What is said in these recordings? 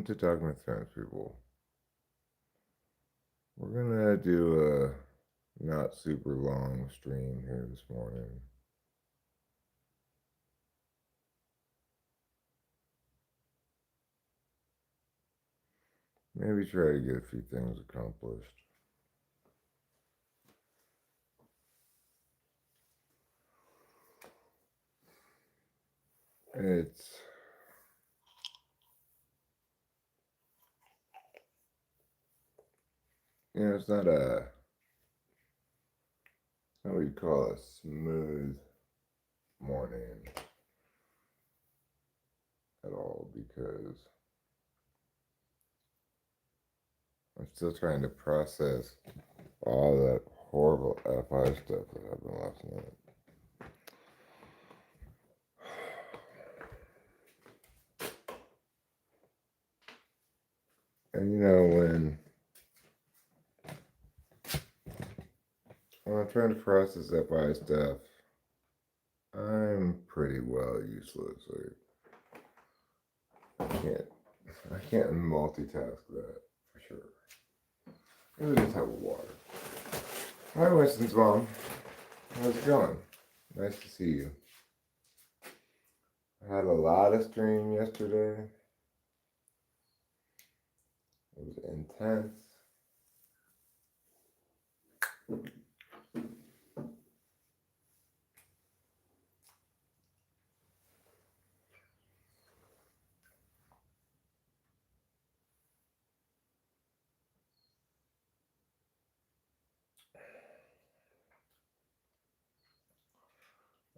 Welcome to Talking with Trans People. We're gonna do a not super long stream here this morning. Maybe try to get a few things accomplished. It's it's not what you call a smooth morning at all because I'm still trying to process all that horrible FI stuff that happened last night. And when I'm trying to process FI stuff, I'm pretty well useless. I can't multitask that for sure. Let me just have a water. Hi, Winston's mom. How's it going? Nice to see you. I had a lot of stream yesterday. It was intense.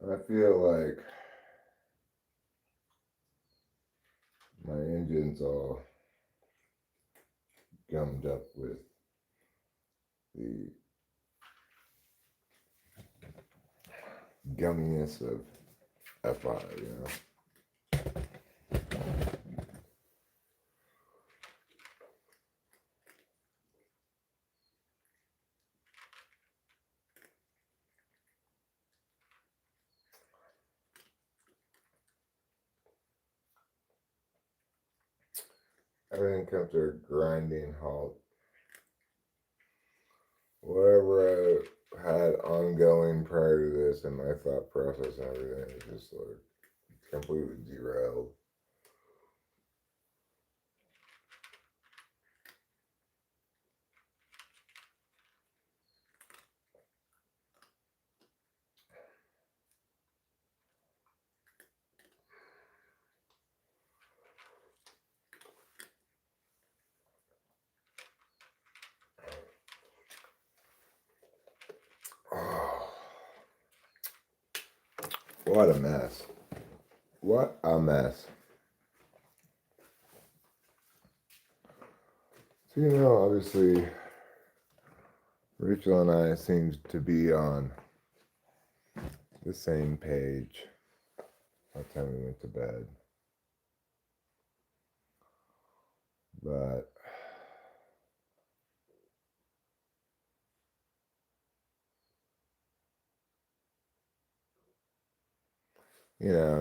I feel like my engine's all gummed up with the gumminess of FI. Everything comes to a grinding halt. Whatever I had ongoing prior to this and my thought process and everything is just like completely derailed. Oh, what a mess. What a mess. So, obviously, Rachel and I seem to be on the same page by the time we went to bed. But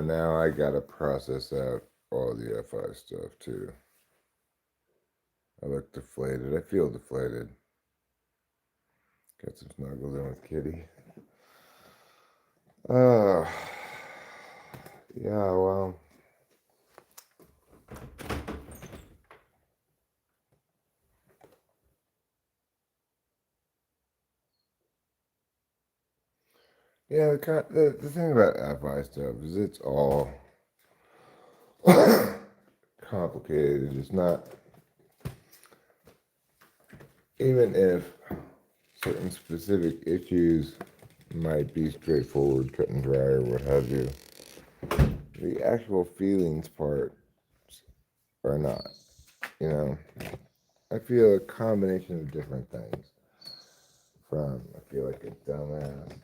now I gotta process out all the FI stuff too. I look deflated. I feel deflated. Got some snuggles in with Kitty. Yeah, well. Yeah, the thing about FI stuff is it's all complicated. It's not, even if certain specific issues might be straightforward, cut and dry, or what have you, the actual feelings part are not. I feel a combination of different things. I feel like a dumbass.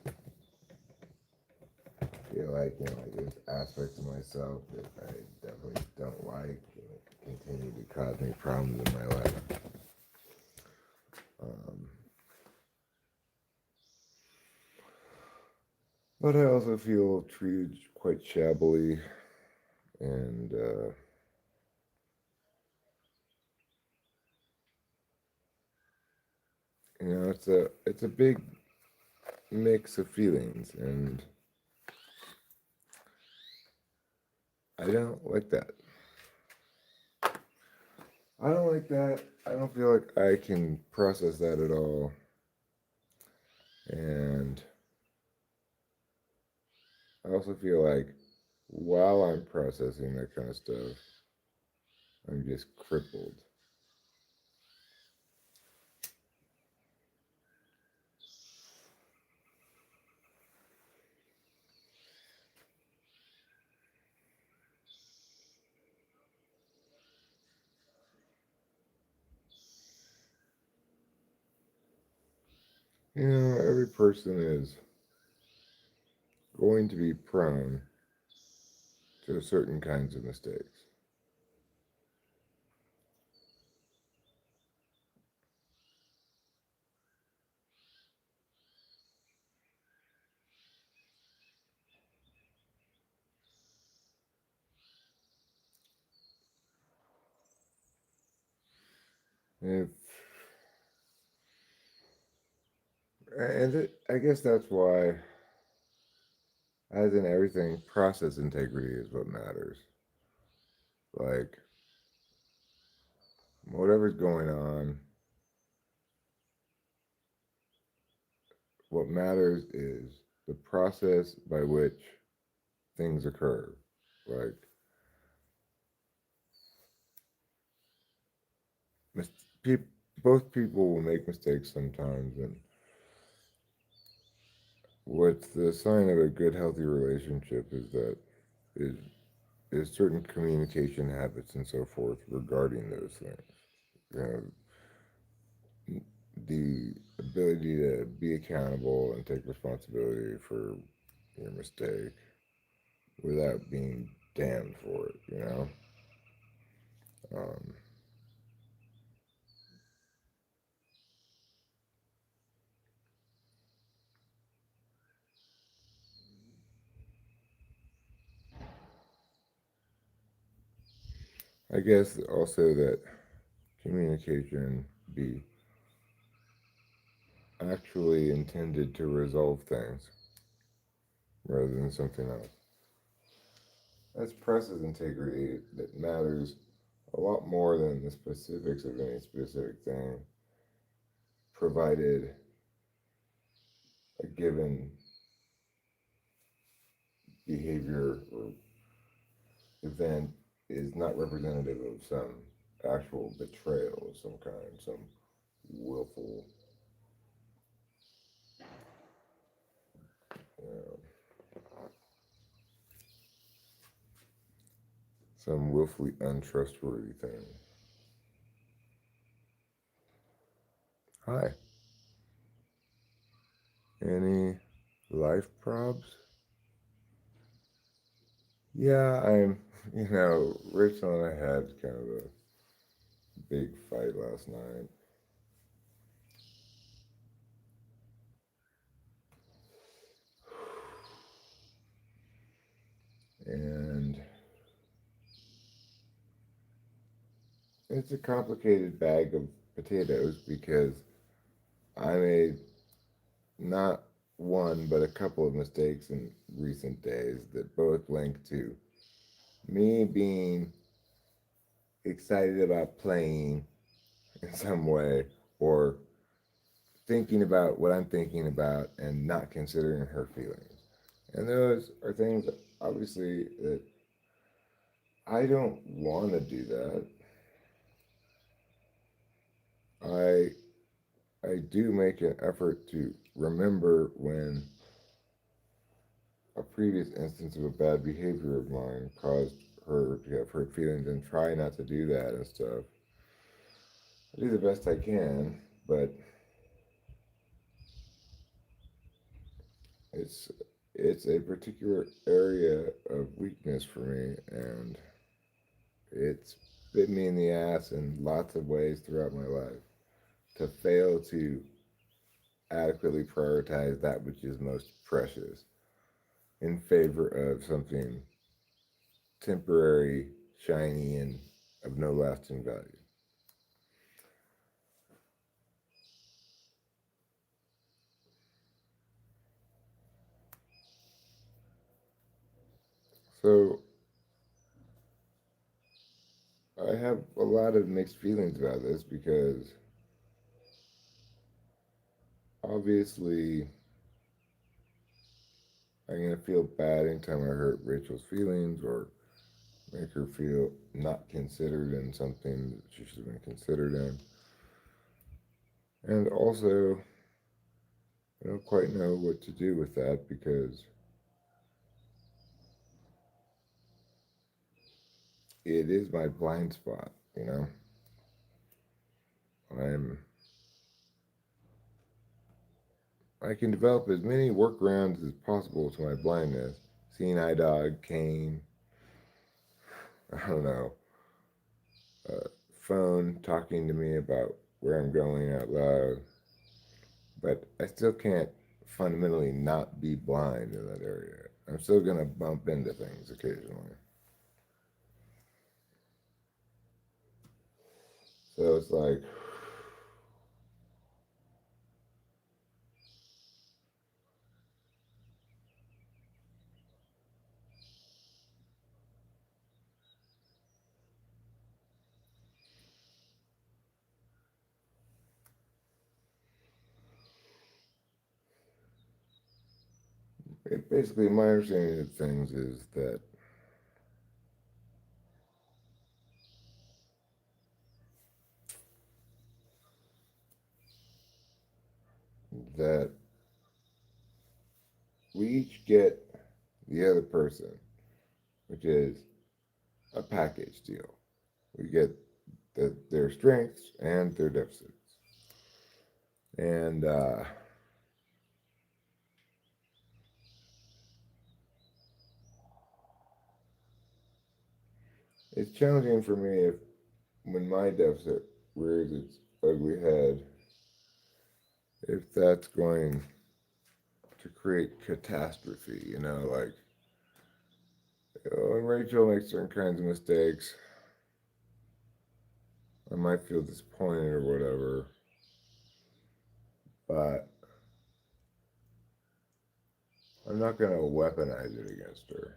I feel like, there's aspects of myself that I definitely don't like and continue to cause me problems in my life. But I also feel treated quite shabbily and it's a big mix of feelings, and I don't like that. I don't like that. I don't feel like I can process that at all. And I also feel like while I'm processing that kind of stuff, I'm just crippled. Every person is going to be prone to certain kinds of mistakes. If, I guess that's why, as in everything, process integrity is what matters. Like, whatever's going on, what matters is the process by which things occur. Like, mis- peop both people will make mistakes sometimes, and what's the sign of a good, healthy relationship is is certain communication habits and so forth regarding those things. You know, the ability to be accountable and take responsibility for your mistake without being damned for it. Um, I guess also that communication be actually intended to resolve things rather than something else. That's process integrity that matters a lot more than the specifics of any specific thing, provided a given behavior or event is not representative of some actual betrayal of some kind, some willful, uh, some willfully untrustworthy thing. Hi. Any life probs? Yeah, Rachel and I had kind of a big fight last night. And it's a complicated bag of potatoes because I made not one but a couple of mistakes in recent days that both link to me being excited about playing in some way or thinking about what I'm thinking about and not considering her feelings. And those are things obviously that I don't want to do that. I I do make an effort to remember when a previous instance of a bad behavior of mine caused her to have hurt feelings and try not to do that and stuff. I do the best I can, but it's it's a particular area of weakness for me, and it's bit me in the ass in lots of ways throughout my life to fail to adequately prioritize that which is most precious in favor of something temporary, shiny, and of no lasting value. So I have a lot of mixed feelings about this because obviously I'm gonna feel bad anytime I hurt Rachel's feelings or make her feel not considered in something that she should have been considered in. And also, I don't quite know what to do with that because it is my blind spot, you know? I'm I can develop as many workarounds as possible to my blindness. Seeing eye dog, cane, I don't know, phone talking to me about where I'm going out loud, but I still can't fundamentally not be blind in that area. I'm still gonna bump into things occasionally. So it's like basically my understanding of things is that we each get the other person, which is a package deal. We get their strengths and their deficits. And it's challenging for me if when my deficit rears its ugly head, if that's going to create catastrophe, like when Rachel makes certain kinds of mistakes, I might feel disappointed or whatever, but I'm not going to weaponize it against her.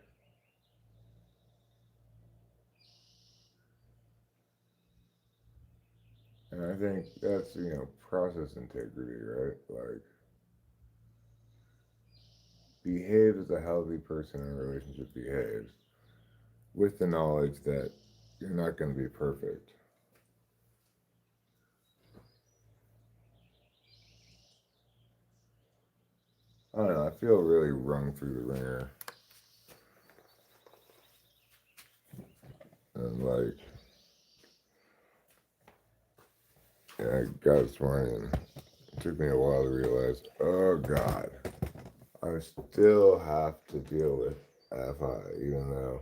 And I think that's, process integrity, right? Like, behave as a healthy person in a relationship behaves with the knowledge that you're not going to be perfect. I don't know, I feel really wrung through the ringer. And like, yeah, I got this morning. It took me a while to realize, oh God, I still have to deal with FI, even though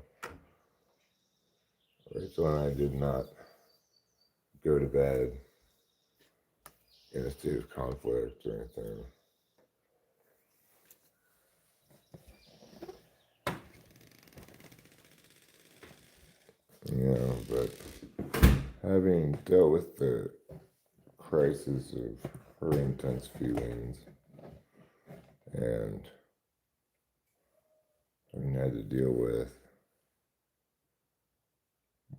Rachel and I did not go to bed in a state of conflict or anything. But having dealt with the crisis of her intense feelings and having had to deal with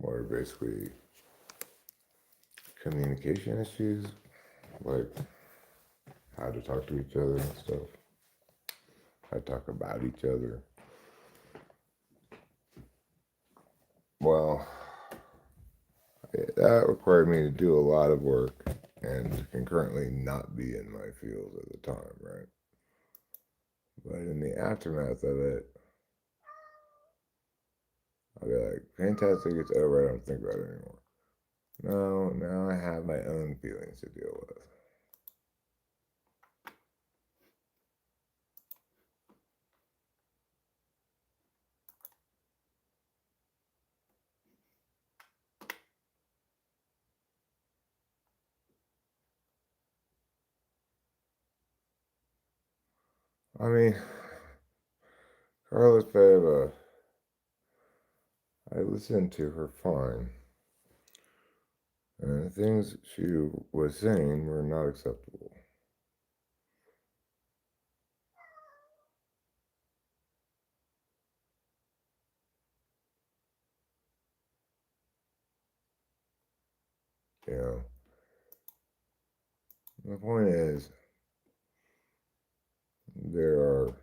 more basically communication issues, like how to talk to each other and stuff, how to talk about each other. Well, that required me to do a lot of work and concurrently not be in my field at the time, right? But in the aftermath of it, I'll be like, fantastic, it's over, I don't think about it anymore. No, now I have my own feelings to deal with. I mean, Carlos Fava, I listened to her fine, and the things she was saying were not acceptable. You know, the point is, there are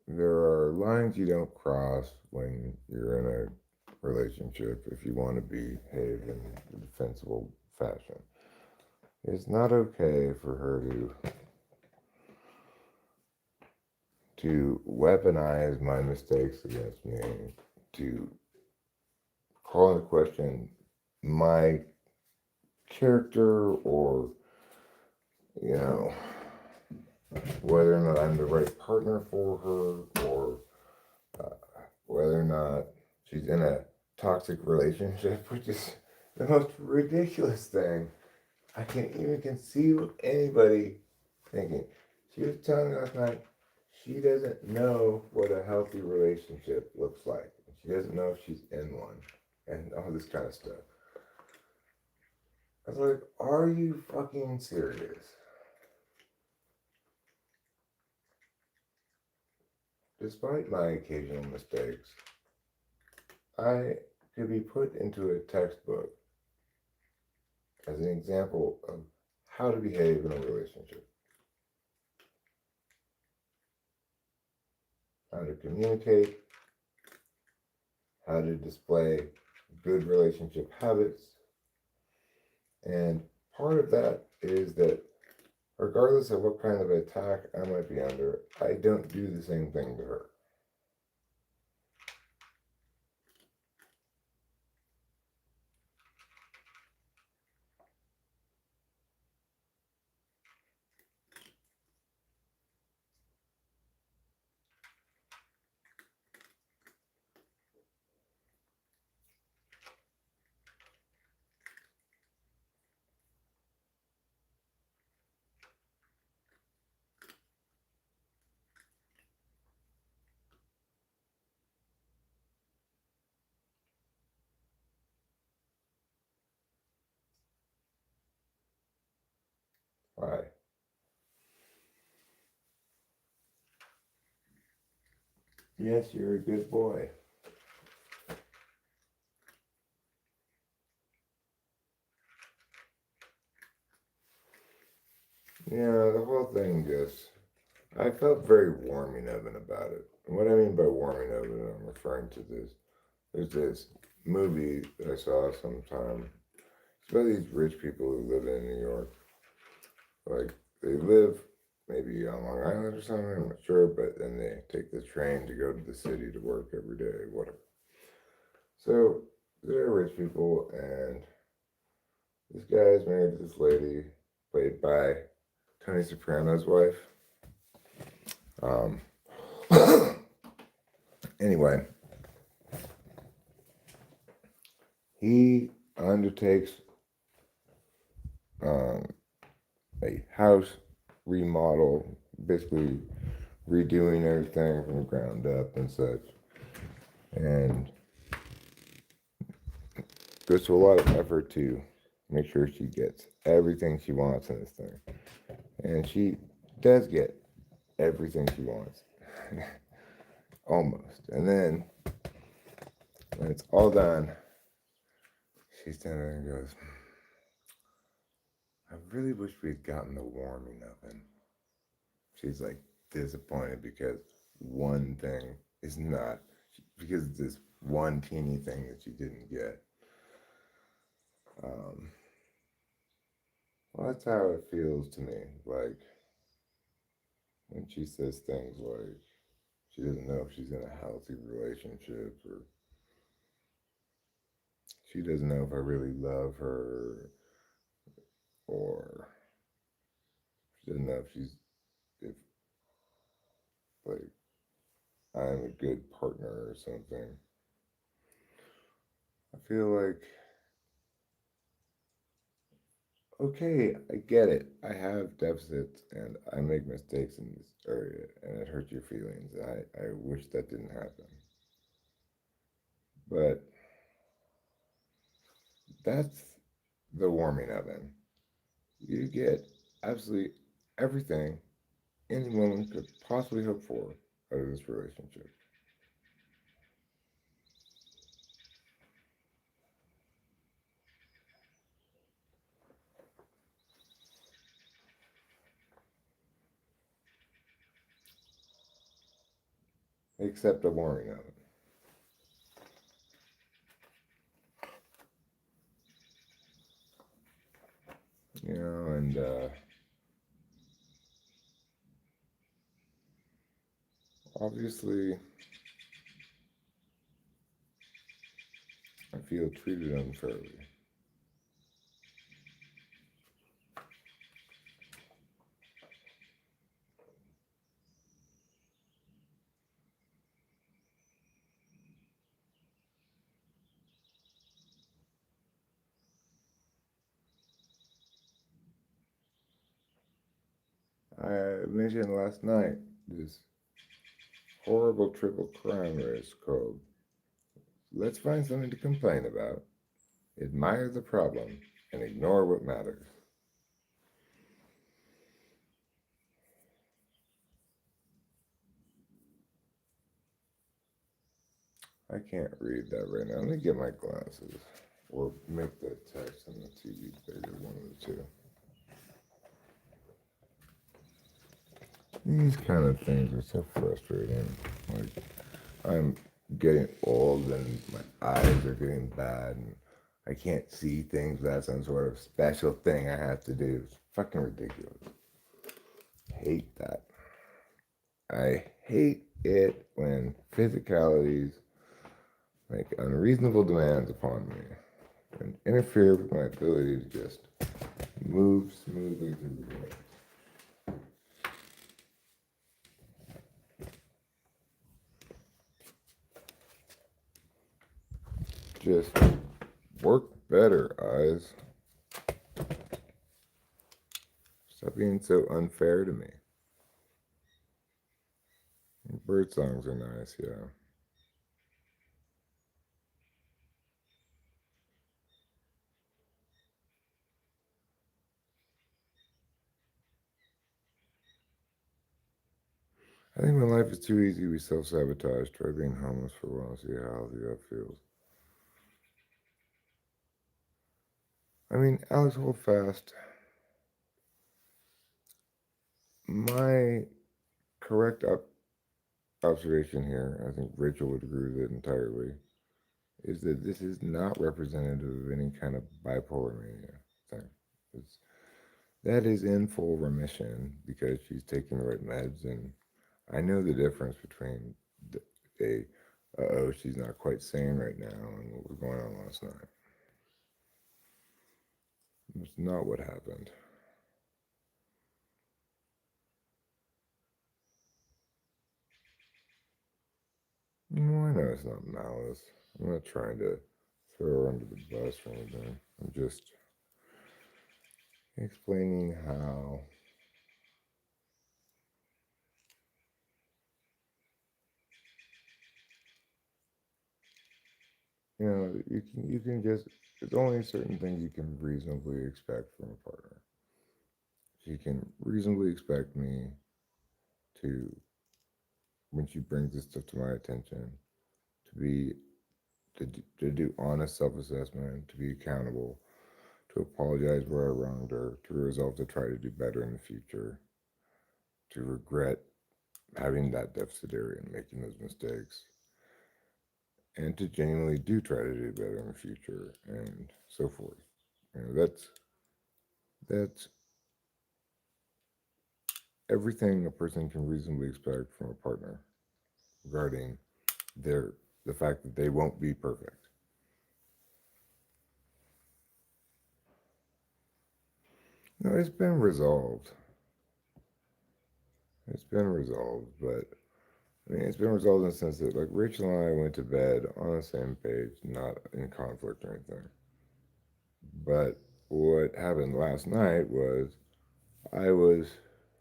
there are lines you don't cross when you're in a relationship if you want to behave in a defensible fashion. It's not okay for her to weaponize my mistakes against me, to call into question my character, or you know, whether or not I'm the right partner for her, or uh, whether or not she's in a toxic relationship, which is the most ridiculous thing I can even conceive of anybody thinking. She was telling me last night she doesn't know what a healthy relationship looks like. She doesn't know if she's in one, and all this kind of stuff. I was like, are you fucking serious? Despite my occasional mistakes, I could be put into a textbook as an example of how to behave in a relationship, how to communicate, how to display good relationship habits. And part of that is that regardless of what kind of attack I might be under, I don't do the same thing to her. Why? Yes, you're a good boy. Yeah, the whole thing just, I felt very warming of it about it. And what I mean by warming of it, I'm referring to this. There's this movie that I saw sometime. It's about these rich people who live in New York. Like, they live maybe on Long Island or something, I'm not sure, but then they take the train to go to the city to work every day, whatever. So, they're rich people, and this guy is married to this lady, played by Tony Soprano's wife. Um, anyway, he undertakes um, a house remodel, basically redoing everything from the ground up and such, and goes to a lot of effort to make sure she gets everything she wants in this thing. And she does get everything she wants. Almost. And then, when it's all done, she's standing there and goes, I really wish we'd gotten the warming oven. She's like disappointed because one thing is not, because it's this one teeny thing that she didn't get. Um, well, that's how it feels to me. Like, when she says things like she doesn't know if she's in a healthy relationship, or she doesn't know if I really love her, or she doesn't know if like I'm a good partner or something. I feel like, okay, I get it. I have deficits and I make mistakes in this area and it hurts your feelings. I wish that didn't happen. But that's the warming oven. You get absolutely everything any woman could possibly hope for out of this relationship. except a warming oven. You know, and obviously I feel treated unfairly. I mentioned last night this horrible triple crime race called Let's Find Something to Complain About, Admire the Problem, and Ignore What Matters. I can't read that right now. Let me get my glasses. Or make the text on the TV bigger, one of the two. These kind of things are so frustrating. Like, I'm getting old and my eyes are getting bad and I can't see things without some sort of special thing I have to do. It's fucking ridiculous. Hate that. I hate it when physicalities make unreasonable demands upon me and interfere with my ability to just move smoothly through the day. Just work better, eyes. Stop being so unfair to me. Bird songs are nice, yeah. I think when life is too easy, we self-sabotage. Try being homeless for a while, see how healthy that feels. I mean, Alex, hold fast. My correct observation here, I think Rachel would agree with it entirely, is that this is not representative of any kind of bipolar mania thing. It's, that is in full remission because she's taking the right meds, and I know the difference between a oh, she's not quite sane right now and what was going on last night. It's not what happened. No, I know it's not malice. I'm not trying to throw her under the bus or anything. I'm just explaining how you can just there's only certain things you can reasonably expect from a partner. She can reasonably expect me to, when she brings this stuff to my attention, to be to do honest self-assessment, to be accountable, to apologize where I wronged her, to resolve to try to do better in the future, to regret having that deficit area and making those mistakes, and to genuinely do try to do better in the future and so forth. That's everything a person can reasonably expect from a partner regarding their the fact that they won't be perfect. No, it's been resolved. It's been resolved, but I mean, it's been resolved in the sense that, like, Rachel and I went to bed on the same page, not in conflict or anything. But what happened last night was I was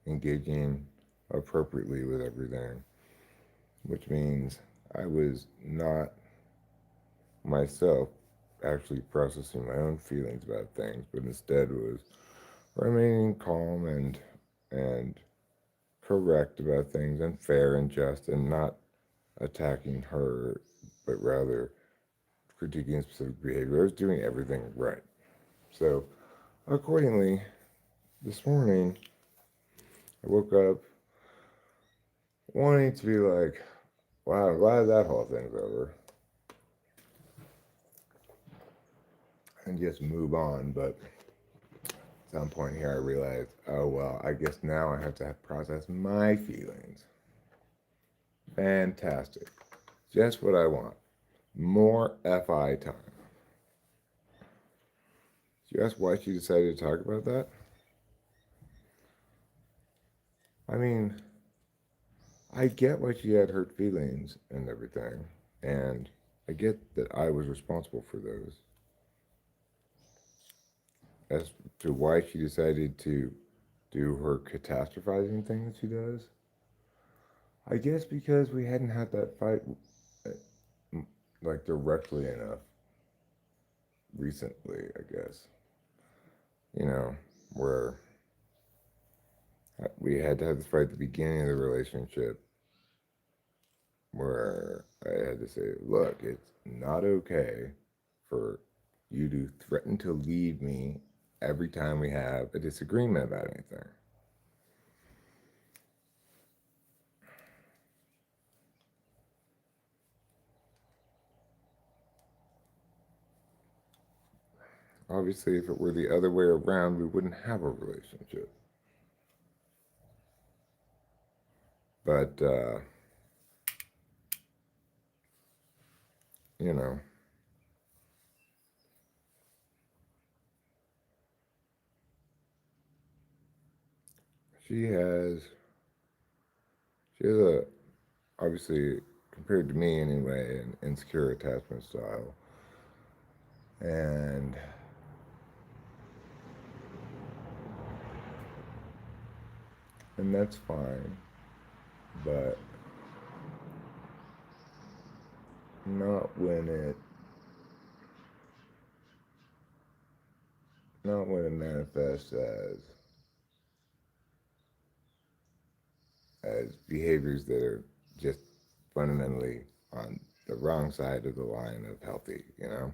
engaging appropriately with everything, which means I was not myself actually processing my own feelings about things, but instead was remaining calm and correct about things and fair and just and not attacking her, but rather critiquing specific behavior. I was doing everything right. So accordingly, this morning I woke up wanting to be like, Wow, I'm glad that whole thing's over. And just move on. But at some point here, I realized, oh, well, I guess now I have to process my feelings. Fantastic. Just what I want. More FI time. Did you ask why she decided to talk about that? I mean, I get why she had hurt feelings and everything. And I get that I was responsible for those. As to why she decided to do her catastrophizing thing that she does, I guess because we hadn't had that fight like directly enough recently, I guess. You know, where we had to have this fight at the beginning of the relationship where I had to say, look, it's not okay for you to threaten to leave me every time we have a disagreement about anything. Obviously, if it were the other way around, we wouldn't have a relationship. But, you know, she has, she has a, obviously, compared to me anyway, an insecure attachment style. And that's fine, but not when it not when it manifests as behaviors that are just fundamentally on the wrong side of the line of healthy, you know?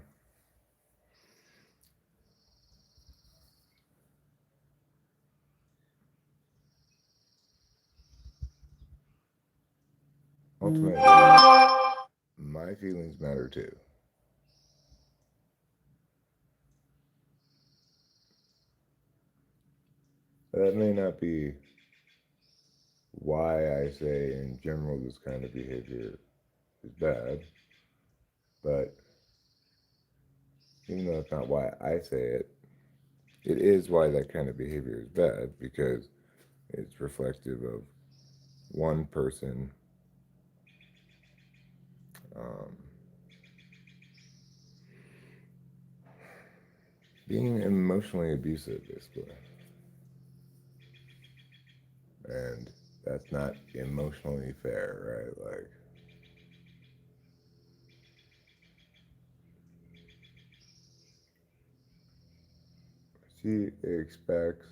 Ultimately, my feelings matter too. That may not be why I say in general this kind of behavior is bad, but even though it's not why I say it, it is why that kind of behavior is bad because it's reflective of one person um, being emotionally abusive, basically. And that's not emotionally fair, right? Like, she expects,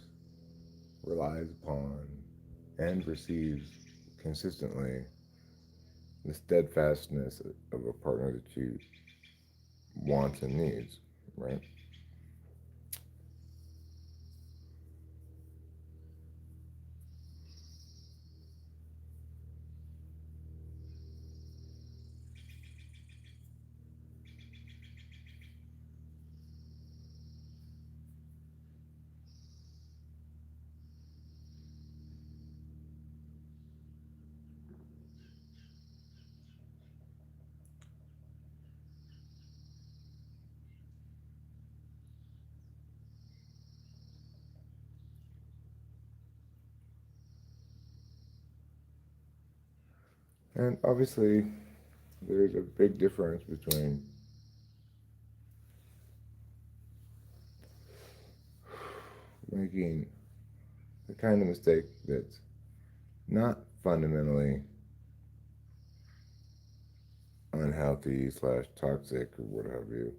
relies upon, and receives consistently the steadfastness of a partner that she wants and needs, right? And obviously, there's a big difference between making the kind of mistake that's not fundamentally unhealthy slash toxic or what have you,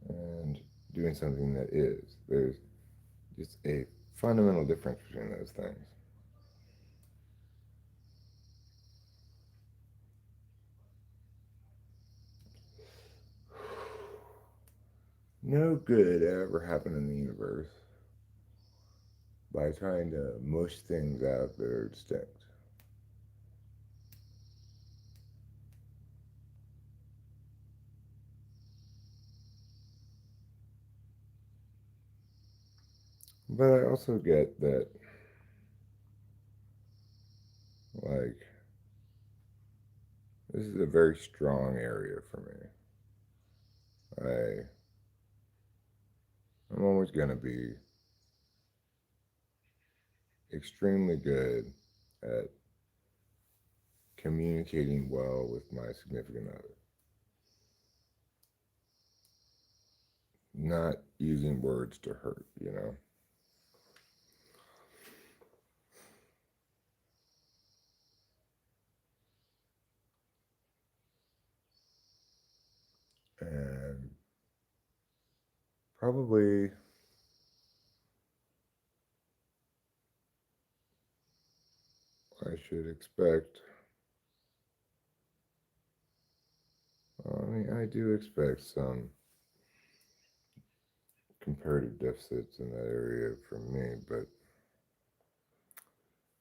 and doing something that is. There's just a fundamental difference between those things. No good ever happened in the universe by trying to mush things out that are distinct. But I also get that, like, this is a very strong area for me. I, I'm always going to be extremely good at communicating well with my significant other, not using words to hurt, you know? And probably I should expect, I mean, I do expect some comparative deficits in that area from me, but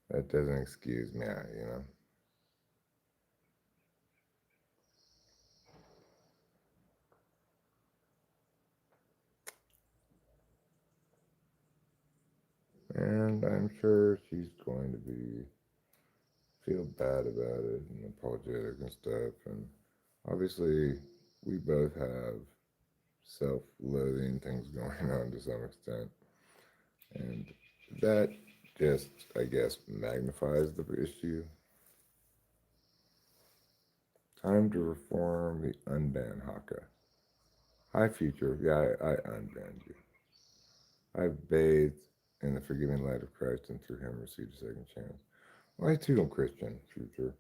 that doesn't excuse me, you know? And I'm sure she's going to be feel bad about it and apologetic and stuff. And obviously, we both have self-loathing things going on to some extent, and that just, I guess, magnifies the issue. Time to reform the unban haka. Hi, future. Yeah, I unbanned you. I've bathed in the forgiving light of Christ and through him received a second chance. Well, I too am Christian, future.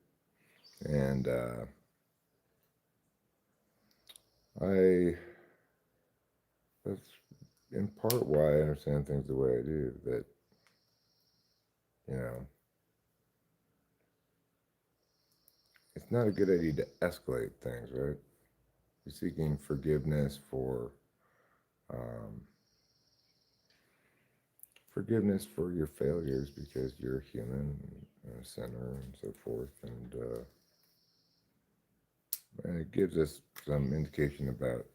And I, that's in part why I understand things the way I do. That, you know, it's not a good idea to escalate things, right? You're seeking um, forgiveness for your failures because you're human and a sinner and so forth. And it gives us some indication about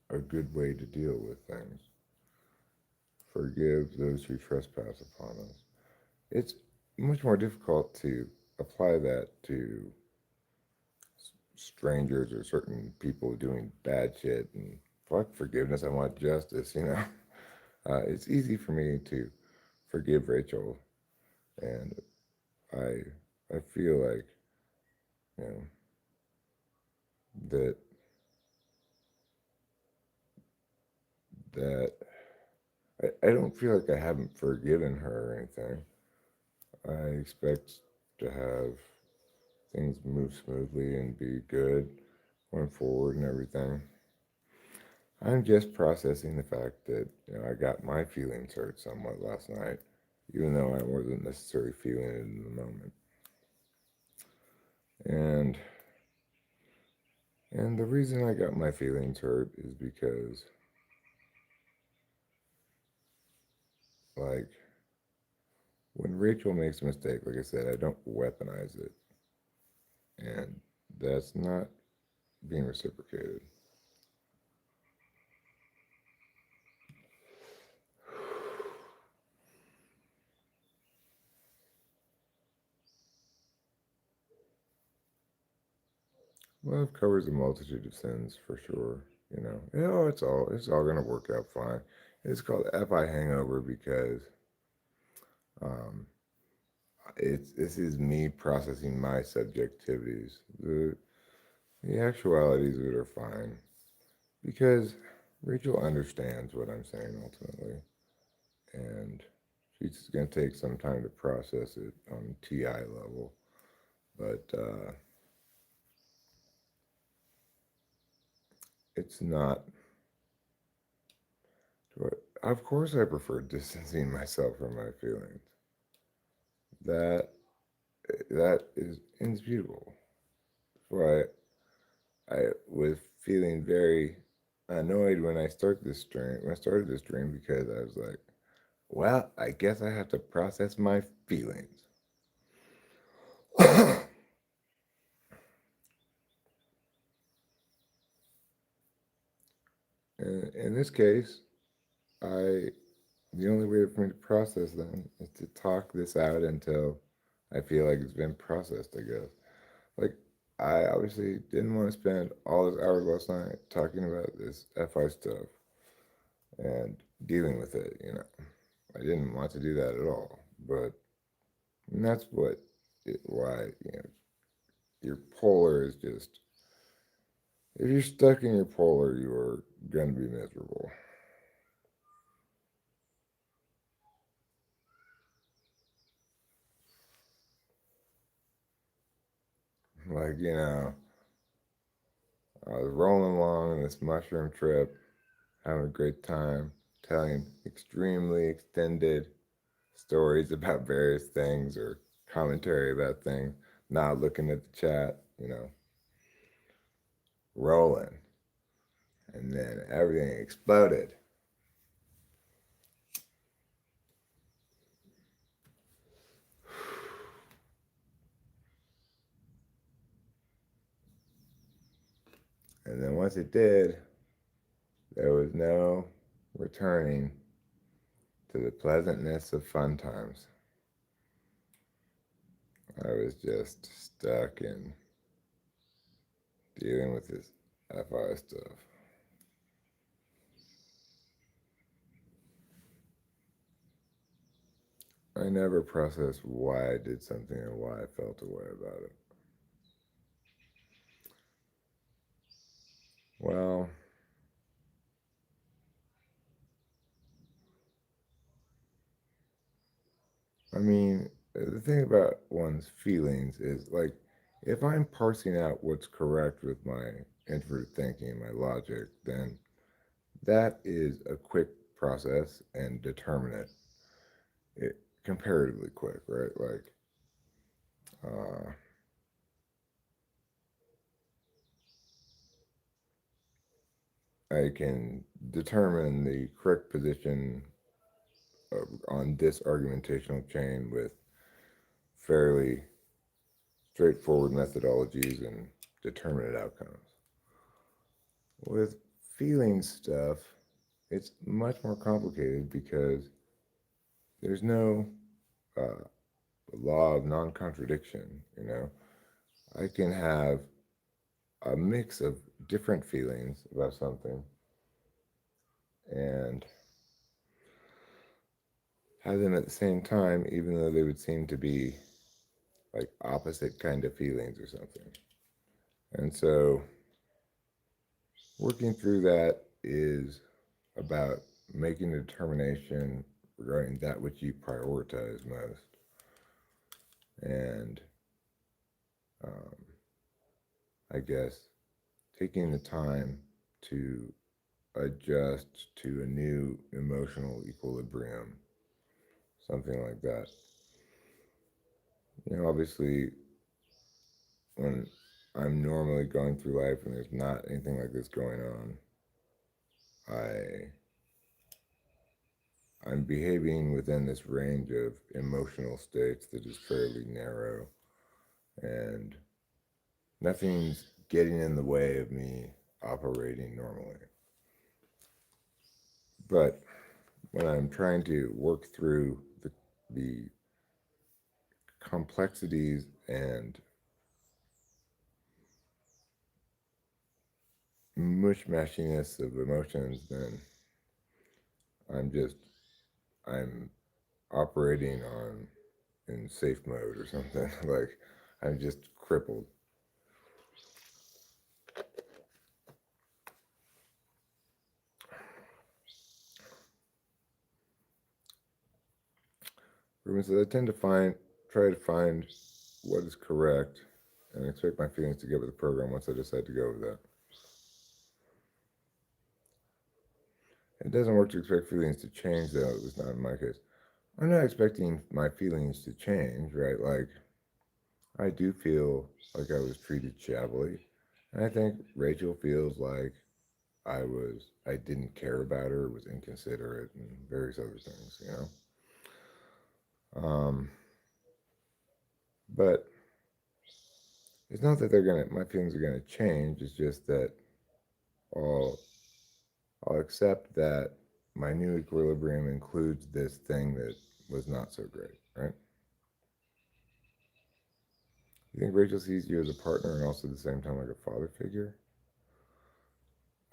a good way to deal with things. Forgive those who trespass upon us. It's much more difficult to apply that to strangers or certain people doing bad shit and fuck forgiveness. I want justice, you know. It's easy for me to forgive Rachel, and I I feel like, you know, that that I don't feel like I haven't forgiven her or anything. I expect to have things move smoothly and be good going forward and everything. I'm just processing the fact that, you know, I got my feelings hurt somewhat last night, even though I wasn't necessarily feeling it in the moment. And and the reason I got my feelings hurt is because, like, when Rachel makes a mistake, like I said, I don't weaponize it, and that's not being reciprocated. Love covers a multitude of sins for sure. It's all gonna work out fine. It's called FI Hangover because um, this is me processing my subjectivities. The actualities of it are fine because Rachel understands what I'm saying ultimately, and she's gonna take some time to process it on TI level. But it's not. Of course, I prefer distancing myself from my feelings. That that is indisputable. Why I was feeling very annoyed when I started this stream. When I started this stream, because I was like, "Well, I guess I have to process my feelings." In this case, I the only way for me to process them is to talk this out until I feel like it's been processed, I guess. Like, I obviously didn't want to spend all those hours last night talking about this FI stuff and dealing with it. I didn't want to do that at all. But that's why, your polar is just, if you're stuck in your polar, you're going to be miserable. Like, I was rolling along on this mushroom trip, having a great time, telling extremely extended stories about various things or commentary about things, not looking at the chat, rolling. And then everything exploded. And then once it did, there was no returning to the pleasantness of fun times. I was just stuck in dealing with this FI stuff. I never processed why I did something and why I felt a way about it. Well, I mean, the thing about one's feelings is like, if I'm parsing out what's correct with my introvert thinking, my logic, then that is a quick process and determinate. It comparatively quick, right? Like, uh, I can determine the correct position on this argumentational chain with fairly straightforward methodologies and determinate outcomes. With feeling stuff, it's much more complicated because there's no uh, law of non contradiction. I can have a mix of different feelings about something and have them at the same time, even though they would seem to be like opposite kind of feelings or something. And so working through that is about making a determination regarding that which you prioritize most, and um, I guess taking the time to adjust to a new emotional equilibrium, something like that. Obviously, when I'm normally going through life and there's not anything like this going on, I I'm behaving within this range of emotional states that is fairly narrow, and nothing's getting in the way of me operating normally. But when I'm trying to work through the complexities and mushmashiness of emotions, then I'm just I'm operating on in safe mode or something. Like, I'm just crippled. Ruben says, I tend to try to find what is correct and expect my feelings to go with the program once I decide to go with that. It doesn't work to expect feelings to change, though. It was not in my case. I'm not expecting my feelings to change, right? Like, I do feel like I was treated shabbily. And I think Rachel feels like I didn't care about her, was inconsiderate, and various other things. But it's not that my feelings are gonna change. It's just that I'll, I'll accept that my new equilibrium includes this thing that was not so great, right? You think Rachel sees you as a partner and also at the same time like a father figure?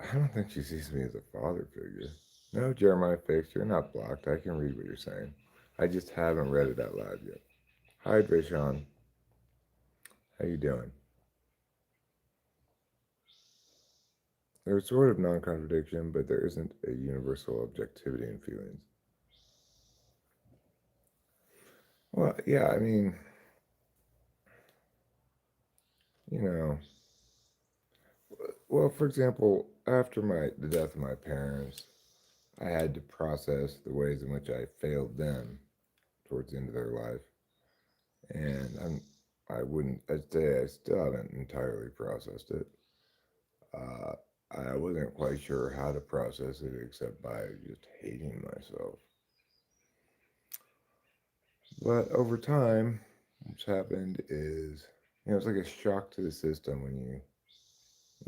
I don't think she sees me as a father figure. No, Jeremiah Fix, you're not blocked. I can read what you're saying. I just haven't read it out loud yet. Hi, Drayshawn. How you doing? There's sort of non-contradiction, but there isn't a universal objectivity in feelings. Well, yeah, I mean, you know, well, for example, after the death of my parents, I had to process the ways in which I failed them towards the end of their life, and I'd say I still haven't entirely processed it. Uh, I wasn't quite sure how to process it except by just hating myself. But over time, what's happened is, it's like a shock to the system when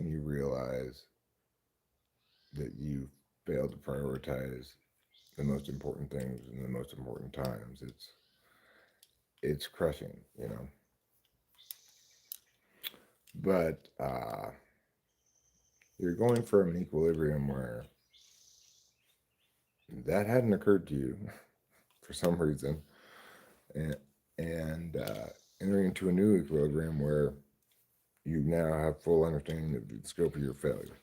you realize that you failed to prioritize the most important things in the most important times. It's crushing. But you're going from an equilibrium where that hadn't occurred to you for some reason, and and entering into a new equilibrium where you now have full understanding of the scope of your failure.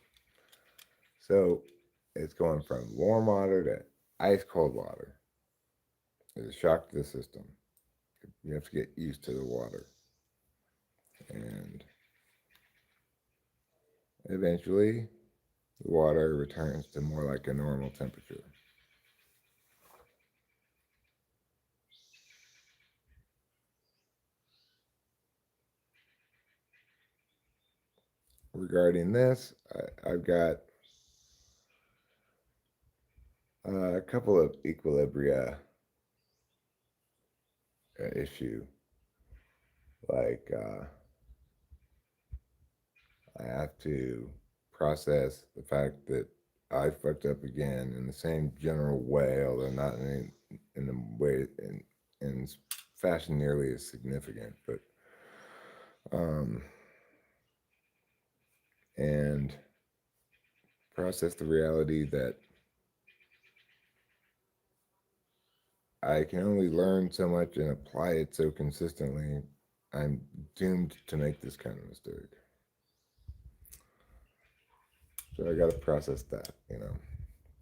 So it's going from warm water to ice cold water. It's a shock to the system. You have to get used to the water. And eventually, the water returns to more like a normal temperature. Regarding this, I've got a couple of equilibria issue. Like, I have to process the fact that I fucked up again in the same general way, although not in the way in fashion nearly as significant. But um, and process the reality that I can only learn so much and apply it so consistently. I'm doomed to make this kind of mistake. So I got to process that.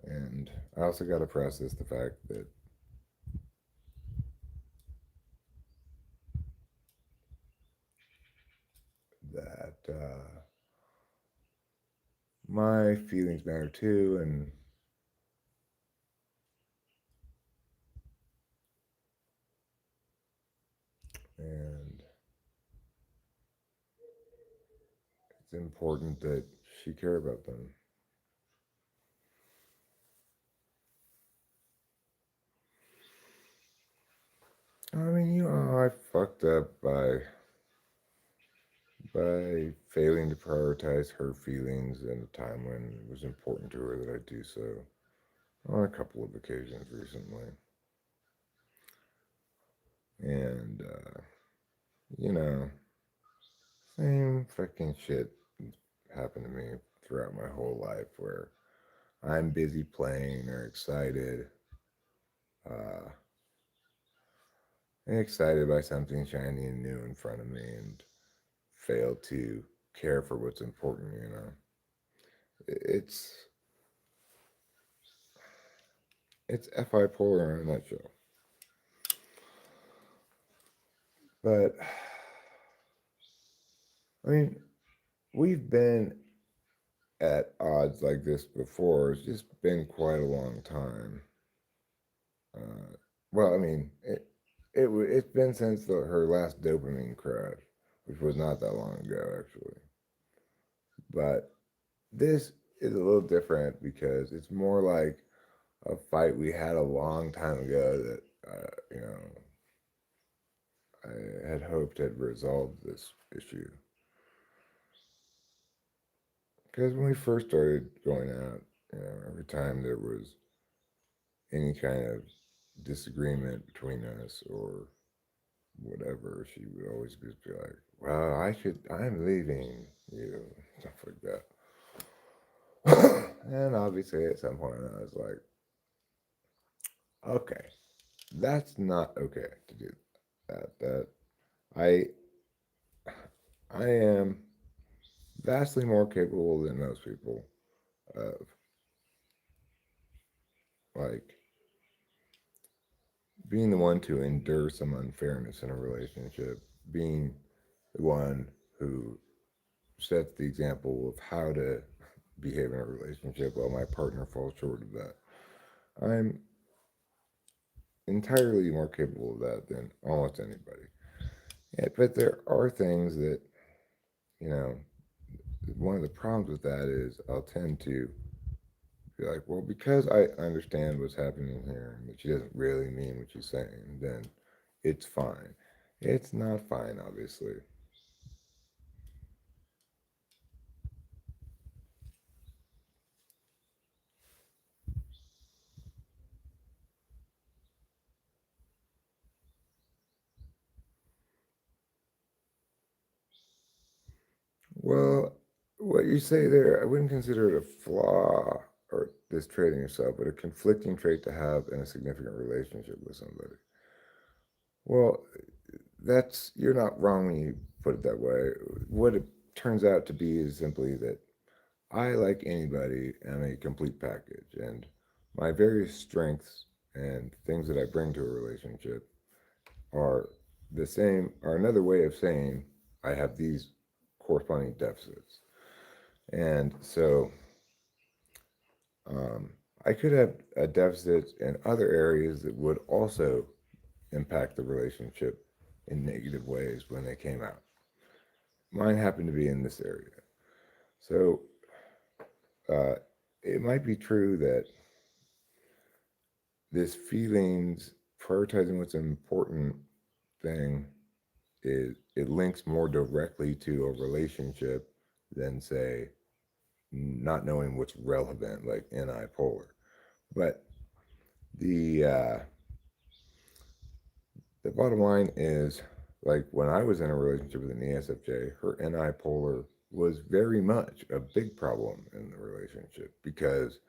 And I also got to process the fact that my feelings matter too, and it's important that she care about them. I mean, I fucked up by failing to prioritize her feelings in a time when it was important to her that I do so on a couple of occasions recently. And, you know, same fucking shit happened to me throughout my whole life where I'm busy playing or uh, excited by something shiny and new in front of me and fail to care for what's important. It's it's FI polar in a nutshell. But I mean, we've been at odds like this before. It's just been quite a long time. Well, I mean, it's been since her last dopamine crash, which was not that long ago, actually. But this is a little different because it's more like a fight we had a long time ago that I had hoped had resolved this issue. Because when we first started going out, every time there was any kind of disagreement between us or whatever, she would always just be like, "Well, I'm leaving you," stuff like that. And obviously, at some point, I was like, "Okay, that's not okay to do that. I I am vastly more capable than most people of like being the one to endure some unfairness in a relationship, being the one who sets the example of how to behave in a relationship while my partner falls short of that. I'm entirely more capable of that than almost anybody. Yeah, but there are things that, you know, one of the problems with that is I'll tend to be like, well, because I understand what's happening here and that she doesn't really mean what she's saying, then it's fine. It's not fine, obviously. Well, what you say there, I wouldn't consider it a flaw or this trait in yourself, but a conflicting trait to have in a significant relationship with somebody. Well, you're not wrong when you put it that way. What it turns out to be is simply that I, like anybody, am a complete package, and my various strengths and things that I bring to a relationship are are another way of saying I have these corresponding deficits. And so um, I could have a deficit in other areas that would also impact the relationship in negative ways when they came out. Mine happened to be in this area. So uh, it might be true that this feelings, prioritizing what's an important thing, it links more directly to a relationship than, say, not knowing what's relevant, like NI polar. But the uh, the bottom line is, like when I was in a relationship with an ESFJ, her NI polar was very much a big problem in the relationship because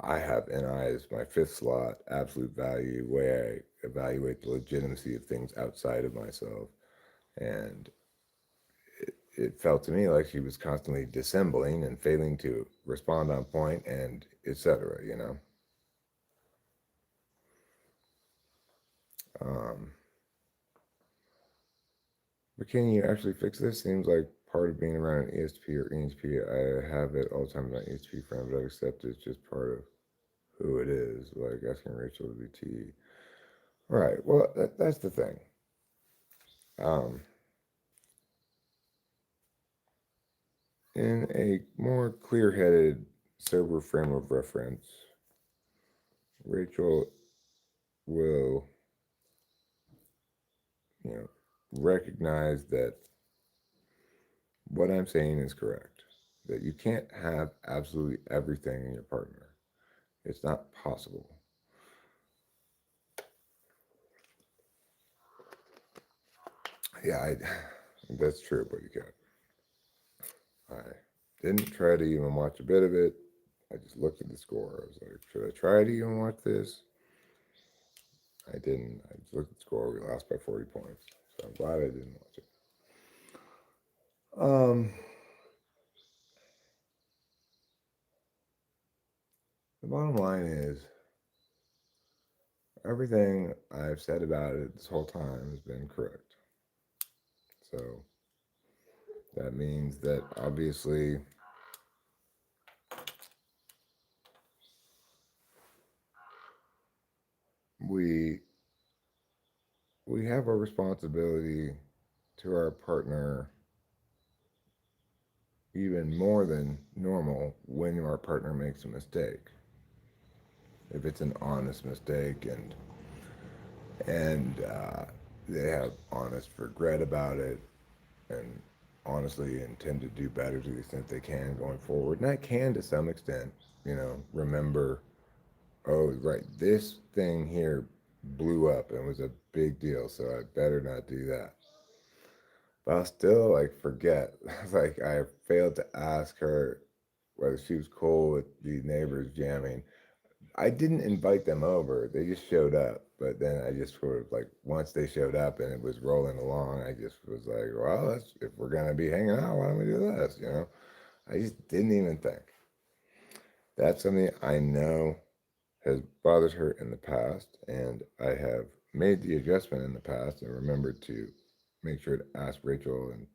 I have NI as my fifth slot, absolute value, way I evaluate the legitimacy of things outside of myself. And it felt to me like she was constantly dissembling and failing to respond on point and etc., you know? Um, but can you actually fix this? Seems like part of being around an ESP or ENSP. I have it all the time with my ESP friend, but I accept it's just part of who it is, like asking Rachel to be T. Right. Well, that's the thing. Um, in a more clear headed, sober frame of reference, Rachel will, you know, recognize that what I'm saying is correct. That you can't have absolutely everything in your partner. It's not possible. Yeah, that's true, but you can't. I didn't try to even watch a bit of it. I just looked at the score. I was like, should I try to even watch this? I didn't. I just looked at the score. We lost by 40 points. So I'm glad I didn't watch it. Um, the bottom line is everything I've said about it this whole time has been correct. So that means that obviously we we have a responsibility to our partner even more than normal when our partner makes a mistake. If it's an honest mistake and they have honest regret about it and honestly intend to do better to the extent they can going forward, and I can to some extent, remember oh, right, this thing here blew up and was a big deal, so I better not do that. But I'll still like forget. Like I failed to ask her whether she was cool with the neighbors jamming. I didn't invite them over. They just showed up. But then I just sort of like once they showed up and it was rolling along, I just was like, well, if we're gonna be hanging out, why don't we do this? You know, I just didn't even think. That's something I know has bothered her in the past, and I have made the adjustment in the past and remembered to make sure to ask Rachel and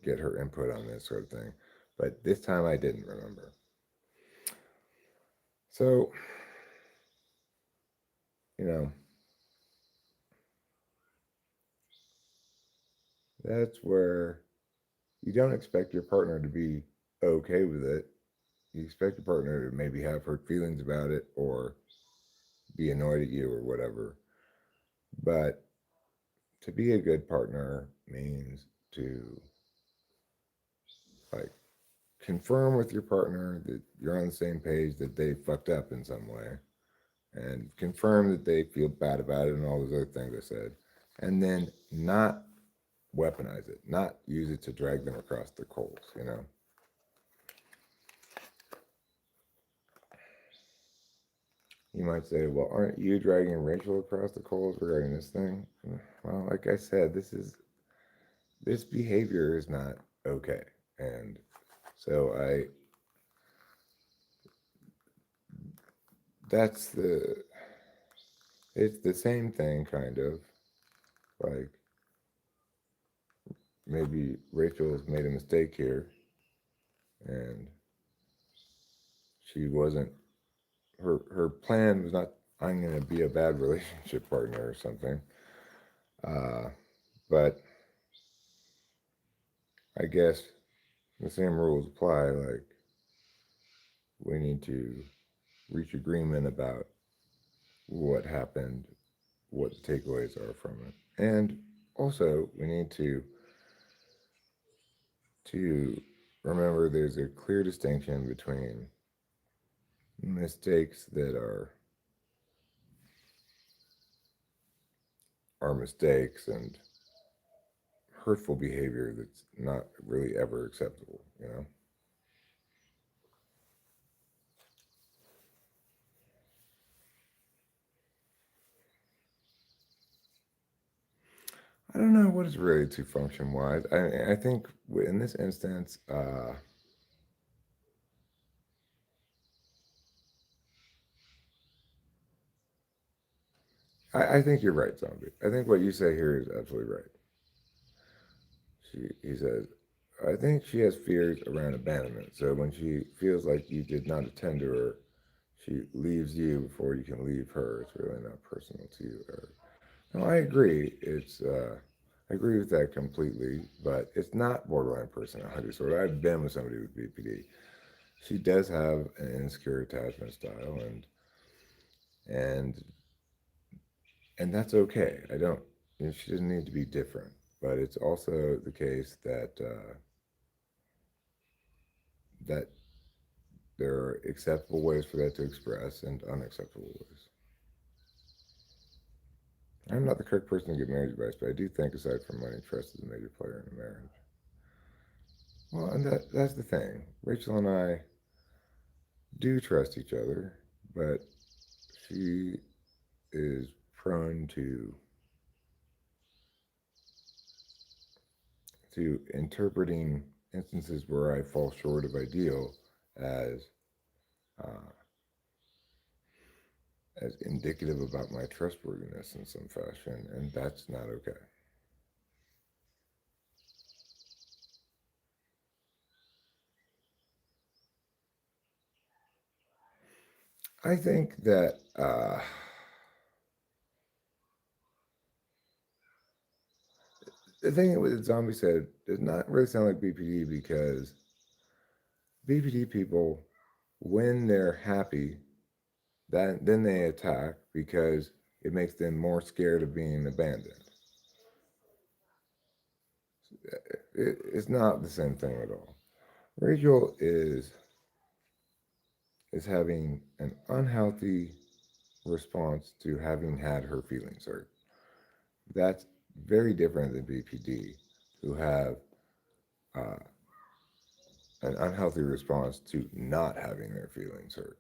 get her input on this sort of thing. But this time I didn't remember. So, you know, that's where you don't expect your partner to be okay with it. You expect your partner to maybe have hurt feelings about it or be annoyed at you or whatever. But to be a good partner means to like confirm with your partner that you're on the same page, that they fucked up in some way, and confirm that they feel bad about it and all those other things I said, and then not weaponize it, not use it to drag them across the coals, you know? You might say, well, aren't you dragging Rachel across the coals regarding this thing? Well, like I said, this behavior is not okay. And so that's it's the same thing kind of like maybe Rachel's made a mistake here and she wasn't her plan was not I'm going to be a bad relationship partner or something. Uh, but I guess the same rules apply. Like we need to reach agreement about what happened, what the takeaways are from it, and also we need to remember there's a clear distinction between mistakes that are mistakes and hurtful behavior that's not really ever acceptable, you know? I don't know what is really to function wise. I think in this instance, I think you're right, Zombie. I think what you say here is absolutely right. He says, I think she has fears around abandonment. So when she feels like you did not attend to her, she leaves you before you can leave her. It's really not personal to you. No, I agree. I agree with that completely, but it's not borderline personality disorder. I've been with somebody with BPD. She does have an insecure attachment style, and and that's okay. I don't. She doesn't need to be different, but it's also the case that that there are acceptable ways for that to express and unacceptable ways. I'm not the correct person to give marriage advice, but I do think, aside from money, trust is a major player in a marriage. Well, and that's the thing. Rachel and I do trust each other, but she is prone to interpreting instances where I fall short of ideal as uh, as indicative about my trustworthiness in some fashion, and that's not okay. I think that the thing that Zombie said does not really sound like BPD because BPD people, when they're happy, then they attack because it makes them more scared of being abandoned. It's not the same thing at all. Rachel is is having an unhealthy response to having had her feelings hurt. That's very different than BPD, who have uh, an unhealthy response to not having their feelings hurt.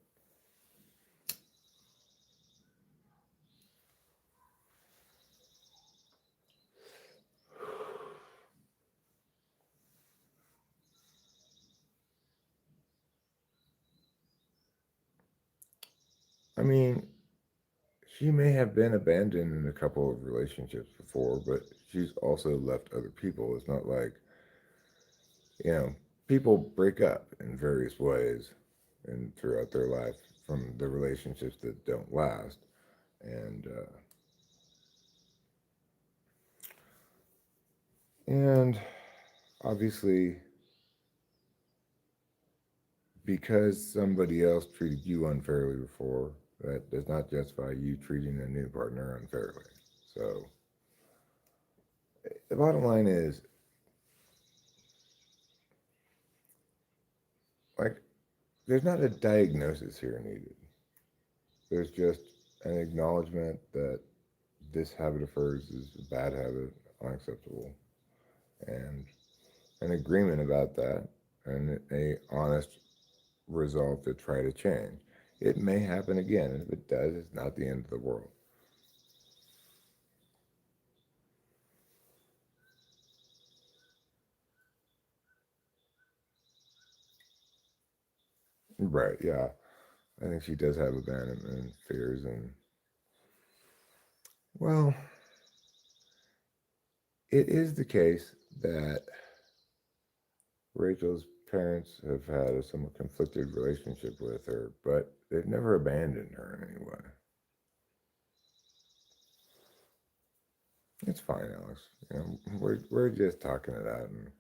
I mean, she may have been abandoned in a couple of relationships before, but she's also left other people. It's not like, you know, people break up in various ways and throughout their life from the relationships that don't last. And obviously, because somebody else treated you unfairly before, that does not justify you treating a new partner unfairly. So the bottom line is, like, there's not a diagnosis here needed. There's just an acknowledgement that this habit of hers is a bad habit, unacceptable, and an agreement about that, and a honest resolve to try to change. It may happen again, and if it does, it's not the end of the world. Right, yeah. I think she does have abandonment fears, and well, it is the case that Rachel's parents have had a somewhat conflicted relationship with her, but they've never abandoned her in any way. It's fine, Alex. You know, we're just talking it out in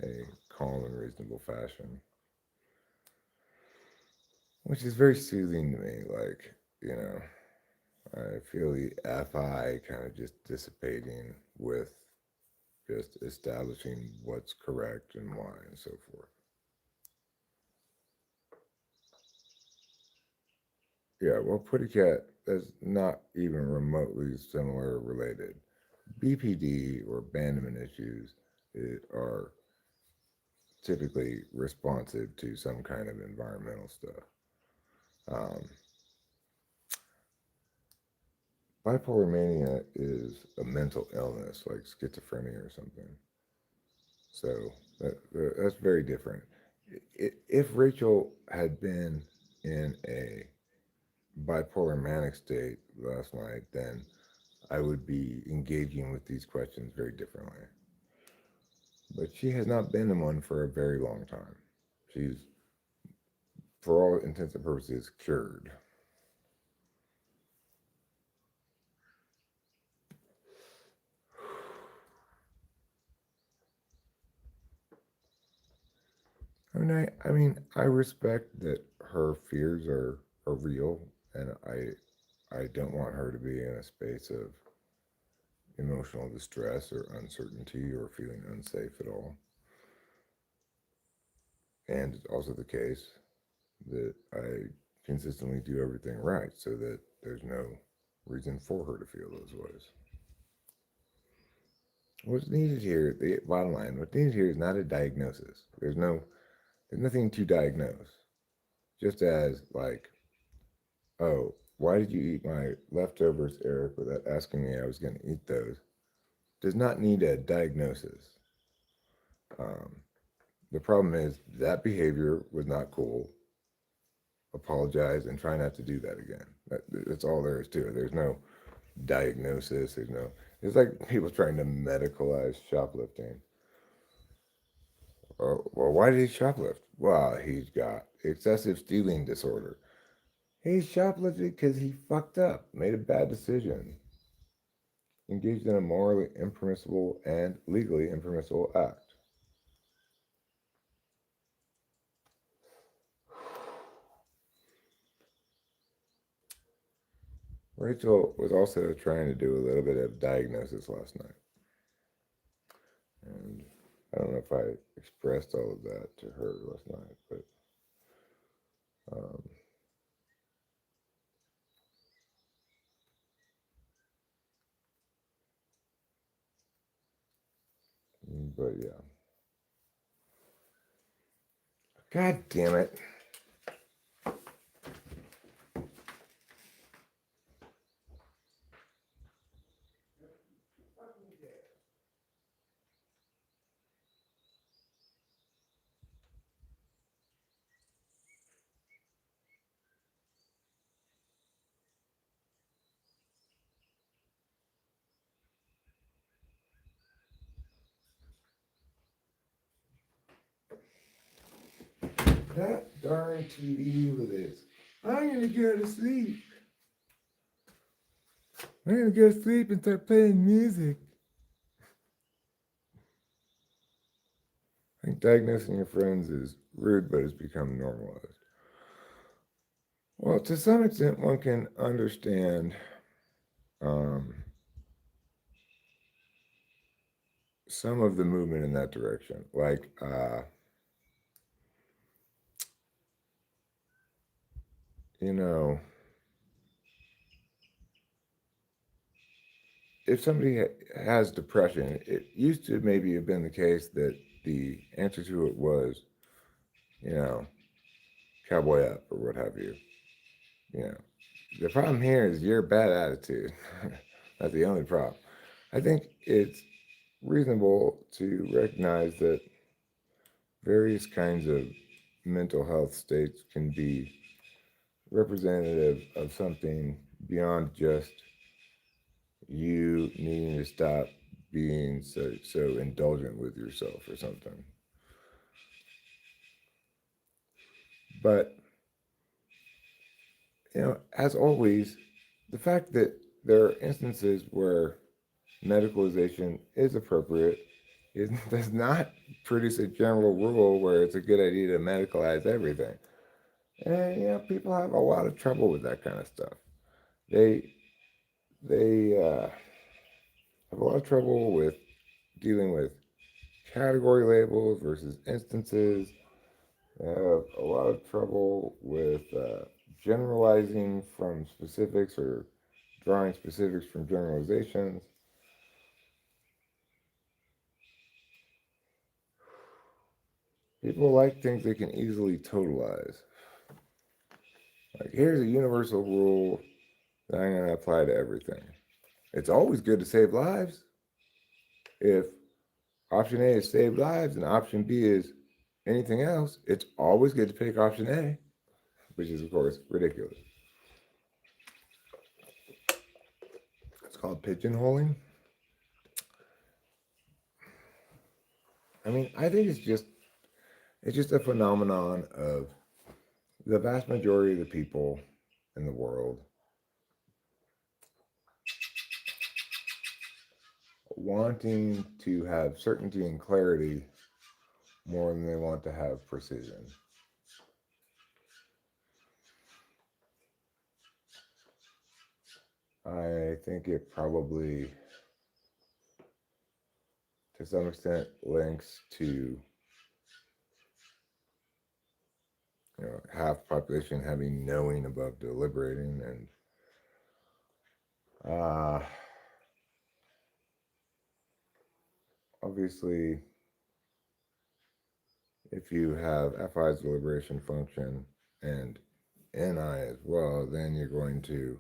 a calm and reasonable fashion, which is very soothing to me. Like, you know, I feel the FI kind of just dissipating with just establishing what's correct and why and so forth. Yeah, well, Putty Cat is not even remotely similar or related. BPD or abandonment issues are typically responsive to some kind of environmental stuff. Um, Bipolar mania is a mental illness like schizophrenia or something. So that's very different. If Rachel had been in a bipolar manic state last night, then I would be engaging with these questions very differently. But she has not been in one for a very long time. She's, for all intents and purposes, cured. I respect that her fears are real, and I don't want her to be in a space of emotional distress or uncertainty or feeling unsafe at all. And it's also the case that I consistently do everything right so that there's no reason for her to feel those ways. What's needed here, the bottom line, what's needed here is not a diagnosis. There's nothing to diagnose. Just as like, oh, why did you eat my leftovers, Eric, without asking me I was going to eat those? Does not need a diagnosis. Um, the problem is that behavior was not cool. Apologize and try not to do that again. That's all there is to it. There's no diagnosis. It's like people trying to medicalize shoplifting. Well, why did he shoplift? Well, he's got excessive stealing disorder. He's shoplifting because he fucked up, made a bad decision, engaged in a morally impermissible and legally impermissible act. Rachel was also trying to do a little bit of diagnosis last night. And I don't know if I expressed all of that to her last night, but But yeah. God damn it. That darn TV with this. I'm gonna go to sleep. I'm gonna go to sleep and start playing music. I think diagnosing your friends is rude, but it's become normalized. Well, to some extent, one can understand some of the movement in that direction. Like, you know, if somebody has depression, it used to maybe have been the case that the answer to it was, you know, cowboy up or what have you. You know, the problem here is your bad attitude. That's the only problem. I think it's reasonable to recognize that various kinds of mental health states can be representative of something beyond just you needing to stop being so indulgent with yourself or something. But as always, the fact that there are instances where medicalization is appropriate does not produce a general rule where it's a good idea to medicalize everything. And people have a lot of trouble with that kind of stuff. They have a lot of trouble with dealing with category labels versus instances. They have a lot of trouble with generalizing from specifics or drawing specifics from generalizations. People like things they can easily totalize. Like, here's a universal rule that I'm going to apply to everything. It's always good to save lives. If option A is save lives and option B is anything else, it's always good to pick option A, which is, of course, ridiculous. It's called pigeonholing. I mean, I think it's just a phenomenon of the vast majority of the people in the world wanting to have certainty and clarity more than they want to have precision. I think it probably, to some extent, links to half population having knowing above deliberating, and obviously, if you have FI's deliberation function and NI as well, then you're going to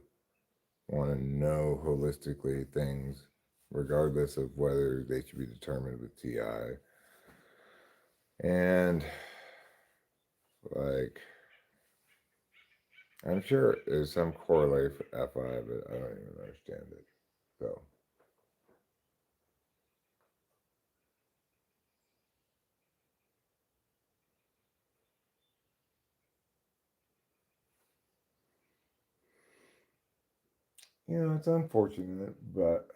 want to know holistically things, regardless of whether they should be determined with TI. And like, I'm sure there's some correlate for FI, but I don't even understand it. So, it's unfortunate, but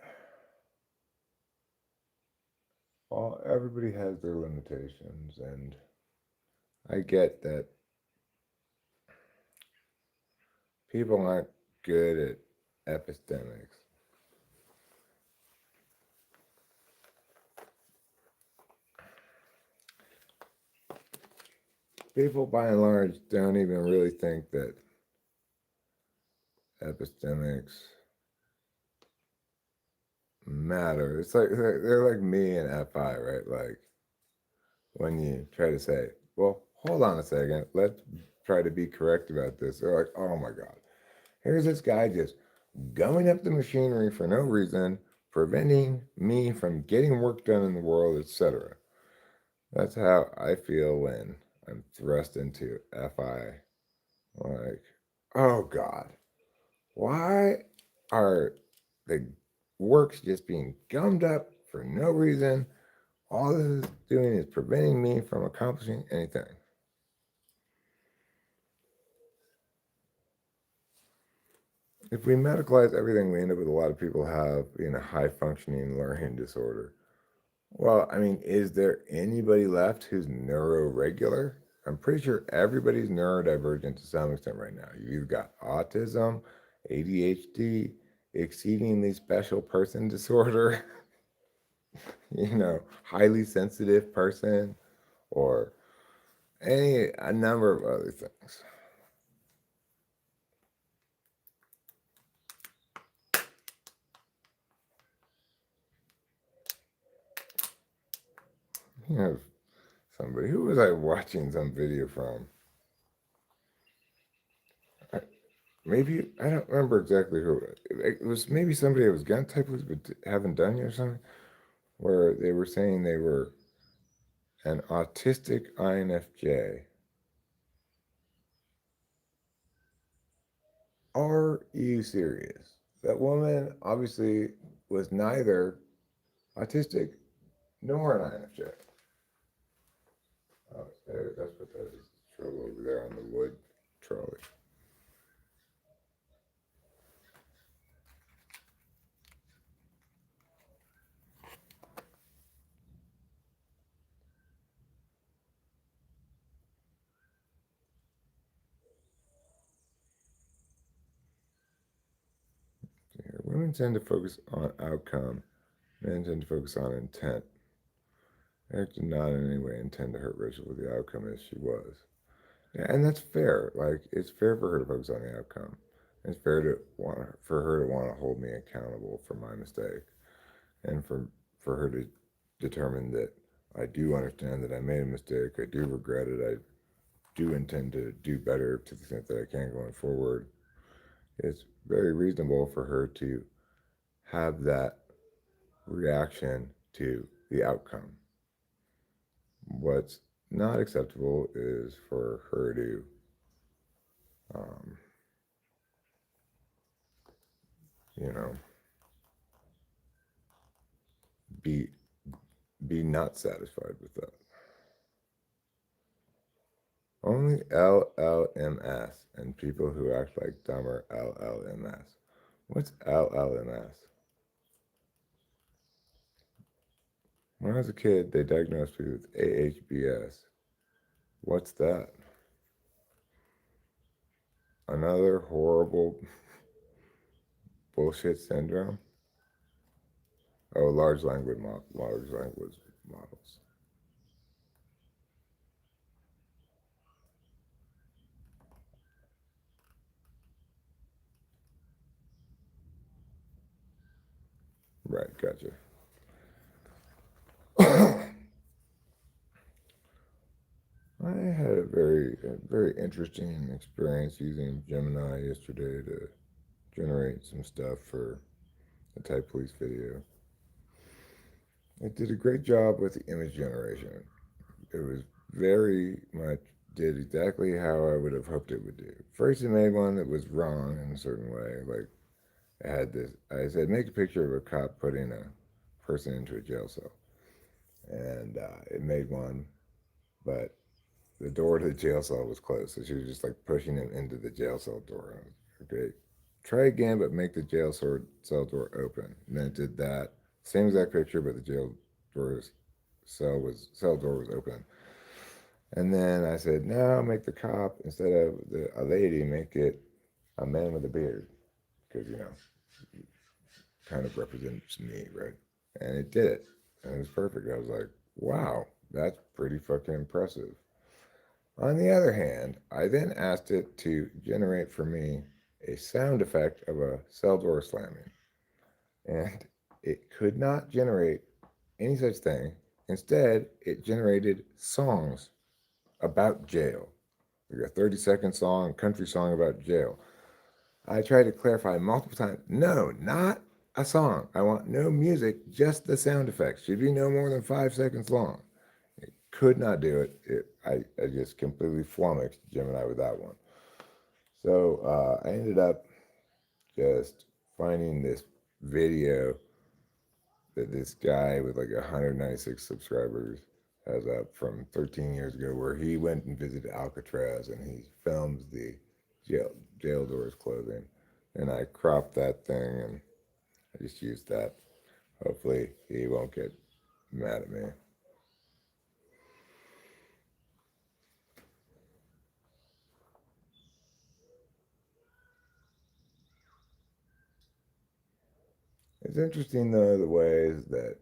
everybody has their limitations, and I get that people aren't good at epistemics. People, by and large, don't even really think that epistemics matter. It's like they're like me and FI, right? Like when you try to say, well, hold on a second, let's try to be correct about this. They're like, oh my God, here's this guy just gumming up the machinery for no reason, preventing me from getting work done in the world, etc. That's how I feel when I'm thrust into FI. Like, oh God, why are the works just being gummed up for no reason? All this is doing is preventing me from accomplishing anything. If we medicalize everything, we end up with a lot of people have high functioning learning disorder. Well, I mean, is there anybody left who's neuroregular? I'm pretty sure everybody's neurodivergent to some extent right now. You've got autism, ADHD, exceedingly special person disorder, highly sensitive person, or a number of other things. You have somebody, who was I watching some video from? I, maybe, I don't remember exactly who. It was maybe somebody that was gun typist but haven't done yet or something, where they were saying they were an autistic INFJ. Are you serious? That woman obviously was neither autistic nor an INFJ. Oh, that's what that is. Trouble over there on the wood trolley. Here, women tend to focus on outcome. Men tend to focus on intent. Eric did not in any way intend to hurt Rachel with the outcome as she was. Yeah, and that's fair. Like, it's fair for her to focus on the outcome. It's fair for her to want to hold me accountable for my mistake, and for her to determine that I do understand that I made a mistake. I do regret it. I do intend to do better to the extent that I can going forward. It's very reasonable for her to have that reaction to the outcome. What's not acceptable is for her to um, you know, be be not satisfied with that. Only LLMS and people who act like dumber LLMS. What's LLMS? When I was a kid, they diagnosed me with AHBS. What's that? Another horrible bullshit syndrome? Oh, large language models. Right, gotcha. I had a very interesting experience using Gemini yesterday to generate some stuff for a Type Police video. It did a great job with the image generation. It was very much did exactly how I would have hoped it would do. First, it made one that was wrong in a certain way. Like, it had this, I said, make a picture of a cop putting a person into a jail cell. And it made one, but the door to the jail cell was closed. So she was just like pushing him into the jail cell door. I was, okay, try again, but make the cell door open. And then it did that. Same exact picture, but the door's cell door was open. And then I said, no, make the cop, instead of a lady, make it a man with a beard. Because, kind of represents me, right? And it did it. And it was perfect. I was like, wow, that's pretty fucking impressive. On the other hand, I then asked it to generate for me a sound effect of a cell door slamming. And It could not generate any such thing. Instead, it generated songs about jail. Like a 30-second song, country song about jail. I tried to clarify multiple times. No, not a song. I want no music, just the sound effects. Should be no more than 5 seconds long. It could not do it. I just completely flummoxed Gemini with that one. So I ended up just finding this video that this guy with like 196 subscribers has up from 13 years ago, where he went and visited Alcatraz and he films the jail doors closing. And I cropped that thing and I just used that. Hopefully, he won't get mad at me. It's interesting, though, the ways that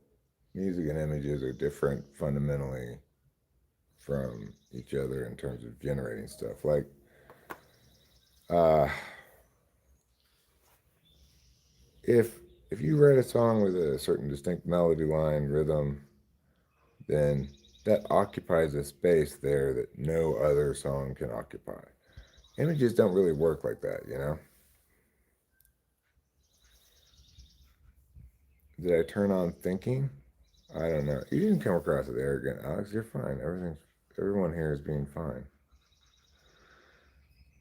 music and images are different fundamentally from each other in terms of generating stuff. Like, uh, if if you write a song with a certain distinct melody line, rhythm, then that occupies a space there that no other song can occupy. Images don't really work like that, you know? Did I turn on thinking? I don't know. You didn't come across as arrogant, Alex. You're fine. Everyone here is being fine.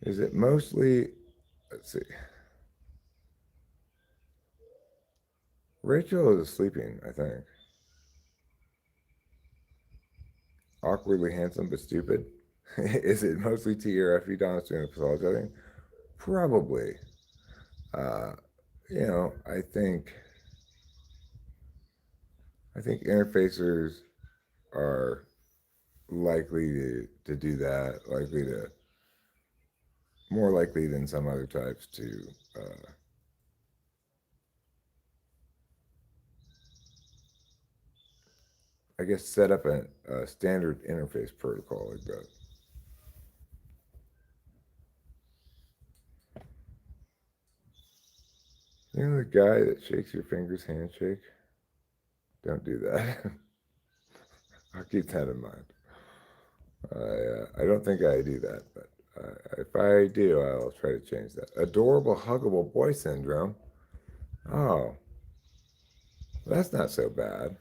Is it mostly, let's see, Rachel is sleeping, I think. Awkwardly handsome but stupid. Is it mostly T or FE Donna's doing apologizing? Probably. Uh, I think interfacers are likely to do that, more likely than some other types to, uh, I guess, set up a standard interface protocol like that. You know the guy that shakes your fingers handshake? Don't do that. I'll keep that in mind. I don't think I do that, but if I do, I'll try to change that. Adorable, huggable boy syndrome. Oh, that's not so bad.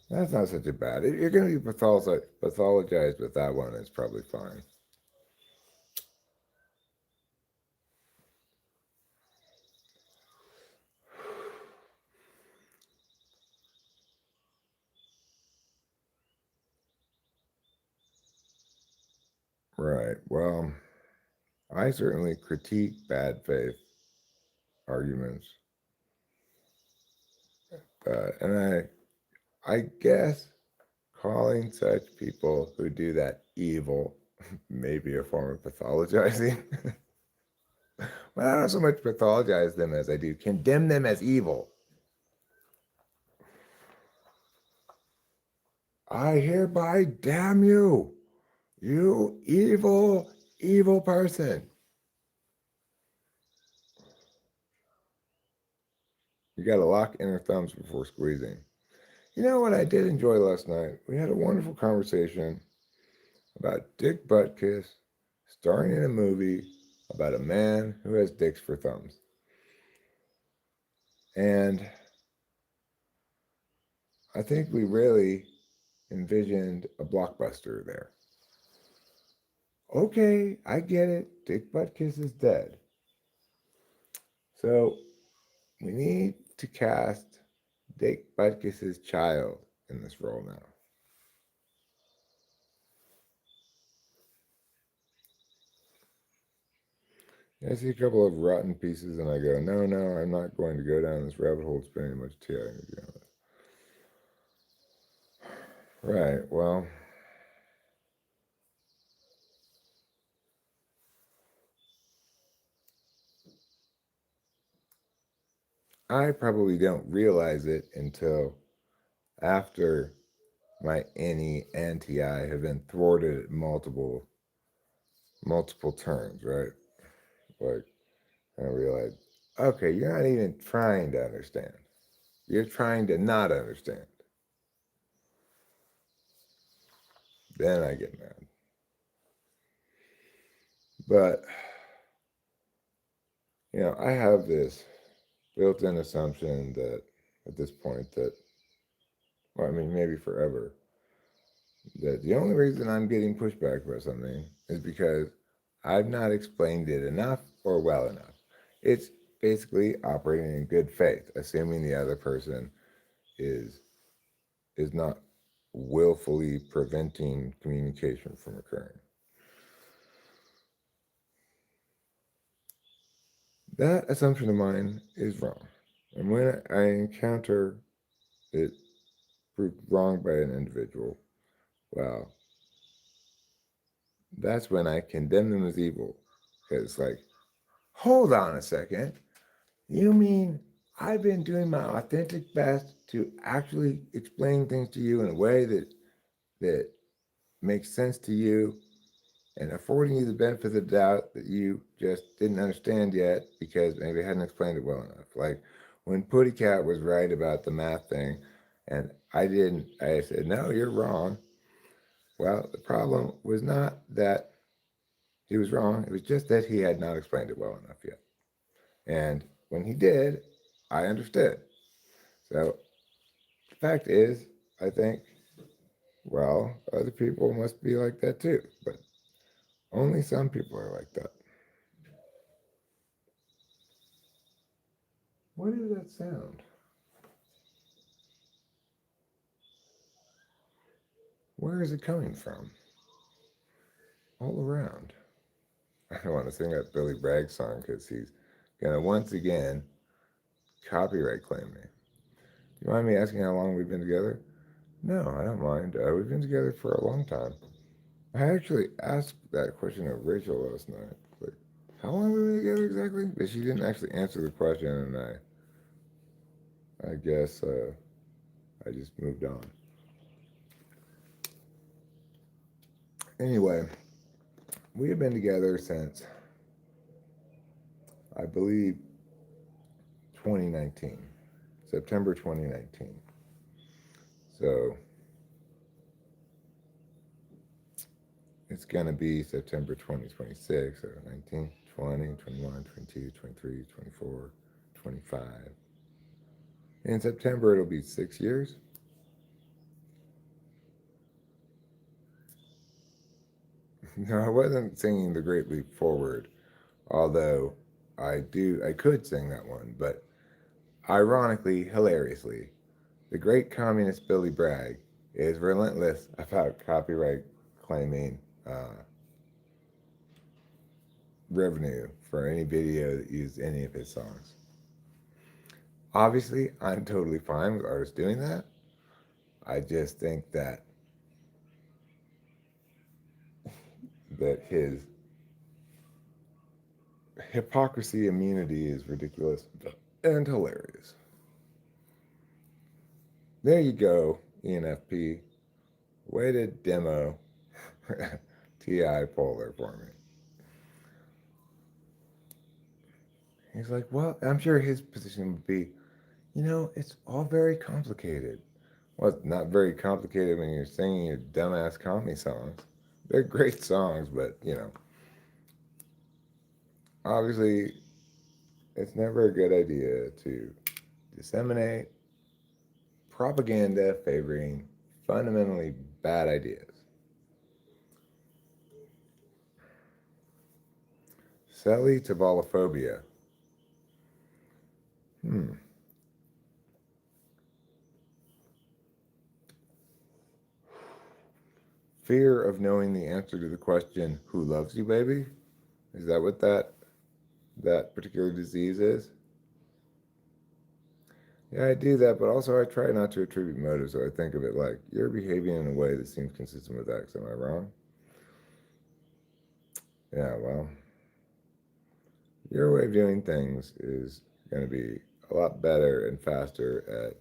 That's not such a bad. If you're going to be pathologized with that one, it's probably fine. Right. Well, I certainly critique bad faith arguments, and I guess calling such people who do that evil may be a form of pathologizing. Well, I don't so much pathologize them as I do condemn them as evil. I hereby damn you, you evil, evil person. You got to lock inner thumbs before squeezing. You know what I did enjoy last night? We had a wonderful conversation about Dick Buttkiss starring in a movie about a man who has dicks for thumbs. And I think we really envisioned a blockbuster there. Okay, I get it. Dick Buttkiss is dead. So we need to cast Dick Buttkiss's child in this role now. I see a couple of rotten pieces and I go, no, no, I'm not going to go down this rabbit hole spending much tea. I need to be honest. Right, well, I probably don't realize it until after my any anti-I have been thwarted at multiple turns, right? Like I realize Okay, you're not even trying to understand. You're trying to not understand. Then I get mad. But, I have this built in assumption that at this point that, well, I mean, maybe forever, that the only reason I'm getting pushback about something is because I've not explained it enough or well enough. It's basically operating in good faith, assuming the other person is is not willfully preventing communication from occurring. That assumption of mine is wrong. And when I encounter it proved wrong by an individual, well, that's when I condemn them as evil. Because it's like, hold on a second. You mean I've been doing my authentic best to actually explain things to you in a way that makes sense to you and affording you the benefit of the doubt that you just didn't understand yet because maybe I hadn't explained it well enough. Like when Putty Cat was right about the math thing and I didn't, I said, no, you're wrong. Well, the problem was not that he was wrong, it was just that he had not explained it well enough yet. And when he did, I understood. So the fact is, I think, well, other people must be like that too, but only some people are like that. What is that sound? Where is it coming from? All around. I don't want to sing that Billy Bragg song because he's going to once again copyright claim me. You mind me asking how long we've been together? No, I don't mind. We've been together for a long time. I actually asked that question of Rachel last night. Like, how long have we been together exactly? But she didn't actually answer the question, and I guess I just moved on. Anyway, we have been together since, I believe, 2019, September 2019. So it's going to be September 2026, so 19, 20, 21, 22, 23, 24, 25. In September, it'll be 6 years. No, I wasn't singing The Great Leap Forward, although I could sing that one, but ironically, hilariously, the great communist Billy Bragg is relentless about copyright claiming revenue for any video that used any of his songs. Obviously, I'm totally fine with artists doing that. I just think that his hypocrisy immunity is ridiculous and hilarious. There you go, ENFP. Way to demo TI Polar for me. He's like, well, I'm sure his position would be, it's all very complicated. Well, it's not very complicated when you're singing your dumbass comedy songs. They're great songs, but, obviously it's never a good idea to disseminate propaganda favoring fundamentally bad ideas. Celitavalophobia. Hmm. Fear of knowing the answer to the question, who loves you, baby? Is that what that particular disease is? Yeah, I do that, but also I try not to attribute motives. So I think of it like you're behaving in a way that seems consistent with X. Am I wrong? Yeah, well, your way of doing things is going to be a lot better and faster at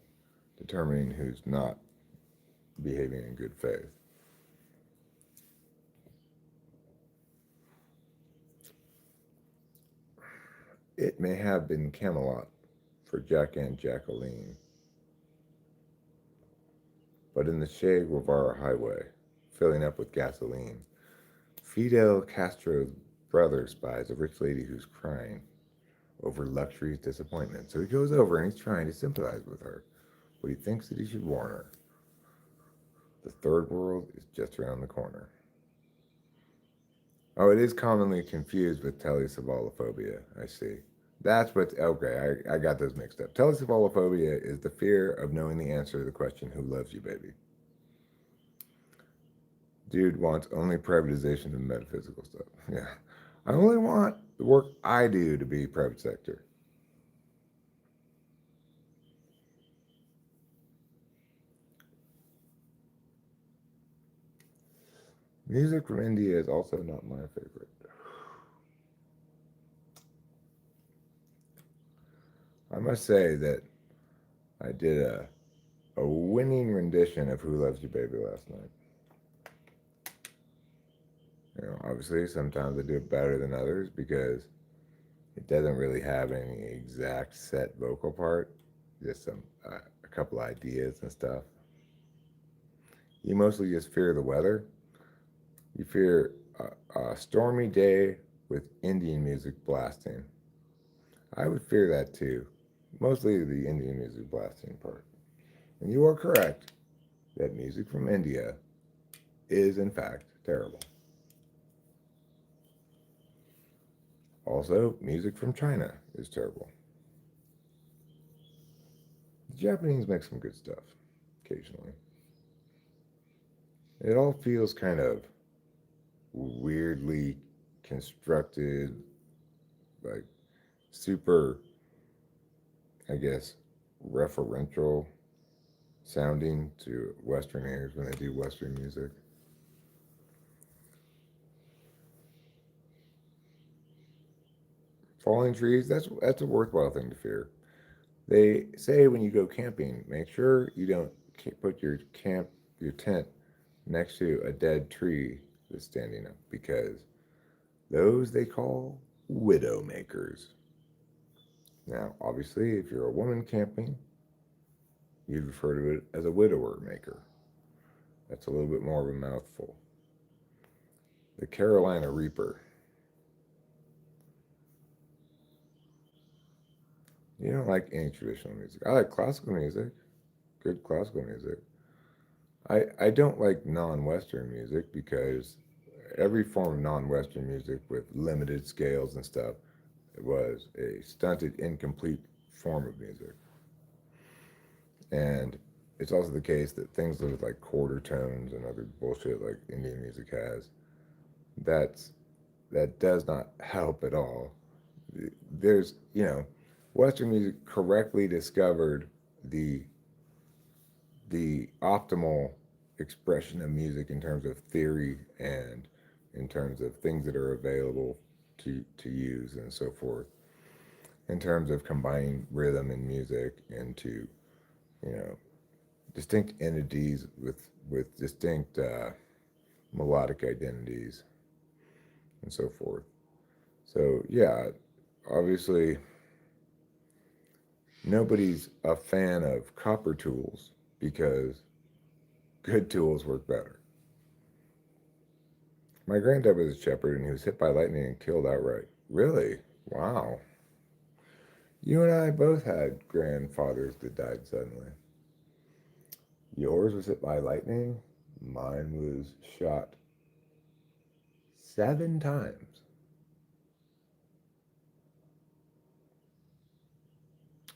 determining who's not behaving in good faith. It may have been Camelot for Jack and Jacqueline, but in the Che Guevara highway, filling up with gasoline, Fidel Castro's brother spies a rich lady who's crying over luxury's disappointment. So he goes over and he's trying to sympathize with her, but he thinks that he should warn her. The third world is just around the corner. Oh, it is commonly confused with telecephalophobia. I see. That's what. Okay, I got those mixed up. Telecephalophobia is the fear of knowing the answer to the question, "Who loves you, baby?" Dude wants only privatization of metaphysical stuff. Yeah. I only want the work I do to be private sector. Music from India is also not my favorite. I must say that I did a winning rendition of Who Loves You Baby last night. Obviously, sometimes I do it better than others because it doesn't really have any exact set vocal part, just a couple ideas and stuff. You mostly just fear the weather. You fear a stormy day with Indian music blasting. I would fear that too, mostly the Indian music blasting part. And you are correct that music from India is, in fact, terrible. Also, music from China is terrible. The Japanese make some good stuff occasionally. It all feels kind of weirdly constructed, like super, I guess, referential sounding to Western ears when they do Western music. Falling trees, that's a worthwhile thing to fear. They say when you go camping, make sure you don't put your tent next to a dead tree that's standing up because those they call widow makers. Now, obviously, if you're a woman camping, you'd refer to it as a widower maker. That's a little bit more of a mouthful. The Carolina Reaper. You don't like any traditional music. I like classical music, good classical music. I don't like non-Western music because every form of non-Western music with limited scales and stuff was a stunted, incomplete form of music. And it's also the case that things like quarter tones and other bullshit like Indian music has, that's that does not help at all. There's, Western music correctly discovered the optimal expression of music in terms of theory and in terms of things that are available to use and so forth. In terms of combining rhythm and music into, you know, distinct entities with distinct melodic identities and so forth. So yeah, obviously nobody's a fan of copper tools because good tools work better. My granddad was a shepherd and he was hit by lightning and killed outright. Really? Wow. You and I both had grandfathers that died suddenly. Yours was hit by lightning. Mine was shot 7 times,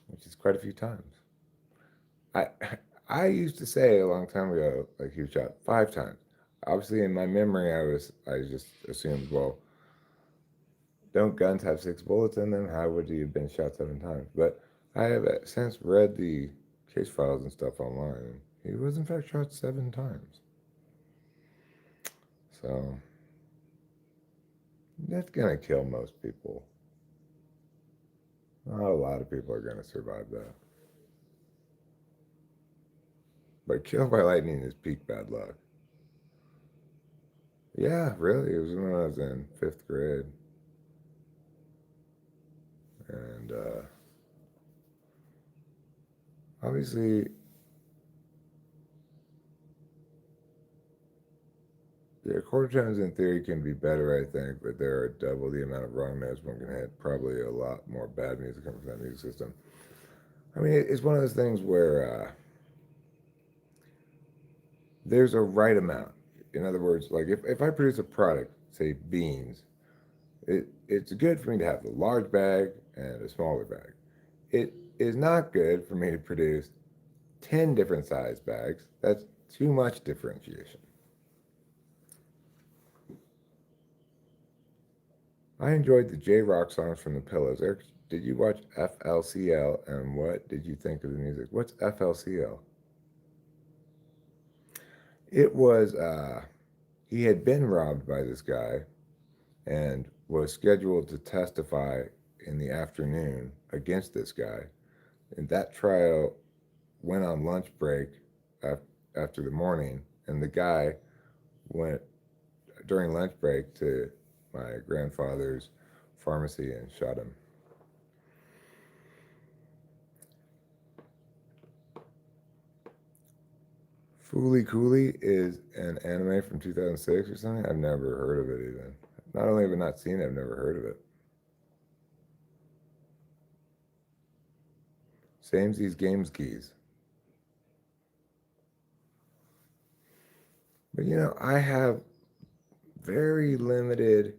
which is quite a few times. I I used to say a long time ago, like he was shot 5 times. Obviously, in my memory, I just assumed, well, don't guns have 6 bullets in them? How would he have been shot 7 times? But I have since read the case files and stuff online. He was in fact shot 7 times. So that's gonna kill most people. Not a lot of people are gonna survive that. But killed by lightning is peak bad luck. Yeah, really. It was when I was in 5th grade. Yeah. obviously, yeah, quarter tones in theory can be better, I think, but there are double the amount of wrong notes one can hit. Probably a lot more bad music coming from that music system. I mean, it's one of those things where there's a right amount. In other words, like if I produce a product, say beans, it's good for me to have the large bag and a smaller bag. It is not good for me to produce 10 different size bags. That's too much differentiation. I enjoyed the J Rock songs from the Pillows. Eric, did you watch FLCL and what did you think of the music? What's FLCL? It was, he had been robbed by this guy and was scheduled to testify in the afternoon against this guy. And that trial went on lunch break after the morning, and the guy went during lunch break to my grandfather's pharmacy and shot him. Fooly Cooley is an anime from 2006 or something. I've never heard of it even. Not only have I not seen it, I've never heard of it. Same's these games keys. But I have very limited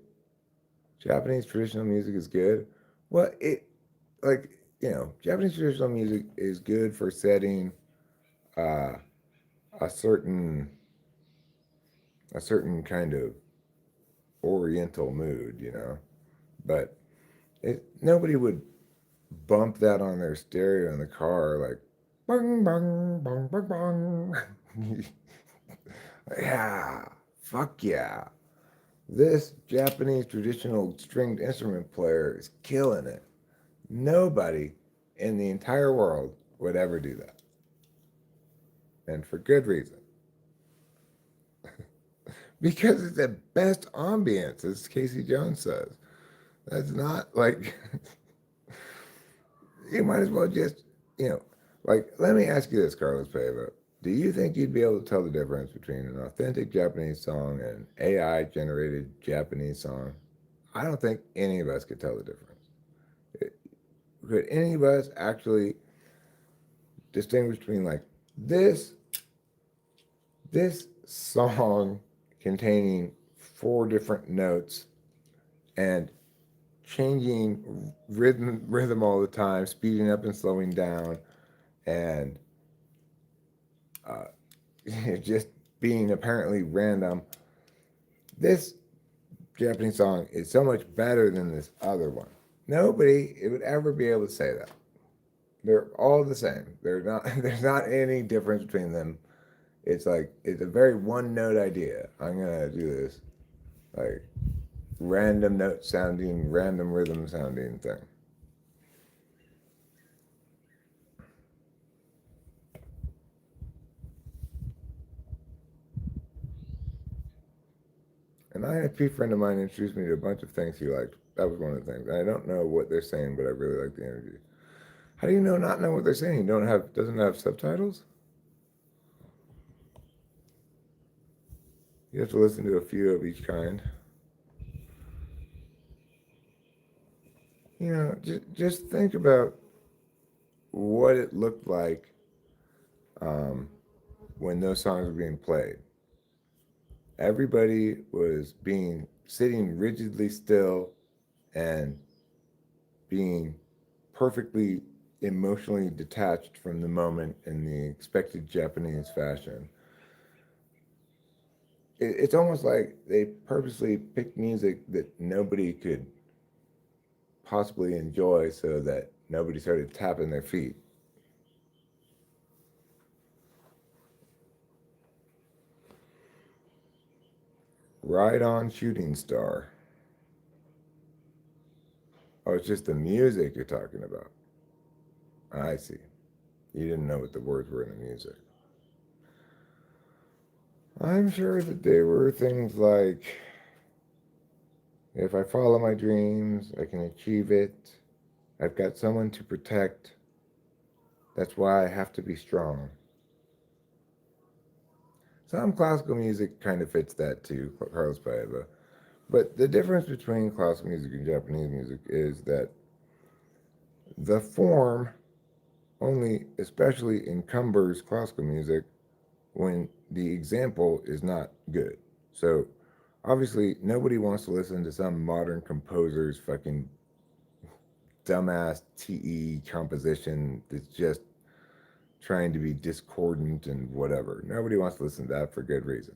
Japanese traditional music is good. Well, Japanese traditional music is good for setting uh, a certain kind of oriental mood. But nobody would bump that on their stereo in the car like bong bong bong bong bong. Yeah, fuck yeah. This Japanese traditional stringed instrument player is killing it. Nobody in the entire world would ever do that. And for good reason. Because it's the best ambience, as Casey Jones says. That's not like, you might as well just, let me ask you this, Carlos Pava. Do you think you'd be able to tell the difference between an authentic Japanese song and an AI generated Japanese song? I don't think any of us could tell the difference. Could any of us actually distinguish between like this song containing 4 different notes and changing rhythm all the time, speeding up and slowing down, and uh, just being apparently random? This Japanese song is so much better than this other one. Nobody would ever be able to say that. They're all the same. They're not. There's not any difference between them. It's like it's a very one note idea. I'm gonna do this like random note sounding, random rhythm sounding thing. An INFP friend of mine introduced me to a bunch of things he liked. That was one of the things. I don't know what they're saying, but I really like the energy. How do you not know what they're saying? Doesn't have subtitles? You have to listen to a few of each kind. Just think about what it looked like um, when those songs were being played. Everybody was being sitting rigidly still and being perfectly emotionally detached from the moment in the expected Japanese fashion. It's almost like they purposely picked music that nobody could possibly enjoy so that nobody started tapping their feet. Ride on Shooting Star. Oh, it's just the music you're talking about. I see. You didn't know what the words were in the music. I'm sure that there were things like, if I follow my dreams, I can achieve it. I've got someone to protect. That's why I have to be strong. Some classical music kind of fits that too, Carlos Paeva. But the difference between classical music and Japanese music is that the form only especially encumbers classical music when the example is not good. So obviously nobody wants to listen to some modern composer's fucking dumbass TE composition that's just trying to be discordant and whatever. Nobody wants to listen to that for good reason.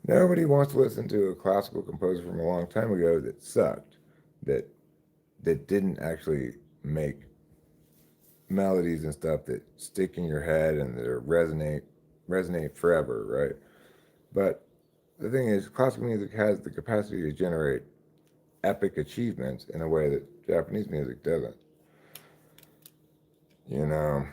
Nobody wants to listen to a classical composer from a long time ago that sucked, that didn't actually make melodies and stuff that stick in your head and that resonate forever, right? But the thing is, classical music has the capacity to generate epic achievements in a way that Japanese music doesn't. You know,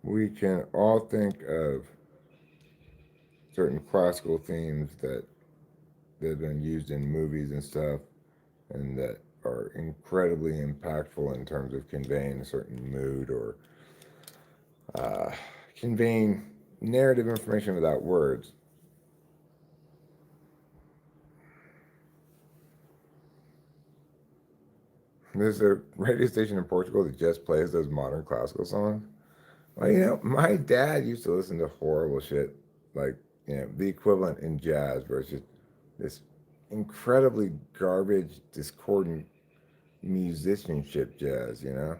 we can all think of certain classical themes that have been used in movies and stuff, and that are incredibly impactful in terms of conveying a certain mood or uh, conveying narrative information without words. There's a radio station in Portugal that just plays those modern classical songs. Well, my dad used to listen to horrible shit, like, the equivalent in jazz, where it's just this incredibly garbage, discordant musicianship jazz. You have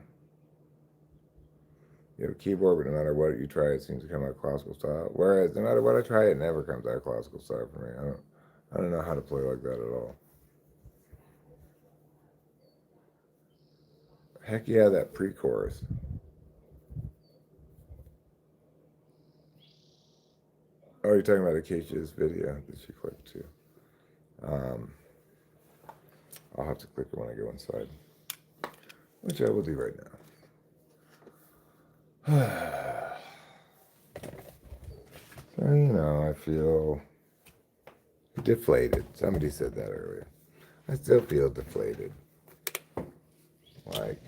a keyboard, but no matter what you try, it seems to come out classical style. Whereas no matter what I try, it never comes out classical style for me. I don't know how to play like that at all. Heck yeah, that pre-chorus. Oh, you're talking about Acacia's video that she clicked too. Um, I'll have to click it when I go inside, which I will do right now. So, I feel deflated. Somebody said that earlier. I still feel deflated. Like,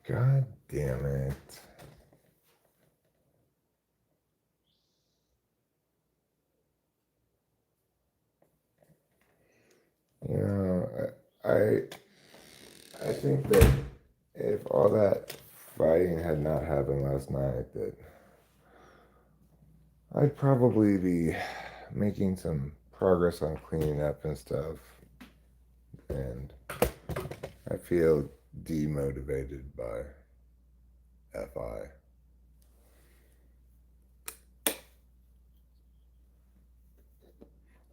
God damn it. You know, I think that if all that fighting had not happened last night, that I'd probably be making some progress on cleaning up and stuff. And I feel demotivated by FI.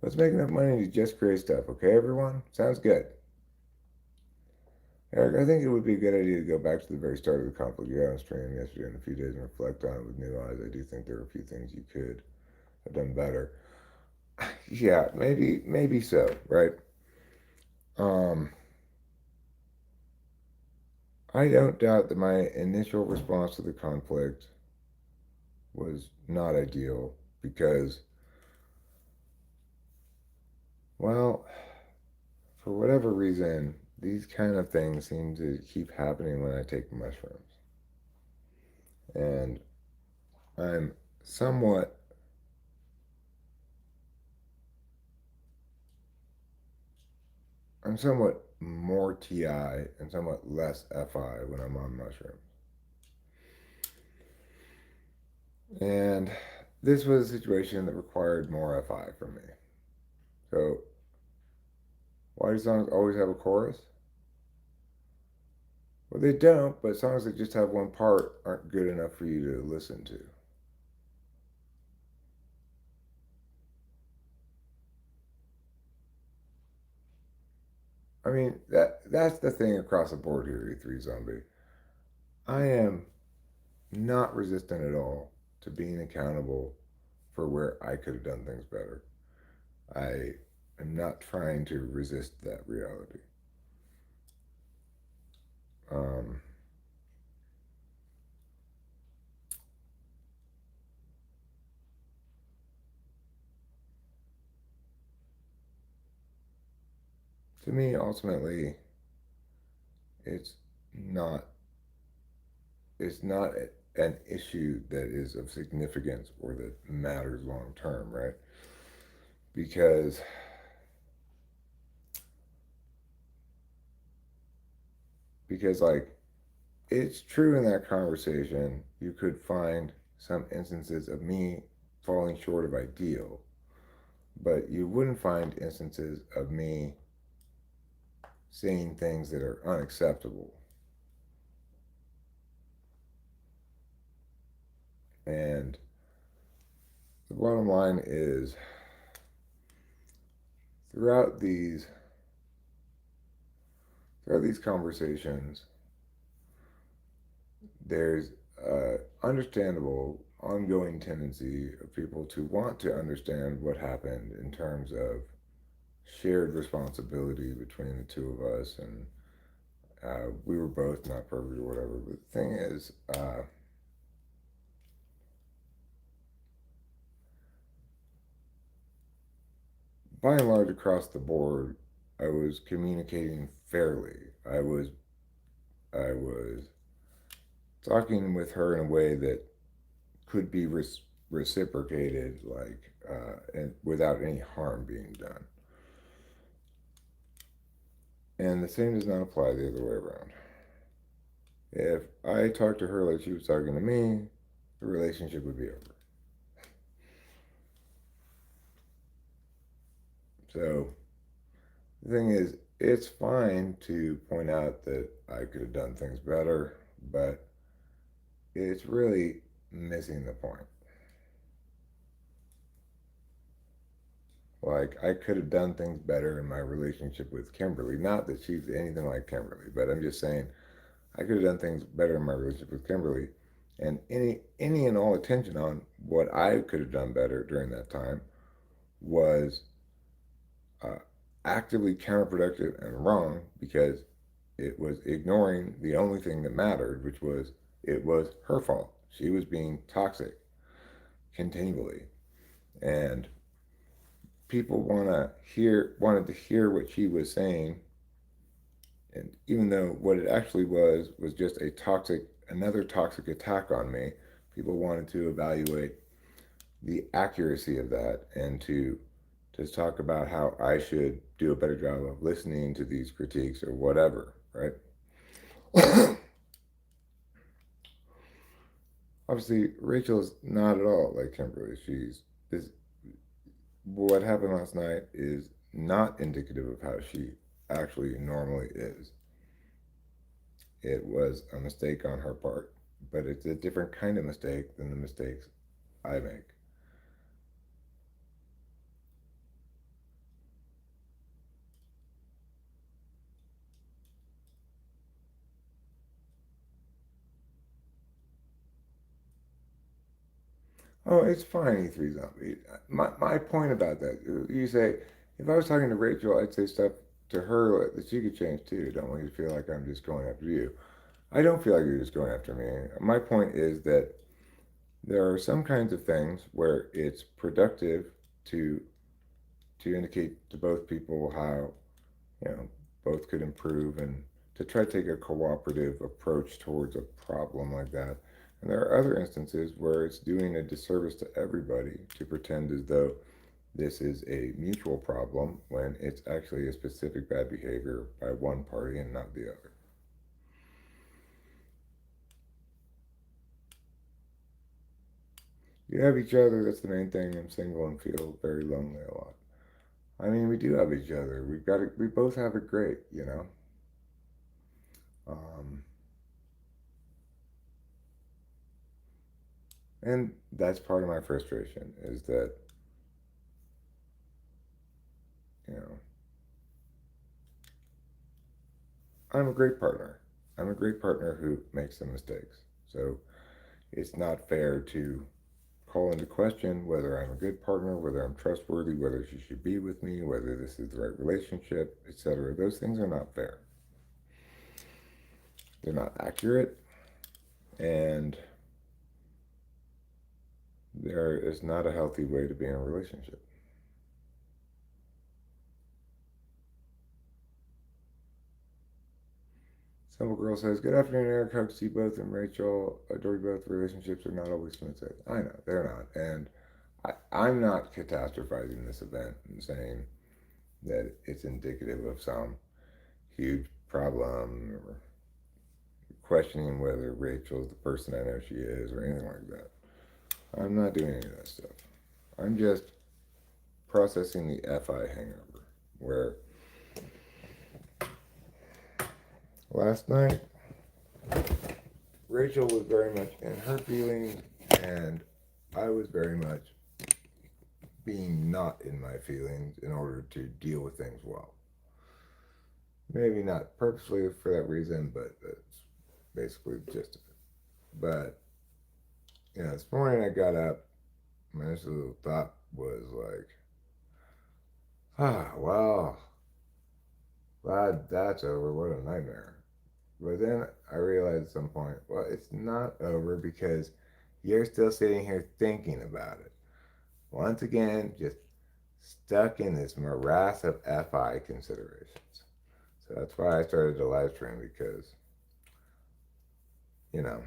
Let's make enough money to just create stuff, okay, everyone? Sounds good. Eric, I think it would be a good idea to go back to the very start of the conflict you had on stream yesterday in a few days and reflect on it with new eyes. I do think there are a few things you could have done better. Yeah, maybe so, right? Um, I don't doubt that my initial response to the conflict was not ideal because, well, for whatever reason, these kind of things seem to keep happening when I take mushrooms. And I'm somewhat I'm somewhat more TI and somewhat less FI when I'm on mushrooms. And this was a situation that required more FI from me. So, why do songs always have a chorus? Well, they don't, but songs that just have one part aren't good enough for you to listen to. I mean, that's the thing across the board here, E3 Zombie. I am not resistant at all to being accountable for where I could have done things better. I am not trying to resist that reality. Um, to me, ultimately, it's not it's not an issue that is of significance or that matters long term, right? Because like it's true in that conversation you could find some instances of me falling short of ideal, but you wouldn't find instances of me saying things that are unacceptable. And the bottom line is throughout these throughout these conversations, there's understandable ongoing tendency of people to want to understand what happened in terms of shared responsibility between the two of us, and we were both not perfect or whatever. But the thing is, by and large, across the board, I was communicating fairly. I was talking with her in a way that could be reciprocated, like and without any harm being done. And the same does not apply the other way around. If I talked to her like she was talking to me, the relationship would be over. So the thing is, it's fine to point out that I could have done things better, but it's really missing the point. Like, I could have done things better in my relationship with Kimberly. Not that she's anything like Kimberly, but I'm just saying I could have done things better in my relationship with Kimberly. And any and all attention on what I could have done better during that time was uh, actively counterproductive and wrong because it was ignoring the only thing that mattered, which was it was her fault. She was being toxic continually, and people wanted to hear what she was saying, and even though what it actually was just another toxic attack on me, people wanted to evaluate the accuracy of that and to talk about how I should do a better job of listening to these critiques or whatever, right? Obviously, Rachel is not at all like Kimberly. She's this. What happened last night is not indicative of how she actually normally is. It was a mistake on her part, but it's a different kind of mistake than the mistakes I make. Oh, it's fine, E3 Zombie. My point about that, you say, if I was talking to Rachel, I'd say stuff to her that she could change too. Don't want you to feel like I'm just going after you. I don't feel like you're just going after me. My point is that there are some kinds of things where it's productive to to indicate to both people how both could improve and to try to take a cooperative approach towards a problem like that. And there are other instances where it's doing a disservice to everybody to pretend as though this is a mutual problem when it's actually a specific bad behavior by one party and not the other. You have each other, that's the main thing. I'm single and feel very lonely a lot. I mean, we do have each other. We both have it great. Um, and that's part of my frustration is that, you know, I'm a great partner. I'm a great partner who makes some mistakes. So it's not fair to call into question whether I'm a good partner, whether I'm trustworthy, whether she should be with me, whether this is the right relationship, etc. Those things are not fair. They're not accurate, and there is not a healthy way to be in a relationship. Simple Girl says, "Good afternoon, Eric. Hope to see both and Rachel. Adore you both. Relationships are not always smooth." I know, they're not. And I'm not catastrophizing this event and saying that it's indicative of some huge problem or questioning whether Rachel's the person I know she is or anything like that. I'm not doing any of that stuff. I'm just processing the FI hangover. Where last night, Rachel was very much in her feelings, and I was very much being not in my feelings in order to deal with things well. Maybe not purposely for that reason, but that's basically the gist of it. But, this morning I got up, my initial thought was like, well, glad that's over. What a nightmare. But then I realized at some point, well, it's not over because you're still sitting here thinking about it. Once again, just stuck in this morass of FI considerations. So that's why I started the live stream because, you know,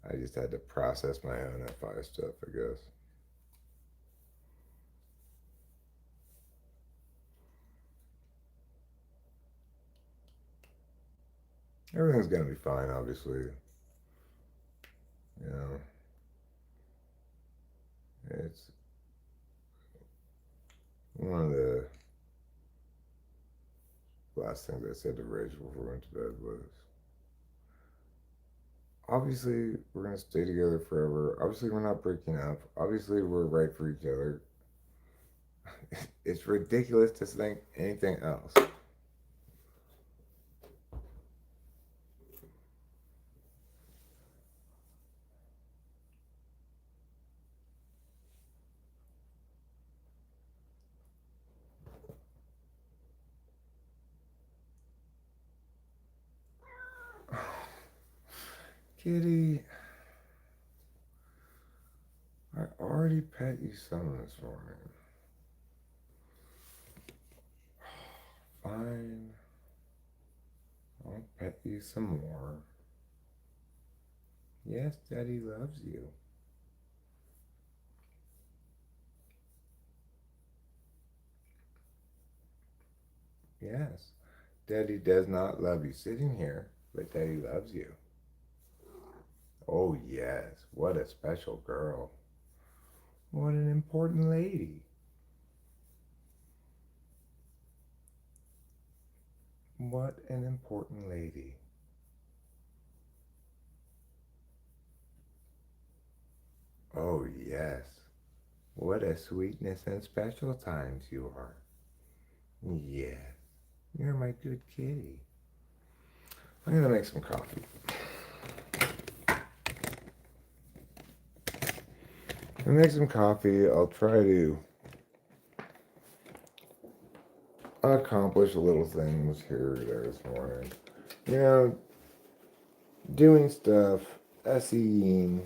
I just had to process my own FI stuff, I guess. Everything's going to be fine, obviously. You know, it's one of the last things I said to Rachel before we went to bed was, obviously, we're going to stay together forever. Obviously, we're not breaking up. Obviously, we're right for each other. It's ridiculous to think anything else. Kitty, I already pet you some this morning. Fine. I'll pet you some more. Yes, Daddy loves you. Yes, Daddy does not love you sitting here, but Daddy loves you. Oh, yes, what a special girl. What an important lady. What an important lady. Oh, yes. What a sweetness and special times you are. Yes, you're my good kitty. I'm gonna make some coffee. I'll make some coffee. I'll try to accomplish little things here or there this morning. You know, doing stuff, SEing,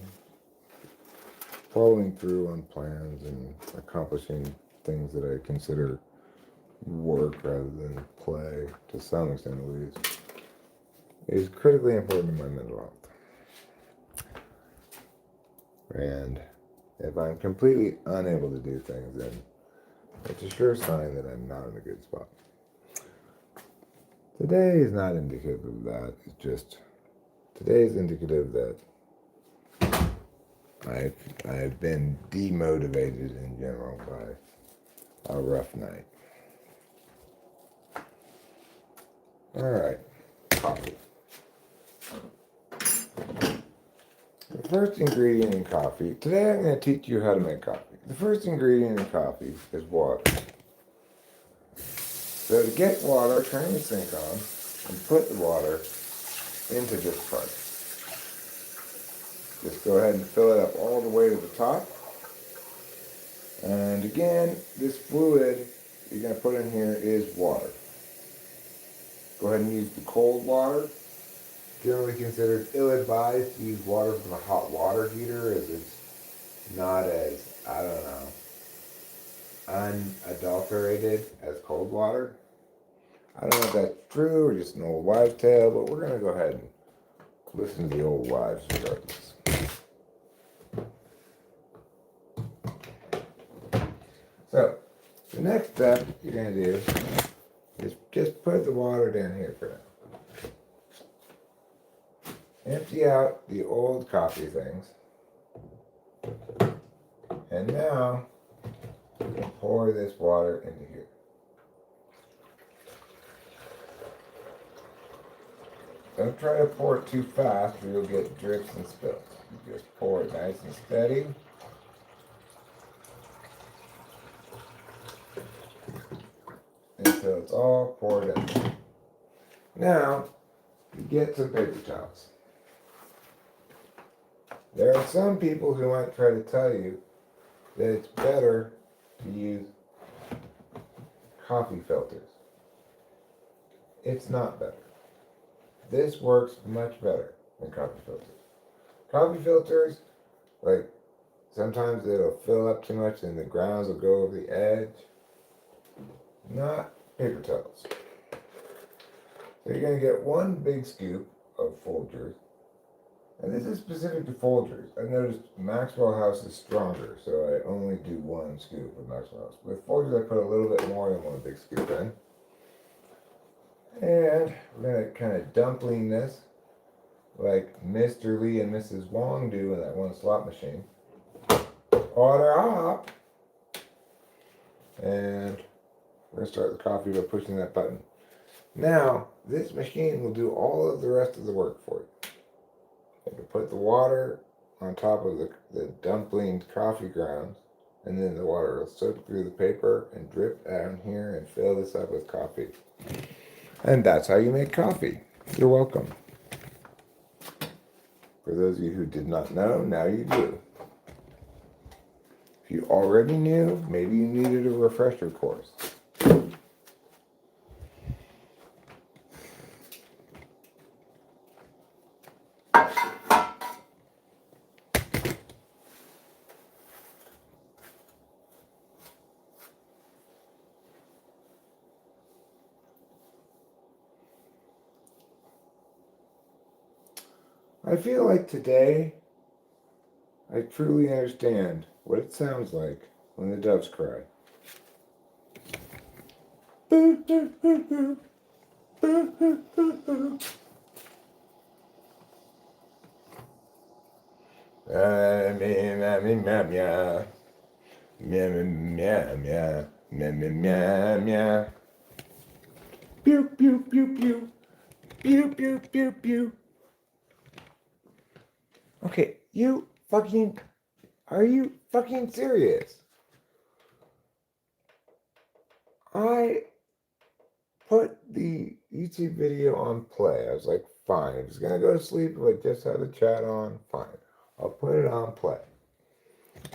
following through on plans, and accomplishing things that I consider work rather than play, to some extent at least, is critically important to my mental health. And if I'm completely unable to do things, then it's a sure sign that I'm not in a good spot. Today is not indicative of that. It's just, today is indicative that I've been demotivated in general by a rough night. All right, coffee. The first ingredient in coffee, today I'm going to teach you how to make coffee. The first ingredient in coffee is water. So to get water, turn the sink on and put the water into this part. Just go ahead and fill it up all the way to the top. And again, this fluid you're going to put in here is water. Go ahead and use the cold water. Generally considered ill-advised to use water from a hot water heater, as it's not as, I don't know, unadulterated as cold water. I don't know if that's true or just an old wives' tale, but we're going to go ahead and listen to the old wives regardless. So, the next step you're going to do is just put the water down here for now. Empty out the old coffee things. And now, pour this water into here. Don't try to pour it too fast or you'll get drips and spills. You just pour it nice and steady. Until it's all poured in. Now, you get some paper towels. There are some people who might try to tell you that it's better to use coffee filters. It's not better. This works much better than coffee filters. Coffee filters, like, sometimes it'll fill up too much and the grounds will go over the edge. Not paper towels. So you're going to get one big scoop of Folgers. And this is specific to Folgers. I noticed Maxwell House is stronger, so I only do one scoop of Maxwell House. With Folgers, I put a little bit more than one big scoop in. And we're going to kind of dumpling this like Mr. Lee and Mrs. Wong do in that one slot machine. Order up! And we're going to start the coffee by pushing that button. Now, this machine will do all of the rest of the work for you. You can put the water on top of the dumpling coffee grounds, and then the water will soak through the paper and drip down here and fill this up with coffee. And that's how you make coffee. You're welcome. For those of you who did not know, now you do. If you already knew, maybe you needed a refresher course. I feel like today, I truly understand what it sounds like when the doves cry. Pew, pew, pew, pew. Pew, pew, pew, pew. Okay, are you fucking serious? I put the YouTube video on play. I was like, fine, if it's gonna go to sleep, if I just have the chat on, fine. I'll put it on play.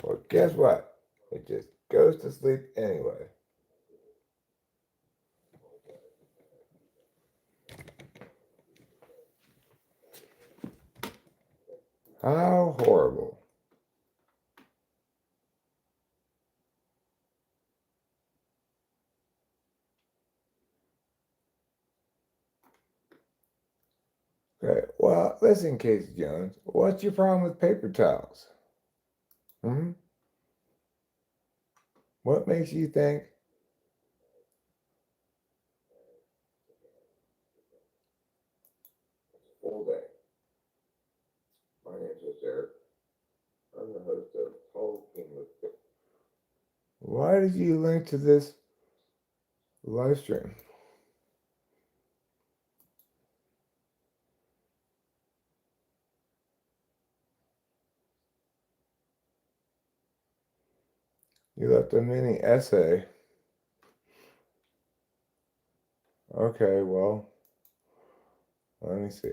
Well, guess what? It just goes to sleep anyway. How horrible. Okay, well, listen, Casey Jones, what's your problem with paper towels? What makes you think? Full day. My name is Eric. I'm the host of Talking with Dick. Why did you link to this live stream? You left a mini essay. Okay, well, let me see.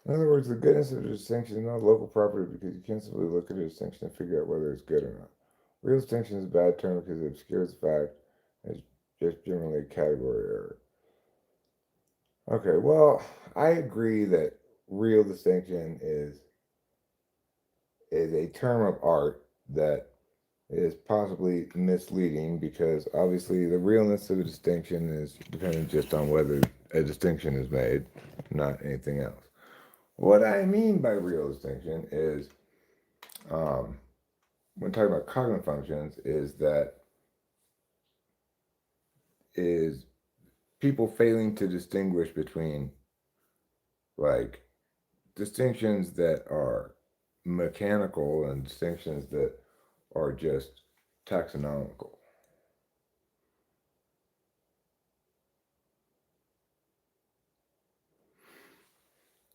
In other words, the goodness of a distinction is not local property because you can't simply look at a distinction and figure out whether it's good or not. Real distinction is a bad term because it obscures the fact, as just generally a category error. Okay, well, I agree that real distinction is a term of art that is possibly misleading because obviously the realness of a distinction is dependent just on whether a distinction is made, not anything else. What I mean by real distinction is, um, when talking about cognitive functions, is people failing to distinguish between like distinctions that are mechanical and distinctions that are just taxonomical.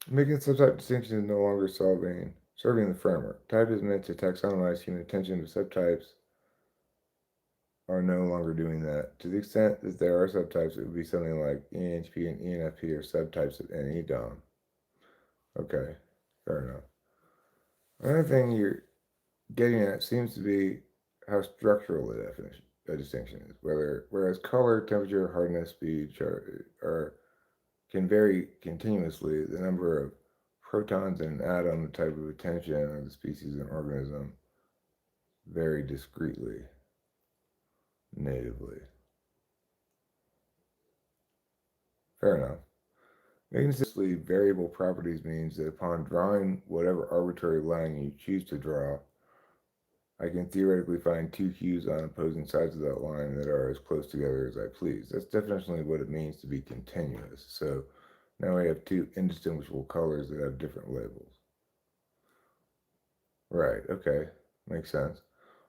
Making subtype distinction is no longer serving the framework. Type is meant to taxonomize human attention to subtypes are no longer doing that. To the extent that there are subtypes, it would be something like ENHP and ENFP are subtypes of NE DOM. Okay, fair enough. Another thing you're getting at seems to be how structural the distinction is. Whereas color, temperature, hardness, speed can vary continuously, the number of protons in an atom, the type of attention of the species and organism vary discretely, natively. Fair enough. Making statistically variable properties means that upon drawing whatever arbitrary line you choose to draw, I can theoretically find two hues on opposing sides of that line that are as close together as I please. That's definitionally what it means to be continuous. So now we have two indistinguishable colors that have different labels. Right, okay, makes sense.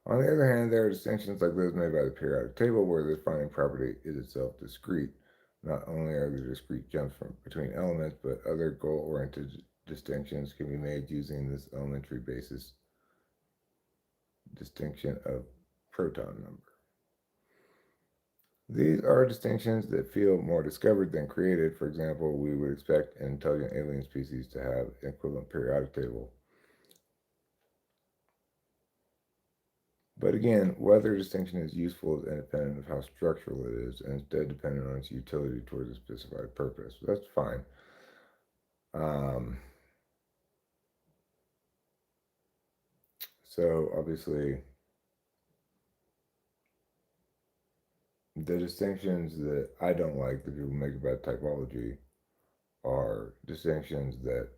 On the other hand, there are distinctions like those made by the periodic table where the defining property is itself discrete. Not only are there discrete jumps between elements, but other goal-oriented distinctions can be made using this elementary basis distinction of proton number. These are distinctions that feel more discovered than created. For example, we would expect an intelligent alien species to have an equivalent periodic table. But again, whether distinction is useful is independent of how structural it is and instead dependent on its utility towards a specified purpose. That's fine. So obviously, the distinctions that I don't like that people make about typology are distinctions that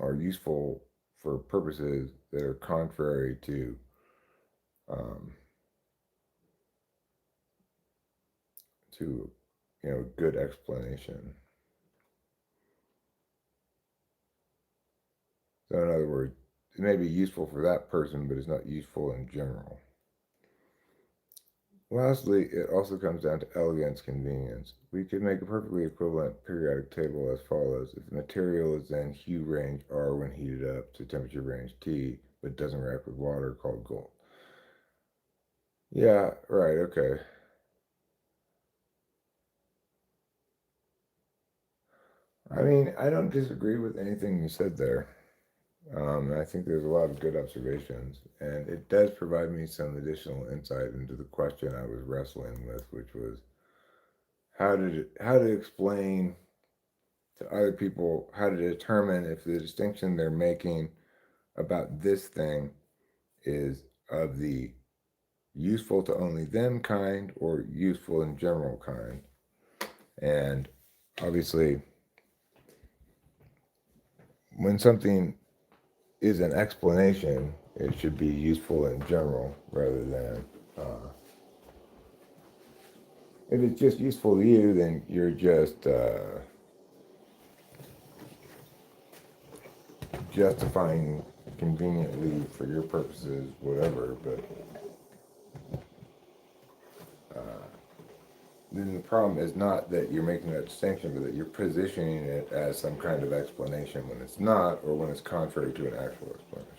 are useful for purposes that are contrary um, to good explanation. So in other words, it may be useful for that person, but it's not useful in general. Lastly, it also comes down to elegance convenience. We could make a perfectly equivalent periodic table as follows. If the material is then hue range R when heated up to temperature range T, but doesn't react with water, called gold. Yeah, right, okay. I mean, I don't disagree with anything you said there. I think there's a lot of good observations, and it does provide me some additional insight into the question I was wrestling with, which was how to explain to other people how to determine if the distinction they're making about this thing is of the useful to only them kind or useful in general kind. And obviously, when something is an explanation, it should be useful in general rather than if it's just useful to you, then you're just justifying conveniently for your purposes, whatever. But then the problem is not that you're making that distinction, but that you're positioning it as some kind of explanation when it's not, or when it's contrary to an actual explanation.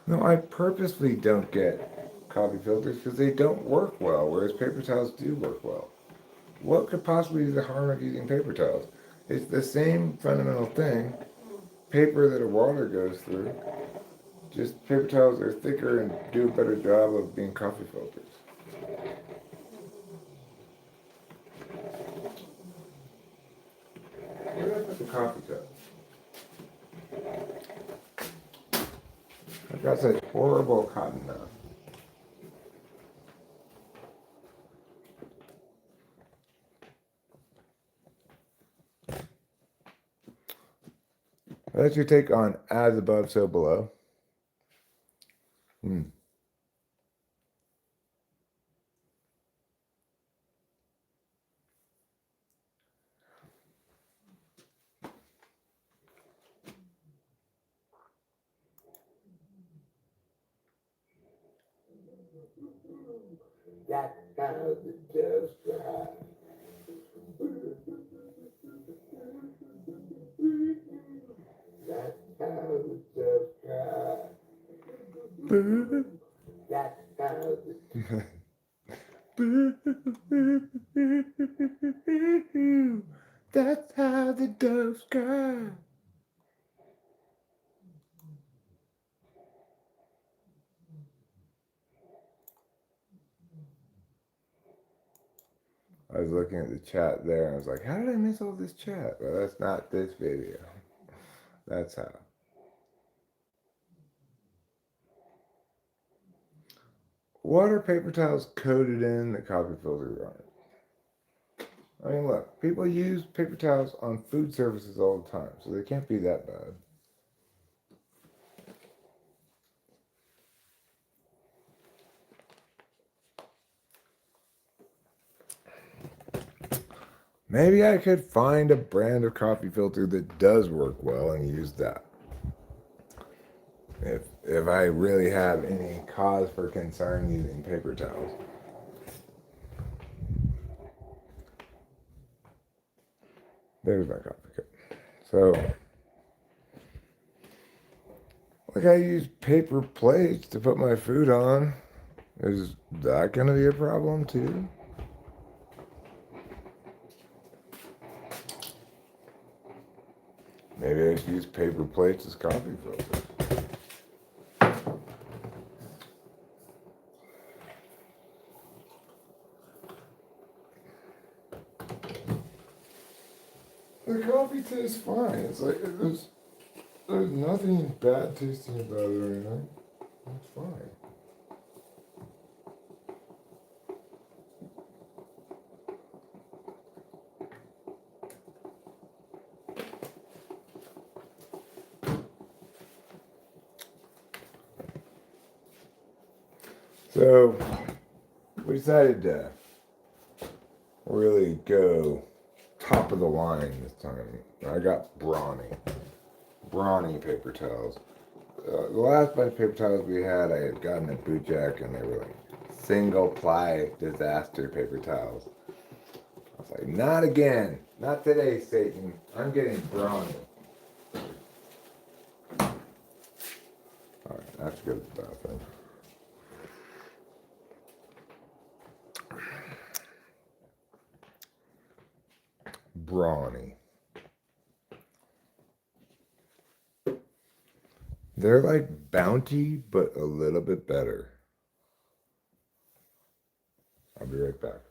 No, I purposely don't get coffee filters because they don't work well, whereas paper towels do work well. What could possibly be the harm of using paper towels? It's the same fundamental thing. Paper that a water goes through. Just paper towels are thicker and do a better job of being coffee filters. Where did I put the coffee cup? I've got such horrible cotton mouth. That's your take on as above, so below. That's how the doves cry. That's how the doves cry. That's how the That's how the doves cry. I was looking at the chat there and I was like, how did I miss all this chat? Well, that's not this video. That's how. What are paper towels coated in the coffee filter on it? I mean, look, people use paper towels on food services all the time, so they can't be that bad. Maybe I could find a brand of coffee filter that does work well and use that. If I really have any cause for concern using paper towels. There's my coffee cup. So, like I use paper plates to put my food on. Is that going to be a problem too? Maybe I should use paper plates as coffee filters. The coffee tastes fine. It's like there's nothing bad tasting about it or anything. It's fine. So we decided to really go top of the line this time. I got brawny paper towels. The last bunch of paper towels we had, I had gotten at Boot Jack, and they were like single ply disaster paper towels. I was like, not again, not today, Satan. I'm getting brawny. All right, I have to go to the bathroom. Brawny. They're like Bounty, but a little bit better. I'll be right back.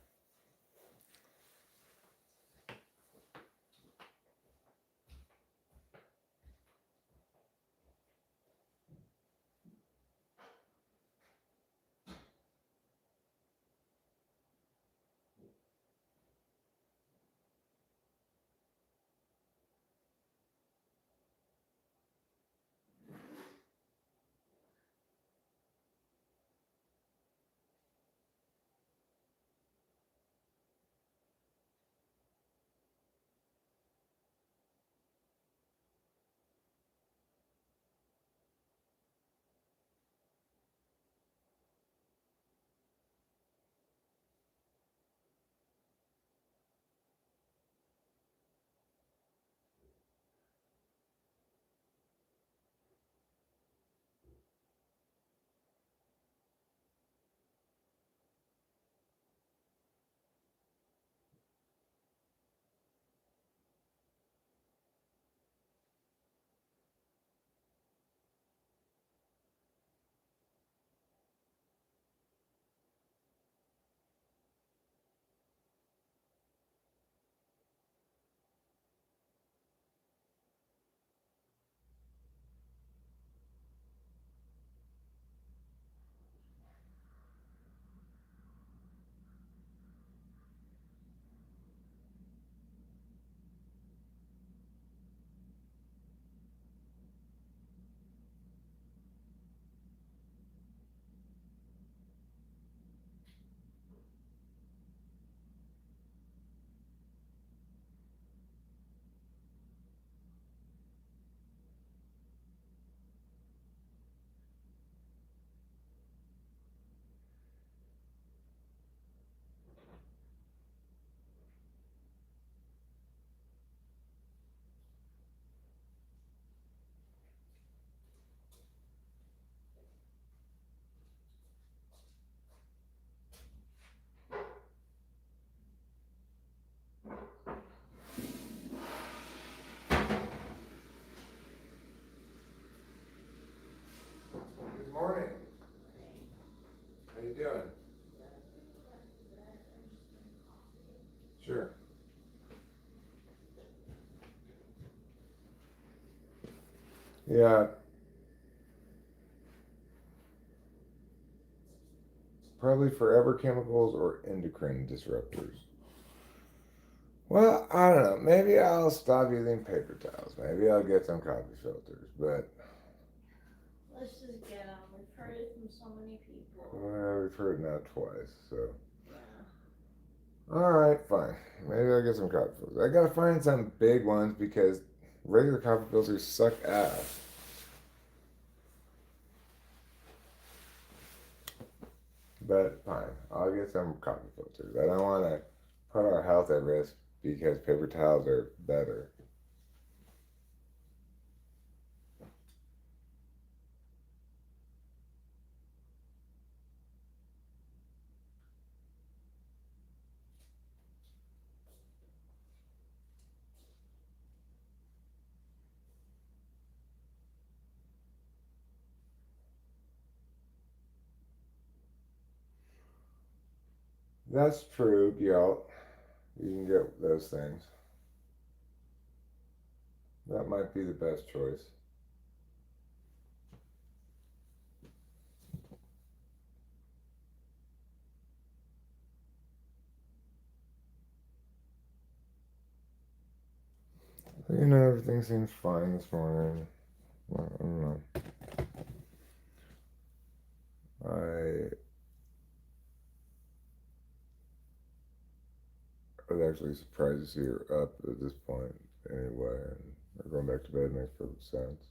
Yeah, probably forever chemicals or endocrine disruptors. Well, I don't know. Maybe I'll stop using paper towels. Maybe I'll get some coffee filters. But Let's just get them. We've heard it from so many people. well, we've heard it now twice. So, Yeah. all right, fine. Maybe I'll get some coffee filters. I gotta find some big ones because regular coffee filters suck ass. But fine, I'll get some coffee filters. I don't want to put our health at risk because paper towels are better. That's true, Guilt. You can get those things. That might be the best choice. Everything seems fine this morning. Well, I don't know. I was actually surprised to see her up at this point anyway, and her going back to bed makes perfect sense.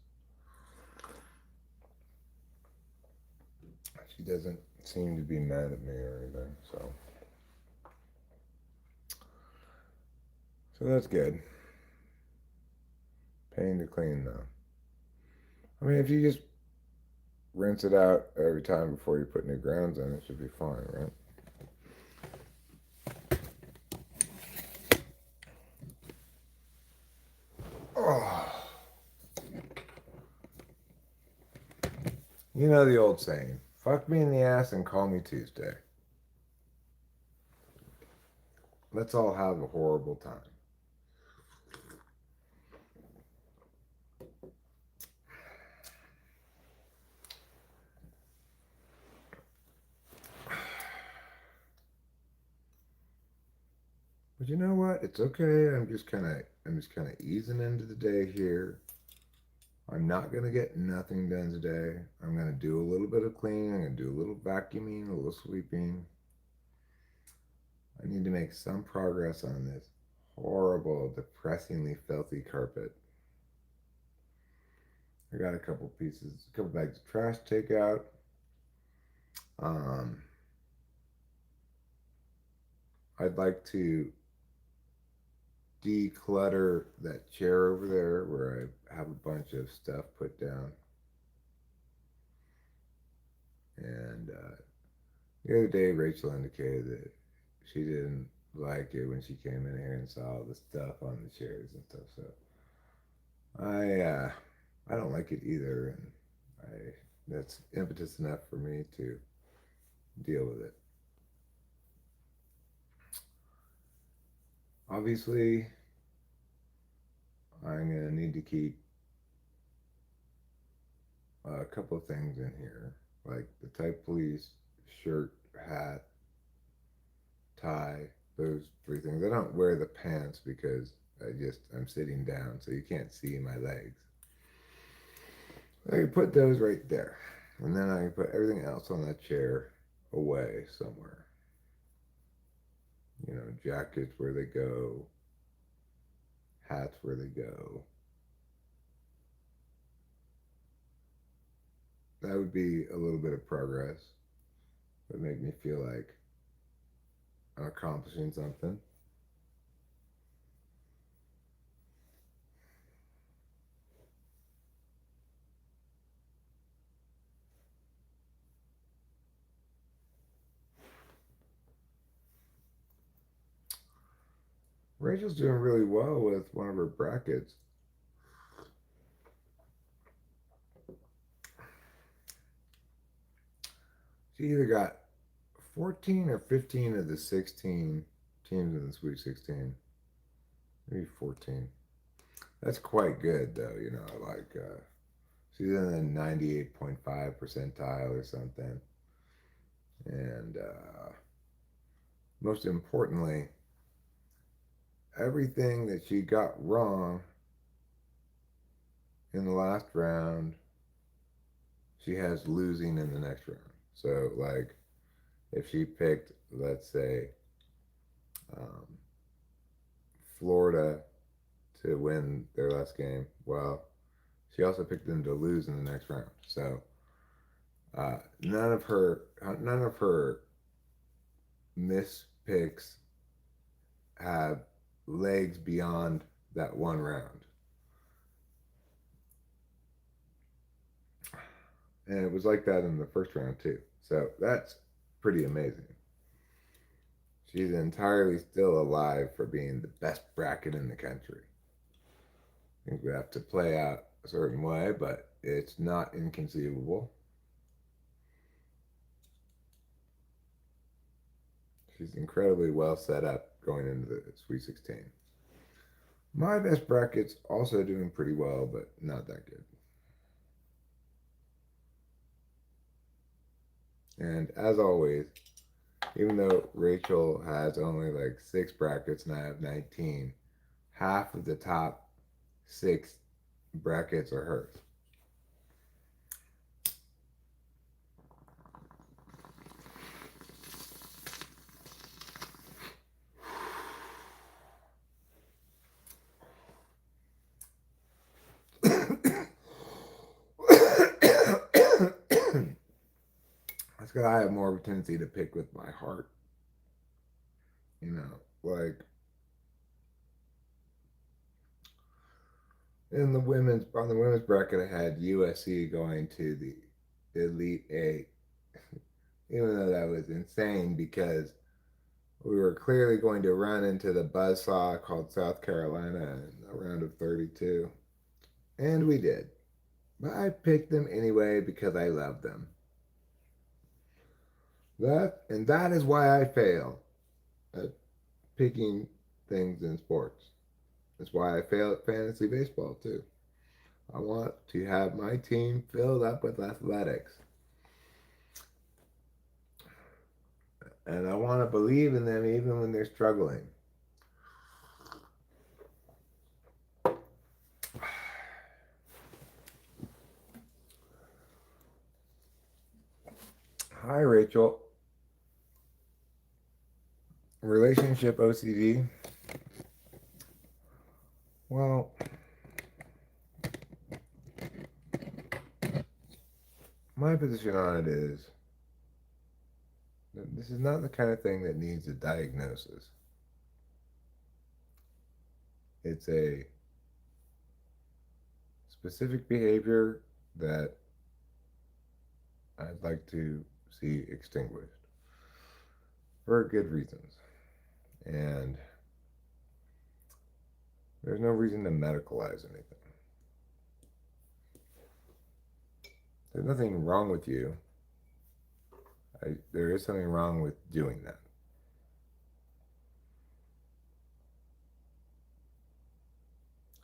She doesn't seem to be mad at me or anything, so that's good. Pain to clean though. I mean, if you just rinse it out every time before you put new grounds in, it should be fine, right? Oh, you know the old saying, fuck me in the ass and call me Tuesday. Let's all have a horrible time. But you know what? It's okay. I'm just kind of easing into the day here. I'm not gonna get nothing done today. I'm gonna do a little bit of cleaning. I'm gonna do a little vacuuming, a little sweeping. I need to make some progress on this horrible, depressingly filthy carpet. I got a couple bags of trash to take out. Um, I'd like to declutter that chair over there where I have a bunch of stuff put down. And the other day, Rachel indicated that she didn't like it when she came in here and saw all the stuff on the chairs and stuff. So I don't like it either, and I that's impetus enough for me to deal with it. Obviously, I'm gonna need to keep a couple of things in here, like the type police shirt, hat, tie, those three things. I don't wear the pants because I'm sitting down, so you can't see my legs. I can put those right there, and then I can put everything else on that chair away somewhere. Jackets where they go, hats where they go. That would be a little bit of progress. Would make me feel like I'm accomplishing something. Rachel's doing really well with one of her brackets. She either got 14 or 15 of the 16 teams in the Sweet 16. Maybe 14. That's quite good, though. She's in the 98.5 percentile or something. And most importantly, everything that she got wrong in the last round, she has losing in the next round. So, like, if she picked, let's say, um, Florida to win their last game, well, she also picked them to lose in the next round. So, none of her mispicks have legs beyond that one round. And it was like that in the first round, too. So that's pretty amazing. She's entirely still alive for being the best bracket in the country. I think we have to play out a certain way, but it's not inconceivable. She's incredibly well set up going into the Sweet 16. My best bracket's also doing pretty well, but not that good. And as always, even though Rachel has only like 6 brackets and I have 19, half of the top 6 brackets are hers. That's because I have more of a tendency to pick with my heart. You know, like in the women's bracket, I had USC going to the Elite Eight, even though that was insane because we were clearly going to run into the buzzsaw called South Carolina in a round of 32, and we did. But I picked them anyway because I love them. That is why I fail at picking things in sports. That's why I fail at fantasy baseball too. I want to have my team filled up with athletics. And I want to believe in them even when they're struggling. Hi, Rachel. Relationship OCD. Well, my position on it is that this is not the kind of thing that needs a diagnosis. It's a specific behavior that I'd like to see extinguished for good reasons. And there's no reason to medicalize anything. There's nothing wrong with you. There is something wrong with doing that.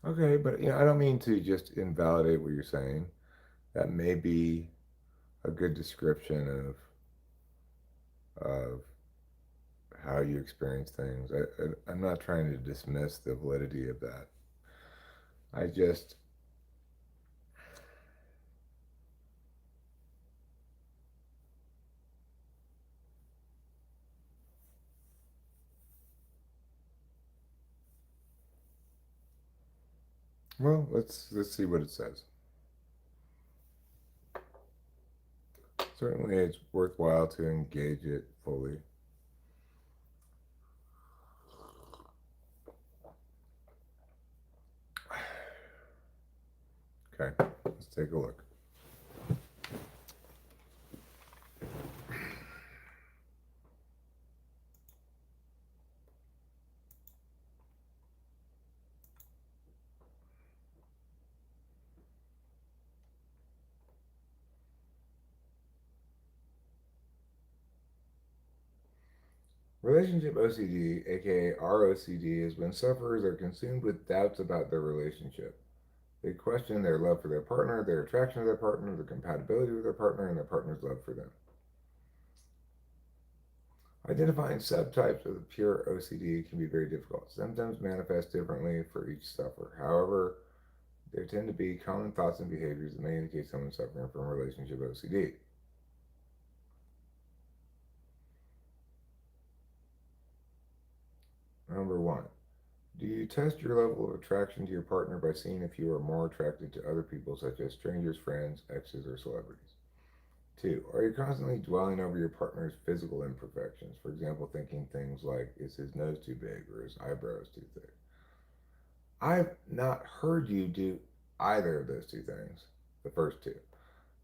Okay, but I don't mean to just invalidate what you're saying. That may be a good description of how you experience things. I'm not trying to dismiss the validity of that. I just well, let's see what it says. Certainly, it's worthwhile to engage it fully. Okay, let's take a look. Relationship OCD, aka ROCD, is when sufferers are consumed with doubts about their relationship. They question their love for their partner, their attraction to their partner, their compatibility with their partner, and their partner's love for them. Identifying subtypes of the pure OCD can be very difficult. Symptoms manifest differently for each sufferer. However, there tend to be common thoughts and behaviors that may indicate someone suffering from relationship OCD. Number one, do you test your level of attraction to your partner by seeing if you are more attracted to other people, such as strangers, friends, exes, or celebrities? Two, are you constantly dwelling over your partner's physical imperfections? For example, thinking things like, is his nose too big or his eyebrows too thick? I've not heard you do either of those two things, the first two.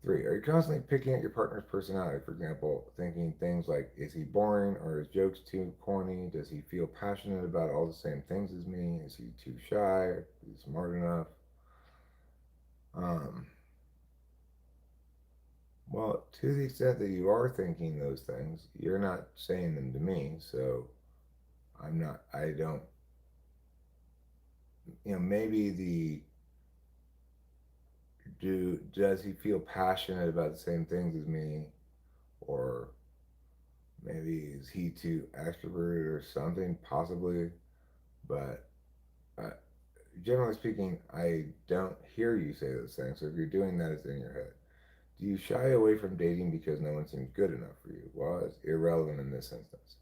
Three, are you constantly picking at your partner's personality? For example, thinking things like, is he boring or his jokes too corny? Does he feel passionate about all the same things as me? Is he too shy? Is he smart enough? Um, well, to the extent that you are thinking those things, you're not saying them to me, so I don't, maybe does he feel passionate about the same things as me? Or maybe is he too extroverted or something, possibly. But uh, generally speaking, I don't hear you say those things. So if you're doing that, it's in your head. Do you shy away from dating because no one seems good enough for you? Well, it's irrelevant in this instance.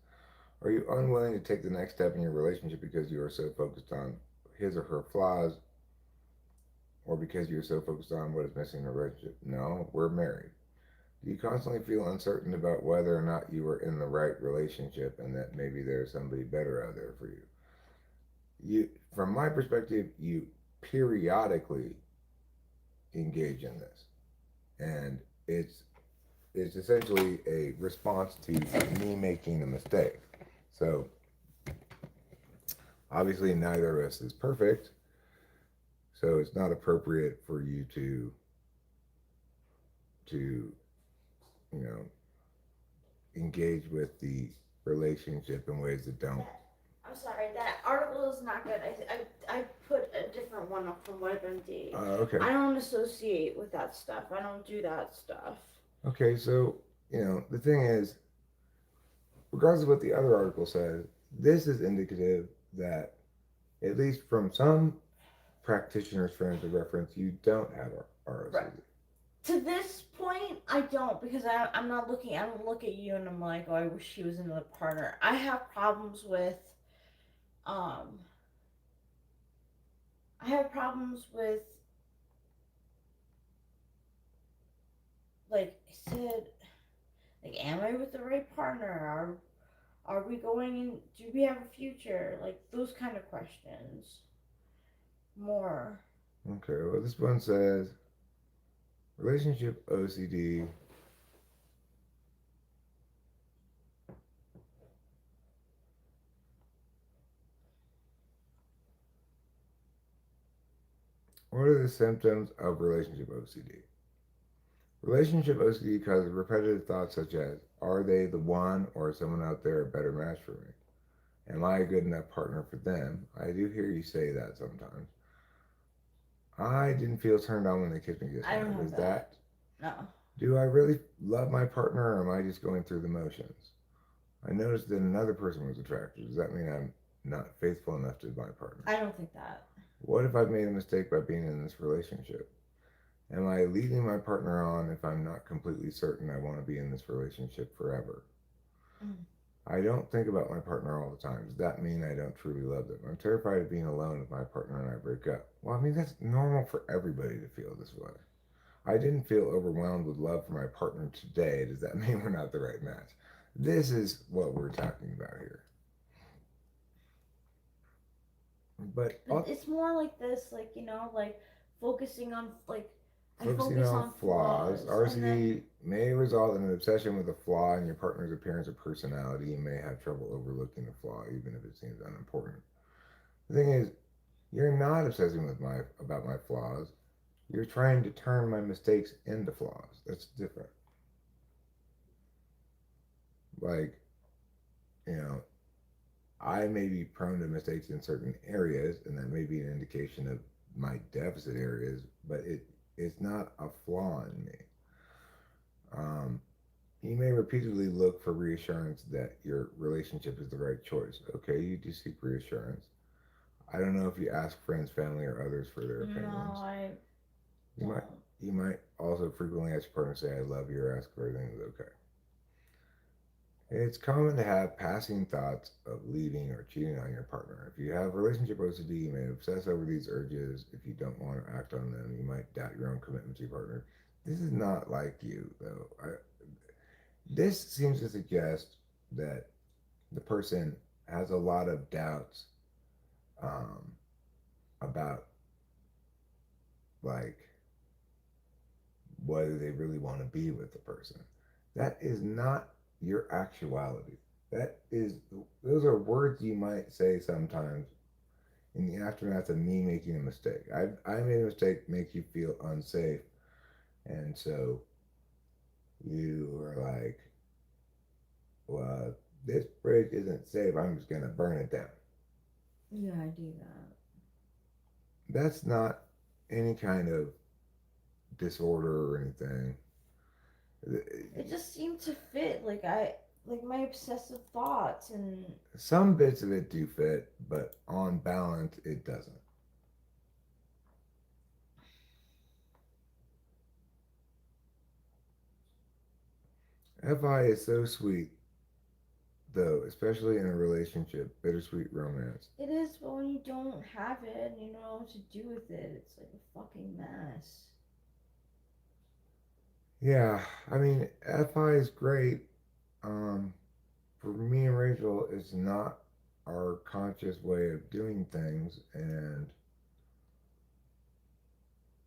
Are you unwilling to take the next step in your relationship because you are so focused on his or her flaws, or because you're so focused on what is missing in a relationship? No, we're married. Do you constantly feel uncertain about whether or not you are in the right relationship and that maybe there's somebody better out there for you? From my perspective, you periodically engage in this, and it's essentially a response to me making a mistake. So obviously, neither of us is perfect, so it's not appropriate for you to you know engage with the relationship in ways that don't. I'm sorry, that article is not good. I put a different one up from WebMD. Okay. I don't associate with that stuff. I don't do that stuff. Okay, so the thing is, regardless of what the other article says, this is indicative that, at least from some practitioners' frames of reference, you don't have ROCD. Right. To this point, I don't, because I'm not looking. I don't look at you and I'm like, oh, I wish she was another partner. I have problems with, um, I have problems with, like I said, like, am I with the right partner? Are we going in? Do we have a future? Like those kind of questions. More. Okay, well, this one says relationship OCD. What are the symptoms of relationship OCD? Relationship OCD causes repetitive thoughts such as, are they the one or is someone out there a better match for me? Am I a good enough partner for them? I do hear you say that sometimes. I didn't feel turned on when they kissed me this I don't night. have Was that. No. Do I really love my partner or am I just going through the motions? I noticed that another person was attracted. Does that mean I'm not faithful enough to my partner? I don't think that. What if I've made a mistake by being in this relationship? Am I leading my partner on if I'm not completely certain I want to be in this relationship forever? Mm. I don't think about my partner all the time. Does that mean I don't truly love them? I'm terrified of being alone if my partner and I break up. Well, I mean, that's normal for everybody to feel this way. I didn't feel overwhelmed with love for my partner today. Does that mean we're not the right match? This is what we're talking about here. But it's more like this, like, like focusing on, like, focusing on flaws. RCD may result in an obsession with a flaw in your partner's appearance or personality. You may have trouble overlooking the flaw, even if it seems unimportant. The thing is, you're not obsessing about my flaws. You're trying to turn my mistakes into flaws. That's different. Like, you know, I may be prone to mistakes in certain areas, and that may be an indication of my deficit areas, but it's not a flaw in me. Um, you may repeatedly look for reassurance that your relationship is the right choice. Okay, you do seek reassurance. I don't know if you ask friends, family, or others for their No, opinions. I You might don't. you might also frequently ask your partner, say, "I love you," or ask if everything is okay. It's common to have passing thoughts of leaving or cheating on your partner. If you have relationship OCD, you may obsess over these urges. If you don't want to act on them, you might doubt your own commitment to your partner. This is not like you, though. This seems to suggest that the person has a lot of doubts um, about like whether they really want to be with the person. That is not your actuality. That is, those are words you might say sometimes in the aftermath of me making a mistake. I made a mistake, make you feel unsafe, and so you are like, well, this bridge isn't safe. I'm just gonna burn it down. Yeah, I do that. That's not any kind of disorder or anything. It just seemed to fit. Like my obsessive thoughts and Some bits of it do fit, but on balance, it doesn't. FI is so sweet, though, especially in a relationship, bittersweet romance. it is, but when you don't have it and you don't know what to do with it, it's like a fucking mess. Yeah, I mean, FI is great. Um, for me and Rachel, it's not our conscious way of doing things, and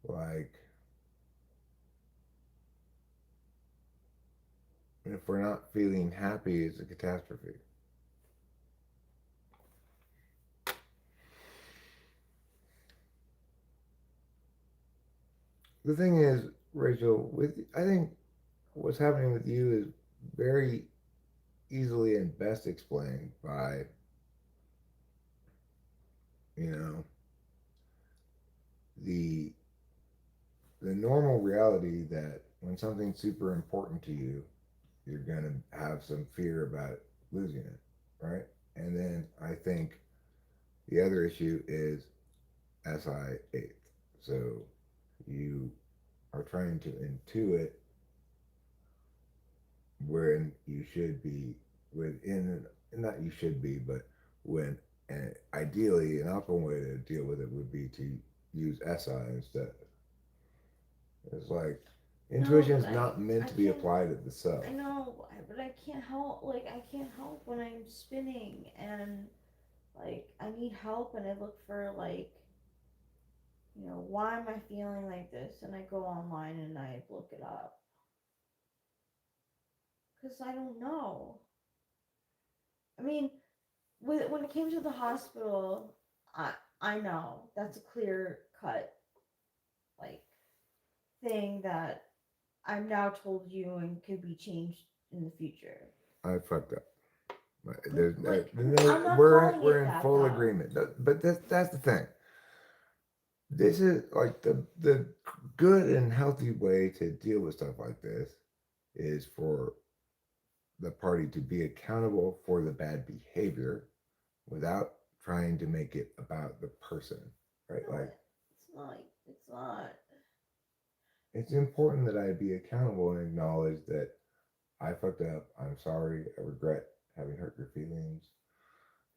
like, if we're not feeling happy, it's a catastrophe. The thing is, Rachel, with I think what's happening with you is very easily and best explained by you know the the normal reality that when something's super important to you, you're gonna have some fear about losing it, right? And then I think the other issue is SI eighth. So you are trying to intuit when you should be within, not you should be, but when, and ideally, an optimal way to deal with it would be to use SI instead. It's like No, intuition but is not meant I to be can't. applied at the I self. know, but I can't help. Like I can't help when I'm spinning and like I need help and I look for like why am I feeling like this and I go online and I look it up because I don't know. I mean, when it came to the hospital, I I know that's a clear cut like thing that I'm now told you and could be changed in the future. I fucked up. But There's like no, I'm not calling we're it in that full though. agreement. But that's the thing. This is like the good and healthy way to deal with stuff like this is for the party to be accountable for the bad behavior without trying to make it about the person, right? No, Like it's not. It's not. it's important that I be accountable and acknowledge that I fucked up. I'm sorry. I regret having hurt your feelings.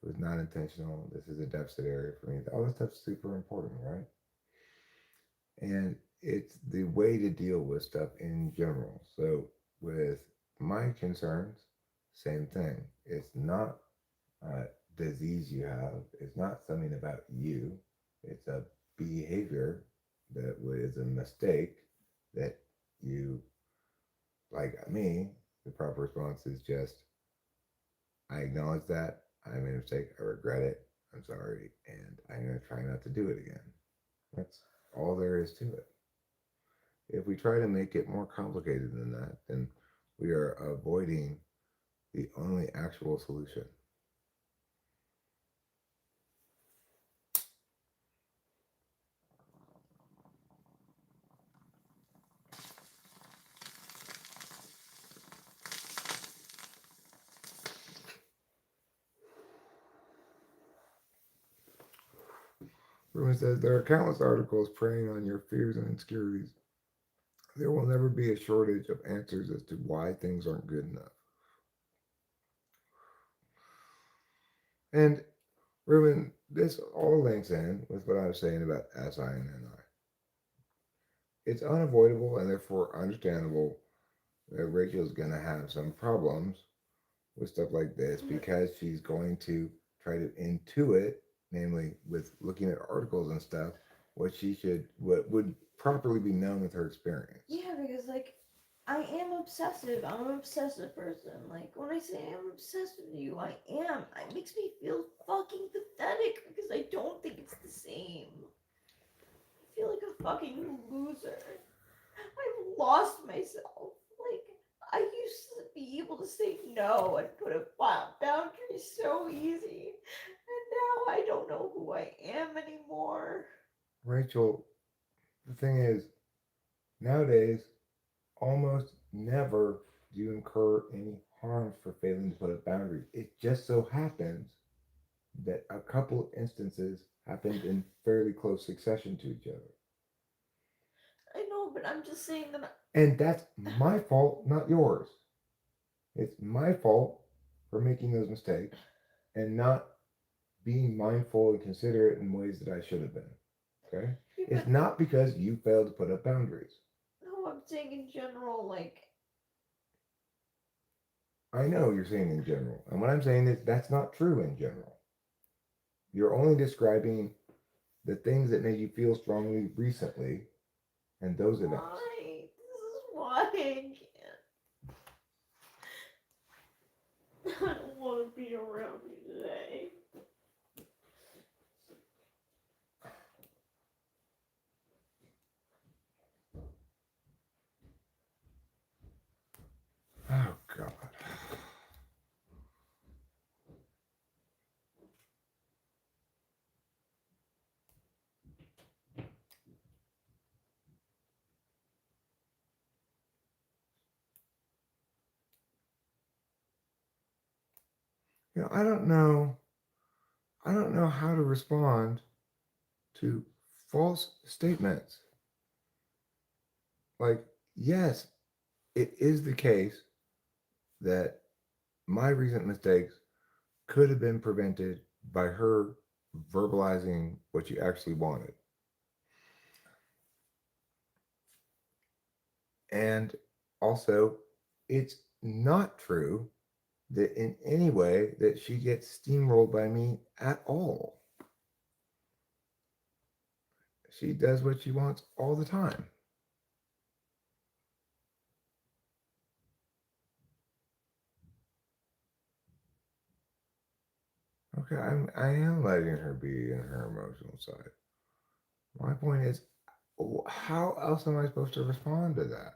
It was not intentional. This is a deficit area for me. All this stuff's super important, right? And it's the way to deal with stuff in general. So with my concerns, same thing. It's not a disease you have. It's not something about you. It's a behavior that was a mistake that you, like me, the proper response is just, I acknowledge that. I made a mistake. I regret it. I'm sorry. And I'm going to try not to do it again. That's all there is to it. If we try to make it more complicated than that, then we are avoiding the only actual solution. Ruben says, there are countless articles preying on your fears and insecurities. There will never be a shortage of answers as to why things aren't good enough. And Ruben, this all links in with what I was saying about SI and NI. It's unavoidable and therefore understandable that Rachel's going to have some problems with stuff like this because she's going to try to intuit, namely with looking at articles and stuff, what would properly be known with her experience. Yeah, because like I am obsessive. I'm an obsessive person. Like when I say I'm obsessed with you, I am. It makes me feel fucking pathetic because I don't think it's the same. I feel like a fucking loser. I've lost myself. Like I used to be able to say no and put a boundary so easy, and now I don't know who I am anymore. Rachel, the thing is, nowadays, almost never do you incur any harm for failing to put up boundaries. It just so happens that a couple instances happened in fairly close succession to each other. I know, but I'm just saying that. And that's my fault, not yours. It's my fault for making those mistakes and not being mindful and considerate in ways that I should have been. Okay? Yeah, it's not because you failed to put up boundaries. No, I'm saying in general, like. I know you're saying in general. And what I'm saying is that's not true in general. You're only describing the things that made you feel strongly recently and those events. Why? This is why I can't. I don't want to be around you today. Oh, God. I don't know. I don't know how to respond to false statements. Like, yes, it is the case that my recent mistakes could have been prevented by her verbalizing what she actually wanted. And also, it's not true that in any way that she gets steamrolled by me at all. She does what she wants all the time. Okay, I am letting her be in her emotional side. My point is, how else am I supposed to respond to that?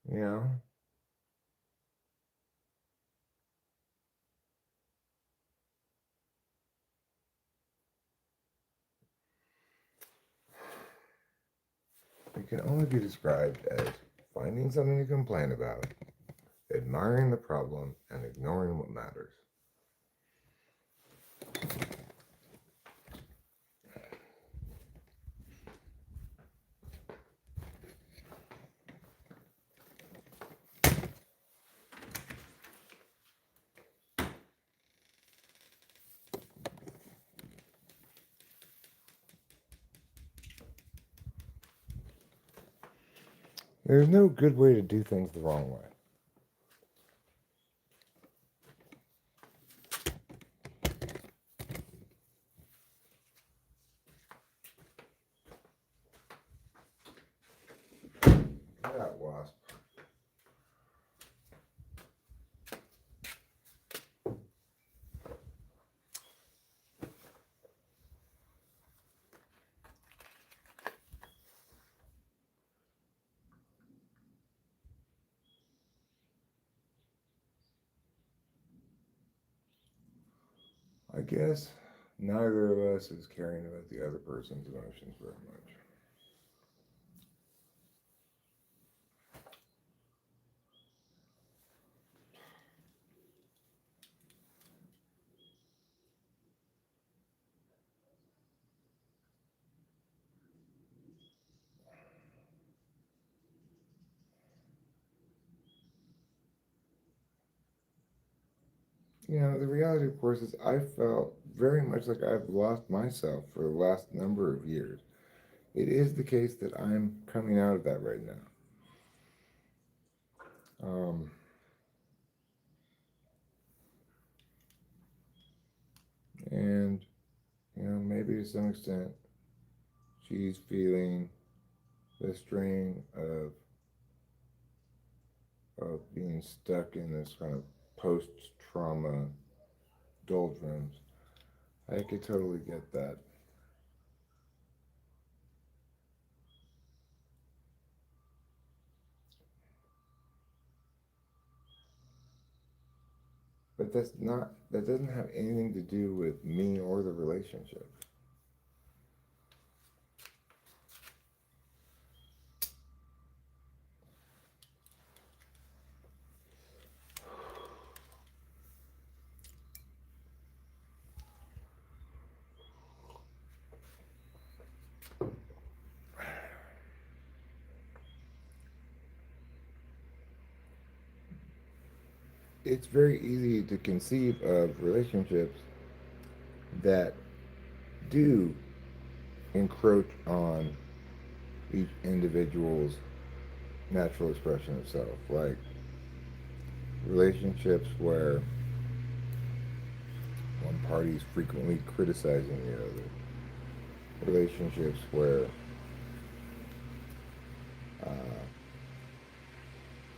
You know? It can only be described as finding something to complain about, admiring the problem, and ignoring what matters. There's no good way to do things the wrong way. That wasp. I guess neither of us is caring about the other person's emotions very much. the reality, of course, is I felt very much like I've lost myself for the last number of years. It is the case that I'm coming out of that right now. Um, and, maybe to some extent, she's feeling the strain of being stuck in this kind of post trauma doldrums. I could totally get that. But that doesn't have anything to do with me or the relationship. It's very easy to conceive of relationships that do encroach on each individual's natural expression of self. Like relationships where one party is frequently criticizing the other. Relationships where uh,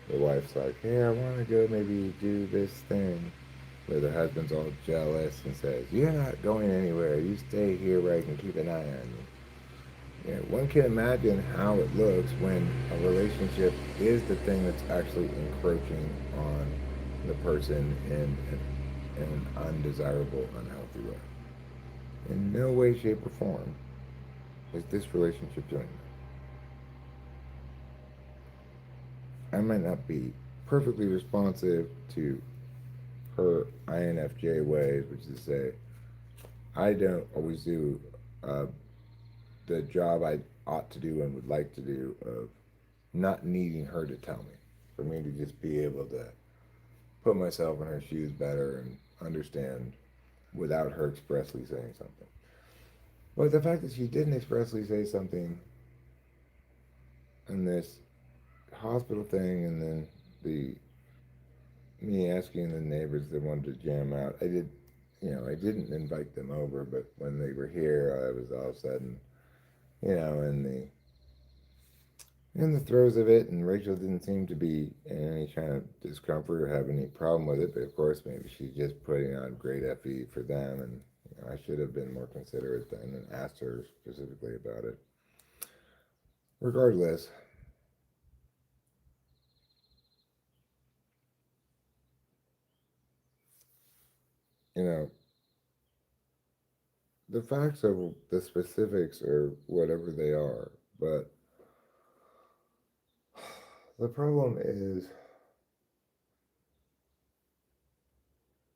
the wife's like, hey, I want to go maybe do this thing. Where the husband's all jealous and says, you're not going anywhere. You stay here where I can keep an eye on you. One can imagine how it looks when a relationship is the thing that's actually encroaching on the person in an undesirable, unhealthy way. In no way, shape, or form is this relationship doing that. I might not be perfectly responsive to her INFJ ways, which is to say, I don't always do uh, the job I ought to do and would like to do of not needing her to tell me. For me to just be able to put myself in her shoes better and understand without her expressly saying something. But the fact that she didn't expressly say something in this hospital thing, and then the me asking the neighbors that wanted to jam out, I didn't invite them over, but when they were here, I was all of a sudden, in the throes of it, and Rachel didn't seem to be in any kind of discomfort or have any problem with it. But of course, maybe she's just putting on great FE for them, and I should have been more considerate then and asked her specifically about it. Regardless, you know, the facts of the specifics are whatever they are, but the problem is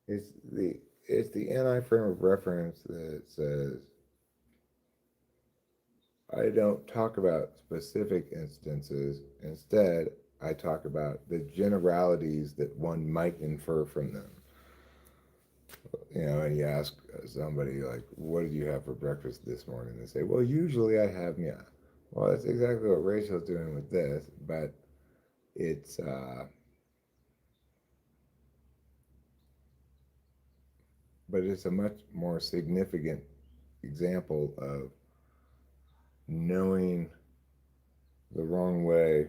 it's the it's the NI frame of reference that says I don't talk about specific instances. Instead, I talk about the generalities that one might infer from them. And you ask somebody, like, what did you have for breakfast this morning? They say, well, usually I have, yeah. Well, that's exactly what Rachel's doing with this, but it's, a much more significant example of knowing the wrong way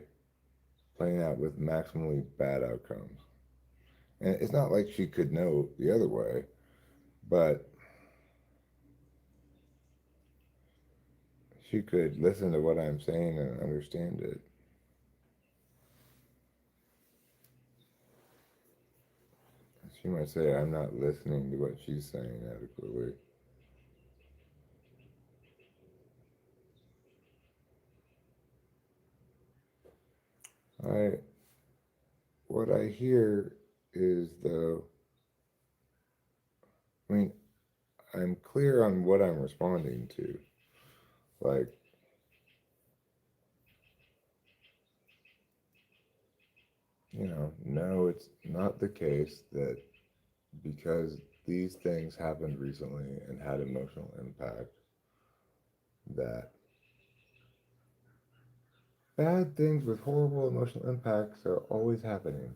playing out with maximally bad outcomes. And it's not like she could know the other way, but she could listen to what I'm saying and understand it. She might say, I'm not listening to what she's saying adequately. I What I hear is, though, I mean, I'm clear on what I'm responding to. Like, no, it's not the case that because these things happened recently and had emotional impact, that bad things with horrible emotional impacts are always happening.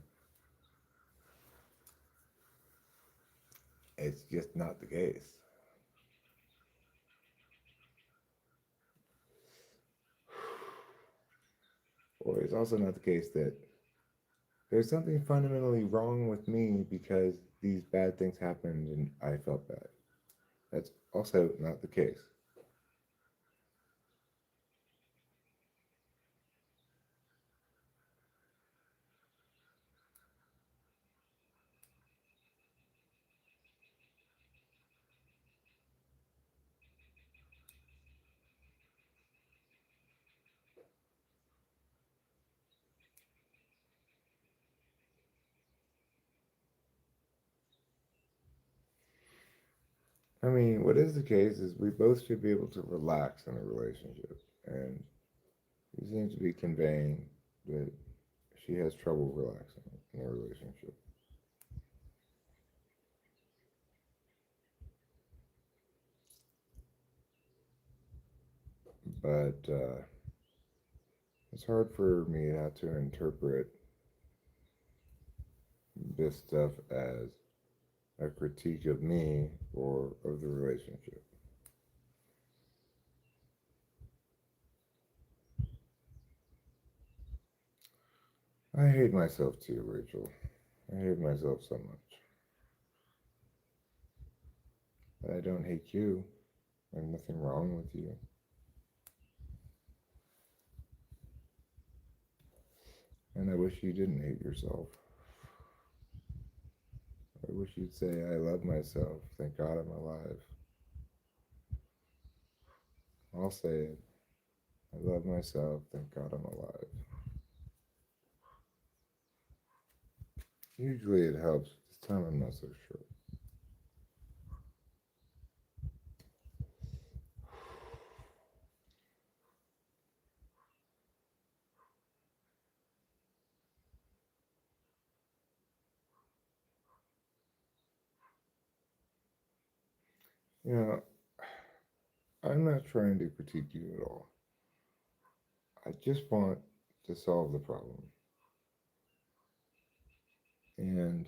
It's just not the case. Or it's also not the case that there's something fundamentally wrong with me because these bad things happened and I felt bad. That's also not the case. I mean, what is the case is we both should be able to relax in a relationship. And he seems to be conveying that she has trouble relaxing in a relationship. But it's hard for me not to interpret this stuff as a critique of me or of the relationship. I hate myself too, Rachel. I hate myself so much. But I don't hate you. There's nothing wrong with you. And I wish you didn't hate yourself. I wish you'd say, I love myself. Thank God I'm alive. I'll say it. I love myself. Thank God I'm alive. Usually it helps. This time I'm not so sure. You know, I'm not trying to critique you at all. I just want to solve the problem. And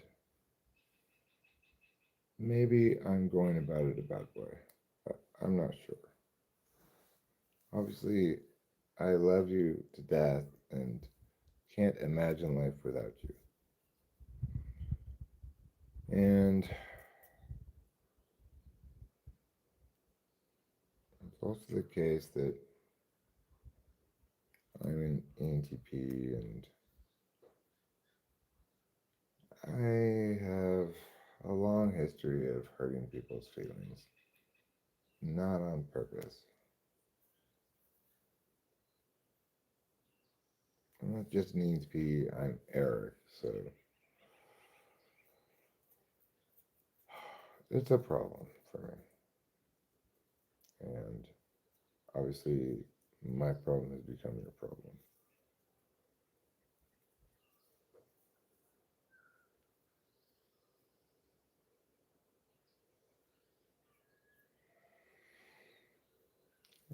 maybe I'm going about it a bad way. I'm not sure. Obviously, I love you to death and can't imagine life without you. And it's also the case that I'm an ENTP and I have a long history of hurting people's feelings, not on purpose. I'm not just an ENTP, I'm Eric, so it's a problem for me. And obviously, my problem has become your problem.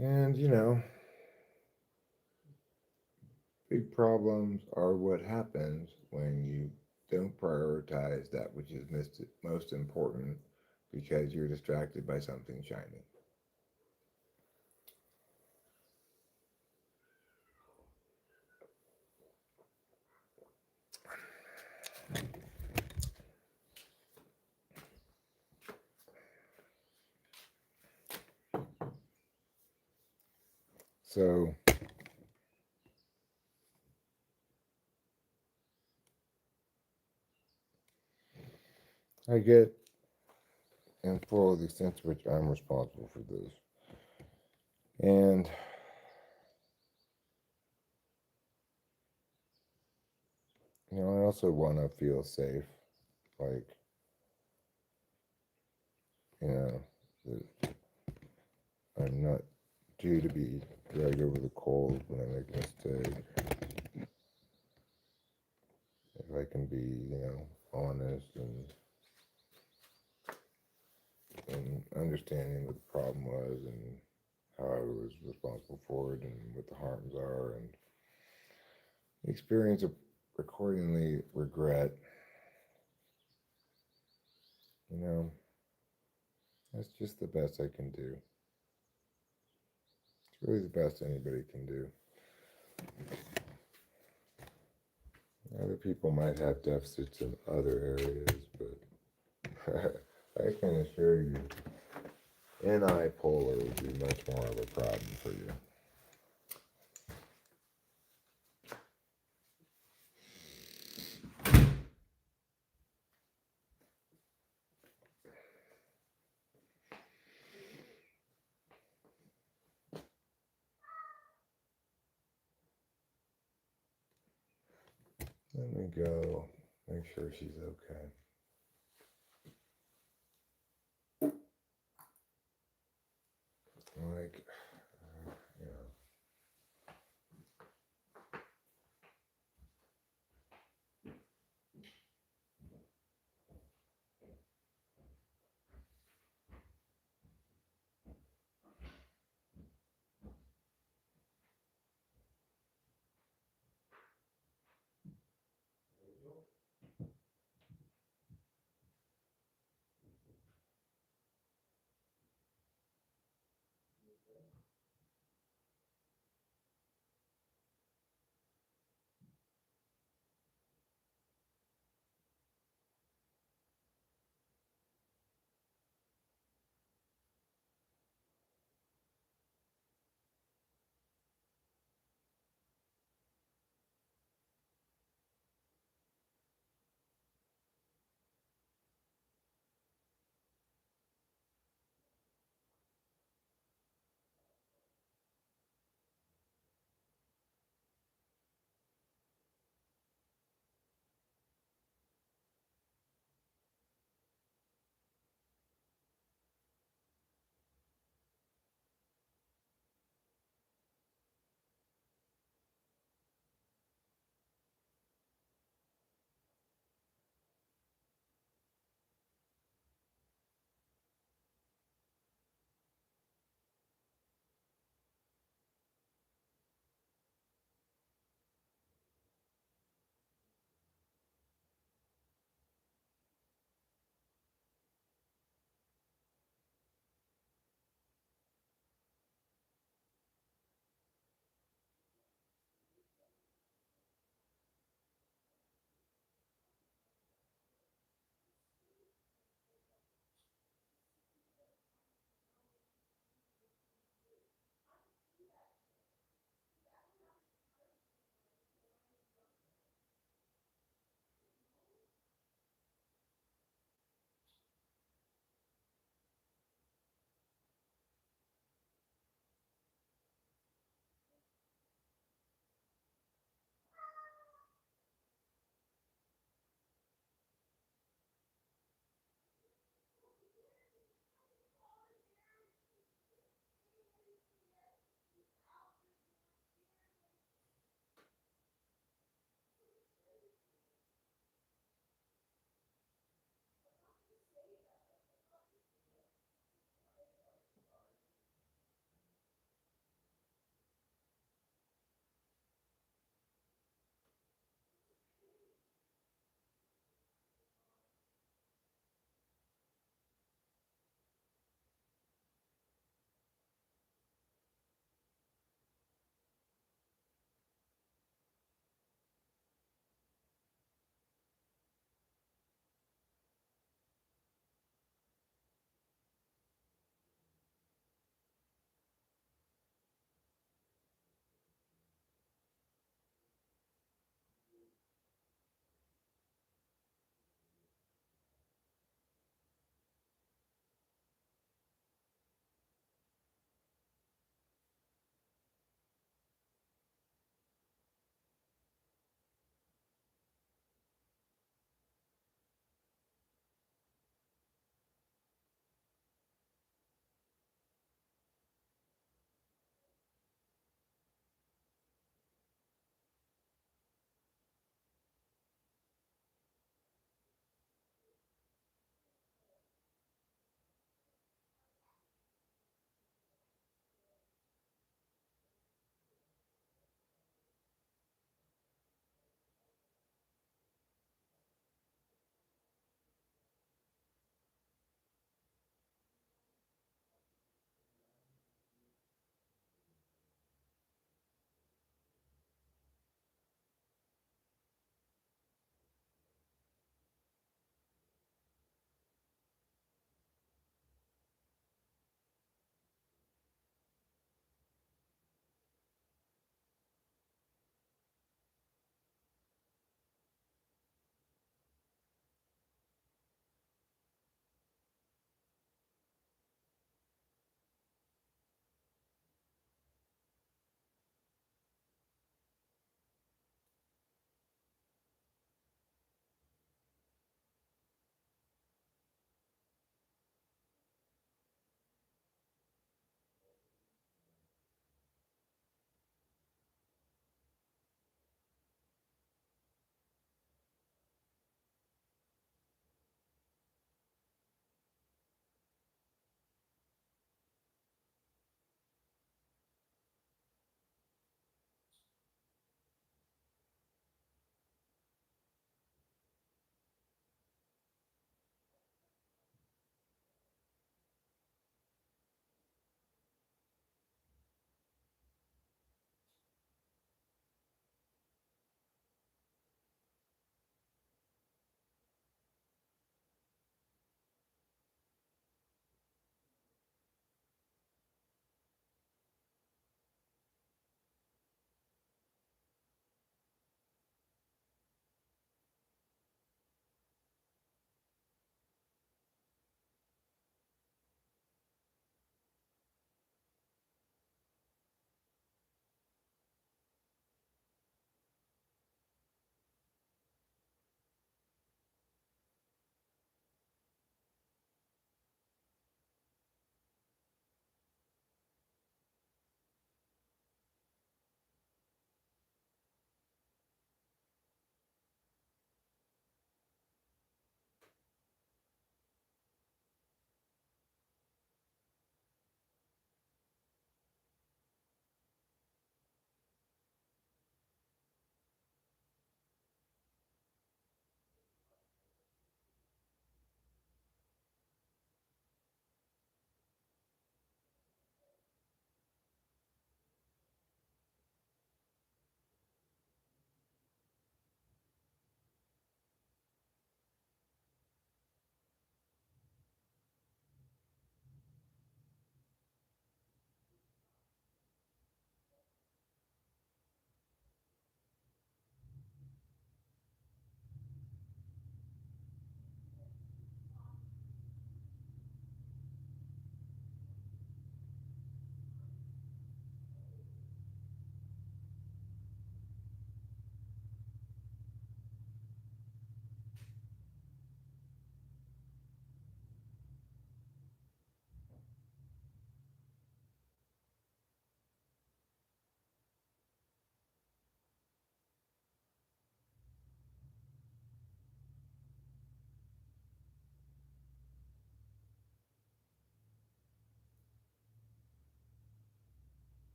And big problems are what happens when you don't prioritize that which is most important because you're distracted by something shiny. So I get in full the extent to which I'm responsible for this. And I also want to feel safe, like you know, that I'm not due to be dragged over the coals when I make a mistake. If I can be, honest and understanding what the problem was and how I was responsible for it and what the harms are, and experience accordingly regret. You know, that's just the best I can do. It's really the best anybody can do. Other people might have deficits in other areas, but I can assure you, bipolar would be much more of a problem for you. Let me go make sure she's okay. Like, you know.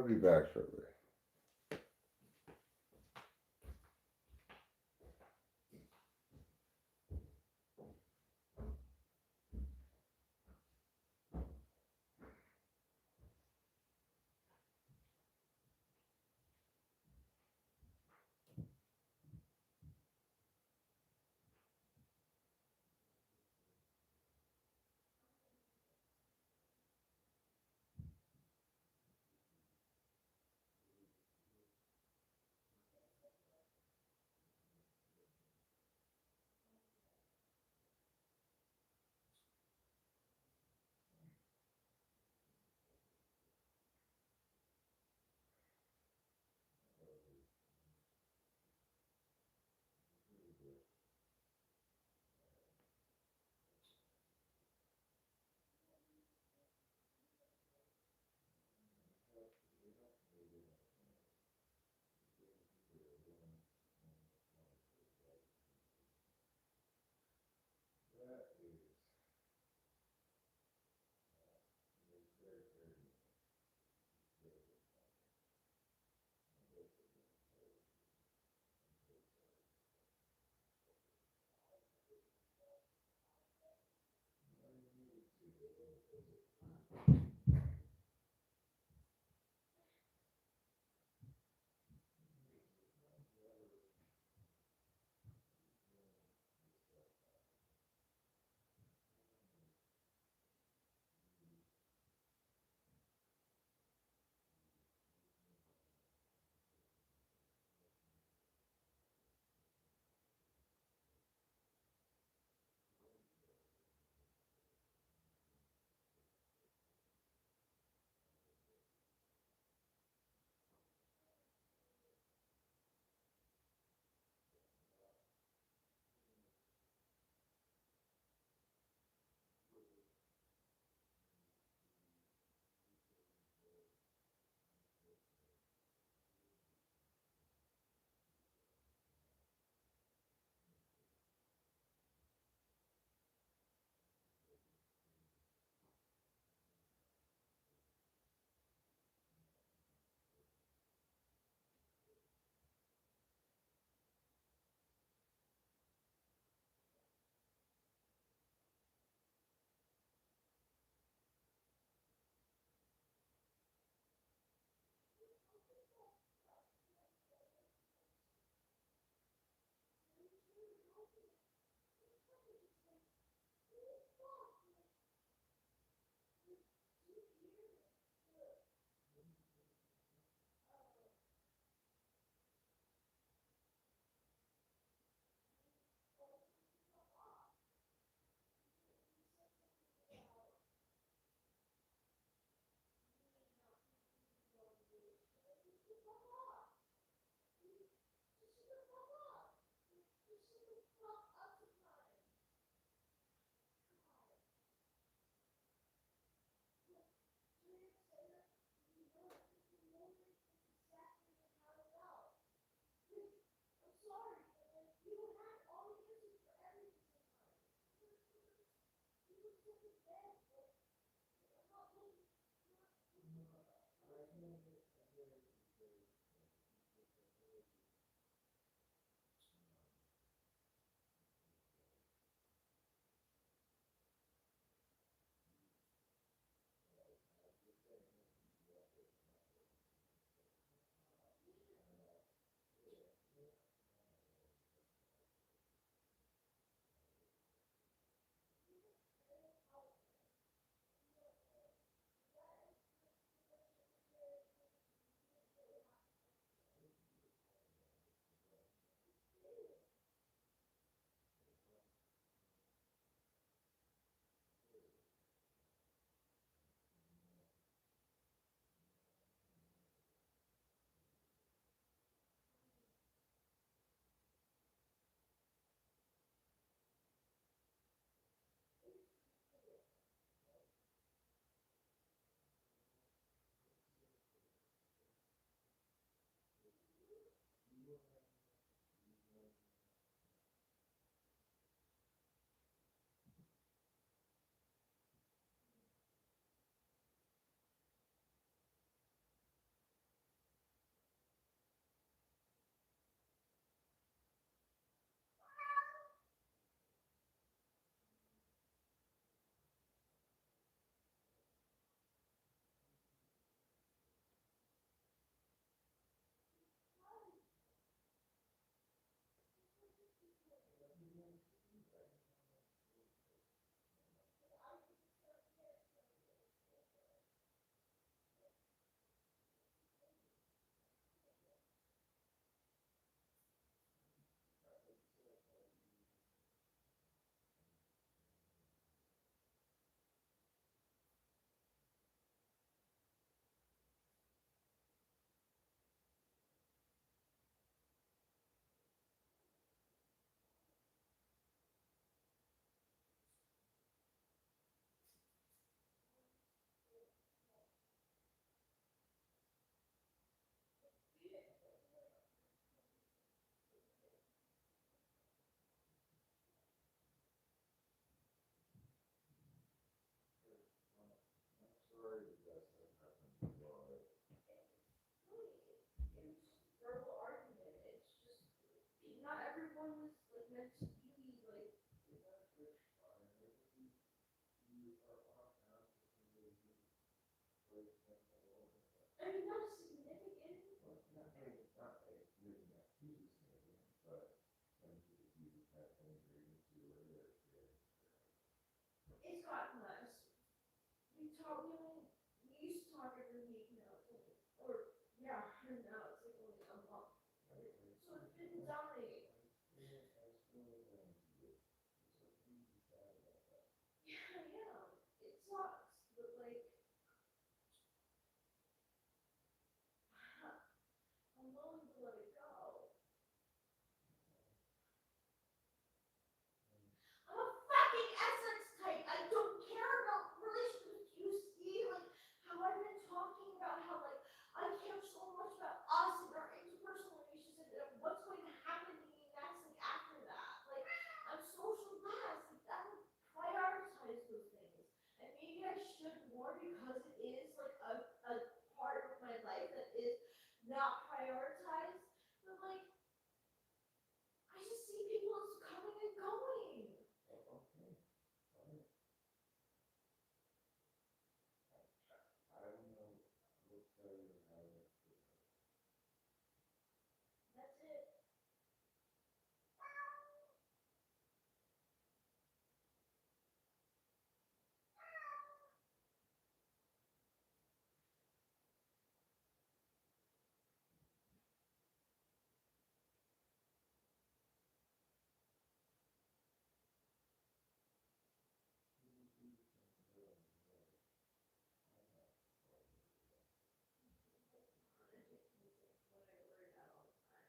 I'll be back shortly. I mean, not significant. Well, not maybe not too significant, but some you have things where you can see where It's gotten less. We talk, we used to talk every week now, it's only, or yeah, and now it's like only a month. So it's been dying. Yeah, yeah, it sucks, but like, I'm willing to let it go. I'm a fucking Essex type. I don't care about relationships. You see, like, how I've been talking about how, like, I care so much about us and our interpersonal relationships and what's going to happen to me next and after that. Like, I'm social blast. Like, I don't prioritize those things. And maybe I should more because it is, like, a part of my life that is not prioritized. But, like, I just see people as coming and going. Okay, fine. I don't know. I will tell you how that's That's it. What I worry about all the time.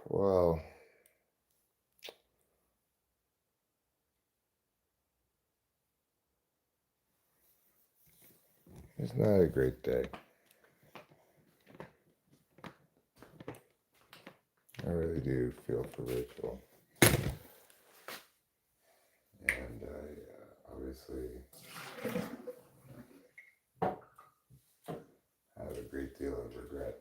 well, it's not a great day. I really do feel for Rachel. And I obviously have a great deal of regret.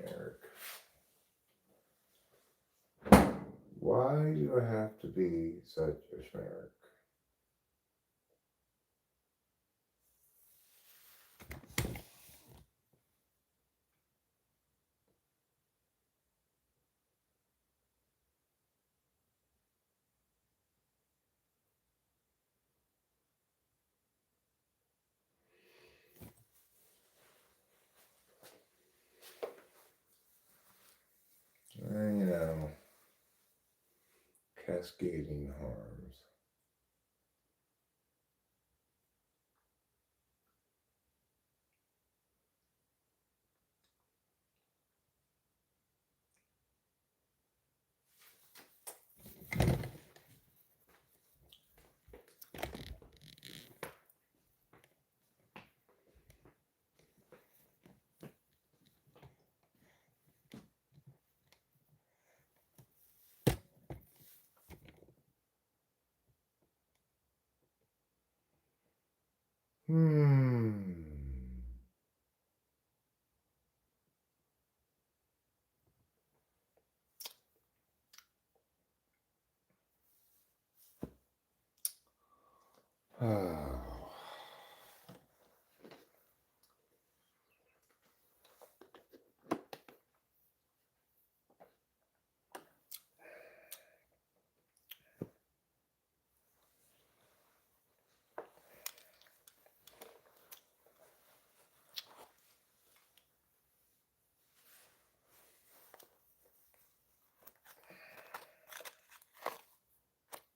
Eric. Why do I have to be such a schmarrick? Cascading harms. Hmm.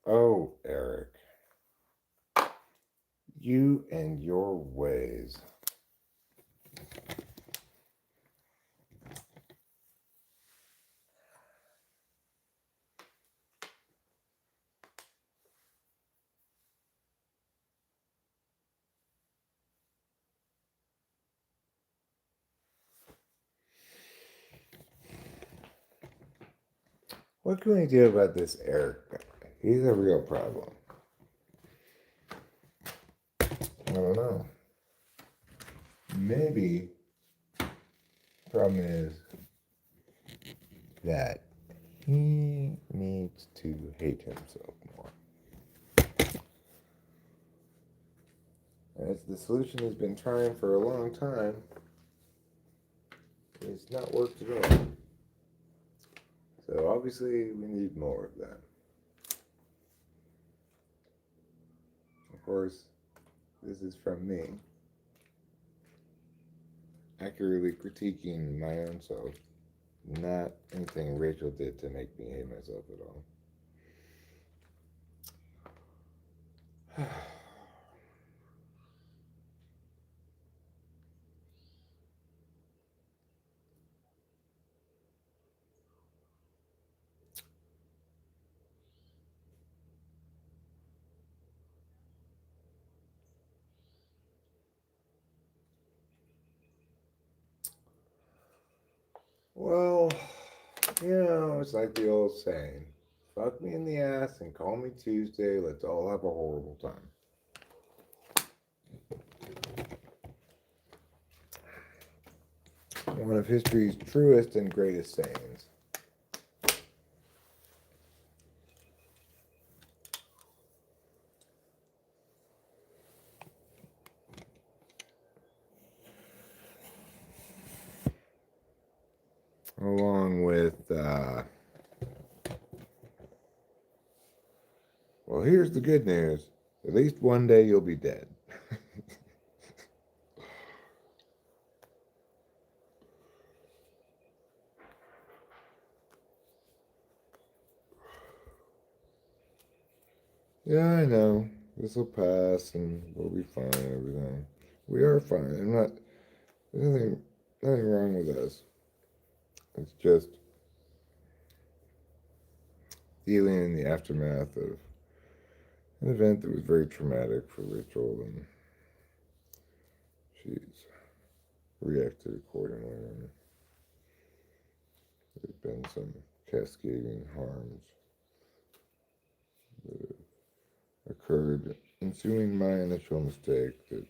Oh, Eric, you and your ways. What can we do about this Eric guy? He's a real problem. I don't know. Maybe the problem is that he needs to hate himself more. That's the solution he's been trying for a long time. It's not worked at all. So obviously we need more of that. Of course, this is from me accurately critiquing my own self, not anything Rachel did to make me hate myself at all. Well, it's like the old saying, fuck me in the ass and call me Tuesday, let's all have a horrible time. One of history's truest and greatest sayings. Along with, well, here's the good news. At least one day you'll be dead. Yeah, I know. This will pass and we'll be fine, everything. We are fine. There's nothing wrong with us. It's just dealing in the aftermath of an event that was very traumatic for Rachel, and she's reacted accordingly. And there's been some cascading harms that have occurred ensuing my initial mistake that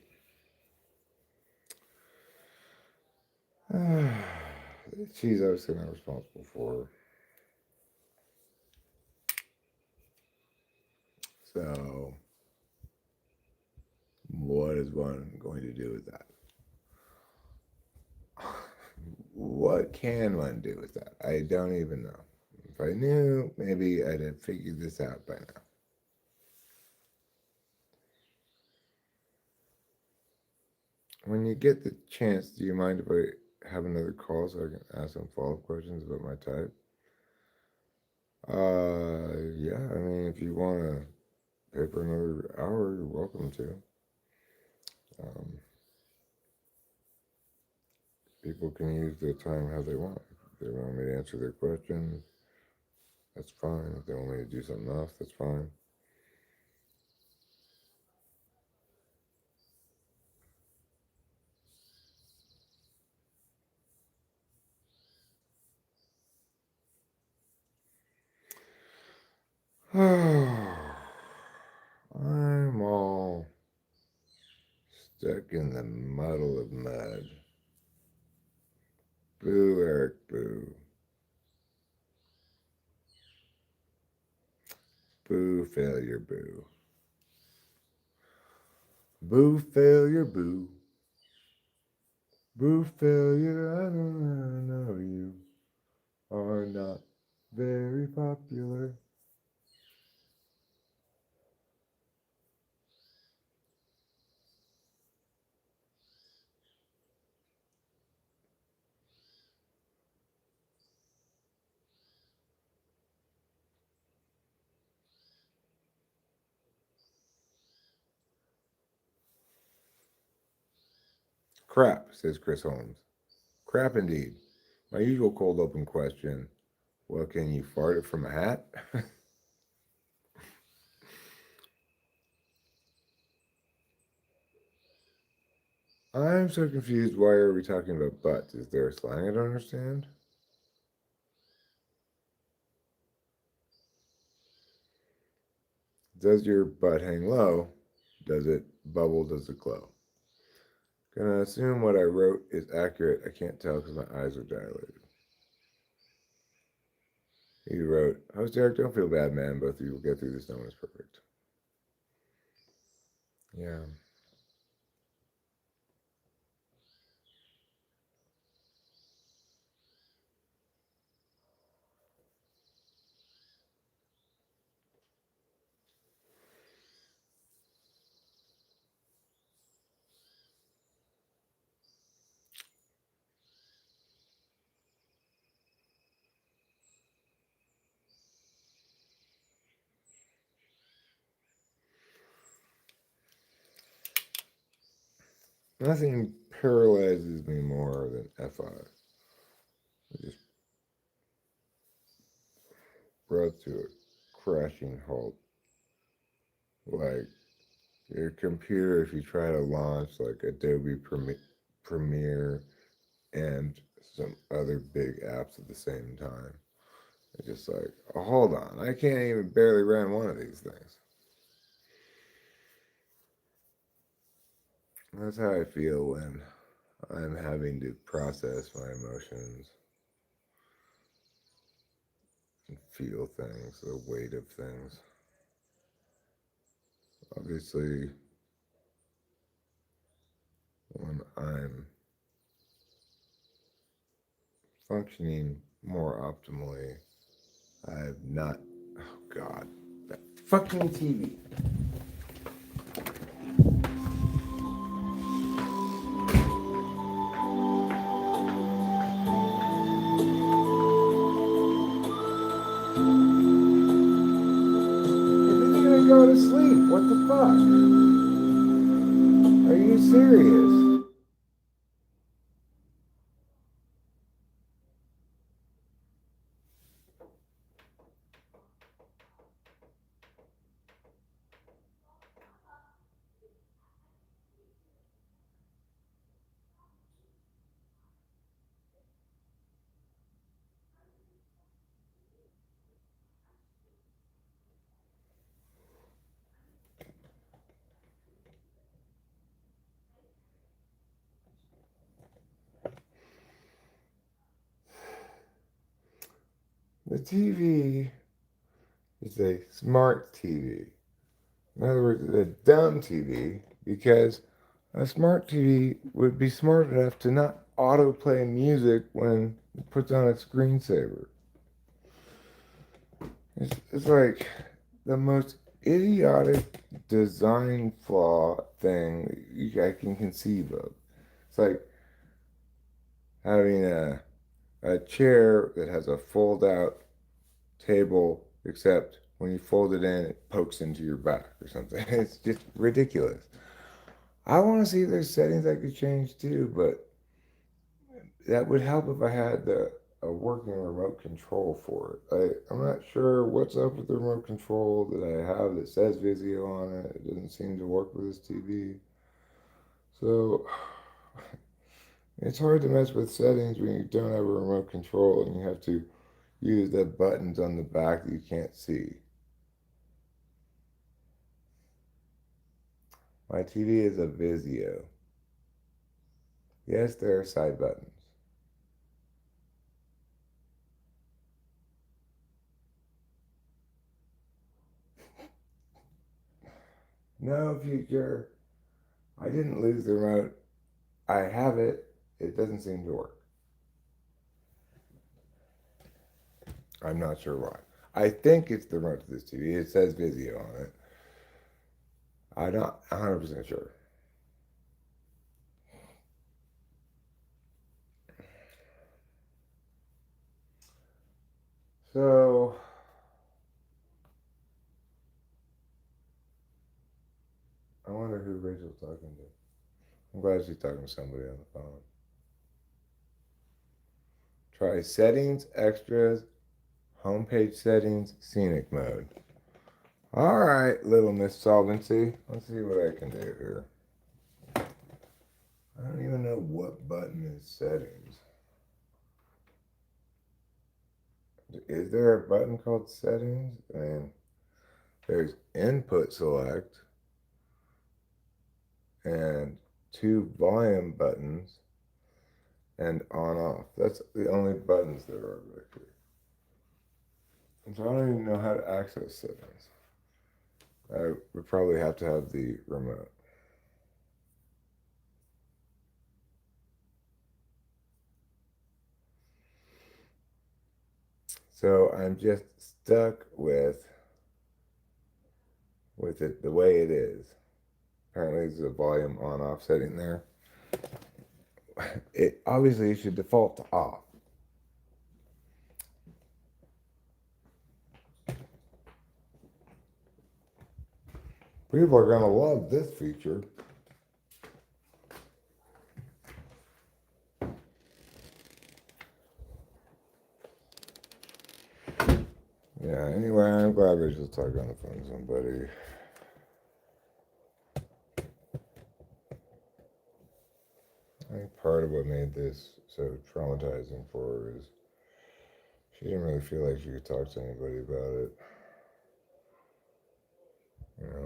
she's obviously not responsible for. So, what is one going to do with that? What can one do with that? I don't even know. If I knew, maybe I'd have figured this out by now. When you get the chance, do you mind if I have another call so I can ask some follow-up questions about my type? Yeah, I mean, if you want to pay for another hour, you're welcome to. Um, People can use their time how they want. If they want me to answer their questions, that's fine. If they want me to do something else, that's fine. I'm all stuck in the muddle of mud. Boo, Eric, boo. Boo, failure, boo. Boo failure, boo. Boo failure, I don't know you are not very popular. Crap, says Chris Holmes. Crap indeed. My usual cold open question. Well, can you fart it from a hat? I'm so confused. Why are we talking about butts? Is there a slang I don't understand? Does your butt hang low? Does it bubble? Does it glow? Gonna assume what I wrote is accurate. I can't tell because my eyes are dilated. He wrote, Host Derek, don't feel bad, man. Both of you will get through this. No one's perfect. Yeah. Nothing paralyzes me more than FI. It just brought to a crashing halt. Like your computer, if you try to launch like Adobe Premiere and some other big apps at the same time, it's just like, oh, hold on, I can't even barely run one of these things. That's how I feel when I'm having to process my emotions and feel things, the weight of things. Obviously, when I'm functioning more optimally, I've not. Oh, God. That fucking TV. If you're gonna go to sleep, what the fuck? Are you serious? The TV is a smart TV. In other words, it's a dumb TV because a smart TV would be smart enough to not autoplay music when it puts on its screensaver. It's like the most idiotic design flaw thing I can conceive of. It's like having a chair that has a fold out table, except when you fold it in, it pokes into your back or something. It's just ridiculous. I want to see if there's settings I could change too, but that would help if I had a working remote control for it. I'm not sure what's up with the remote control that I have that says Vizio on it. It doesn't seem to work with this TV. So it's hard to mess with settings when you don't have a remote control and you have to use the buttons on the back that you can't see. My TV is a Vizio. Yes, there are side buttons. No future. I didn't lose the remote. I have it. It doesn't seem to work. I'm not sure why. I think it's the remote to this TV. It says Vizio on it. I'm not 100% sure. So, I wonder who Rachel's talking to. I'm glad she's talking to somebody on the phone. Try settings, extras, homepage settings, scenic mode. All right, little Miss Solvency. Let's see what I can do here. I don't even know what button is settings. Is there a button called settings? And there's input select and two volume buttons and on off. That's the only buttons there are right here. And so I don't even know how to access settings. I would probably have to have the remote. So I'm just stuck with it the way it is. Apparently there's a volume on off setting there. It obviously should default to off. People are gonna love this feature. Yeah, anyway, I'm glad Rachel's talking on the phone to somebody. I think part of what made this so traumatizing for her is she didn't really feel like she could talk to anybody about it,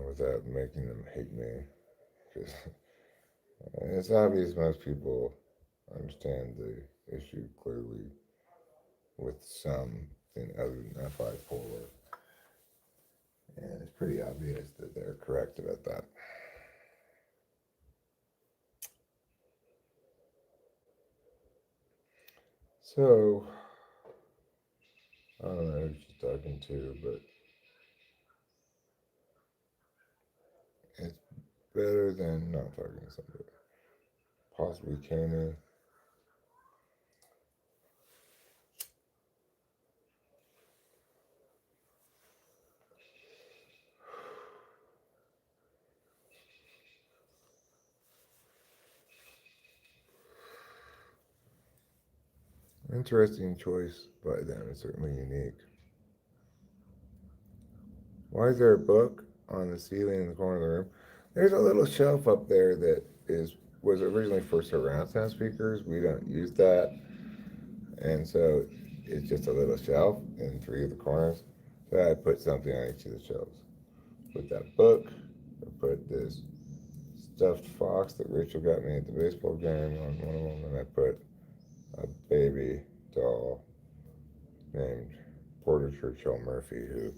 without making them hate me. Because it's obvious most people understand the issue clearly with something other than that bipolar. And it's pretty obvious that they're correct about that. So, I don't know who she's talking to, but it's better than not talking to somebody. Possibly Kenny. Interesting choice by them. It's certainly unique. Why is there a book on the ceiling in the corner of the room? There's a little shelf up there that was originally for surround sound speakers. We don't use that, and so it's just a little shelf in three of the corners. So I put something on each of the shelves. Put that book. I put this stuffed fox that Rachel got me at the baseball game on one of them, and I put a baby doll named Porter Churchill Murphy, who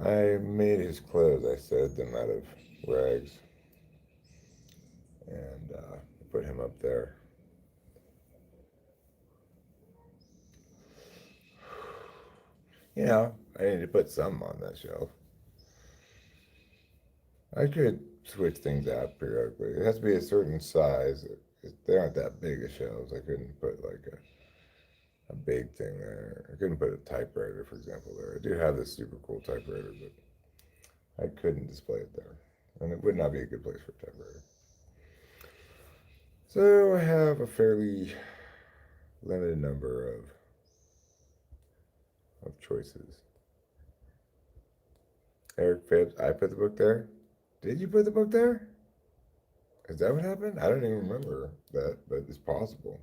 I made his clothes. I sewed them out of rags and put him up there. I need to put some on that shelf. I could switch things out periodically. It has to be a certain size. They aren't that big of shelves. I couldn't put like a big thing there. I couldn't put a typewriter, for example, there. I do have this super cool typewriter, but I couldn't display it there. And it would not be a good place for a typewriter. So I have a fairly limited number of choices. Eric Phipps, I put the book there. Did you put the book there? Is that what happened? I don't even remember that, but it's possible.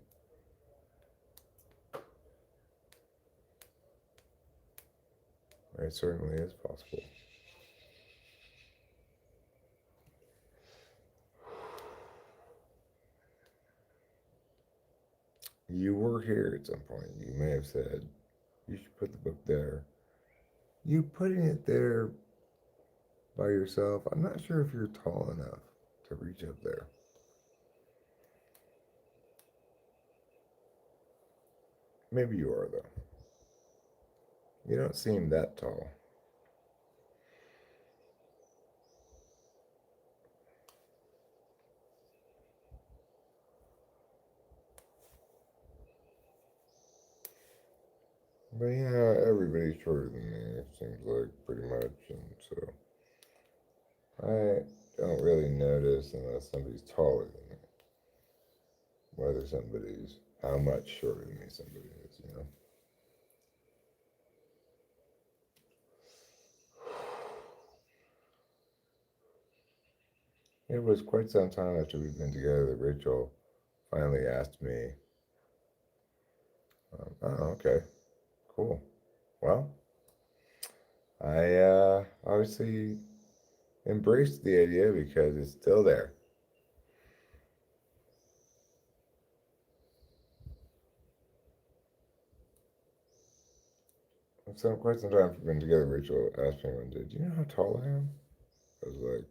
It certainly is possible. You were here at some point. You may have said, you should put the book there. You putting it there by yourself, I'm not sure if you're tall enough to reach up there. Maybe you are, though. You don't seem that tall. But everybody's shorter than me, it seems like, pretty much. And so I don't really notice unless somebody's taller than me, whether somebody's, how much shorter than me somebody is. It was quite some time after we'd been together that Rachel finally asked me, oh, okay, cool. Well, I obviously embraced the idea because it's still there. So quite some time we've been together, Rachel asked me one day, do you know how tall I am? I was like,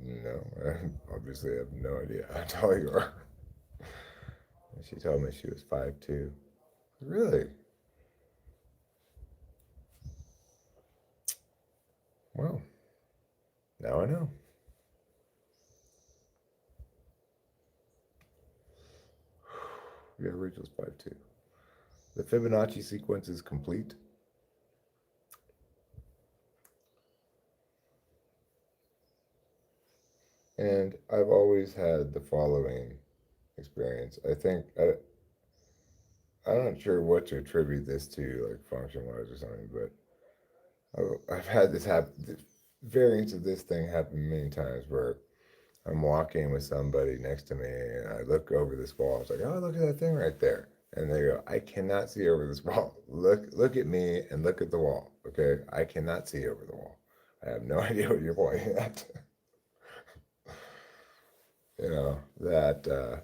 no, I obviously have no idea how tall you are. And she told me she was 5'2". Really? Well, now I know. Yeah, Rachel's 5'2". The Fibonacci sequence is complete. And I've always had the following experience. I'm not sure what to attribute this to, like function wise or something, but I've had this happen, variants of this thing happen many times where I'm walking with somebody next to me and I look over this wall. It's like, oh, look at that thing right there. And they go, I cannot see over this wall. Look at me and look at the wall. Okay. I cannot see over the wall. I have no idea what you're pointing at.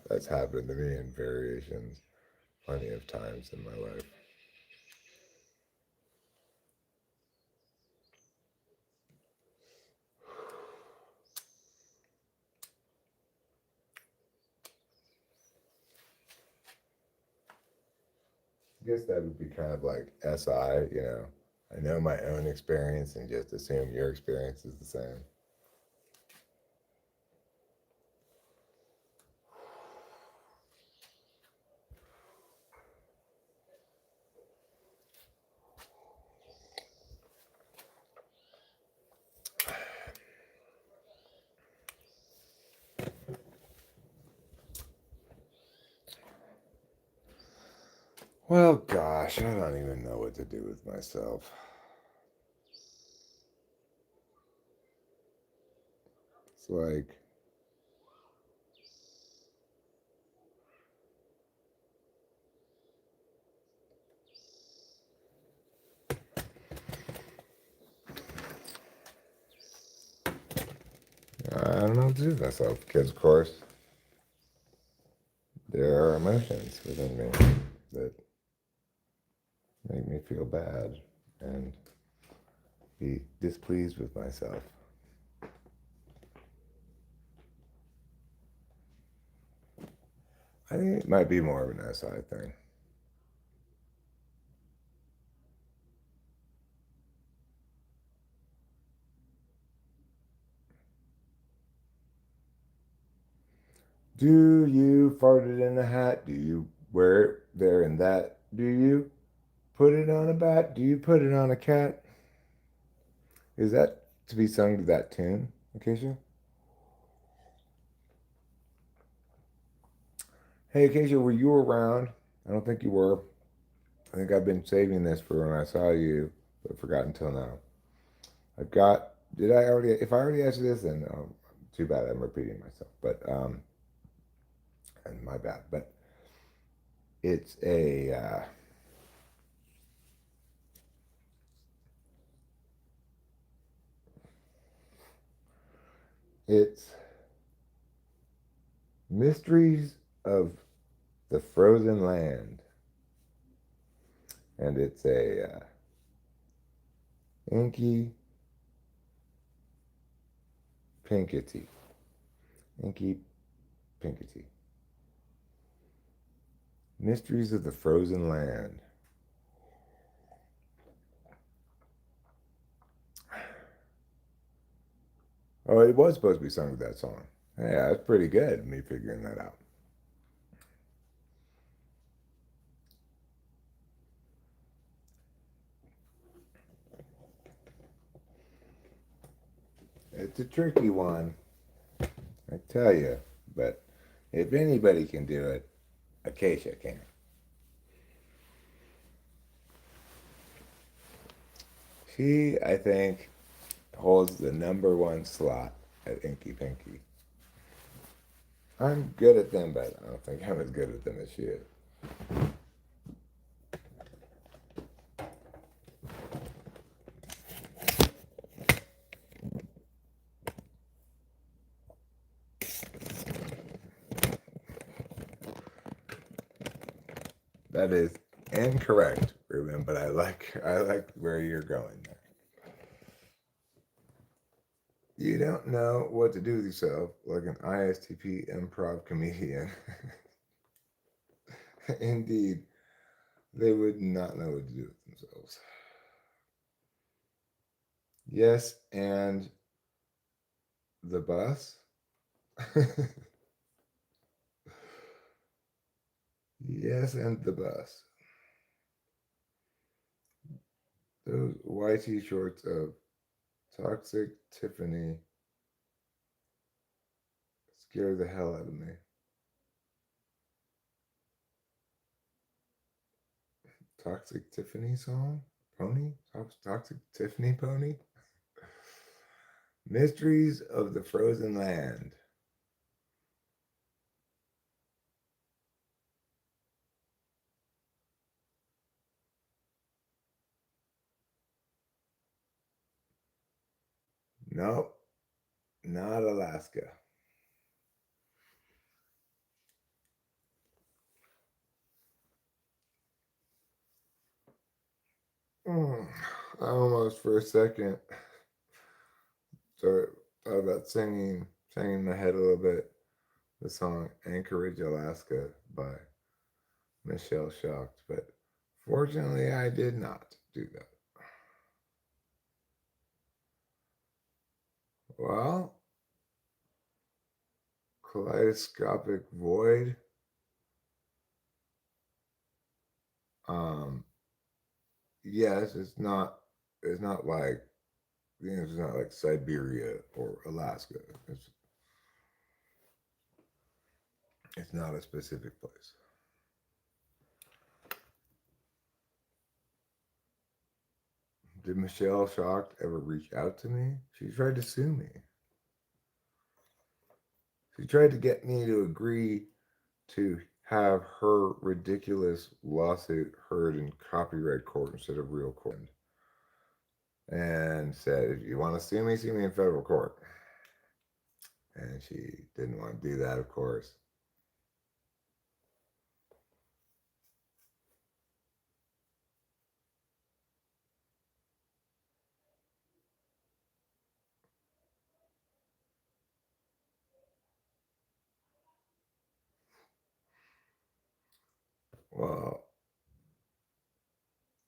That's happened to me in variations plenty of times in my life. I guess that would be kind of like SI. I know my own experience and just assume your experience is the same. Well, gosh, I don't even know what to do with myself. It's like, I don't know what to do with myself because, of course, there are emotions within me that make me feel bad and be displeased with myself. I think it might be more of an SI thing. Do you fart it in a hat? Do you wear it there and that? Do you put it on a bat? Do you put it on a cat? Is that to be sung to that tune, Acacia? Hey, Acacia, were you around? I don't think you were. I think I've been saving this for when I saw you, but forgot until now. I've got. Did I already? If I already asked you this, then too bad. I'm repeating myself. But and my bad. But it's a. It's Mysteries of the Frozen Land, and it's a inky pinkety. Inky Pinkety. Mysteries of the Frozen Land. Oh, it was supposed to be sung with that song. Yeah, that's pretty good, me figuring that out. It's a tricky one, I tell you. But if anybody can do it, Acacia can. She, I think, holds the #1 slot at Inky Pinky. I'm good at them, but I don't think I'm as good at them as she is. That is incorrect, Ruben, but I like where you're going there. You don't know what to do with yourself like an ISTP improv comedian. Indeed, they would not know what to do with themselves. Yes, and the bus. Yes, and the bus. Those YT shorts of Toxic Tiffany scare the hell out of me. Toxic Tiffany song? Pony? Toxic Tiffany pony? Mysteries of the Frozen Land. Nope, not Alaska. I almost for a second thought about singing in my head a little bit the song Anchorage, Alaska by Michelle Shocked, but fortunately I did not do that. Well, Kaleidoscopic Void. Um, yes, it's not like the answer's not like Siberia or Alaska. It's not a specific place. Did Michelle Shocked ever reach out to me? She tried to sue me. She tried to get me to agree to have her ridiculous lawsuit heard in copyright court instead of real court. And said, if you want to sue me in federal court. And she didn't want to do that, of course. Well,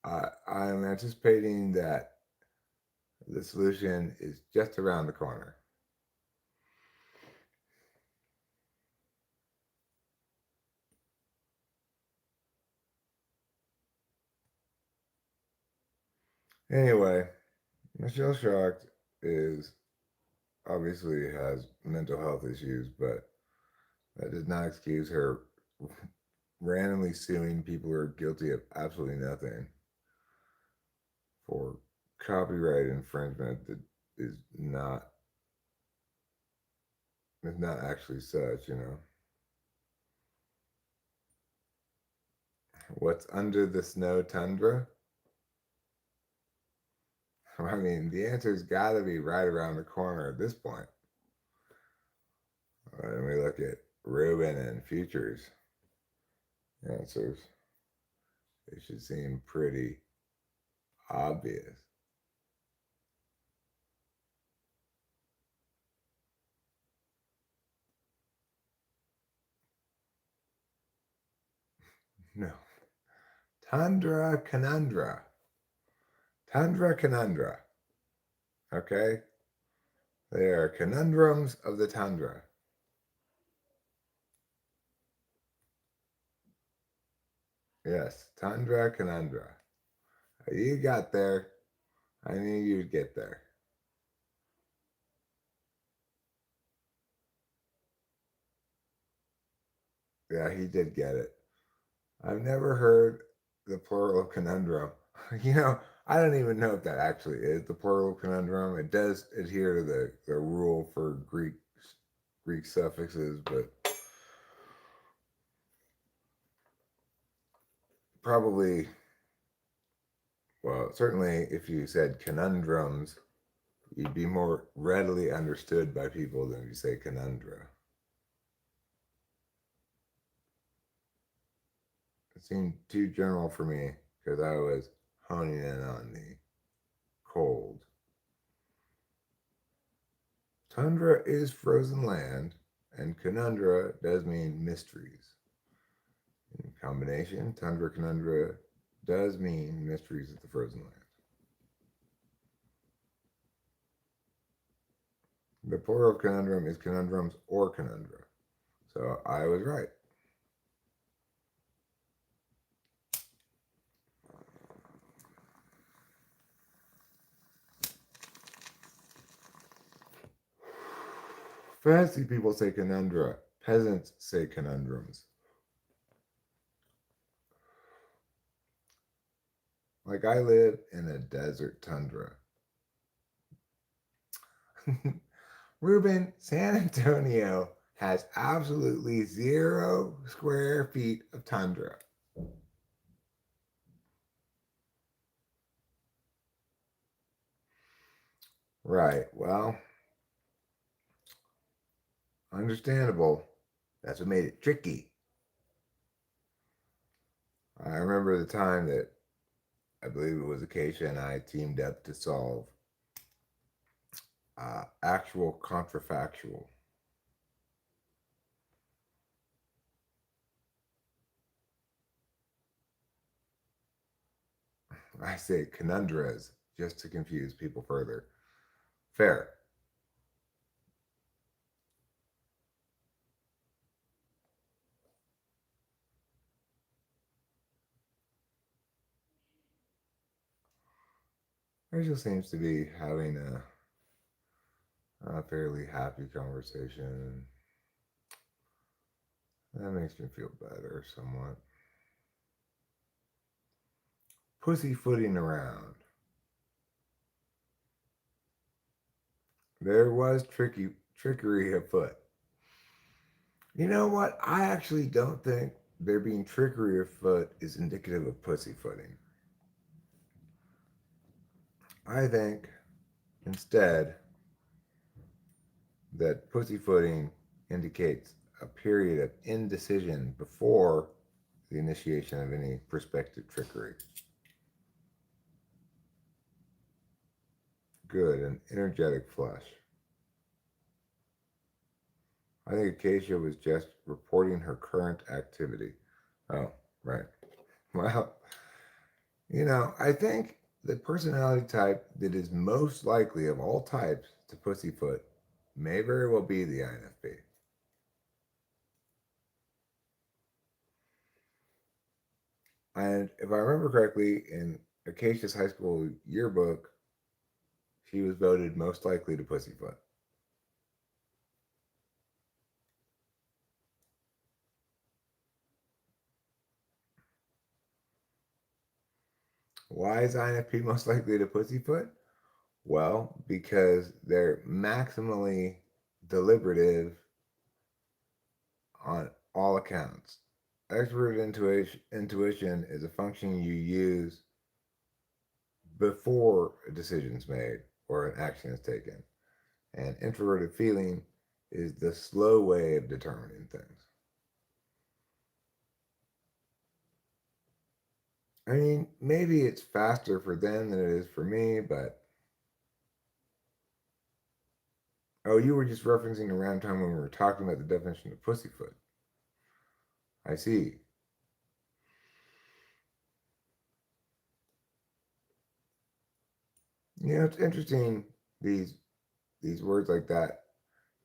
I'm anticipating that the solution is just around the corner. Anyway, Michelle Shocked is obviously has mental health issues, but that does not excuse her randomly suing people who are guilty of absolutely nothing for copyright infringement that is not actually such, you know. What's under the snow tundra? I mean, the answer's got to be right around the corner at this point. When we look at Ruben and Future's answers, it should seem pretty obvious. No. Tundra conundra. Tundra conundra. Okay? They are conundrums of the tundra. Yes, tundra conundra. You got there. I knew you'd get there. Yeah, he did get it. I've never heard the plural of conundrum. I don't even know if that actually is the plural of conundrum. It does adhere to the rule for Greek suffixes, but probably, well, certainly if you said conundrums, you'd be more readily understood by people than if you say conundra. It seemed too general for me because I was honing in on the cold. Tundra is frozen land, and conundra does mean mysteries. In combination, tundra conundra does mean mysteries of the frozen land. The plural of conundrum is conundrums or conundra. So I was right. Fancy people say conundra. Peasants say conundrums. Like I live in a desert tundra. Ruben, San Antonio has absolutely 0 square feet of tundra. Right. Well, understandable. That's what made it tricky. I remember the time that I believe it was Acacia and I teamed up to solve actual contrafactual. I say conundras just to confuse people further. Fair. Rachel seems to be having a fairly happy conversation. That makes me feel better somewhat. Pussyfooting around. There was trickery afoot. You know what? I actually don't think there being trickery afoot is indicative of pussyfooting. I think instead that pussyfooting indicates a period of indecision before the initiation of any prospective trickery. Good, an energetic flush. I think Acacia was just reporting her current activity. Oh, right. Well, I think the personality type that is most likely of all types to pussyfoot may very well be the INFP. And if I remember correctly, in Acacia's high school yearbook, she was voted most likely to pussyfoot. Why is INFP most likely to pussyfoot? Well, because they're maximally deliberative on all accounts. Expert intuition is a function you use before a decision is made or an action is taken. And introverted feeling is the slow way of determining things. I mean, maybe it's faster for them than it is for me, but oh, you were just referencing around time when we were talking about the definition of pussyfoot. I see. It's interesting, these these words like that.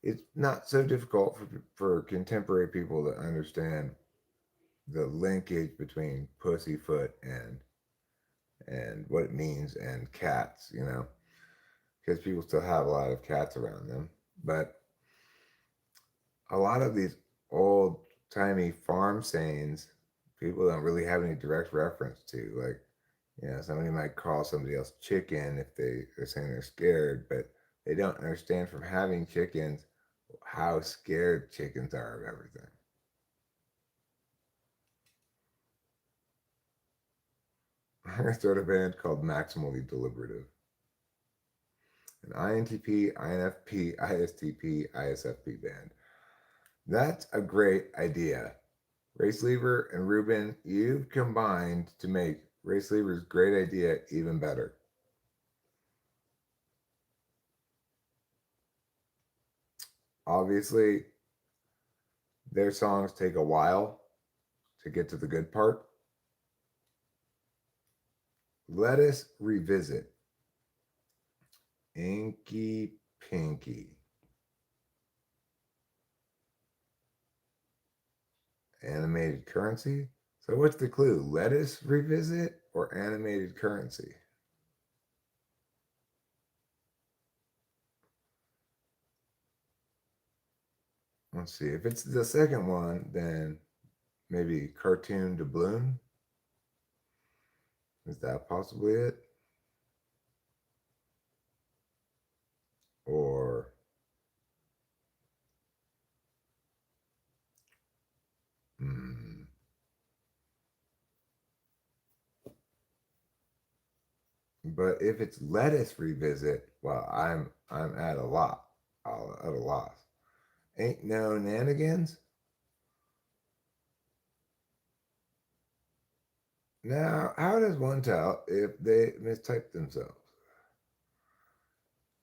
It's not so difficult for contemporary people to understand the linkage between pussyfoot and what it means and cats, because people still have a lot of cats around them. But a lot of these old timey farm sayings, people don't really have any direct reference to. Like, somebody might call somebody else chicken if they're saying they're scared, but they don't understand from having chickens how scared chickens are of everything. I'm going to start a band called Maximally Deliberative. An INTP, INFP, ISTP, ISFP band. That's a great idea. Race Lever and Ruben, you've combined to make Race Lever's great idea even better. Obviously, their songs take a while to get to the good part. Let us revisit Inky Pinky. Animated currency? So, what's the clue? Lettuce revisit or animated currency? Let's see. If it's the second one, then maybe cartoon doubloon. Is that possibly it? Or hmm, but if it's lettuce revisit, well, I'm at a lot. At a loss. Ain't no nanigans. Now, how does one tell if they mistype themselves?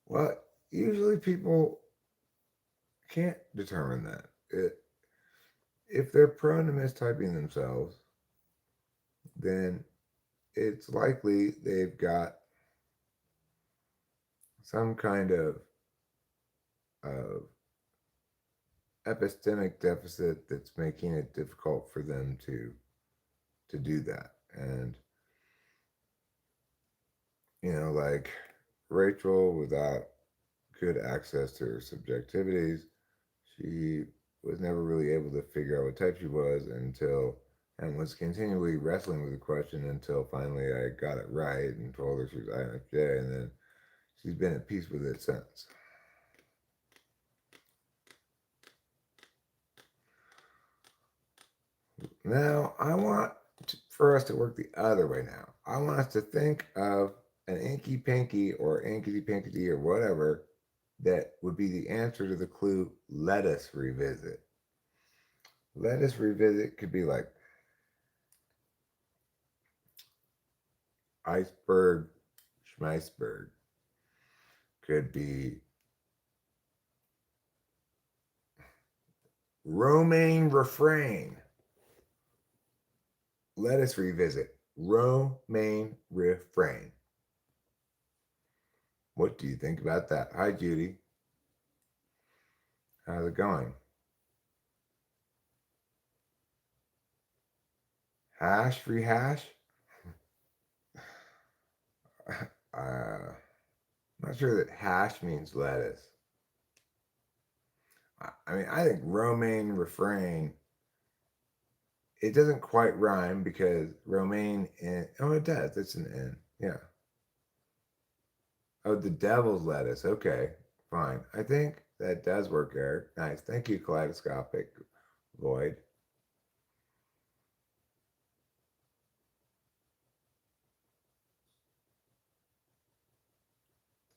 Well, usually people can't determine that. If they're prone to mistyping themselves, then it's likely they've got some kind of epistemic deficit that's making it difficult for them to do that. And like Rachel, without good access to her subjectivities, she was never really able to figure out what type she was until and was continually wrestling with the question until finally I got it right and told her she was INFJ, and then she's been at peace with it since. Now, for us to work the other way now. I want us to think of an inky pinky or inkity pinkity or whatever that would be the answer to the clue, let us revisit. Let us revisit could be like iceberg, schmeisberg. Could be romaine refrain. Let us revisit romaine refrain. What do you think about that? Hi, Judy. How's it going? Hash, rehash? I'm not sure that hash means lettuce. I mean, I think romaine refrain, it doesn't quite rhyme because romaine and, oh, it does. It's an N. Yeah. Oh, the devil's lettuce. Okay, fine. I think that does work, Eric. Nice. Thank you, Kaleidoscopic Void.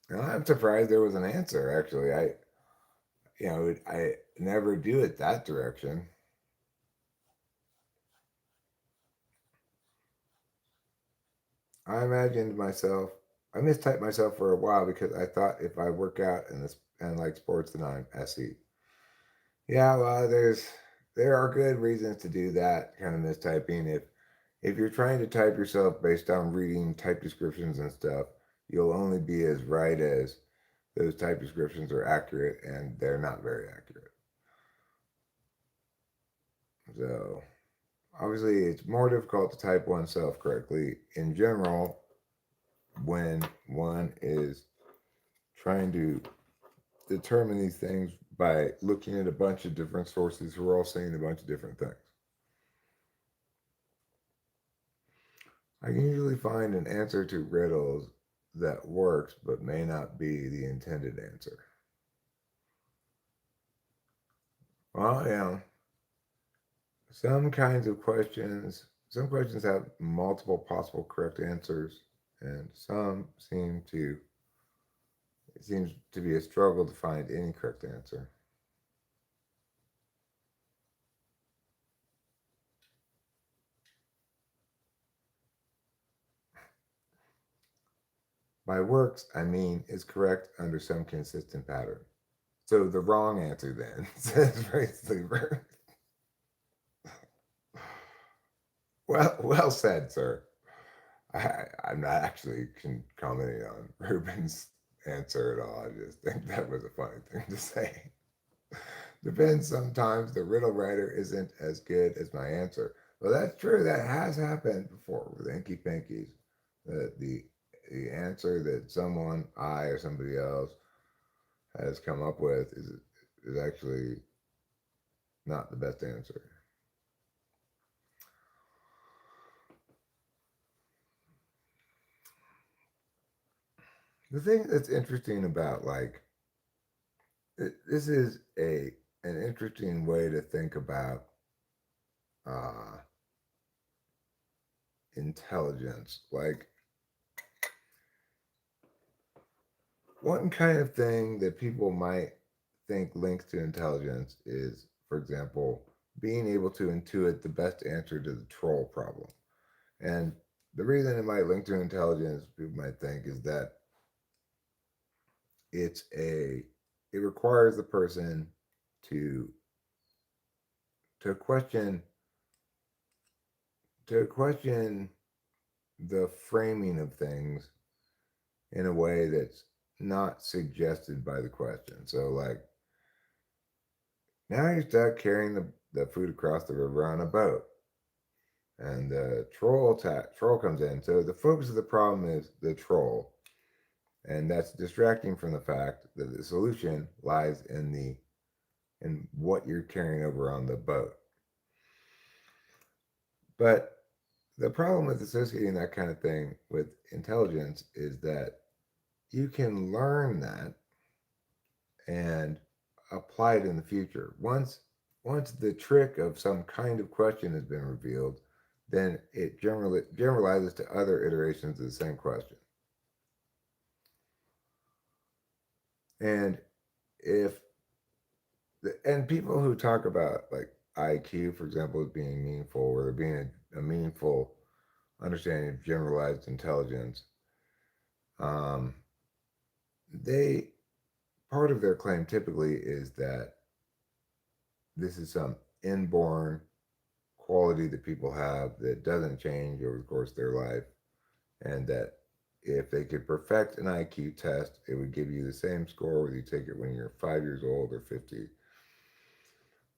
Well, I'm surprised there was an answer. Actually, I never do it that direction. I imagined myself. I mistyped myself for a while because I thought if I work out and like sports, then I'm SE. Yeah, well, there are good reasons to do that kind of mistyping. If you're trying to type yourself based on reading type descriptions and stuff, you'll only be as right as those type descriptions are accurate, and they're not very accurate. So obviously, it's more difficult to type oneself correctly in general when one is trying to determine these things by looking at a bunch of different sources who are all saying a bunch of different things. I can usually find an answer to riddles that works but may not be the intended answer. Well, some questions have multiple possible correct answers, and it seems to be a struggle to find any correct answer. By works, I mean is correct under some consistent pattern. So the wrong answer then says Ray Sleeper. Well said, sir. I'm not actually commenting on Ruben's answer at all. I just think that was a funny thing to say. Depends sometimes the riddle writer isn't as good as my answer. Well, that's true. That has happened before with Inky Pinkies. The answer that I or somebody else, has come up with is actually not the best answer. The thing that's interesting about this is a an interesting way to think about uh, intelligence. Like one kind of thing that people might think links to intelligence is, for example, being able to intuit the best answer to the troll problem. And the reason it might link to intelligence, people might think, is that it's a it requires the person to to question question the framing of things in a way that's not suggested by the question. So like now you're stuck carrying the food across the river on a boat. And the troll comes in. So the focus of the problem is the troll. And that's distracting from the fact that the solution lies in what you're carrying over on the boat. But the problem with associating that kind of thing with intelligence is that you can learn that and apply it in the future. Once the trick of some kind of question has been revealed, then it generalizes to other iterations of the same question. And if and people who talk about like IQ, for example, as being meaningful, or there being a meaningful understanding of generalized intelligence, um, they part of their claim typically is that this is some inborn quality that people have that doesn't change over the course of their life, and that if they could perfect an IQ test, it would give you the same score whether you take it when you're 5 years old or 50.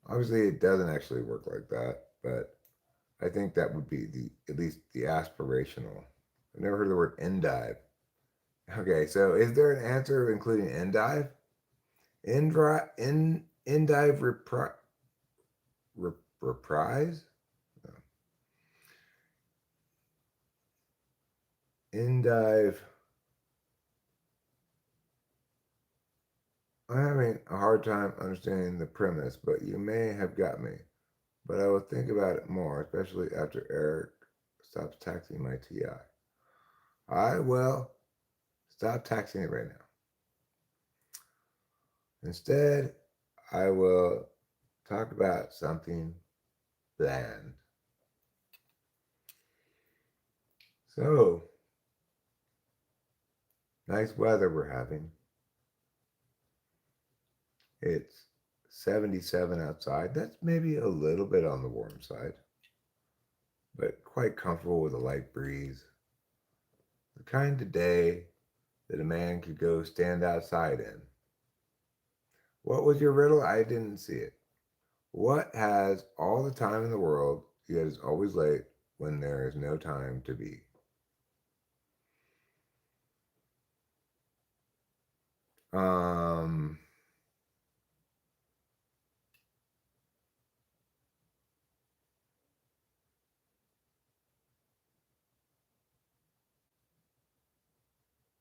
Obviously, it doesn't actually work like that, but I think that would be at least the aspirational. I've never heard of the word endive. Okay, so is there an answer including endive? Endive reprise? No. Endive. I'm having a hard time understanding the premise, but you may have got me. But I will think about it more, especially after Eric stops taxing my TI. I will stop taxing it right now. Instead, I will talk about something bland. So, nice weather we're having. It's 77 outside. That's maybe a little bit on the warm side, but quite comfortable with a light breeze. The kind of day that a man could go stand outside in. What was your riddle? I didn't see it. What has all the time in the world, yet is always late when there is no time to be? Um,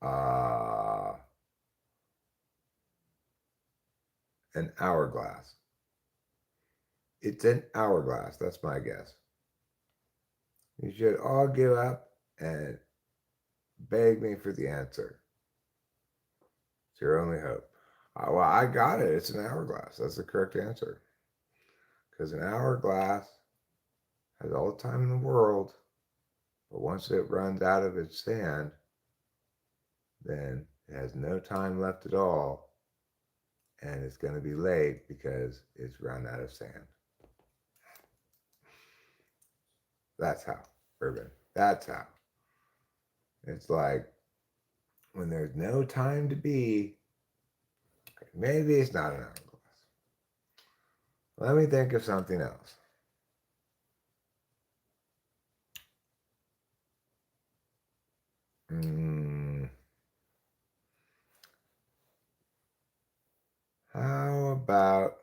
uh, an hourglass. It's an hourglass. That's my guess. You should all give up and beg me for the answer. It's your only hope. Well, I got it. It's an hourglass. That's the correct answer. Because an hourglass has all the time in the world, but once it runs out of its sand, then it has no time left at all, and it's going to be late because it's run out of sand. That's how, Urban. That's how. It's like when there's no time to be, maybe it's not an hourglass. Let me think of something else. How about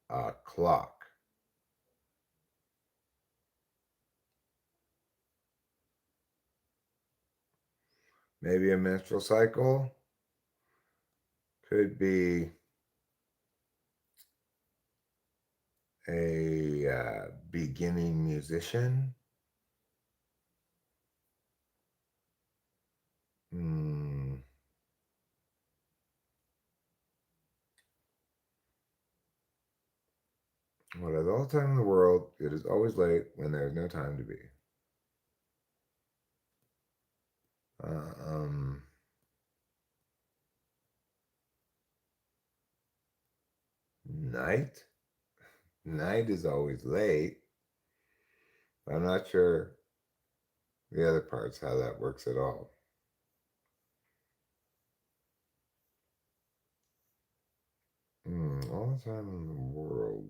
a clock? Maybe a menstrual cycle? Could be a beginning musician. Hmm. What has all the time in the world, it is always late when there is no time to be. Uh, um, Night? Night is always late. I'm not sure the other parts how that works at all. All the time in the world.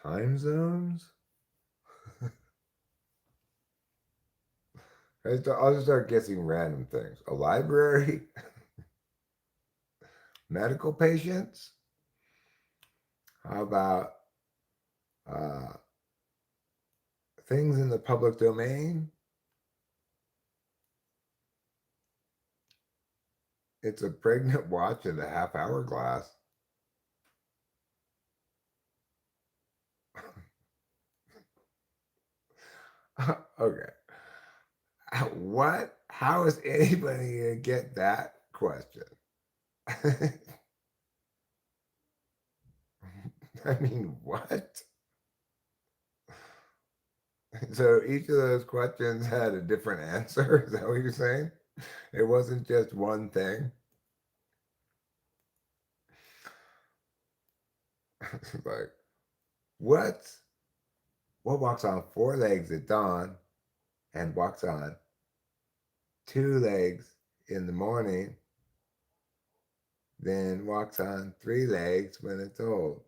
Time zones? I'll just start guessing random things. A library? Medical patients? How about uh, things in the public domain? It's a pregnant watch and a half hour glass. Okay. What? How is anybody going to get that question? I mean, what? So each of those questions had a different answer. Is that what you're saying? It wasn't just one thing. Like, what? What walks on four legs at dawn and walks on two legs in the morning, then walks on three legs when it's old?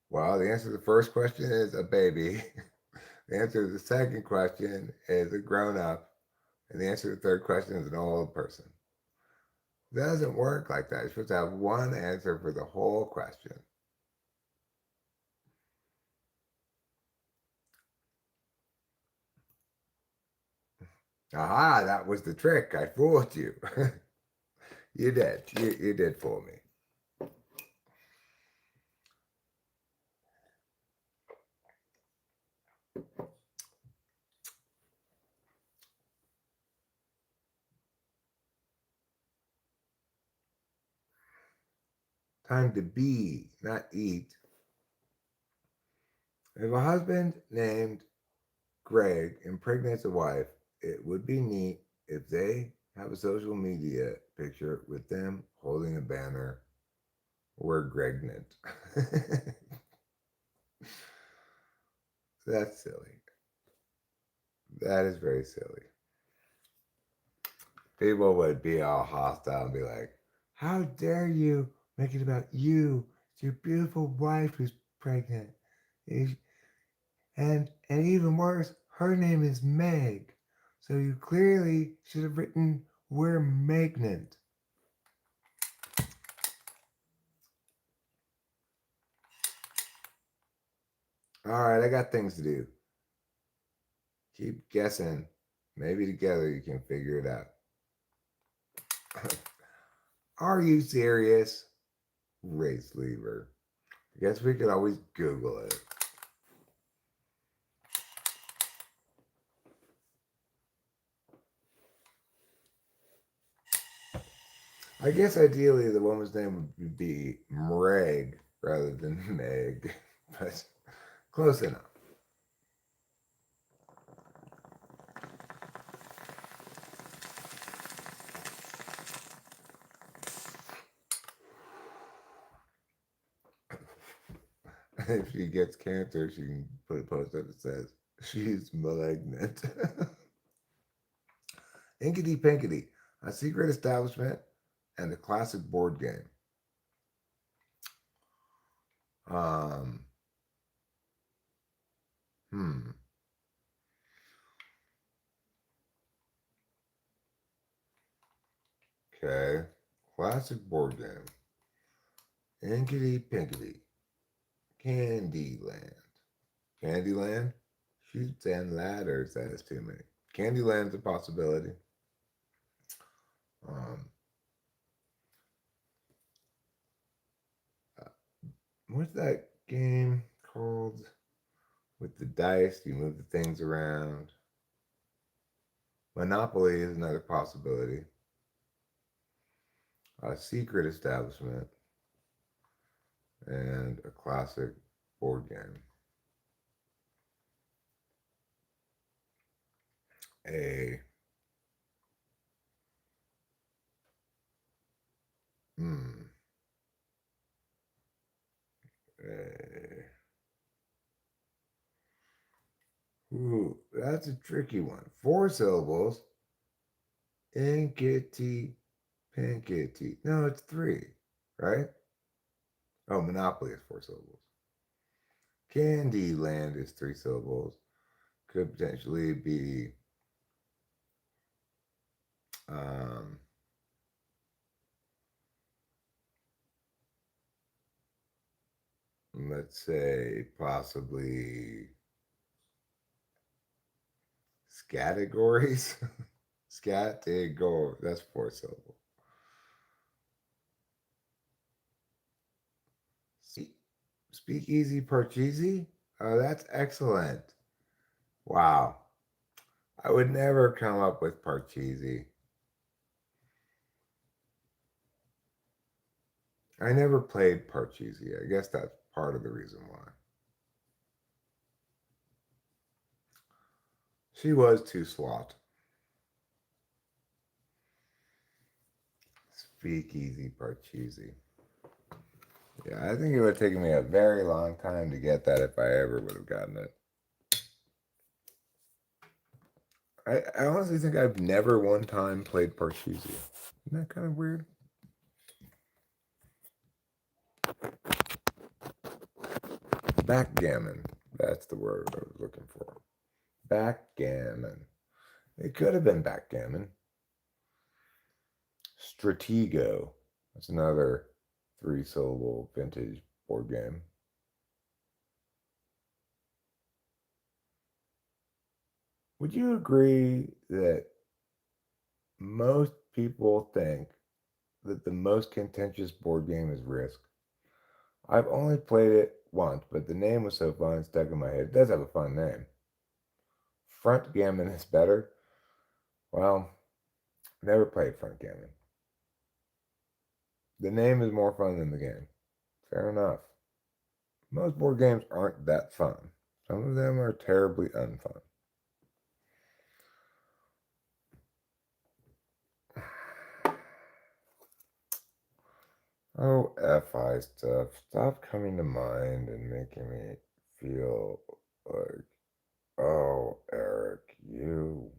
Well, the answer to the first question is a baby. The answer to the second question is a grown up. And the answer to the third question is an old person. It doesn't work like that. You're supposed to have one answer for the whole question. Aha, that was the trick. I fooled you. You did. You did fool me. Time to be, not eat. If a husband named Greg impregnates a wife, it would be neat if they have a social media picture with them holding a banner We're pregnant. That's silly. That is very silly. People would be all hostile and be like, "How dare you make it about you? It's your beautiful wife who's pregnant. And even worse, her name is Meg. So you clearly should have written, we're Magnant." Alright, I got things to do. Keep guessing. Maybe together you can figure it out. Are you serious? Race lever. I guess we could always Google it. I guess ideally the woman's name would be Mreg rather than Meg, but close enough. If she gets cancer, she can put a post up that says, "She's malignant." Inkity Pinkity, a secret establishment and a classic board game. Um, hmm. Okay. Classic board game. Inkity Pinkity. Candyland. Candyland? Shoots and ladders. That is too many. Candyland's a possibility. Um, uh, what's that game called? With the dice, you move the things around. Monopoly is another possibility. A secret establishment and a classic board game. A hmm. A, ooh, that's a tricky one. 4 syllables. Inkity, pinkity. No, it's 3, right? Oh, Monopoly is 4 syllables. Candyland is 3 syllables. Could potentially be um, let's say possibly categories. Scategor. That's 4 syllables. Speakeasy Parcheesi? Oh, that's excellent. Wow. I would never come up with Parcheesi. I never played Parcheesi. I guess that's part of the reason why. She was too slot. Speakeasy Parcheesi. Yeah, I think it would have taken me a very long time to get that if I ever would have gotten it. I honestly think I've never one time played Parcheesi. Isn't that kind of weird? Backgammon. That's the word I was looking for. Backgammon. It could have been backgammon. Stratego. That's another 3 syllable vintage board game. Would you agree that most people think that the most contentious board game is Risk? I've only played it once, but the name was so fun, it stuck in my head. It does have a fun name. Front Gammon is better. Well, never played Front Gammon. The name is more fun than the game. Fair enough. Most board games aren't that fun. Some of them are terribly unfun. Oh, FI stuff. Stop coming to mind and making me feel like, oh, Eric, you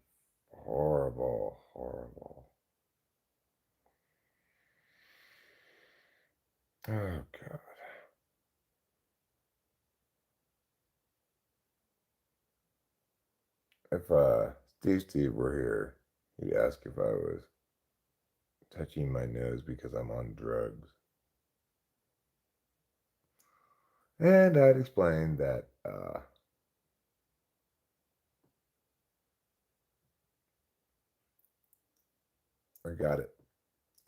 horrible, horrible. Oh, God. If Steve were here, he'd ask if I was touching my nose because I'm on drugs. And I'd explain that I got it.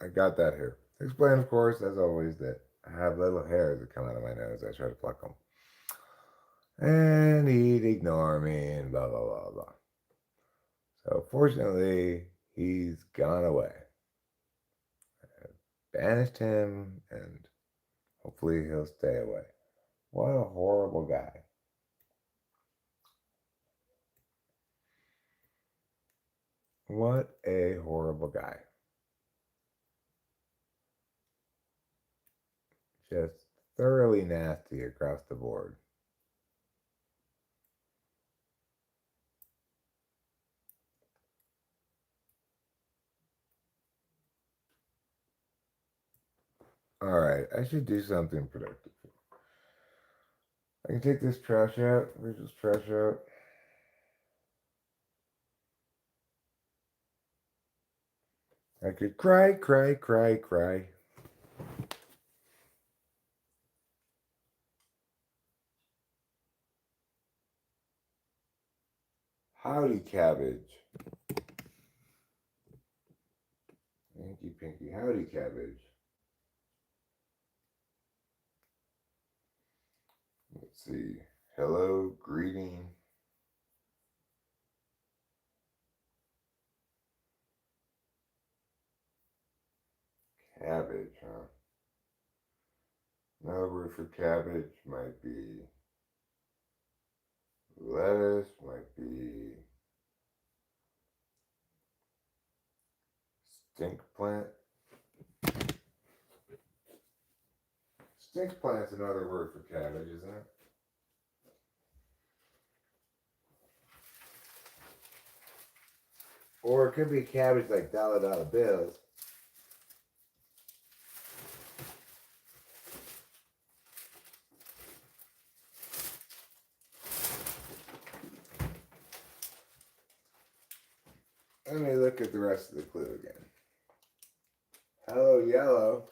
I got that hair. Explain, of course, as always, that I have little hairs that come out of my nose. I try to pluck them. And he'd ignore me and blah, blah, blah, blah. So fortunately, he's gone away. I banished him, and hopefully he'll stay away. What a horrible guy. What a horrible guy. Just thoroughly nasty across the board. All right, I should do something productive. I can take this trash out. Rachel's trash out. I could cry, cry, cry, cry. Howdy, cabbage. Hanky pinky, howdy, cabbage. Let's see. Hello, greeting. Cabbage, huh? Another word for cabbage might be lettuce, might be stink plant. Stink plant's another word for cabbage, isn't it? Or it could be cabbage like dollar bills. Let me look at the rest of the clue again. Hello, yellow.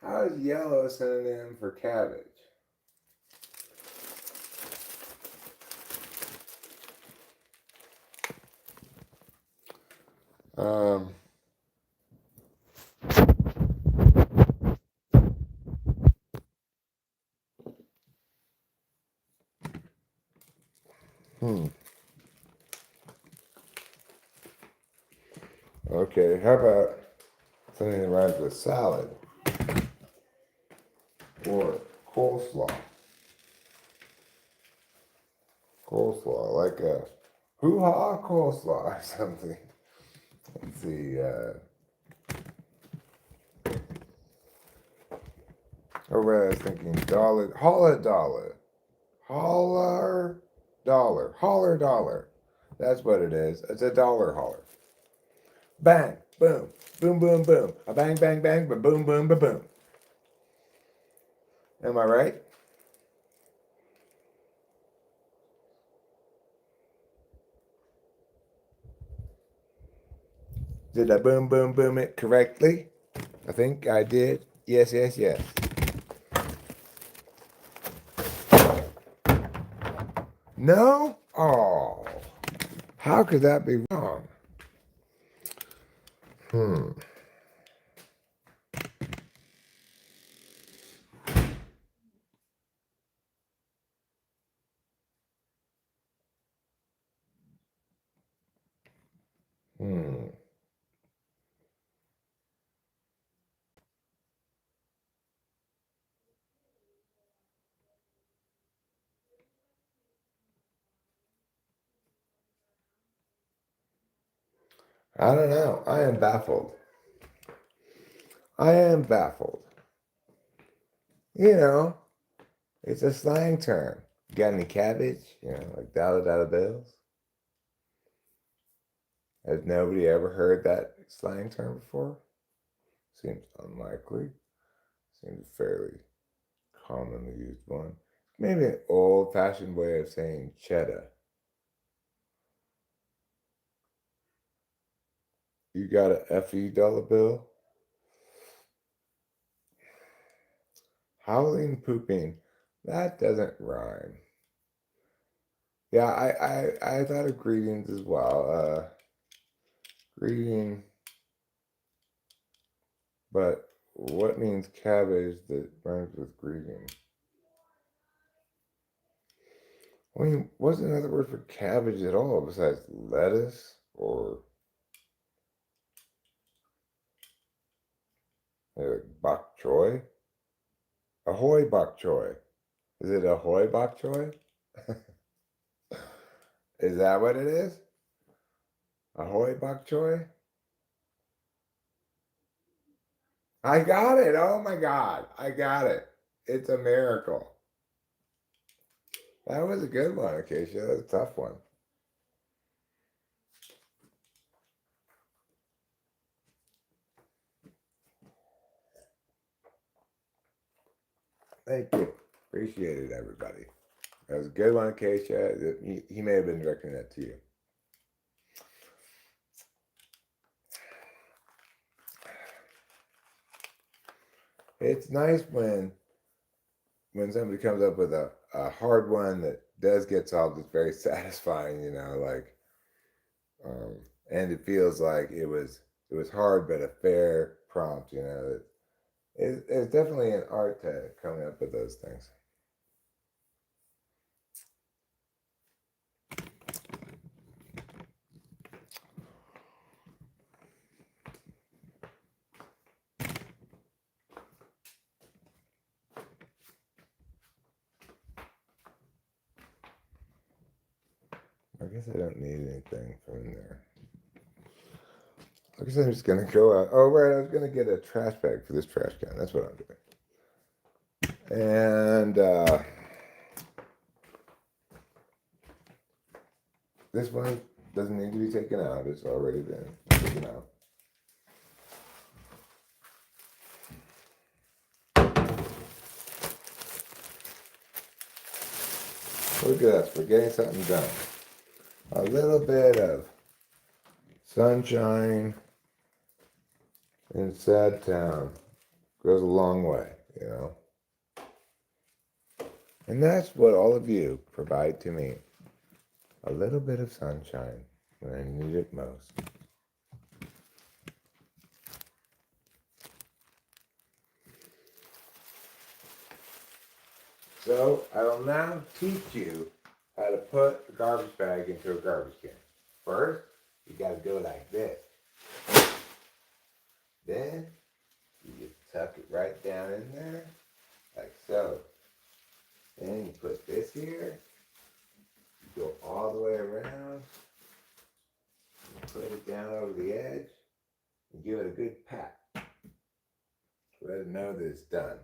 How is yellow a synonym for cabbage? Um, hmm. Okay, how about something that rhymes with salad or coleslaw? Coleslaw, like a hoo-ha coleslaw or something. Let's see. Over I was thinking dollar, holla dollar, holler dollar, holler dollar. That's what it is. It's a dollar holler. Bang, boom, boom, boom, boom. A bang, bang, bang, ba boom, boom, ba boom. Am I right? Did I boom, boom, boom it correctly? I think I did. Yes, yes, yes. No? Oh, how could that be wrong? Hmm. Hmm. I don't know. I am baffled. I am baffled. You know, it's a slang term. Got any cabbage? You know, like dollar bills? Has nobody ever heard that slang term before? Seems unlikely. Seems a fairly commonly used one. Maybe an old-fashioned way of saying cheddar. You got a FE dollar bill? Howling pooping. That doesn't rhyme. Yeah, I thought of greetings as well. Greeting, but what means cabbage that rhymes with greeting? I mean, what's another word for cabbage at all besides lettuce or like bok choy? Ahoy bok choy. Is it ahoy bok choy? Is that what it is? Ahoy bok choy? I got it. Oh my God. I got it. It's a miracle. That was a good one, Acacia. That was a tough one. Thank you. Appreciate it, everybody. That was a good one, Acacia. He may have been directing that to you. It's nice when somebody comes up with a hard one that does get solved. It's very satisfying, you know, like, and it feels like it was hard but a fair prompt, you know. It's definitely an art to coming up with those things. I guess I don't need anything from there. I guess I'm just gonna go out. Oh right, I was gonna get a trash bag for this trash can. That's what I'm doing. And this one doesn't need to be taken out. It's already been taken out. Look at us. We're getting something done. A little bit of sunshine in sad town goes a long way, you know. And that's what all of you provide to me. A little bit of sunshine when I need it most. So I will now teach you how to put a garbage bag into a garbage can. First, you gotta go like this. Then you just tuck it right down in there, like so. Then you put this here, you go all the way around, you put it down over the edge, and give it a good pat. Let it know that it's done.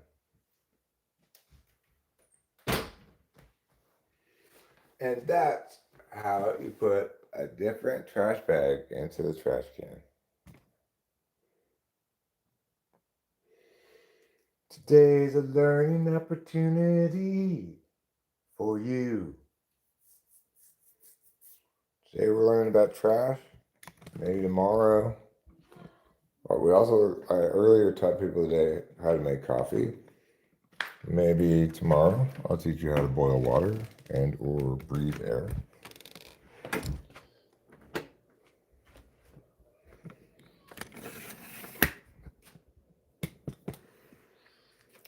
And that's how you put a different trash bag into the trash can. Today's a learning opportunity for you. Today we're learning about trash. Maybe tomorrow. We also, I earlier taught people today how to make coffee. Maybe tomorrow I'll teach you how to boil water and or breathe air.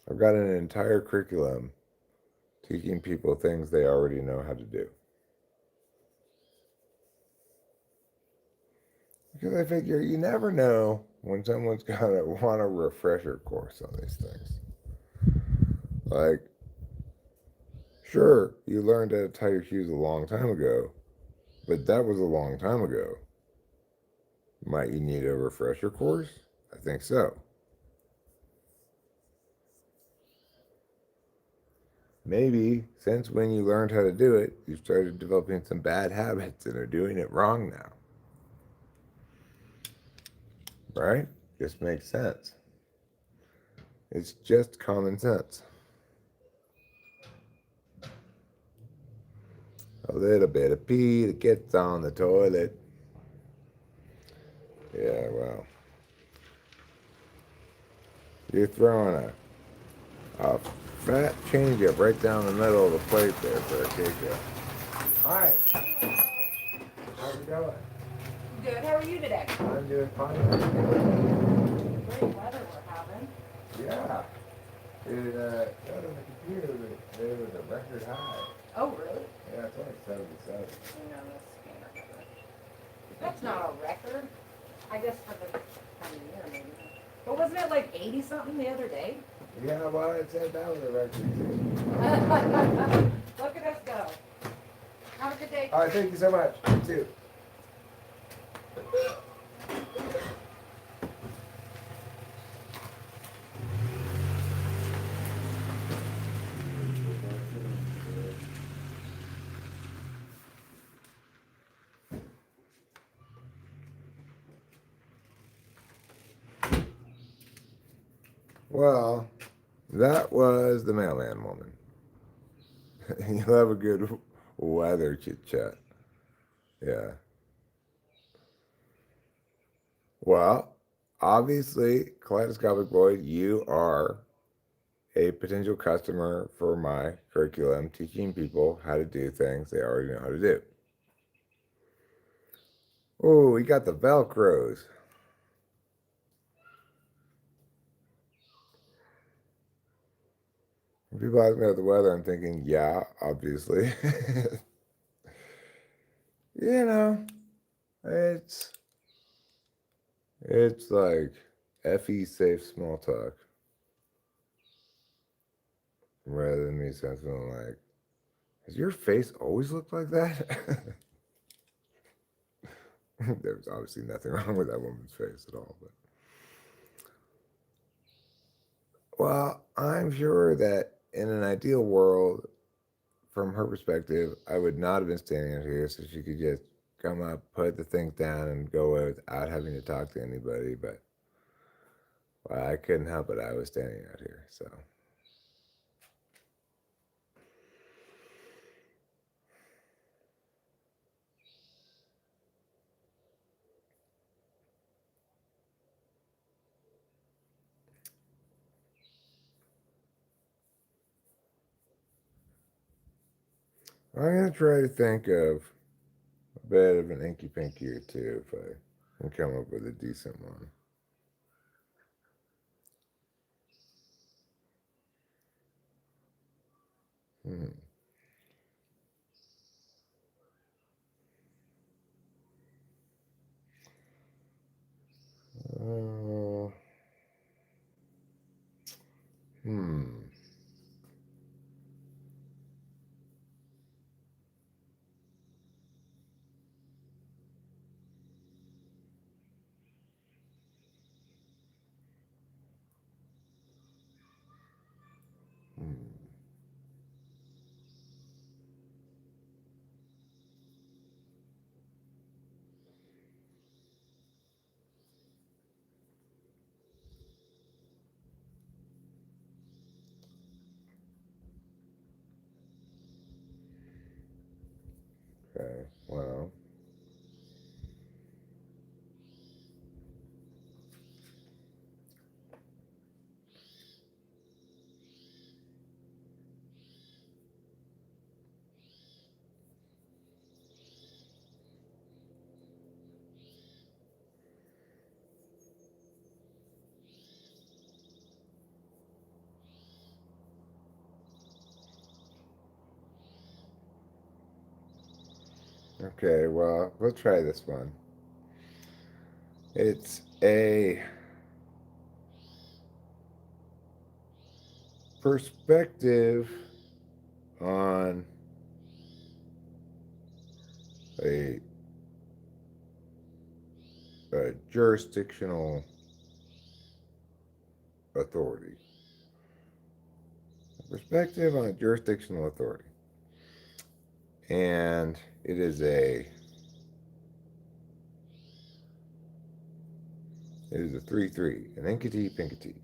I've got an entire curriculum teaching people things they already know how to do. Because I figure you never know when someone's gonna want a refresher course on these things. Like, sure, you learned how to tie your shoes a long time ago, but that was a long time ago. Might you need a refresher course? I think so. Maybe since when you learned how to do it, you started developing some bad habits and are doing it wrong now. Right? Just makes sense. It's just common sense. A little bit of pee that gets on the toilet. Yeah, well. You're throwing a fat change up right down the middle of the plate there for a Keisha. Hi. How's it going? Good. How are you today? I'm doing fine. Great weather we're having. Yeah. It showed on the computer that there was a record high. Oh, really? Yeah, it's only 77. No, that's scanner cover. That's not a record. I guess for the time of year, maybe. But wasn't it like 80 something the other day? Yeah, well, it said that was a record too. Look at us go. Have a good day. All right, thank you so much. You too. Well, that was the mailman woman. You'll have a good weather chit chat. Yeah. Well, obviously, Kaleidoscopic Void, you are a potential customer for my curriculum, teaching people how to do things they already know how to do. Oh, we got the Velcros. When people ask me about the weather, I'm thinking, yeah, obviously. You know, it's like FE safe small talk rather than me feeling like, has your face always looked like that? There's obviously nothing wrong with that woman's face at all, but well, I'm sure that in an ideal world, from her perspective, I would not have been standing out here, so she could just come up, put the things down, and go away without having to talk to anybody. But well, I couldn't help it. I was standing out here, so. I'm gonna try to think of a bit of an inky pinky or two if I can come up with a decent one. Hmm. Uh, hmm. Hmm. Okay. Well. Okay. Well, we'll try this one. It's a perspective on a, a jurisdictional authority. perspective on jurisdictional authority. And it is a 3/3, an inkety pinkety.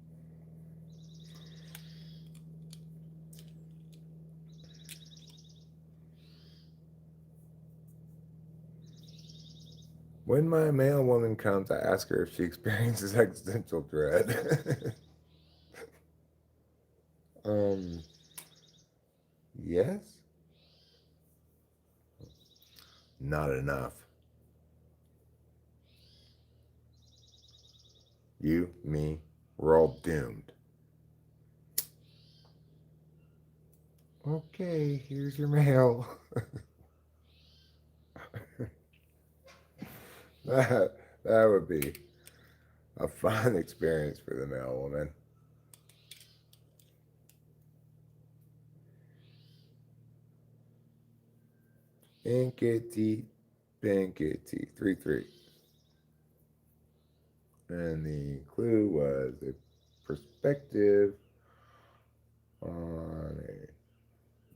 When my male woman comes, I ask her if she experiences existential dread. Yes. Not enough. You, me, we're all doomed. Okay, here's your mail. that would be a fun experience for the male woman. Inkety, pinkety, 3/3. And the clue was a perspective on a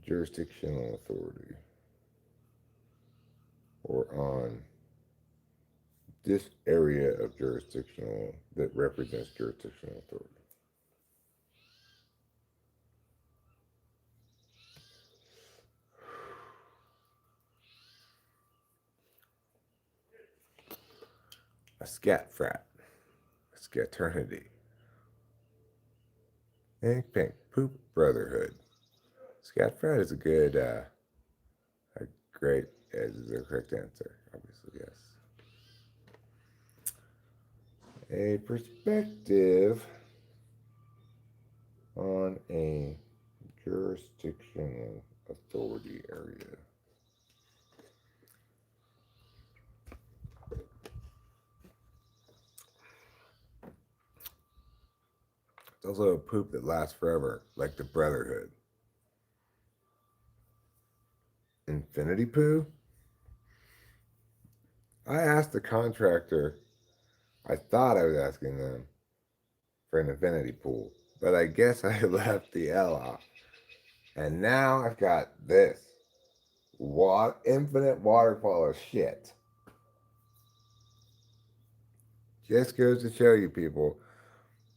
jurisdictional authority, or on this area of jurisdictional that represents jurisdictional authority. A scat frat, a scaternity. Ink pink, poop brotherhood. Scat frat is a great, is the correct answer, obviously, yes. A perspective on a jurisdictional authority area. It's also a poop that lasts forever, like the brotherhood. Infinity poo? I asked the contractor, I thought I was asking them for an infinity pool, but I guess I left the L off. And now I've got this infinite waterfall of shit. Just goes to show you, people,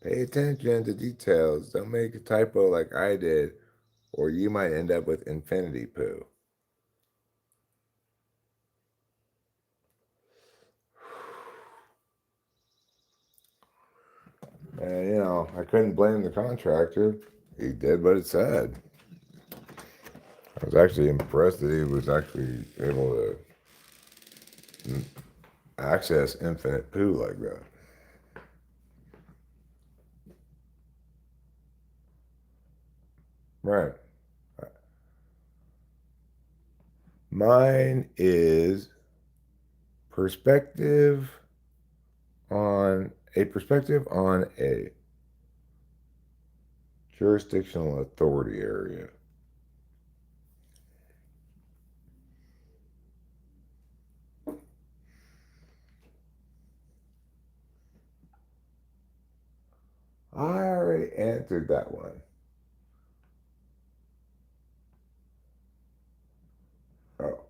pay attention to details. Don't make a typo like I did, or you might end up with infinity poo. And, I couldn't blame the contractor. He did what it said. I was actually impressed that he was actually able to access infinite poo like that. Right. Mine is perspective on a jurisdictional authority area. I already answered that one. Oh,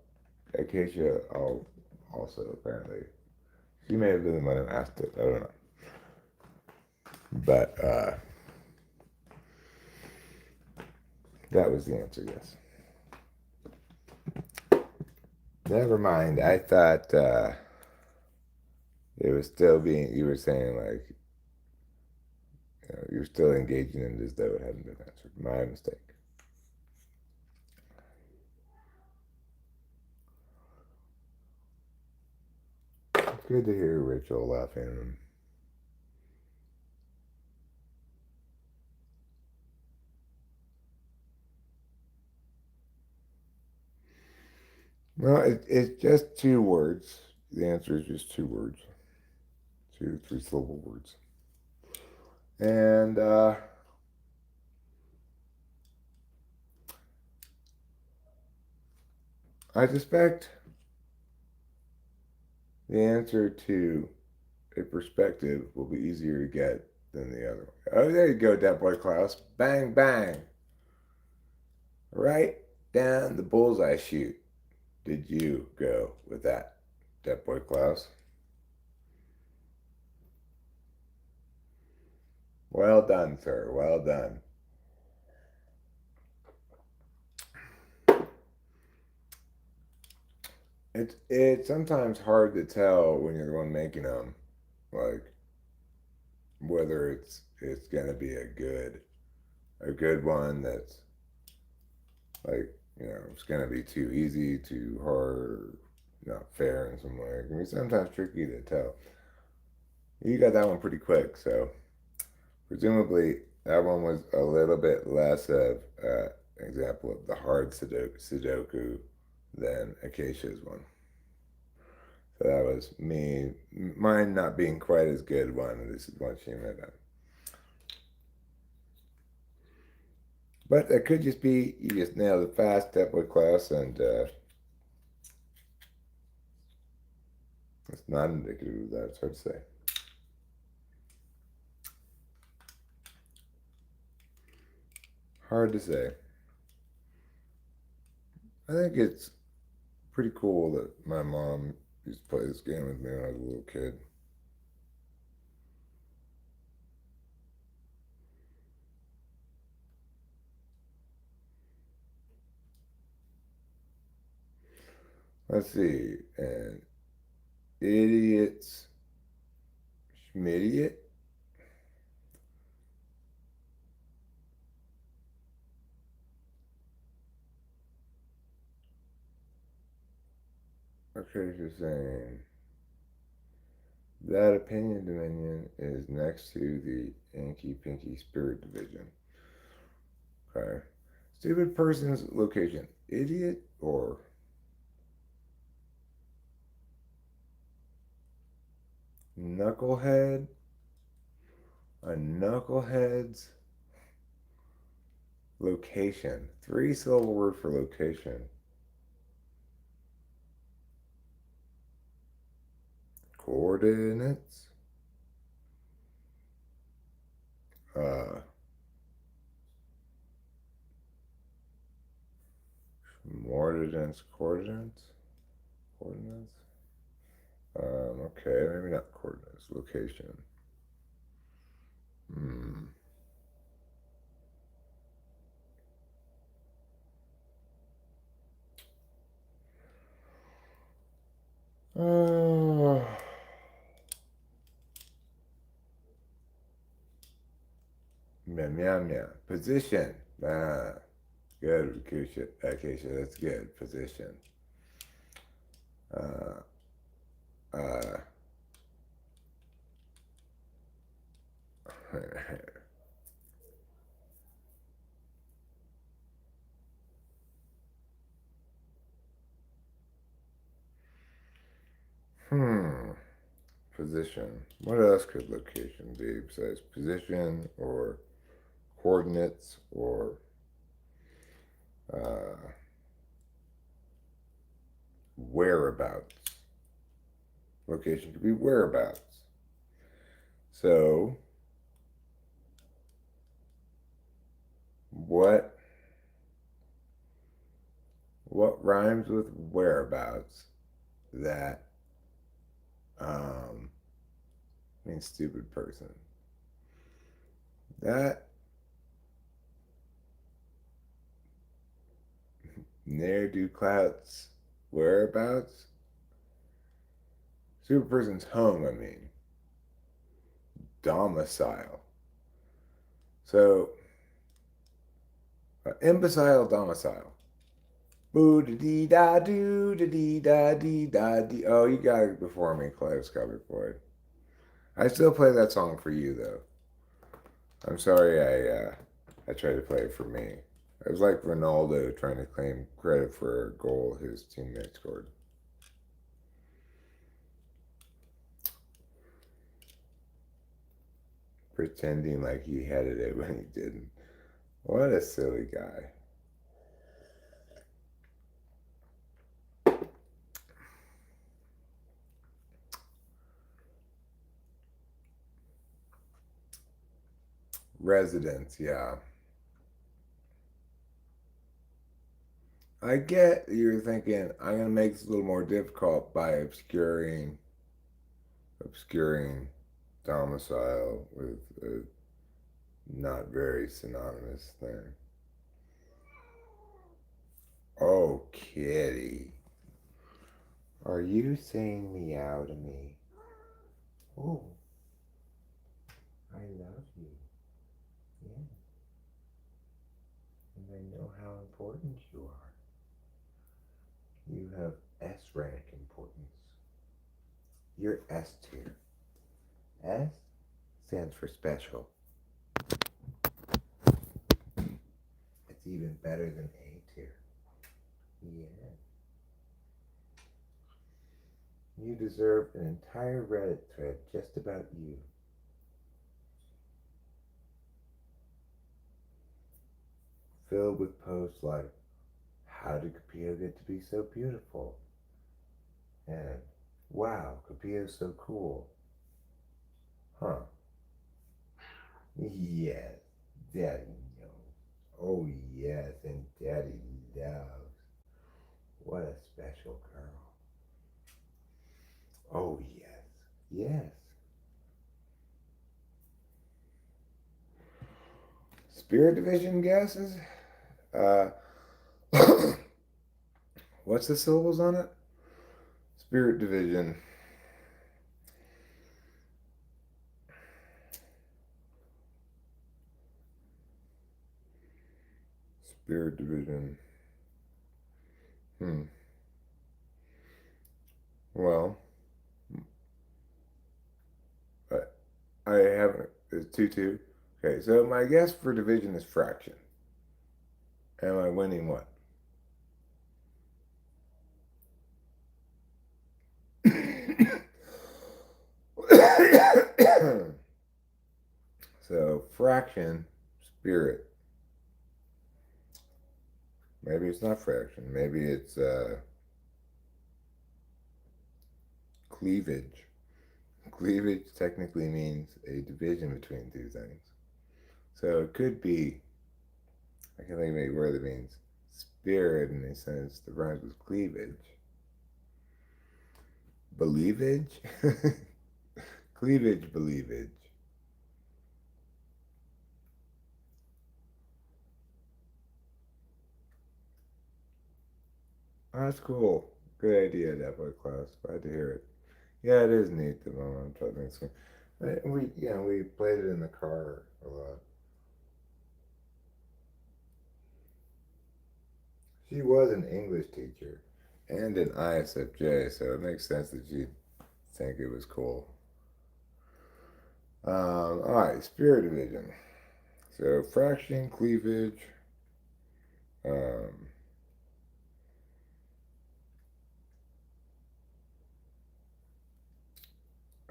Acacia also apparently. She may have been the one who asked it. I don't know. But that was the answer, yes. Never mind. I thought it was still you were saying like, you're still engaging in as though it hadn't been answered. My mistake. Good to hear Rachel laughing. Well, it's just 2 words. The answer is just 2 words. 2 3-syllable words. And I suspect the answer to a perspective will be easier to get than the other one. Oh, there you go, Dead Boy Klaus. Bang, bang. Right down the bullseye shoot did you go with that, boy Klaus? Well done, sir. Well done. It's sometimes hard to tell when you're the one making them, like whether it's gonna be a good one that's like it's gonna be too easy, too hard, not fair in some way. It can be sometimes tricky to tell. You got that one pretty quick, so presumably that one was a little bit less of an example of the hard Sudoku than Acacia's one. So that was mine not being quite as good one. This is one she made up. But that could just be you just nailed it fast, Step Boy Class, and it's not indicative of that. It's hard to say. Hard to say. I think it's pretty cool that my mom used to play this game with me when I was a little kid. Let's see. And idiots, schmidiot. Okay, she's saying that opinion dominion is next to the Inky Pinky Spirit Division. Okay. Stupid person's location. Idiot or knucklehead? A knucklehead's location. 3-syllable word for location. Coordinates. Coordinates. Coordinates. Coordinates. Okay, maybe not coordinates. Location. Hmm. Uh, meow meow. Position. Good, Acacia. That's good. Position. Uh, uh, hmm. Position. What else could location be besides position or coordinates or uh, whereabouts? Location could be whereabouts. So, what rhymes with whereabouts that means stupid person? That ne'er do clouts whereabouts? Stupid person's home, I mean. Domicile. So, imbecile domicile. Boo da dee da doo da dee da dee da dee. Oh, you got it before me, Kaleidoscopic Boy. I still play that song for you, though. I'm sorry I tried to play it for me. It was like Ronaldo trying to claim credit for a goal his teammate scored. Pretending like he headed it when he didn't. What a silly guy. Residence, yeah. I get you're thinking I'm gonna make this a little more difficult by obscuring domicile with a not very synonymous thing. Oh, kitty. Are you saying meow to me? Oh, I love you. Yeah. And I know how important you are. You have S rank importance. You're S tier. S stands for special. It's even better than A tier. Yeah. You deserve an entire Reddit thread just about you. Filled with posts like, how did Capio get to be so beautiful? And, wow, Capio's so cool. Huh. Yes, Daddy knows. Oh, yes, and Daddy loves. What a special girl. Oh, yes, yes. Spirit Division guesses? Uh, what's the syllables on it? Spirit Division. Spirit Division. Well, I, I haven't. It's 2-2. Okay, so my guess for division is fraction. Am I winning what? So, fraction, spirit. Maybe it's not fraction. Maybe it's cleavage. Cleavage technically means a division between two things. So it could be, I can think of a word that means spirit in a sense that rhymes with cleavage. Believage? Cleavage, believage. Oh, that's cool. Good idea, that boy class. Glad to hear it. Yeah, it is neat that my mom taught me this. We played it in the car a lot. She was an English teacher and an ISFJ, so it makes sense that she'd think it was cool. All right, spirit division. So fraction, cleavage, um,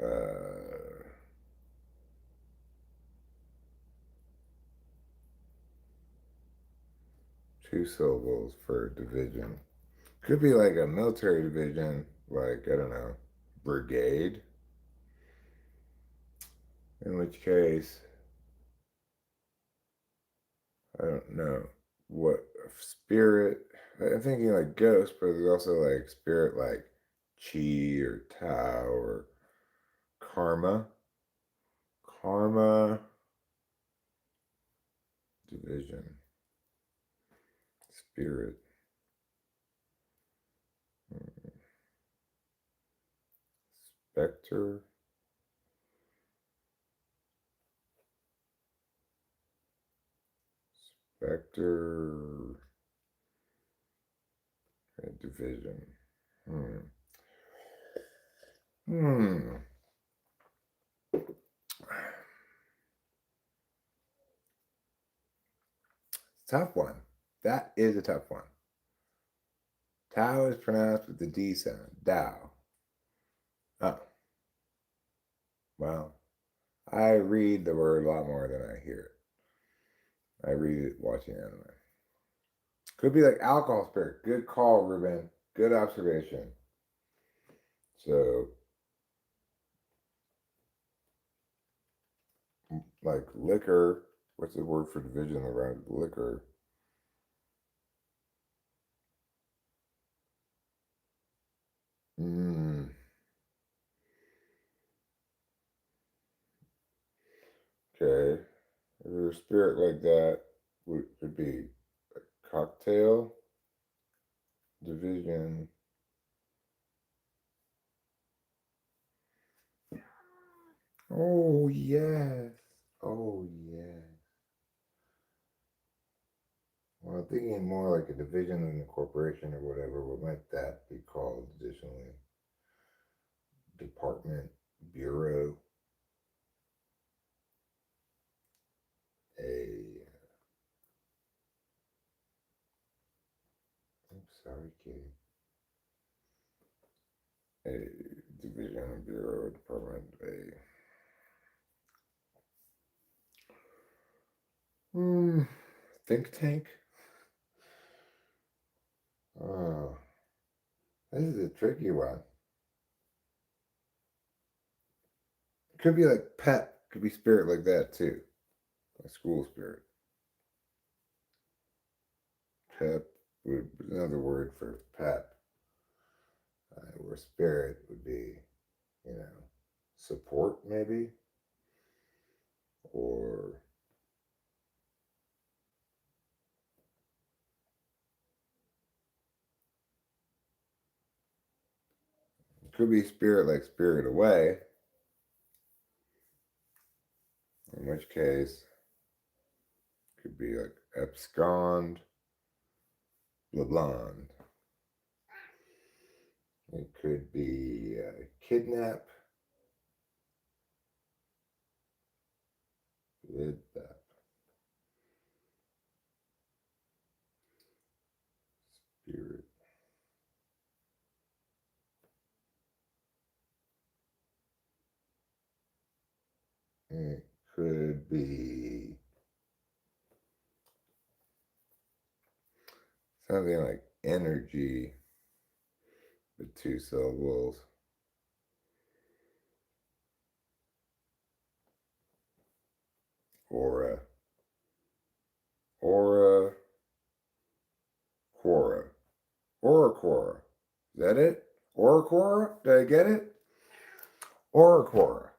uh, two syllables for division. Could be like a military division, like, I don't know, brigade. In which case, I don't know what spirit. I'm thinking like ghost, but there's also like spirit like chi or tao or karma. Karma division. Spirit. Spectre. Spectre. Division. Hmm. Hmm. Tough one. That is a tough one. Tao is pronounced with the D sound. Tao. Oh, well. I read the word a lot more than I hear it. I read it watching anime. Could be like alcohol spirit. Good call, Ruben. Good observation. So, like liquor. What's the word for division around liquor? spirit like that could be a cocktail, division. Oh yes. Oh yes. Well, I'm thinking more like a division in a corporation or whatever. What might that be called additionally? Department, bureau, a. I'm sorry, Kitty. A division, bureau, department, a think tank. Oh, this is a tricky one. It could be like pet, could be spirit like that too. A school spirit. Pep would another word for pep. Where spirit would be, support maybe, or it could be spirit like spirit away, in which case it could be like abscond, blonde. It could be kidnap, kidnap, spirit. It could be something like energy with two syllables. Aura. Aura. Quora. Aura Quora. Is that it? Aura Quora? Did I get it? Aura Quora.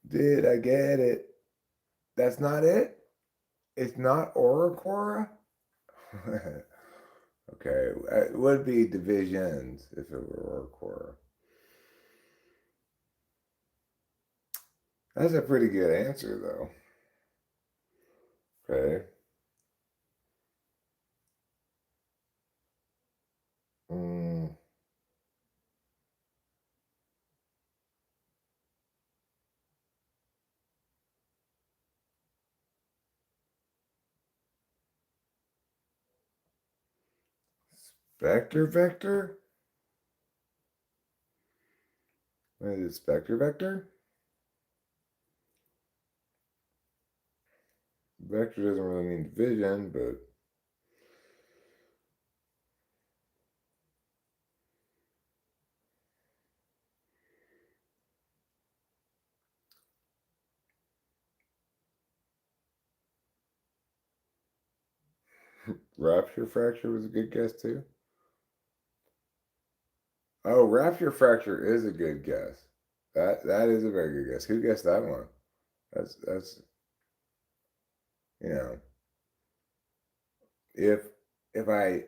Did I get it? That's not it? It's not Aura Quora? Okay, it would be divisions if it were Aura Quora. That's a pretty good answer, though. Okay. Mm, Spectre vector? What is it, Spectre vector? Vector doesn't really mean division, but rapture fracture was a good guess too. Oh, rapture fracture is a good guess. That is a very good guess. Who guessed that one? That's you know if if I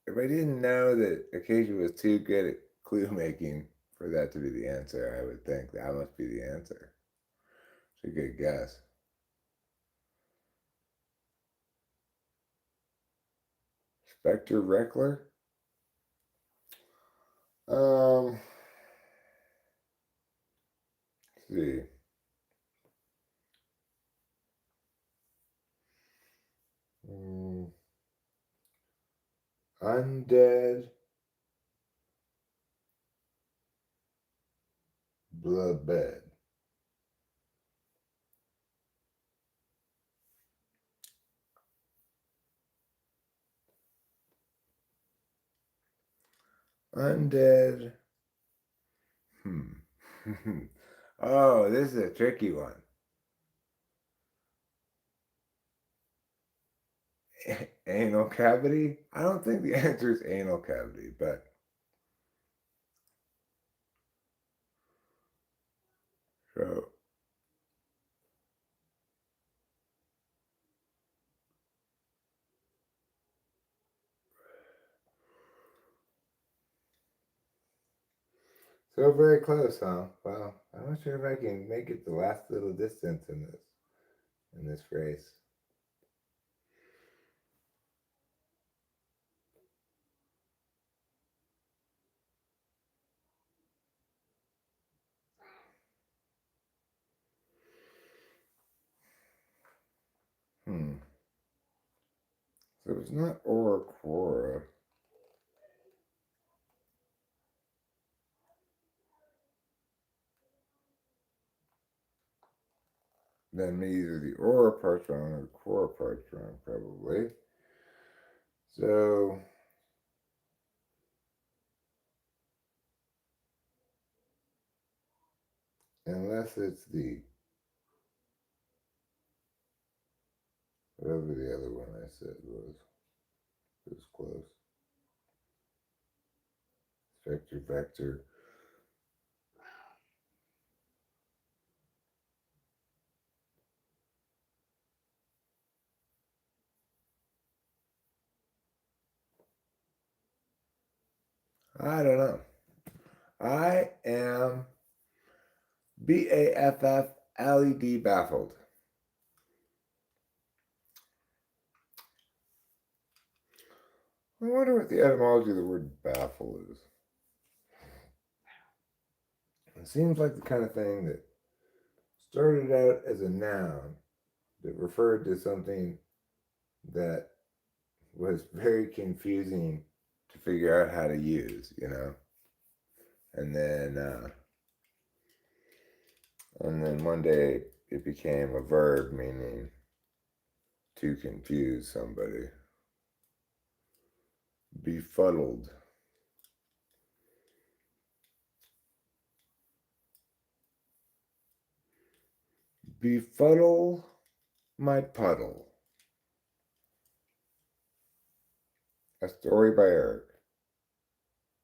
if I didn't know that Acacia was too good at clue making for that to be the answer, I would think that must be the answer. It's a good guess. Spectre Reckler. Let's see. Mm, undead bloodbed. Undead. Hmm. Oh, this is a tricky one. Anal cavity? I don't think the answer is anal cavity, but so very close, huh? Well, I'm not sure if I can make it the last little distance in this race. So it's not Aura Quora. Then either the Aura partron or the Quora partron, probably. So unless it's the whatever the other one I said was, it was close. Vector. I don't know. I am BAFF baffled. I wonder what the etymology of the word baffle is. It seems like the kind of thing that started out as a noun that referred to something that was very confusing to figure out how to use, and then one day it became a verb meaning to confuse somebody. Befuddled. Befuddle my puddle. A story by Eric.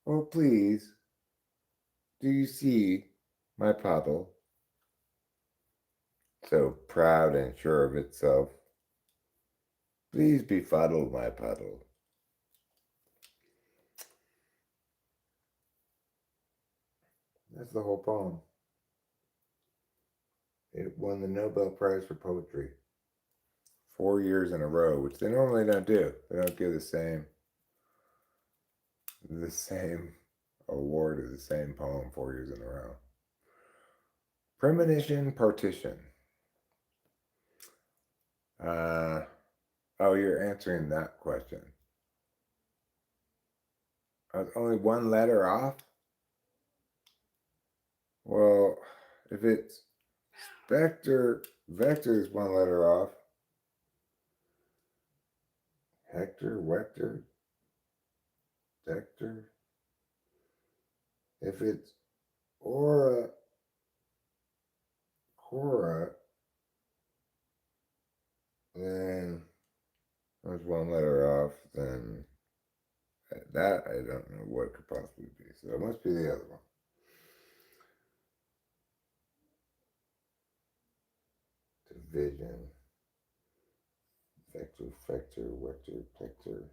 Oh, please, do you see my puddle? So proud and sure of itself. Please befuddle my puddle. That's the whole poem. It won the Nobel Prize for Poetry 4 years in a row, which they normally don't do. They don't give the same award as the same poem 4 years in a row. Premonition partition. Oh, you're answering that question. I was only one letter off? Well, if it's vector is one letter off. Hector, Wector, Dector. If it's Aura, Cora, then there's one letter off, then that I don't know what it could possibly be. So it must be the other one. Division. Vector, Vector, Plector.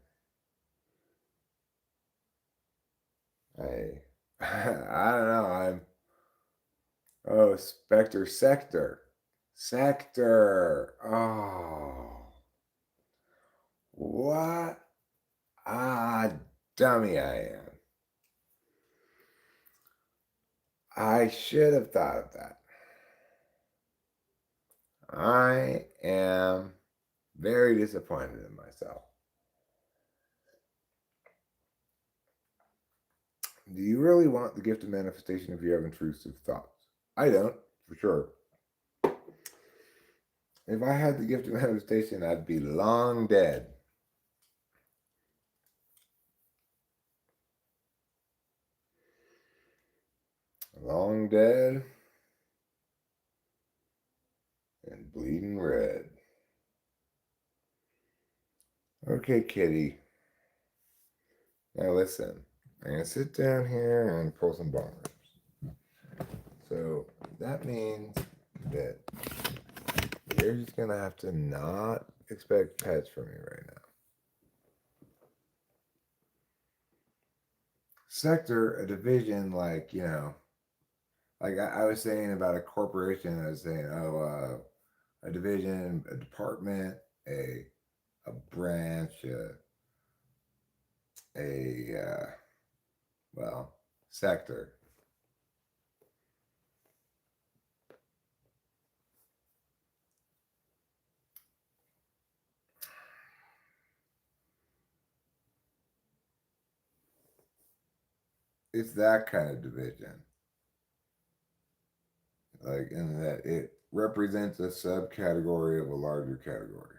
I don't know. Spectre, Sector. Oh. What a dummy I am. I should have thought of that. I am very disappointed in myself. Do you really want the gift of manifestation if you have intrusive thoughts? I don't, for sure. If I had the gift of manifestation, I'd be long dead. Long dead and bleeding red. Okay, kitty. Now listen. I'm gonna sit down here and pull some bong rips. So that means that you're just gonna have to not expect pets from me right now. Sector, a division, like, like I was saying about a corporation, I was saying, a division, a department, a branch, well, sector. It's that kind of division. Like, in that it represents a subcategory of a larger category.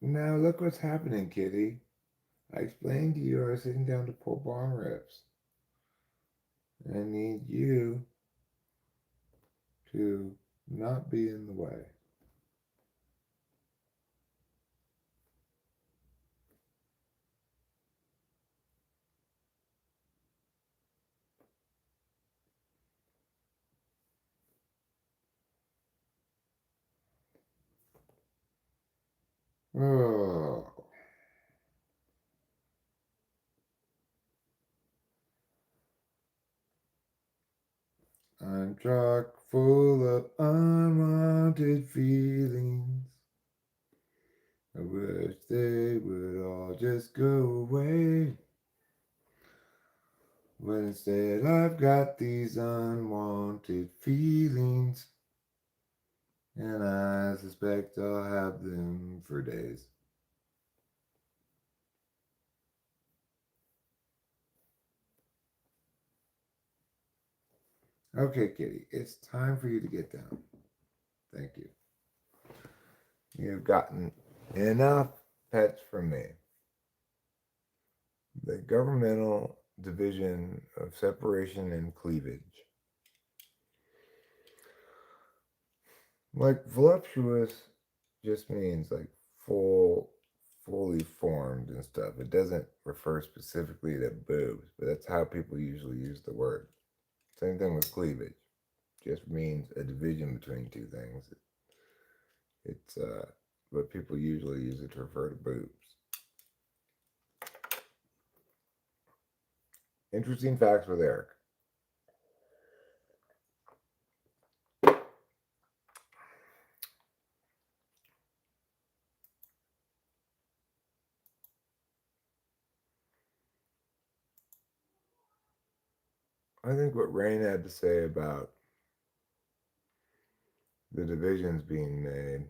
Now look what's happening, kitty. I explained to you I was sitting down to pull bong rips. I need you to not be in the way. Oh, I'm chock full of unwanted feelings. I wish they would all just go away. But instead, I've got these unwanted feelings, and I suspect I'll have them for days. Okay, kitty, it's time for you to get down. Thank you. You've gotten enough pets from me. The governmental division of separation and cleavage. Like voluptuous just means like fully formed and stuff. It doesn't refer specifically to boobs, but that's how people usually use the word. Same thing with cleavage. Just means a division between two things. It's but people usually use it to refer to boobs. Interesting facts with Eric. I think what Rain had to say about the divisions being made.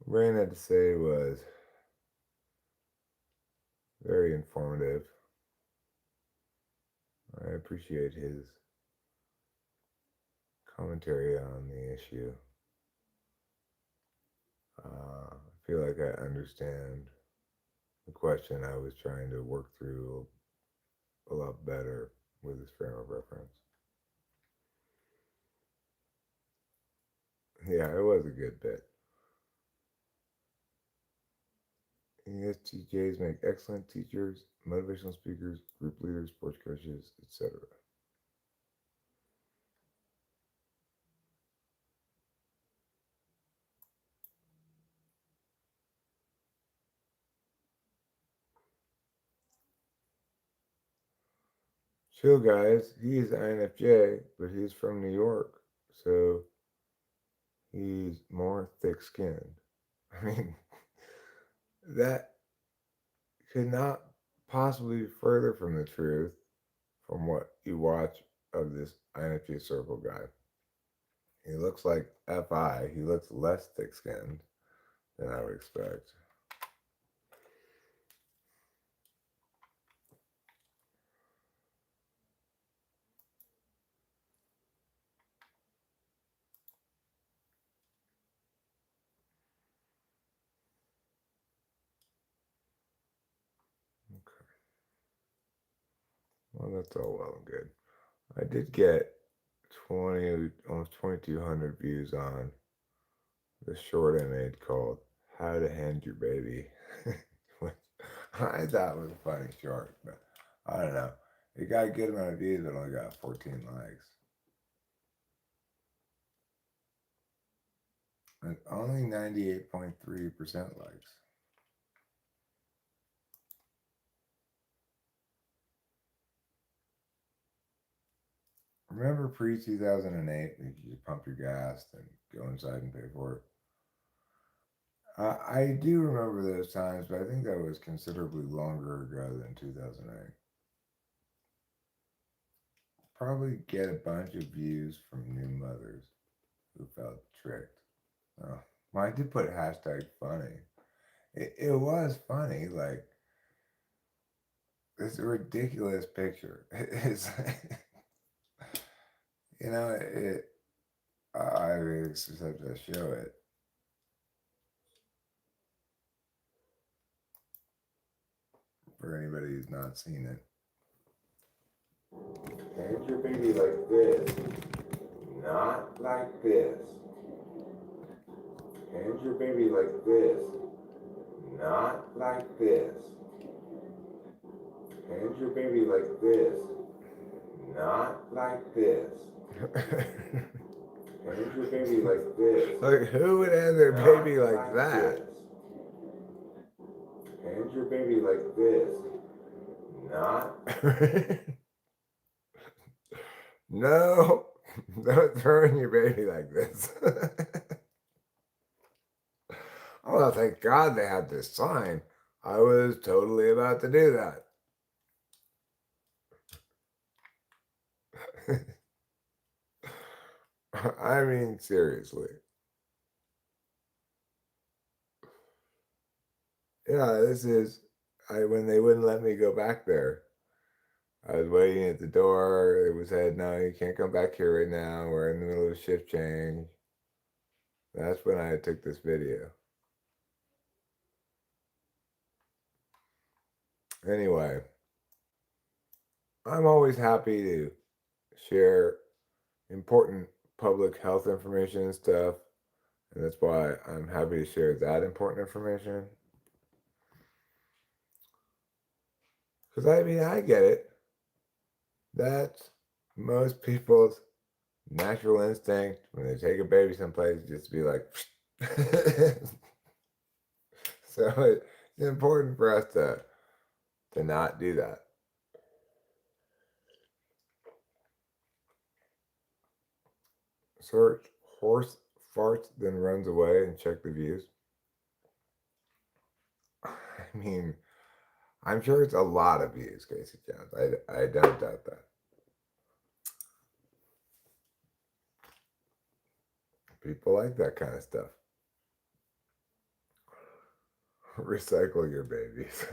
Rain had to say was very informative. I appreciate his commentary on the issue. I feel like I understand the question I was trying to work through a lot better with this frame of reference. Yeah, it was a good bit. ESTJs make excellent teachers, motivational speakers, group leaders, sports coaches, etc. Chill, guys. He's INFJ, but he's from New York, so he's more thick-skinned. I mean, that could not possibly be further from the truth from what you watch of this INFJ circle guy. He looks like FI. He looks less thick-skinned than I would expect. that's all well and good. I did get almost 2,200 views on the short I made called "How to Hand Your Baby," which I thought was a funny short, but I don't know. It got a good amount of views, but only got 14 likes. And only 98.3% likes. Remember pre-2008, you could pump your gas and go inside and pay for it? I do remember those times, but I think that was considerably longer ago than 2008. Probably get a bunch of views from new mothers who felt tricked. Oh, well, I did put hashtag funny. It was funny, like, it's a ridiculous picture. It's, you know, I just have to show it. For anybody who's not seen it. Hand your baby like this, not like this. Hand your baby like this, not like this. Hand your baby like this, not like this. Hand your baby like this. Like, who would hand their baby like that? This. Hand your baby like this, not. No, don't throw in your baby like this. Oh, thank God they had this sign. I was totally about to do that. I mean, seriously. Yeah, when they wouldn't let me go back there. I was waiting at the door. It was said, no, you can't come back here right now. We're in the middle of a shift change. That's when I took this video. Anyway, I'm always happy to share important public health information and stuff. And that's why I'm happy to share that important information. Because I mean, I get it. That's most people's natural instinct when they take a baby someplace, just to be like, so it's important for us to not do that. Search horse farts then runs away and check the views. I mean, I'm sure it's a lot of views, Casey Jones. I don't doubt that. People like that kind of stuff. Recycle your babies.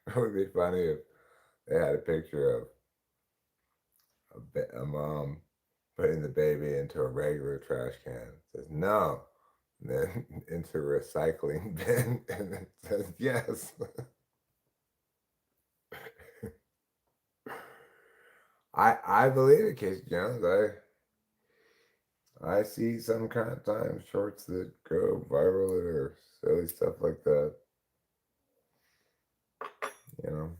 It would be funny if they had a picture of a mom putting the baby into a regular trash can. It says no, and then into a recycling bin, and it says yes. I believe it, Casey Jones. I see some kind of time shorts that go viral or silly stuff like that. You know.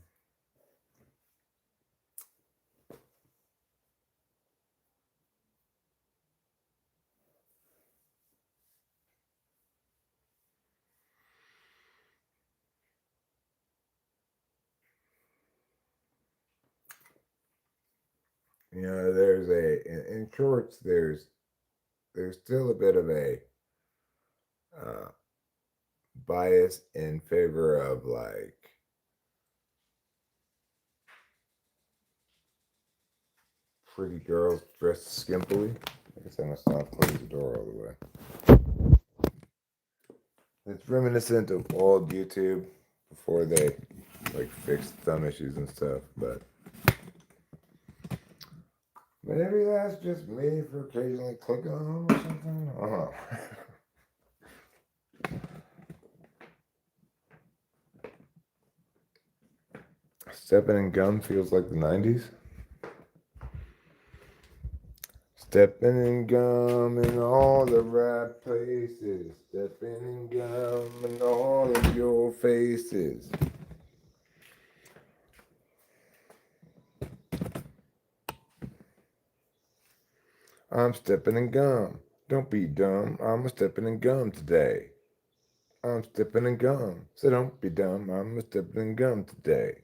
You know, in shorts, there's still a bit of a bias in favor of like pretty girls dressed skimpily. I guess I must not close the door all the way. It's reminiscent of old YouTube before they like fixed thumb issues and stuff, but maybe that's just me for occasionally clicking on them or something. I don't know. Stepping in gum feels like the 90s. Stepping in gum in all the right places. Stepping in gum in all of your faces. I'm stepping in gum. Don't be dumb. I'm a stepping in gum today. I'm stepping in gum. So don't be dumb. I'm a stepping in gum today.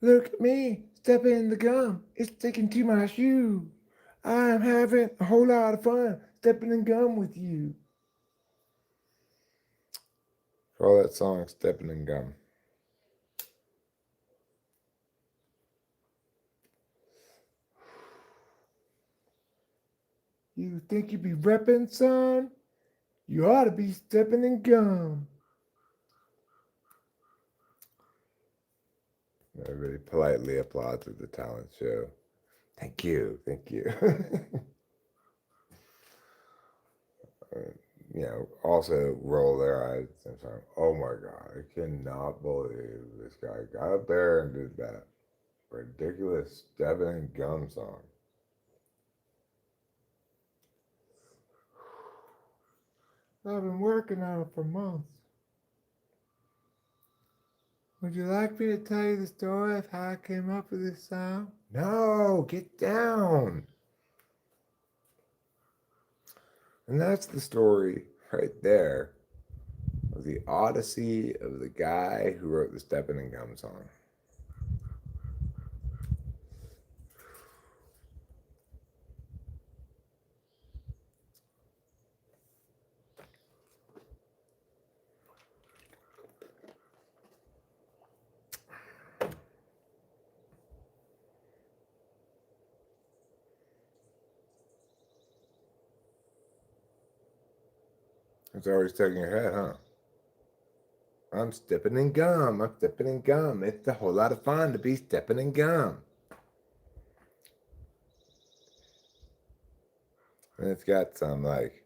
Look at me, stepping in the gum. It's sticking to my shoe. I'm having a whole lot of fun stepping in gum with you. Call that song Stepping in Gum. You think you be reppin', son? You ought to be stepping in gum. Everybody politely applauds at the talent show. Thank you, thank you. Also roll their eyes at the same time. Oh my God, I cannot believe this guy got up there and did that ridiculous stepping in gum song. I've been working on it for months. Would you like me to tell you the story of how I came up with this song? No, get down. And that's the story right there of the odyssey of the guy who wrote the Steppin' and Gum song. It's already stuck in your head, huh? I'm stepping in gum. I'm stepping in gum. It's a whole lot of fun to be stepping in gum. And it's got some like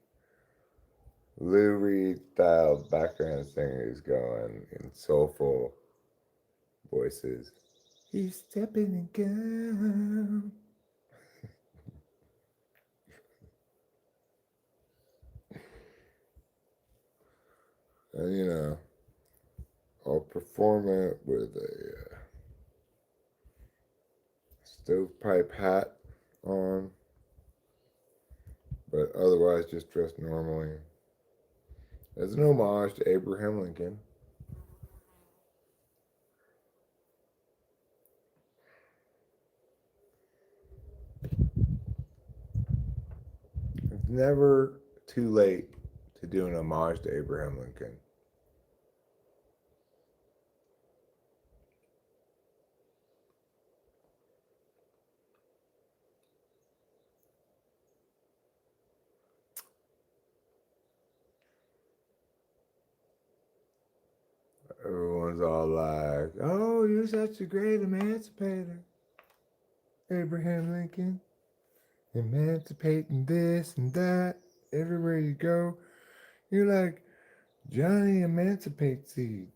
Lou Reed style background singers going in soulful voices. He's stepping in gum. And I'll perform it with a stovepipe hat on, but otherwise just dressed normally. As an homage to Abraham Lincoln. It's never too late to do an homage to Abraham Lincoln. Everyone's all like, oh, you're such a great emancipator, Abraham Lincoln. Emancipating this and that. Everywhere you go, you're like Johnny Emancipate Seed.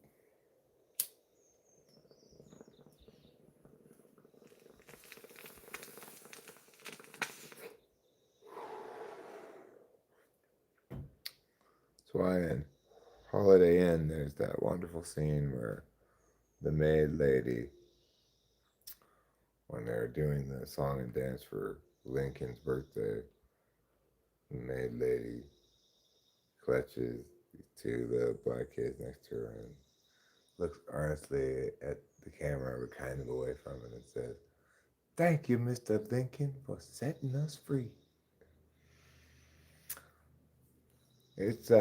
That's why in Holiday Inn, there's that wonderful scene where the maid lady, when they're doing the song and dance for Lincoln's birthday, the maid lady clutches these two little black kids next to her and looks earnestly at the camera, but kind of away from it, and says, "Thank you, Mr. Lincoln, for setting us free." It's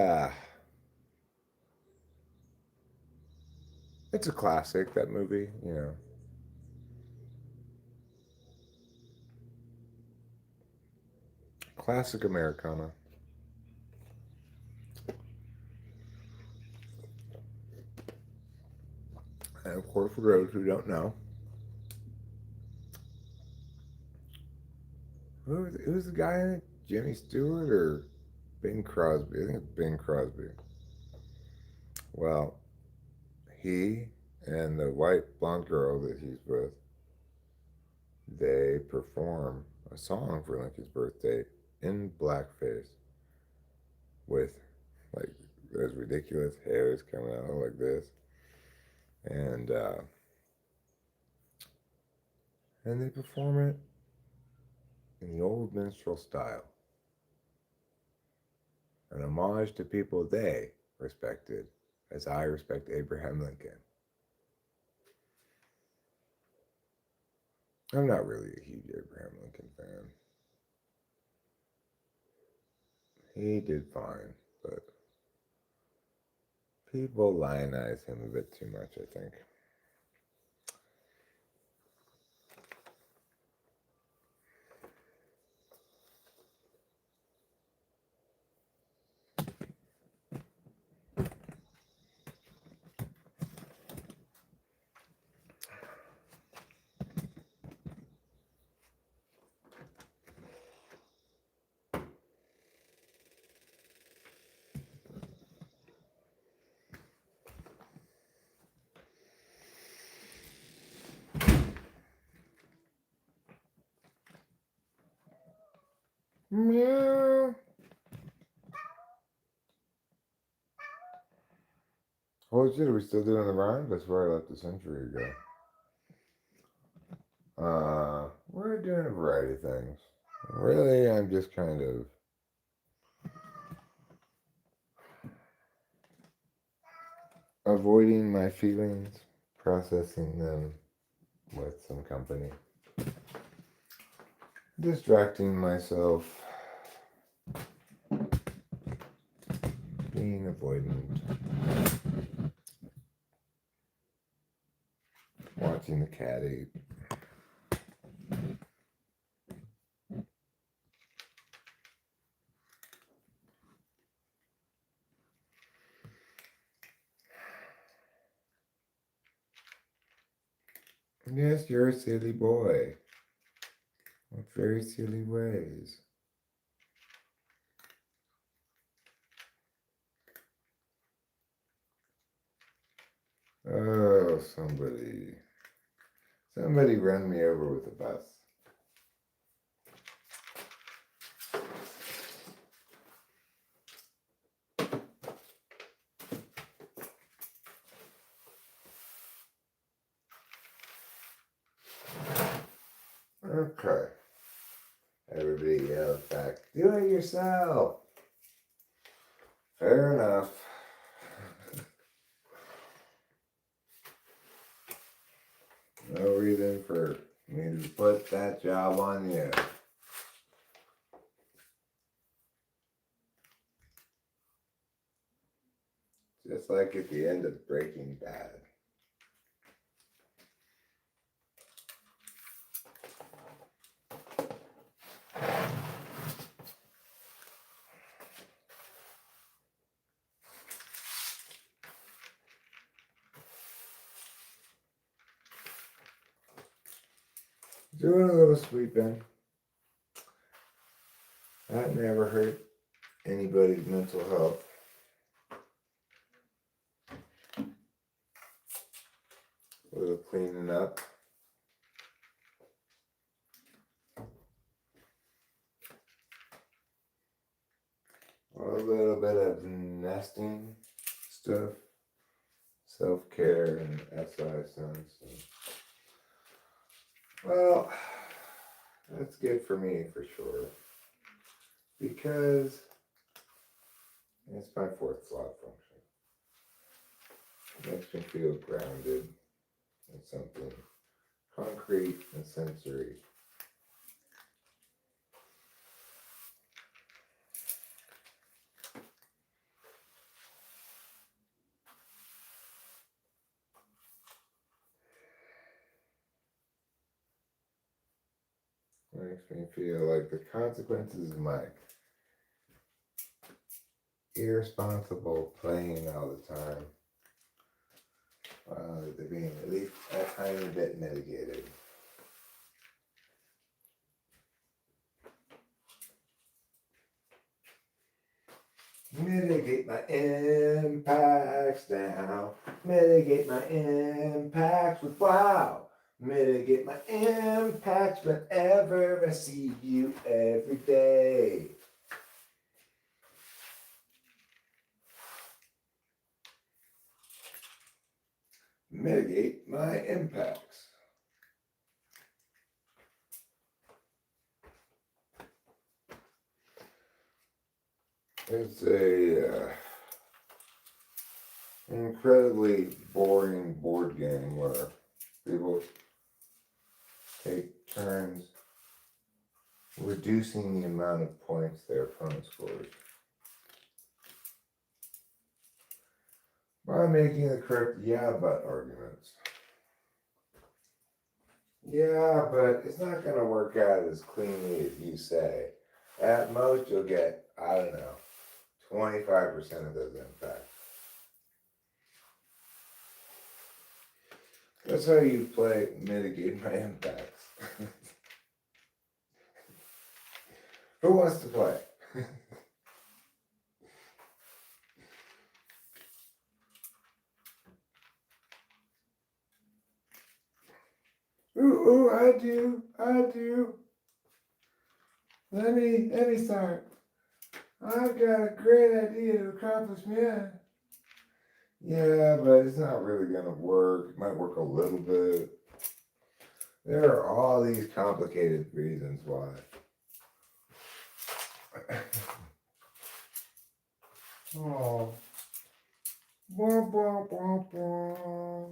it's a classic, that movie, Classic Americana. And of course, for those who don't know, who's the guy in it? Jimmy Stewart or Bing Crosby? I think it's Bing Crosby. Well, he and the white blonde girl that he's with, they perform a song for Lincoln's birthday in blackface with like those ridiculous hairs coming out like this, and they perform it in the old minstrel style, an homage to people they respected, as I respect Abraham Lincoln. I'm not really a huge Abraham Lincoln fan. He did fine, but people lionize him a bit too much, I think. Meow. Holy shit, are we still doing the rhyme? That's where I left a century ago. We're doing a variety of things. Really, I'm just kind of avoiding my feelings, processing them with some company, distracting myself, being avoidant, watching the cat eat. Yes, you're a silly boy with very silly ways. Oh, somebody run me over with a bus. Okay. Everybody yells back, do it yourself. Fair enough. No reason for me to put that job on you. Just like at the end of Breaking Bad. Doing a little sweeping. That never hurt anybody's mental health. A little cleaning up. A little bit of nesting stuff. Self-care and SI sense. Well, that's good for me for sure. Because it's my fourth thought function. It makes me feel grounded in something concrete and sensory. It makes me feel like the consequences of my irresponsible playing all the time, they're being at least a tiny bit mitigated. Mitigate my impacts down. now. Mitigate my impacts with wow. Mitigate my impacts whenever I see you every day. Mitigate my impacts. It's a incredibly boring board game where people take turns reducing the amount of points their opponent scores by making the correct yeah but arguments. Yeah, but it's not going to work out as cleanly as you say. At most, you'll get, I don't know, 25% of those impacts. That's how you play mitigate my impacts. Who wants to play? Ooh, I do. Let me start. I've got a great idea to accomplish me. Yeah, but it's not really gonna work. It might work a little bit. There are all these complicated reasons why. Oh. Blah, blah, blah, blah.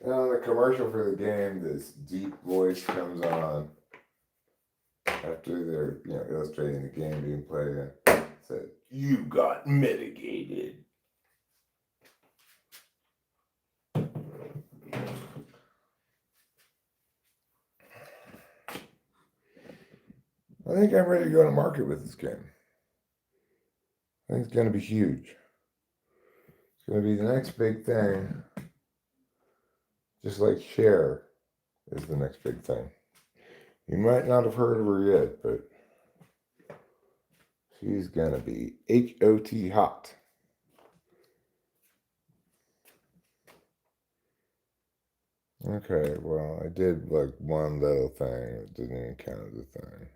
Now, the commercial for the game, this deep voice comes on after they're illustrating the game being played. It said, "You got mitigated." I think I'm ready to go to market with this game. I think it's going to be huge. It's going to be the next big thing. Just like Cher is the next big thing. You might not have heard of her yet, but she's going to be HOT hot. Okay, well, I did like one little thing. It didn't even count as a thing.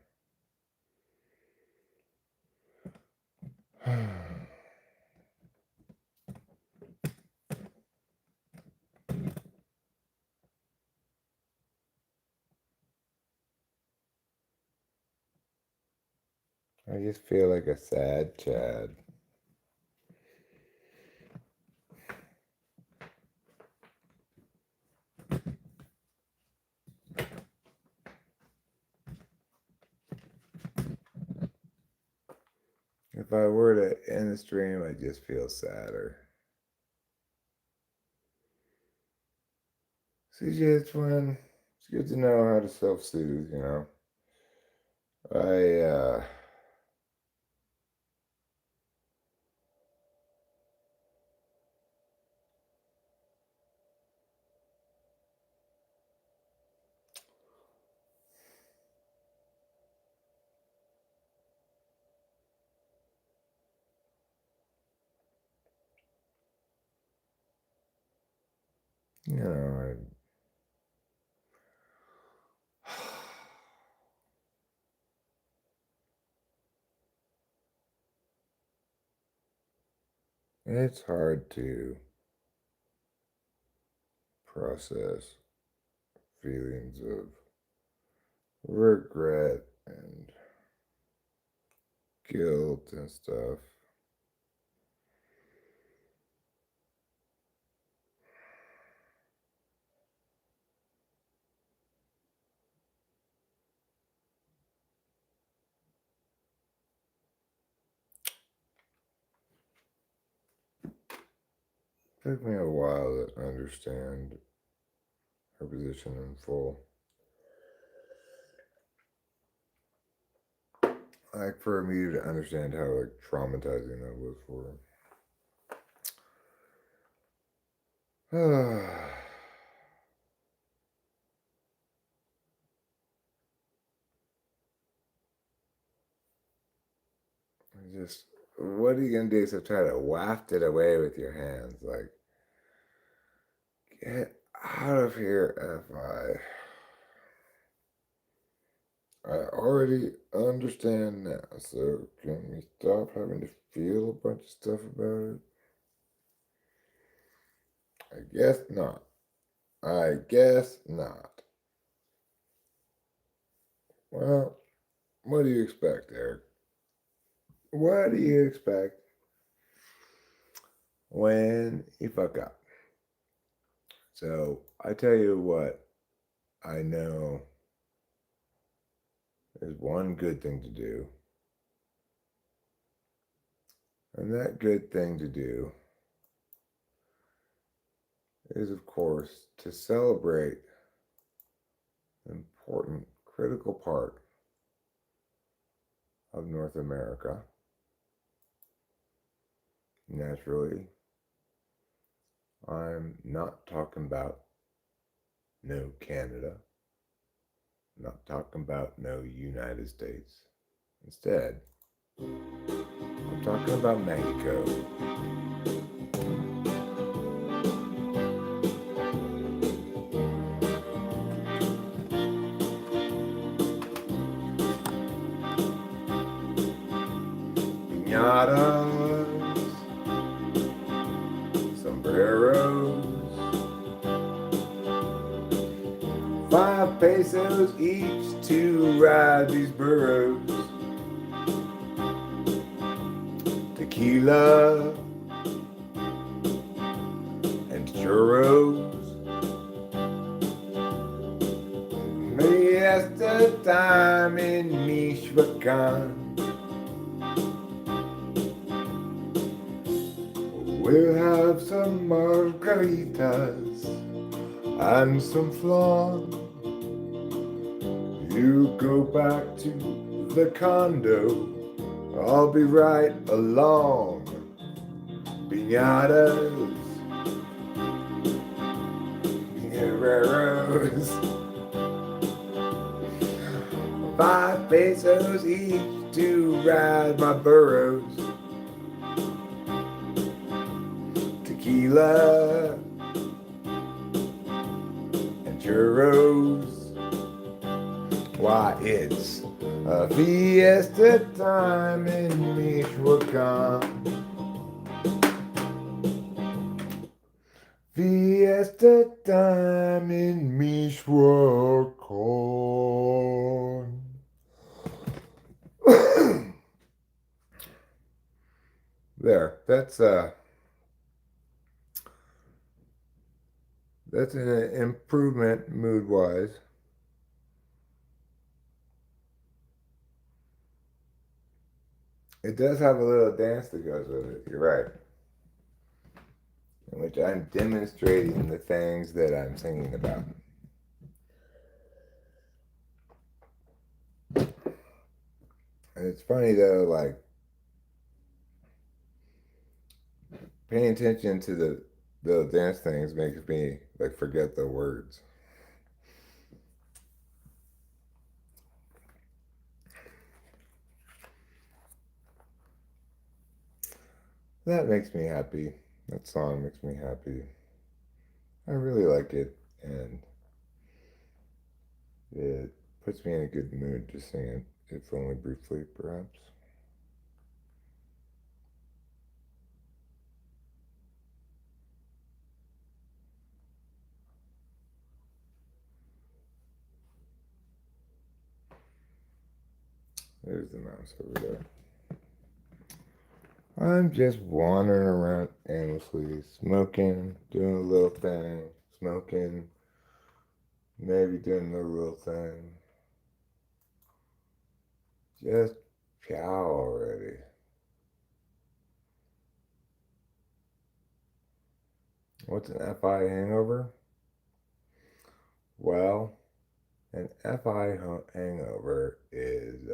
I just feel like a sad Chad. If I were to end the stream, I'd just feel sadder. CJ, it's fun. It's good to know how to self-soothe, I you know, it's hard to process feelings of regret and guilt and stuff. It took me a while to understand her position in full. Like for me to understand how like traumatizing that was for her. just, what are you gonna do? So try to waft it away with your hands, like, get out of here, I already understand now, so can we stop having to feel a bunch of stuff about it? I guess not. I guess not. Well, what do you expect, Eric? What do you expect when you fuck up? So, I tell you what I know is one good thing to do. And that good thing to do is, of course, to celebrate an important, critical part of North America. Naturally, I'm not talking about no Canada. I'm not talking about no United States. Instead, I'm talking about Mexico. Piñatas, sombreros, 5 pesos each to ride these burros. Tequila and churros. Fiesta time in Michoacan. We'll have some margaritas and some flan. You go back to the condo, I'll be right along. Piñatas, guerreros, 5 pesos each to ride my burros. Tequila and churros. Why, it's a fiesta time in Michoacan. Fiesta time in Michoacan. There, that's an improvement mood-wise. It does have a little dance that goes with it, you're right. In which I'm demonstrating the things that I'm singing about. And it's funny though, like, paying attention to the dance things makes me like forget the words. That makes me happy. That song makes me happy. I really like it, and it puts me in a good mood to sing it, if only briefly, perhaps. There's the mouse over there. I'm just wandering around aimlessly, smoking, doing a little thing, smoking, maybe doing a little thing. Just chow already. What's an FI hangover? Well, an FI hangover is,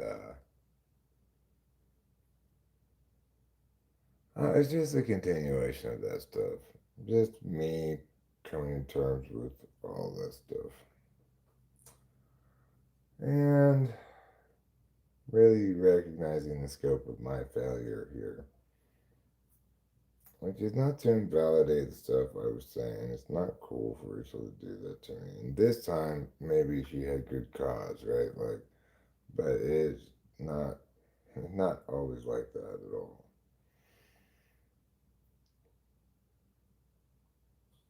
it's just a continuation of that stuff. Just me coming to terms with all that stuff. And really recognizing the scope of my failure here. Which is not to invalidate the stuff I was saying. It's not cool for Rachel to do that to me. And this time, maybe she had good cause, right? Like, but not, it's not always like that at all.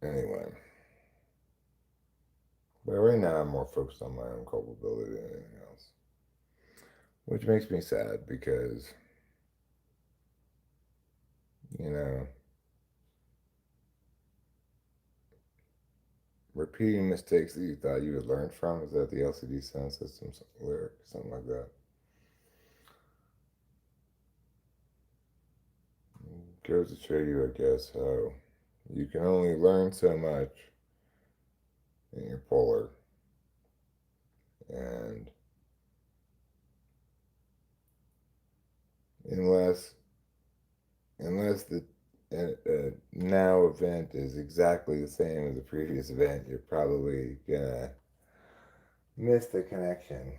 Anyway, but right now I'm more focused on my own culpability than anything else, which makes me sad because, you know, repeating mistakes that you thought you had learned from, is that the LCD sound system lyric, something like that? Goes to show you, I guess, how you can only learn so much in your polar, and unless the now event is exactly the same as the previous event, you're probably gonna miss the connection.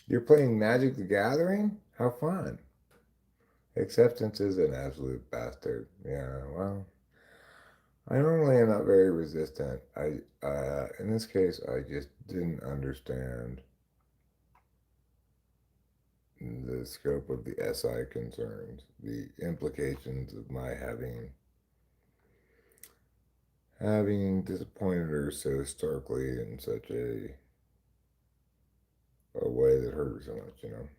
You're playing Magic the Gathering? How fun! Acceptance is an absolute bastard. Yeah, well, I normally am not very resistant. In this case, I just didn't understand the scope of the SI concerns, the implications of my having disappointed her so starkly in such a way that hurt her so much, you know.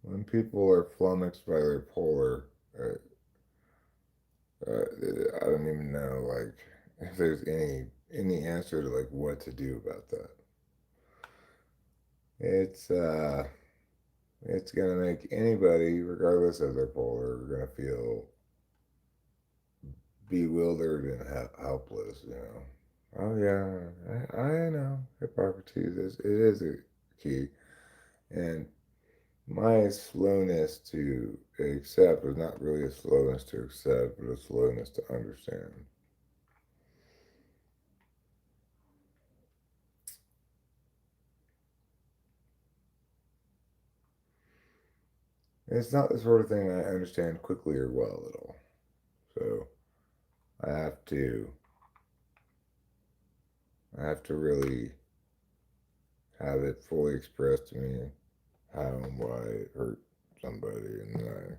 When people are flummoxed by their polar, uh, I don't even know like if there's any answer to like what to do about that. It's uh it's gonna make anybody, regardless of their polar, gonna feel bewildered and helpless, you know. Oh yeah, I know Hippocrates is a key, and my slowness to accept was not really a slowness to accept, but a slowness to understand. And it's not the sort of thing I understand quickly or well at all. So I have to I have to really have it fully expressed to me how and why it hurt somebody, and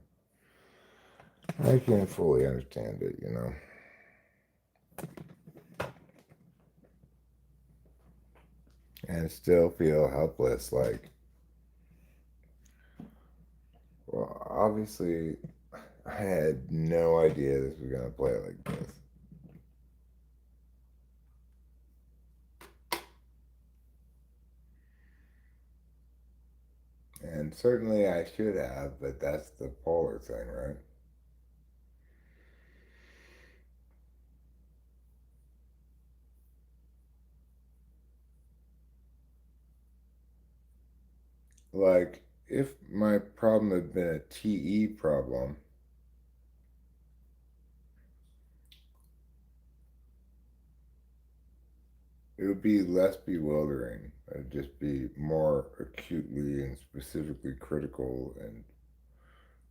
I can't fully understand it, you know. And still feel helpless. Like, well, obviously, I had no idea this was gonna play like this. And certainly I should have, but that's the polar thing, right? Like, if my problem had been a TE problem, it would be less bewildering. It'd just be more acutely and specifically critical and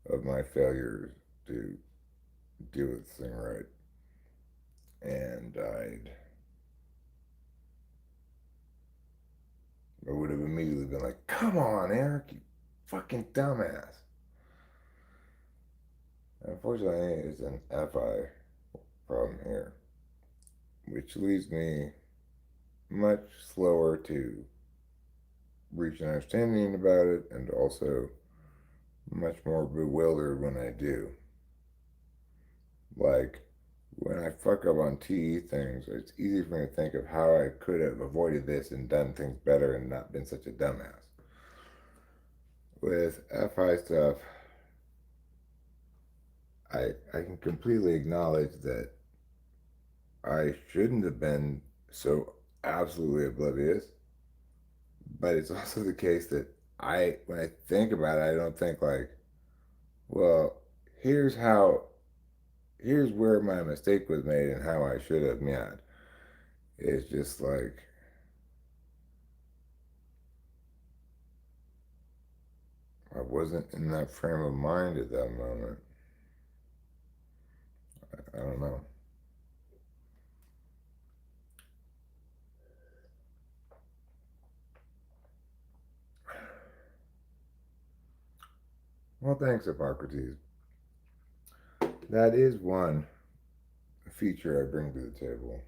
of my failures to do this thing right. And I would have immediately been like, come on, Eric, you fucking dumbass. Unfortunately, it's an FI problem here, which leaves me much slower to reach an understanding about it, and also much more bewildered when I do. Like, when I fuck up on TE things, it's easy for me to think of how I could have avoided this and done things better and not been such a dumbass. With FI stuff, I can completely acknowledge that I shouldn't have been so absolutely oblivious, but it's also the case that when I think about it, I don't think like, well, here's how, here's where my mistake was made and how I should have met. It's just like I wasn't in that frame of mind at that moment. I don't know. Well, thanks, Hippocrates. That is one feature I bring to the table.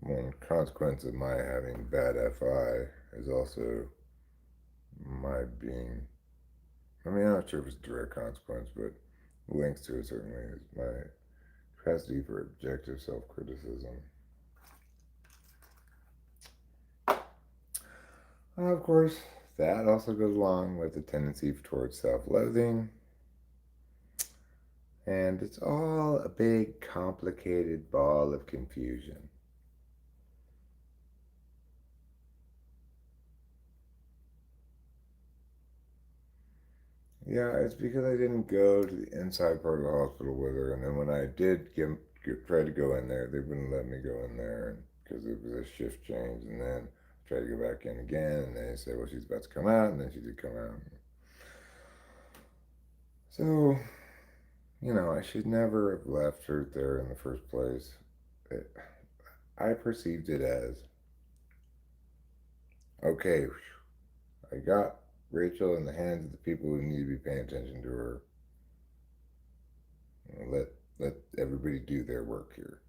One consequence of my having bad FI is also my being. I mean, I'm not sure if it's a direct consequence, but links to it certainly is my capacity for objective self criticism. Of course, that also goes along with the tendency towards self loathing. And it's all a big, complicated ball of confusion. Yeah, it's because I didn't go to the inside part of the hospital with her, and then when I did try to go in there, they wouldn't let me go in there because it was a shift change, and then I tried to go back in again, and they said, well, she's about to come out, and then she did come out. So, I should never have left her there in the first place. It, I perceived it as, okay, I got Rachel in the hands of the people who need to be paying attention to her. Let everybody do their work here.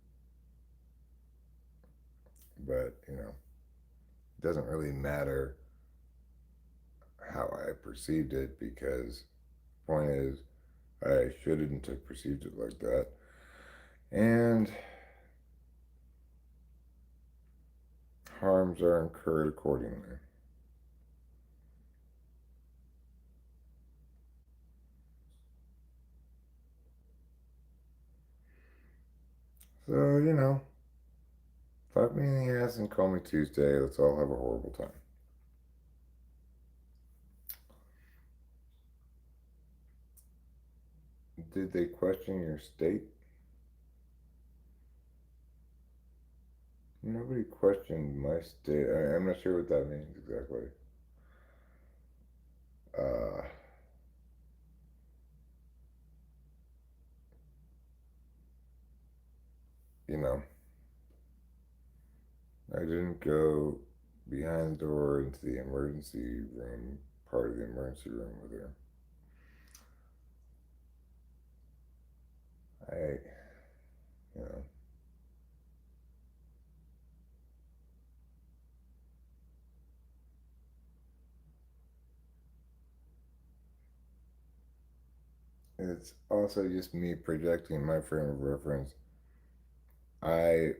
But it doesn't really matter how I perceived it because the point is I shouldn't have perceived it like that. And harms are incurred accordingly. So, fuck me in the ass and call me Tuesday. Let's all have a horrible time. Did they question your state? Nobody questioned my state. I'm not sure what that means exactly. Uh, you know, I didn't go behind the door into the emergency room, part of the emergency room with her. I, you know, it's also just me projecting my frame of reference. I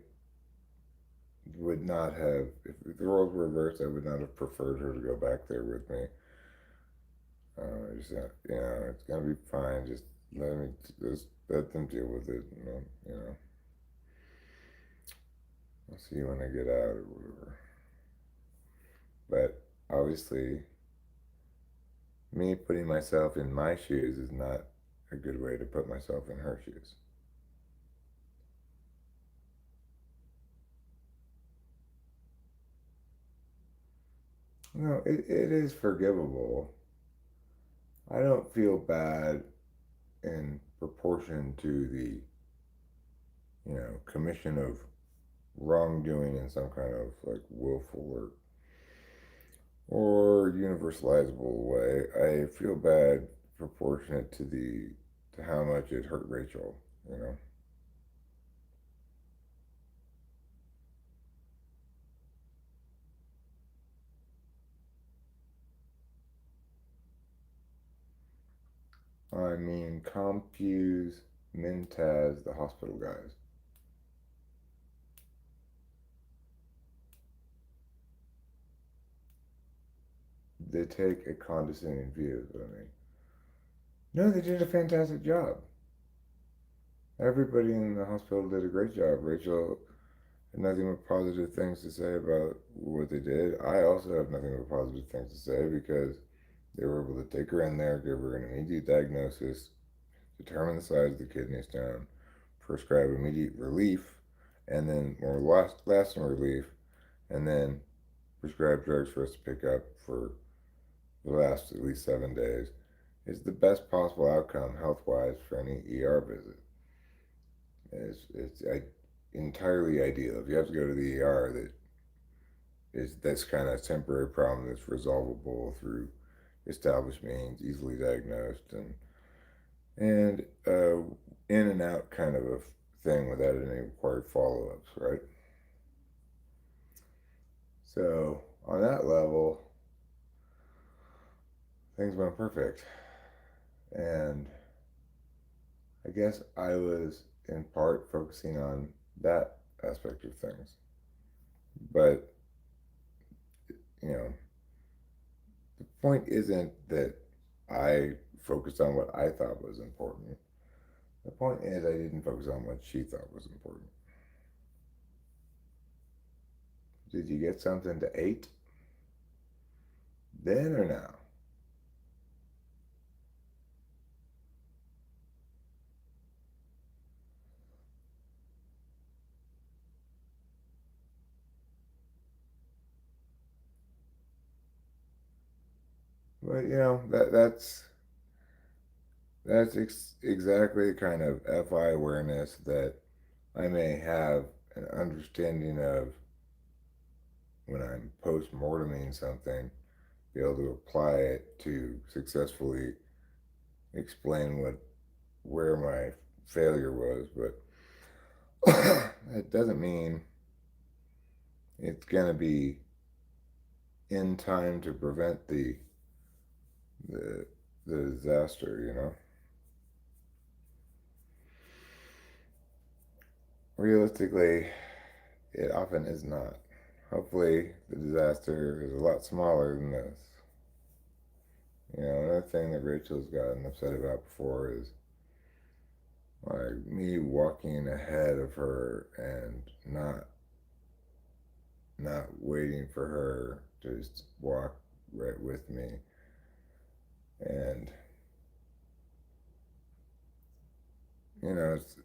would not have, if the roles were reversed, I would not have preferred her to go back there with me. Just, it's gonna be fine. Just let them deal with it. I'll see you when I get out or whatever. But obviously, me putting myself in my shoes is not a good way to put myself in her shoes. No, it is forgivable. I don't feel bad in proportion to the, commission of wrongdoing in some kind of like willful or universalizable way. I feel bad proportionate to how much it hurt Rachel, you know. I mean, Compuse, Mintaz, the hospital guys. They take a condescending view of me. No, they did a fantastic job. Everybody in the hospital did a great job. Rachel nothing but positive things to say about what they did. I also have nothing but positive things to say because they were able to take her in there, give her an immediate diagnosis, determine the size of the kidney stone, prescribe immediate relief, and then more lasting relief, and then prescribe drugs for us to pick up for the last at least 7 days. Is the best possible outcome health wise for any ER visit. It's entirely ideal. If you have to go to the ER, that's kind of temporary problem that's resolvable through established means, easily diagnosed, and in and out kind of a thing without any required follow ups, right? So on that level, things went perfect, and I guess I was in part focusing on that aspect of things, but you know, the point isn't that I focused on what I thought was important. The point is, I didn't focus on what she thought was important. Did you get something to eat? Then or now? But that's exactly the kind of FI awareness that I may have an understanding of when I'm post morteming something, be able to apply it to successfully explain where my failure was, but that doesn't mean it's gonna be in time to prevent the the disaster. Realistically, it often is not. Hopefully, the disaster is a lot smaller than this. Another thing that Rachel's gotten upset about before is like me walking ahead of her and not waiting for her to just walk right with me. And it's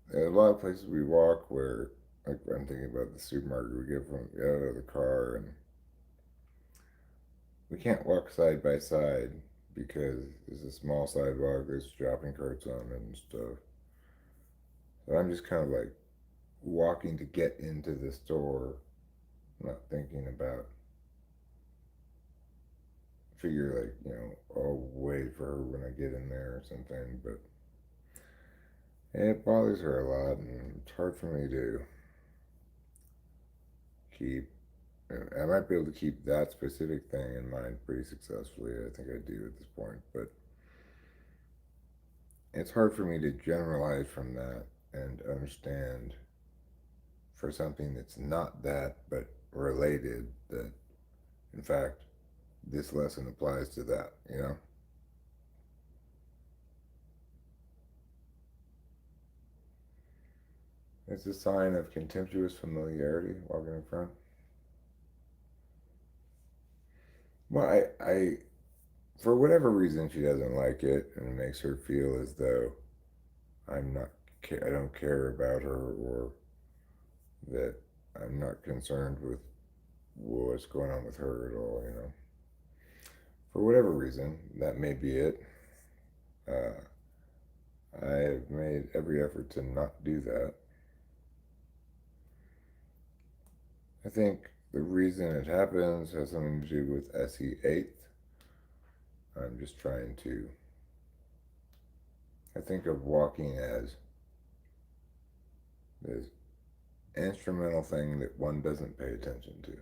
there's a lot of places we walk where, like, I'm thinking about the supermarket, we get out of the car and we can't walk side by side because there's a small sidewalk, there's shopping carts on it and stuff. So I'm just kind of like walking to get into the store, not thinking about figure like, I'll wait for her when I get in there or something, but it bothers her a lot and it's hard for me to keep I might be able to keep that specific thing in mind pretty successfully. I think I do at this point, but it's hard for me to generalize from that and understand for something that's not that but related that in fact this lesson applies to that. It's a sign of contemptuous familiarity walking in front. Well, I for whatever reason she doesn't like it and it makes her feel as though I'm not I don't care about her or that I'm not concerned with what's going on with her at all. For whatever reason, that may be it. Uh, I have made every effort to not do that. I think the reason it happens has something to do with SE8th. I'm just trying to. I think of walking as this instrumental thing that one doesn't pay attention to.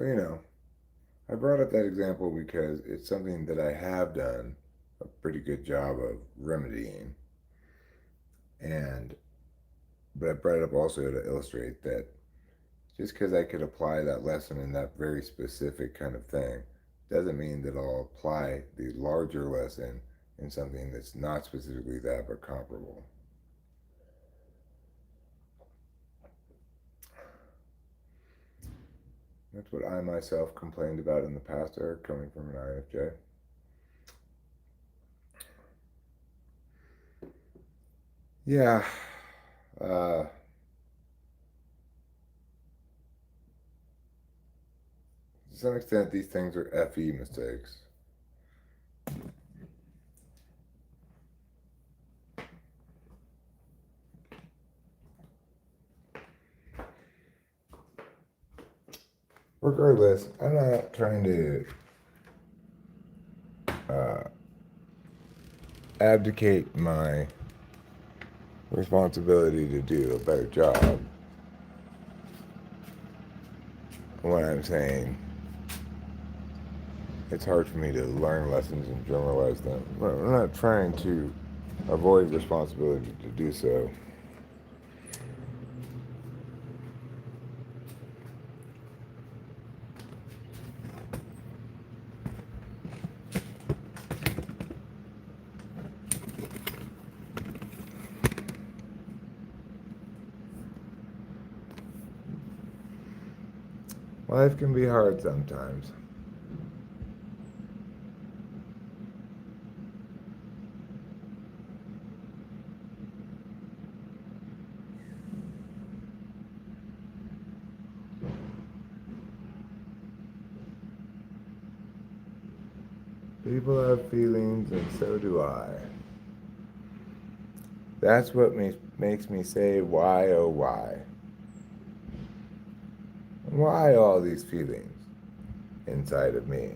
So, I brought up that example because it's something that I have done a pretty good job of remedying. And but I brought it up also to illustrate that Just because I could apply that lesson in that very specific kind of thing doesn't mean that I'll apply the larger lesson in something that's not specifically that but comparable. That's what I myself complained about in the past, Eric, coming from an IFJ. Yeah. Uh, to some extent, these things are FE mistakes. Regardless, I'm not trying to abdicate my responsibility to do a better job. When I'm saying it's hard for me to learn lessons and generalize them, I'm not trying to avoid responsibility to do so. Life can be hard sometimes. People have feelings, and so do I. That's what makes me say, why, oh, why? Why all these feelings inside of me?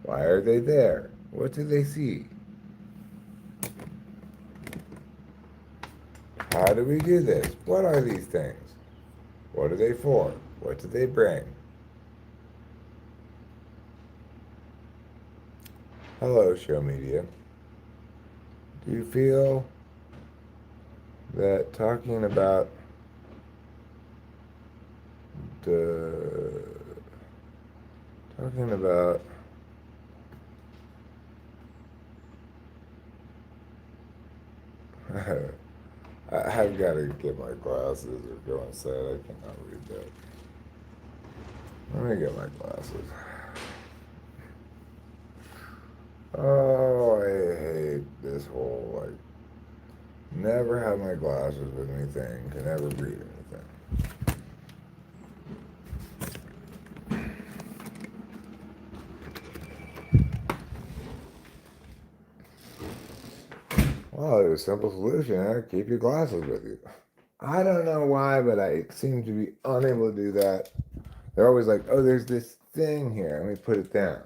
Why are they there? What do they see? How do we do this? What are these things? What are they for? What do they bring? Hello, show media. Do you feel that talking about I've got to get my glasses or go inside. I cannot read that. Let me get my glasses. Oh, I hate this whole, never have my glasses with me thing. Can never read anything. Well, there's a simple solution. Keep your glasses with you. I don't know why, but I seem to be unable to do that. They're always like, oh, there's this thing here. Let me put it down.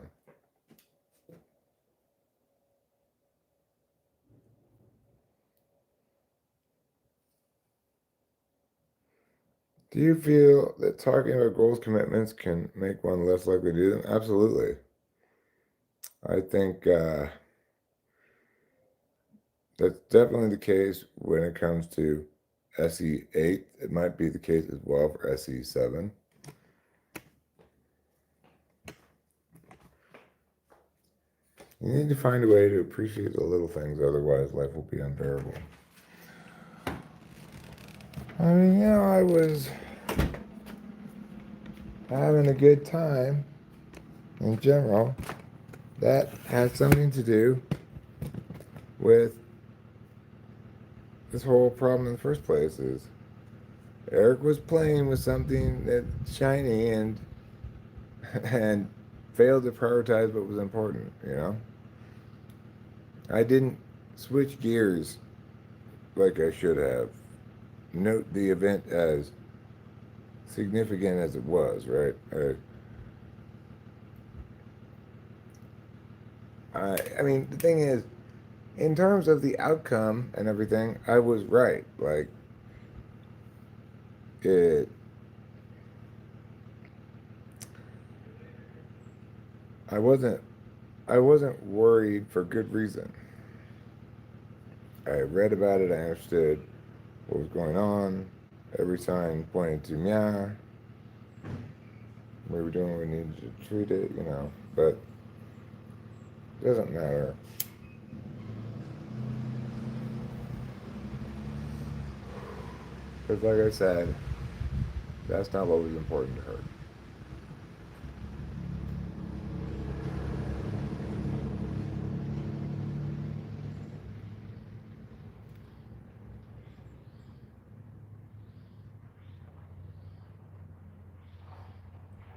Do you feel that talking about goals, commitments can make one less likely to do them? Absolutely. I think that's definitely the case when it comes to SE8. It might be the case as well for SE7. You need to find a way to appreciate the little things, otherwise life will be unbearable. I mean, I was having a good time in general. That has something to do with this whole problem in the first place. Is Eric was playing with something that's shiny and failed to prioritize what was important, I didn't switch gears like I should have. Note the event as significant as it was, right? I mean, the thing is, in terms of the outcome and everything, I was right. I wasn't worried for good reason. I read about it, I understood what was going on, every sign pointed to yeah, we were doing what we needed to treat it, but it doesn't matter. Because, like I said, that's not what was important to her.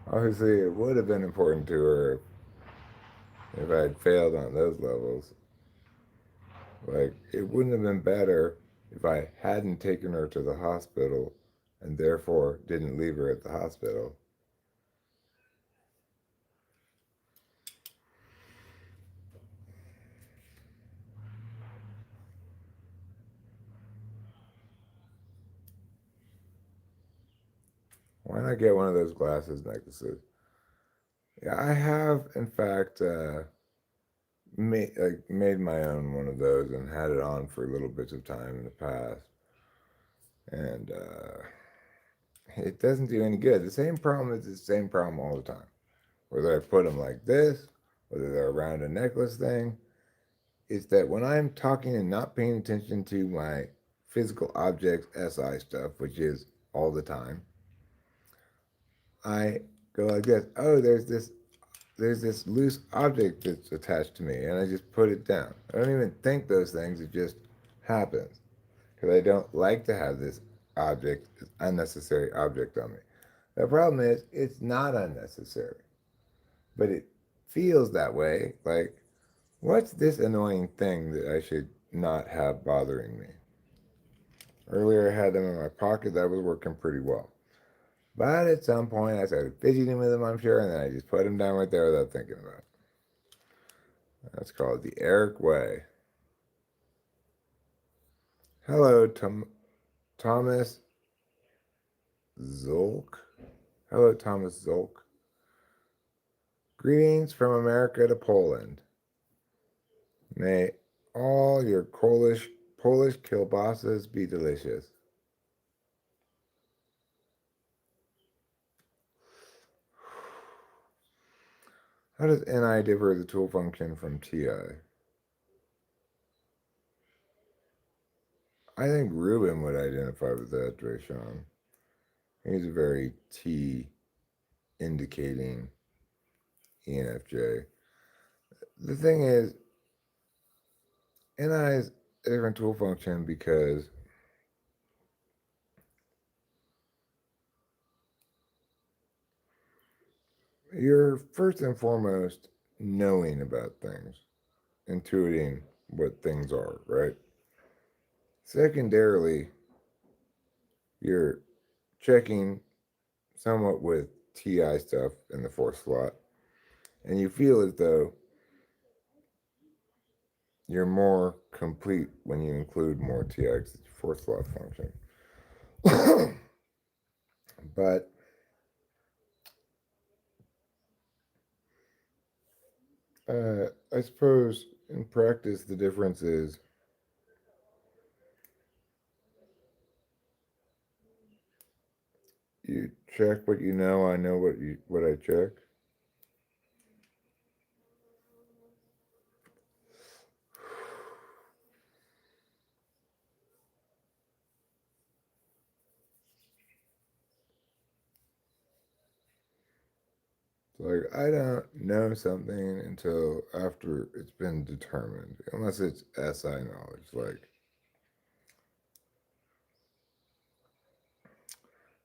Obviously, it would have been important to her if I had failed on those levels. Like, it wouldn't have been better if I hadn't taken her to the hospital and therefore didn't leave her at the hospital. Why not get one of those glasses necklaces? Yeah, I have, in fact, made my own one of those and had it on for little bits of time in the past. And it doesn't do any good. The same problem is the same problem all the time. Whether I put them like this, whether they're around a necklace thing, is that when I'm talking and not paying attention to my physical objects SI stuff, which is all the time, I go like this. Oh, there's this loose object that's attached to me, and I just put it down. I don't even think those things. It just happens because I don't like to have this object, this unnecessary object on me. The problem is it's not unnecessary, but it feels that way. Like, what's this annoying thing that I should not have bothering me? Earlier, I had them in my pocket. That was working pretty well. But at some point, I started fidgeting with them, I'm sure, and then I just put them down right there without thinking about it. That's called the Eric Way. Hello, Thomas Zolk. Hello, Thomas Zolk. Greetings from America to Poland. May all your Polish kielbasas be delicious. How does NI differ as a tool function from TI? I think Ruben would identify with that, Drayshawn. He's a very T indicating ENFJ. The thing is, NI is a different tool function because you're first and foremost knowing about things, intuiting what things are, right? Secondarily, you're checking somewhat with TI stuff in the fourth slot, and you feel as though you're more complete when you include more TI because it's your fourth slot function. But I suppose in practice the difference is you check what you know. I know what I check. Like, I don't know something until after it's been determined, unless it's SI knowledge. Like,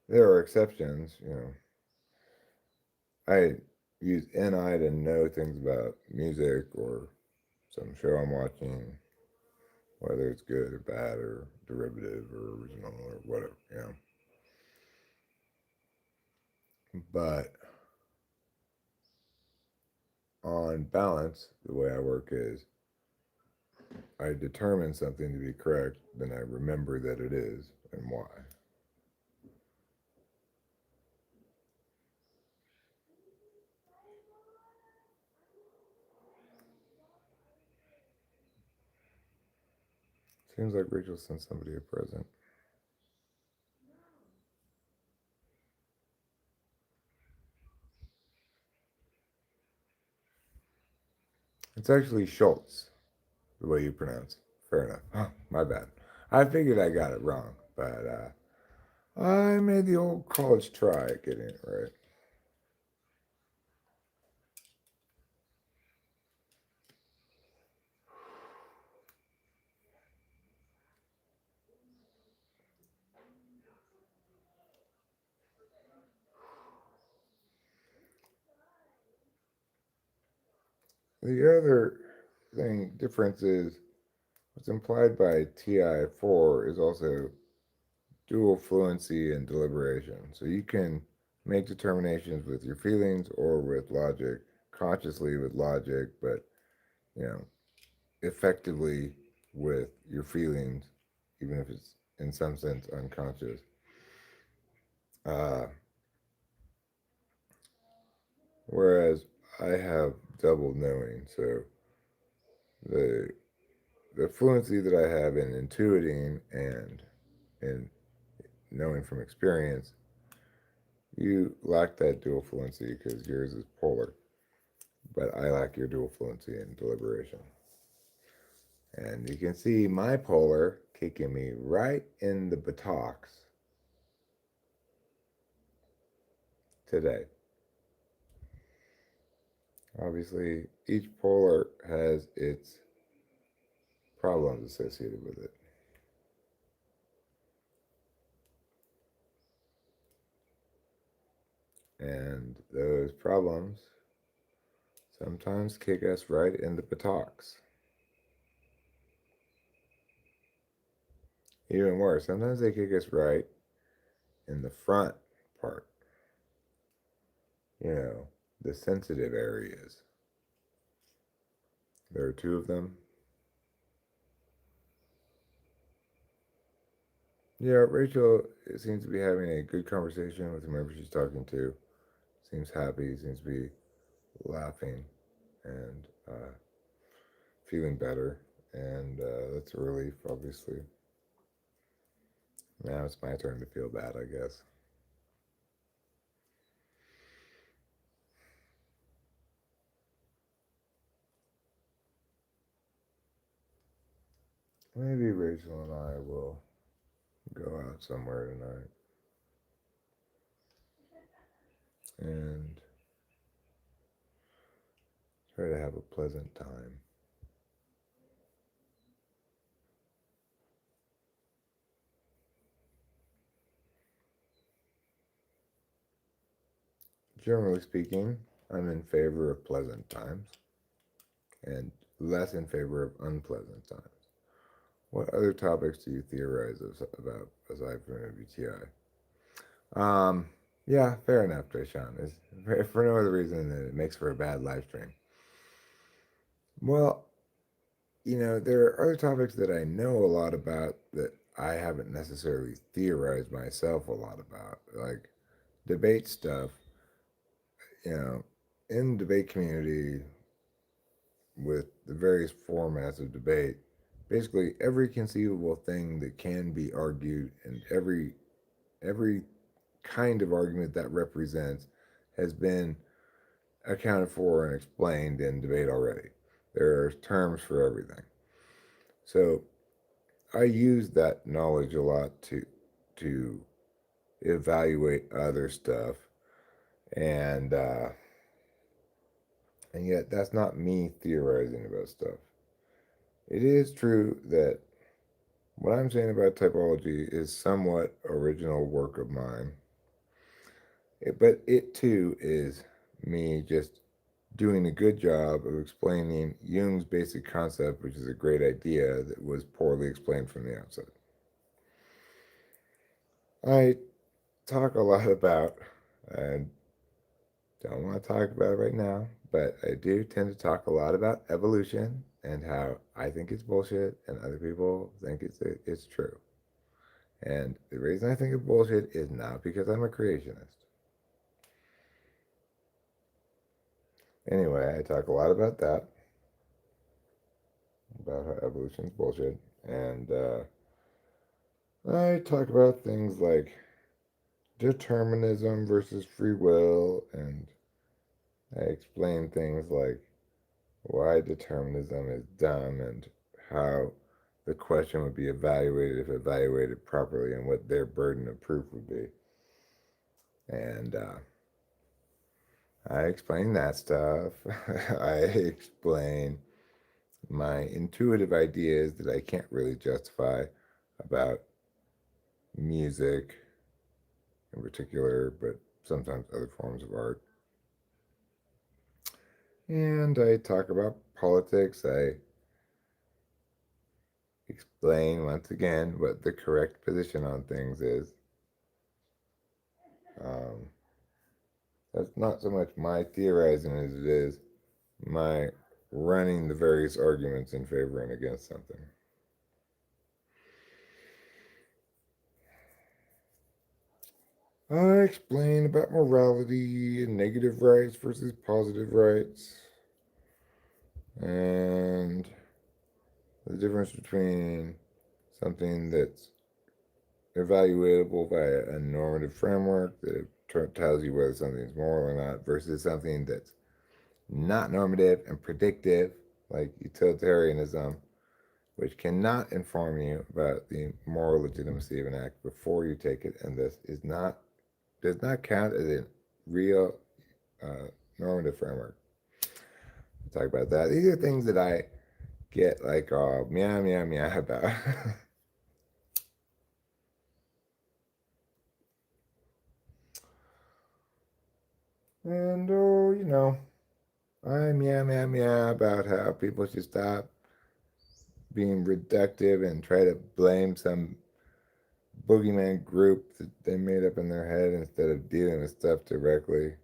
there are exceptions. I use NI to know things about music or some show I'm watching, whether it's good or bad or derivative or original or whatever. But on balance, the way I work is I determine something to be correct, then I remember that it is and why. Seems like Rachel sent somebody a present. It's actually Schultz, the way you pronounce it. Fair enough. Oh, my bad. I figured I got it wrong, but I made the old college try at getting it right. The other difference is what's implied by TI4 is also dual fluency and deliberation. So you can make determinations with your feelings or with logic, consciously with logic, but you know, effectively with your feelings, even if it's in some sense unconscious. Uh, Whereas I have double knowing, so the the fluency that I have in intuiting and in knowing from experience, you lack that dual fluency because yours is polar, but I lack your dual fluency in deliberation. And you can see my polar kicking me right in the buttocks today. Obviously, each polar has its problems associated with it. And those problems sometimes kick us right in the buttocks. Even worse, sometimes they kick us right in the front part, you know, the sensitive areas. There are two of them. Yeah, Rachel seems to be having a good conversation with whomever she's talking to. Seems happy, seems to be laughing and feeling better. And that's a relief, obviously. Now it's my turn to feel bad, I guess. Maybe Rachel and I will go out somewhere tonight and try to have a pleasant time. Generally speaking, I'm in favor of pleasant times and less in favor of unpleasant times. What other topics do you theorize about aside from MBTI? Yeah, fair enough, Deshaun. If for no other reason than it makes for a bad live stream. Well, there are other topics that I know a lot about that I haven't necessarily theorized myself a lot about, like debate stuff. You know, in the debate community, with the various formats of debate, basically every conceivable thing that can be argued and every kind of argument that represents has been accounted for and explained in debate already. There are terms for everything. So I use that knowledge a lot to evaluate other stuff, and uh, and yet that's not me theorizing about stuff. It is true that what I'm saying about typology is somewhat original work of mine, but it too is me just doing a good job of explaining Jung's basic concept, which is a great idea that was poorly explained from the outset. I talk a lot about, and don't want to talk about it right now, but I do tend to talk a lot about evolution and how I think it's bullshit and other people think it's true. And the reason I think it's bullshit is not because I'm a creationist. Anyway, I talk a lot about that, about how evolution's bullshit, and I talk about things like determinism versus free will, and I explain things like why determinism is dumb and how the question would be evaluated if evaluated properly and what their burden of proof would be. And I explain that stuff. I explain my intuitive ideas that I can't really justify about music in particular, but sometimes other forms of art. And I talk about politics. I explain once again what the correct position on things is. Um, that's not so much my theorizing as it is my running the various arguments in favor and against something. I explain about morality and negative rights versus positive rights, and the difference between something that's evaluatable by a normative framework that tells you whether something's moral or not versus something that's not normative and predictive, like utilitarianism, which cannot inform you about the moral legitimacy of an act before you take it, and this does not count as a real normative framework. We'll talk about that. These are things that I get like meow meow meow about. And I meow meow meow about how people should stop being reductive and try to blame some boogeyman group that they made up in their head instead of dealing with stuff directly.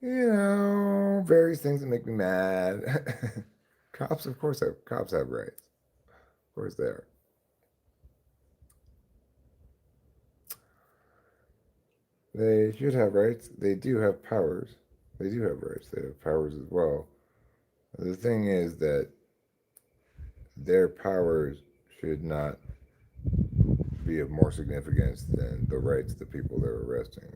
Various things that make me mad. Cops have rights. Of course they are. They should have rights. They do have powers. They do have rights. They have powers as well. The thing is that their powers should not be of more significance than the rights of the people they're arresting.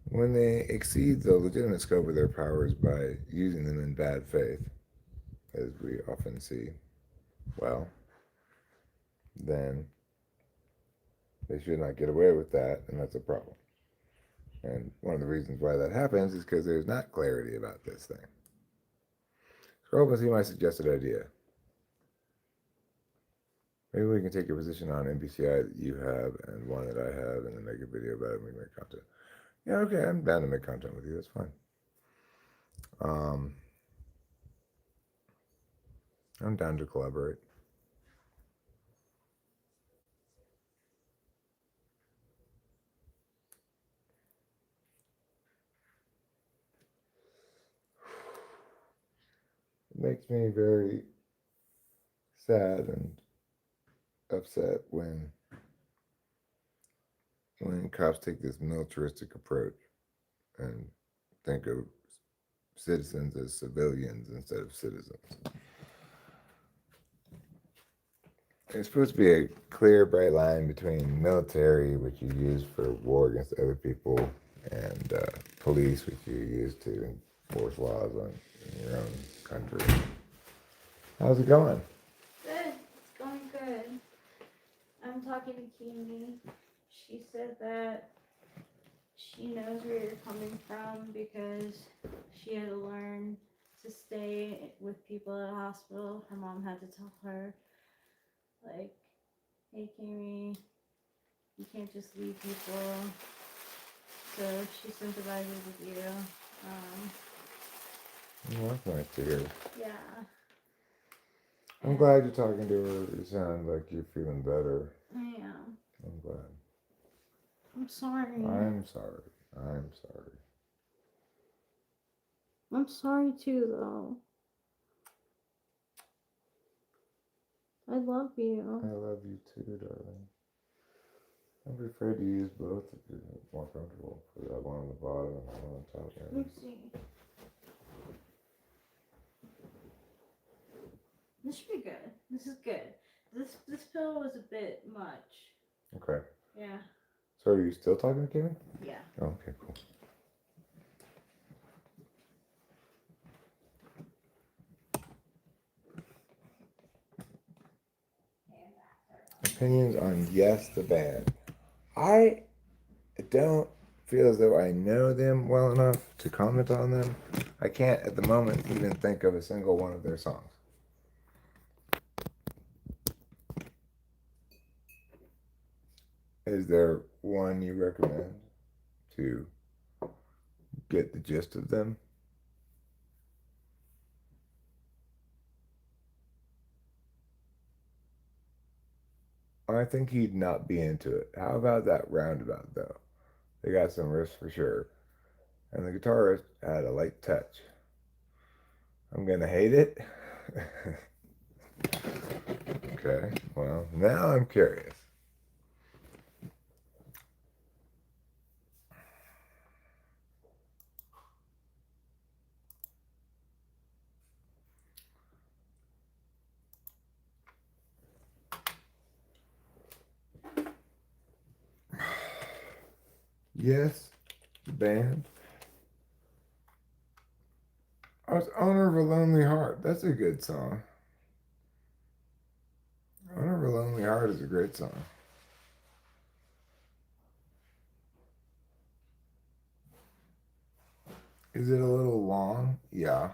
When they exceed the legitimate scope of their powers by using them in bad faith, as we often see, well, then they should not get away with that, and that's a problem. And one of the reasons why that happens is because there's not clarity about this thing. Scroll up and see my suggested idea. Maybe we can take a position on NPCI that you have and one that I have and then make a video about it and we make content. Yeah, okay, I'm down to make content with you. That's fine. I'm down to collaborate. It makes me very sad and upset when cops take this militaristic approach and think of citizens as civilians instead of citizens. There's supposed to be a clear, bright line between military, which you use for war against other people, and police, which you use to enforce laws in your own country. How's it going? Good. It's going good. I'm talking to Kimi. She said that she knows where you're coming from because she had to learn to stay with people at a hospital. Her mom had to tell her, like, hey, Kimi, you can't just leave people. So she sympathizes with you. Well, that's nice to hear. Yeah. I'm glad you're talking to her. You sound like you're feeling better. I am. I'm glad. I'm sorry. I'm sorry. I'm sorry. I'm sorry too, though. I love you. I love you too, darling. Don't be afraid to use both if you're more comfortable. Put that one on the bottom and that one on top. Let me see. This should be good. This is good. This pill was a bit much. Okay. Yeah. So are you still talking to Kevin? Yeah. Oh, okay, cool. opinions on Yes the band. I don't feel as though I know them well enough to comment on them. I can't at the moment even think of a single one of their songs. Is there one you recommend to get the gist of them? I think he'd not be into it. How about that roundabout, though? They got some riffs for sure. And the guitarist had a light touch. I'm going to hate it. Okay, well, now I'm curious. Yes, the band. I was Owner of a Lonely Heart. That's a good song. Owner of a Lonely Heart is a great song. Is it a little long? Yeah.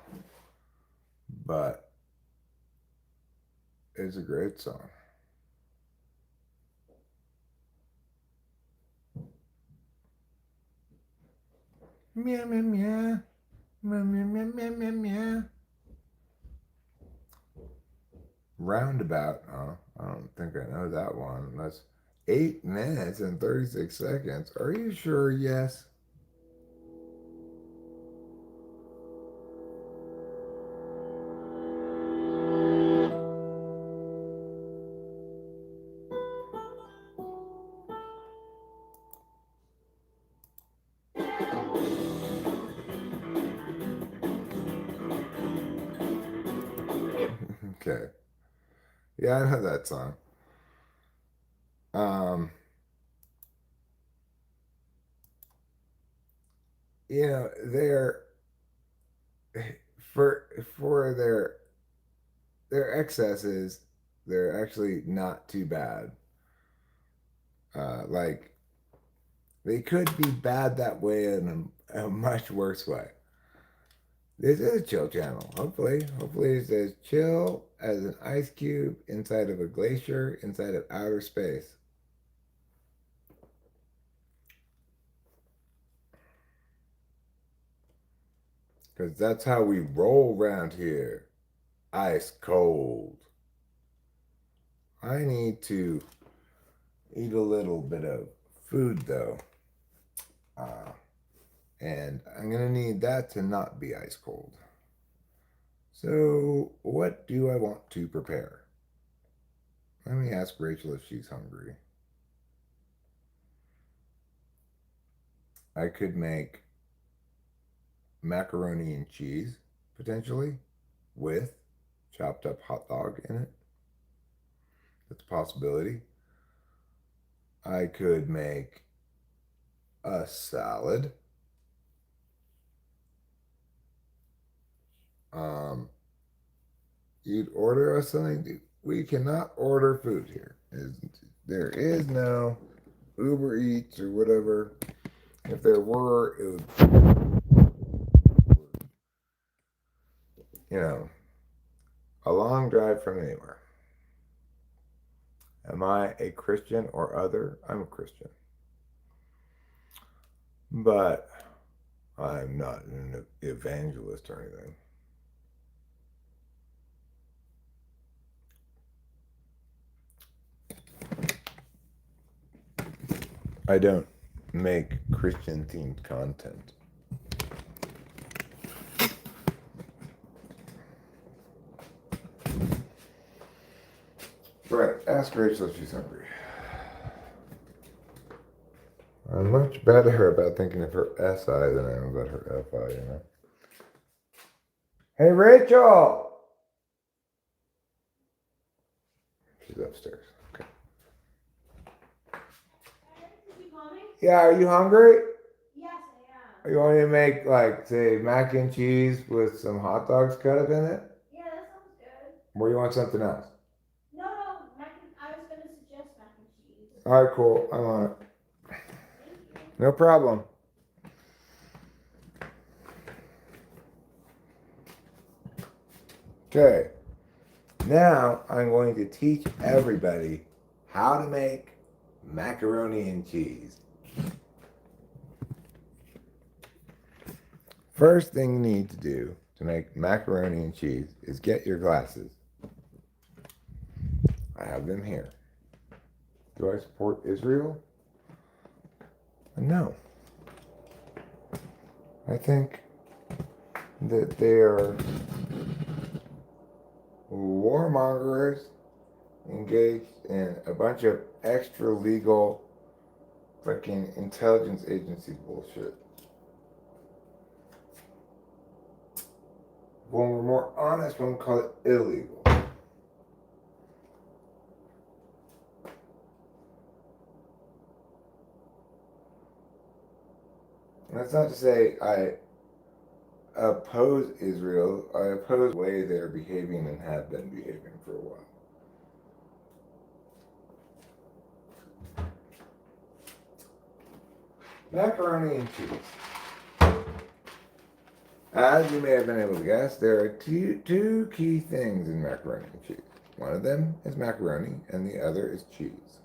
But it's a great song. Meow, meow, meow. Meow, meow, meow, meow, meow, meow. Roundabout. Oh, I don't think I know that one. That's 8 minutes and 36 seconds. Are you sure? Yes. Okay. Yeah, I know that song. Um, they're for their excesses, they're actually not too bad. Like they could be bad that way in a much worse way. This is a chill channel. Hopefully it's as chill as an ice cube inside of a glacier inside of outer space. Because that's how we roll around here. Ice cold. I need to eat a little bit of food though. And I'm going to need that to not be ice cold. So, what do I want to prepare? Let me ask Rachel if she's hungry. I could make macaroni and cheese, potentially, with chopped up hot dog in it. That's a possibility. I could make a salad. You'd order us something. We cannot order food here. There is no Uber Eats or whatever. If there were, it would, you know, a long drive from anywhere. Am I a Christian or other? I'm a Christian. But I'm not an evangelist or anything. I don't make Christian themed content. Right, ask Rachel if she's hungry. I'm much better about thinking of her SI than I am about her FI, Hey, Rachel! She's upstairs. Okay. Did you call me? Yeah, are you hungry? Yes, I am. Are you want me to make, like, say, mac and cheese with some hot dogs cut up in it? Yeah, that sounds good. Or you want something else? No, I was gonna suggest All right, cool. I'm on it. No problem. Okay. Now I'm going to teach everybody how to make macaroni and cheese. First thing you need to do to make macaroni and cheese is get your glasses. I have them here. Do I support Israel? No. I think that they are warmongers engaged in a bunch of extra legal freaking intelligence agency bullshit. When we're more honest, we'll call it illegal. And that's not to say I oppose Israel. I oppose the way they're behaving and have been behaving for a while. Macaroni and cheese. As you may have been able to guess, there are two key things in macaroni and cheese. One of them is macaroni, and the other is cheese.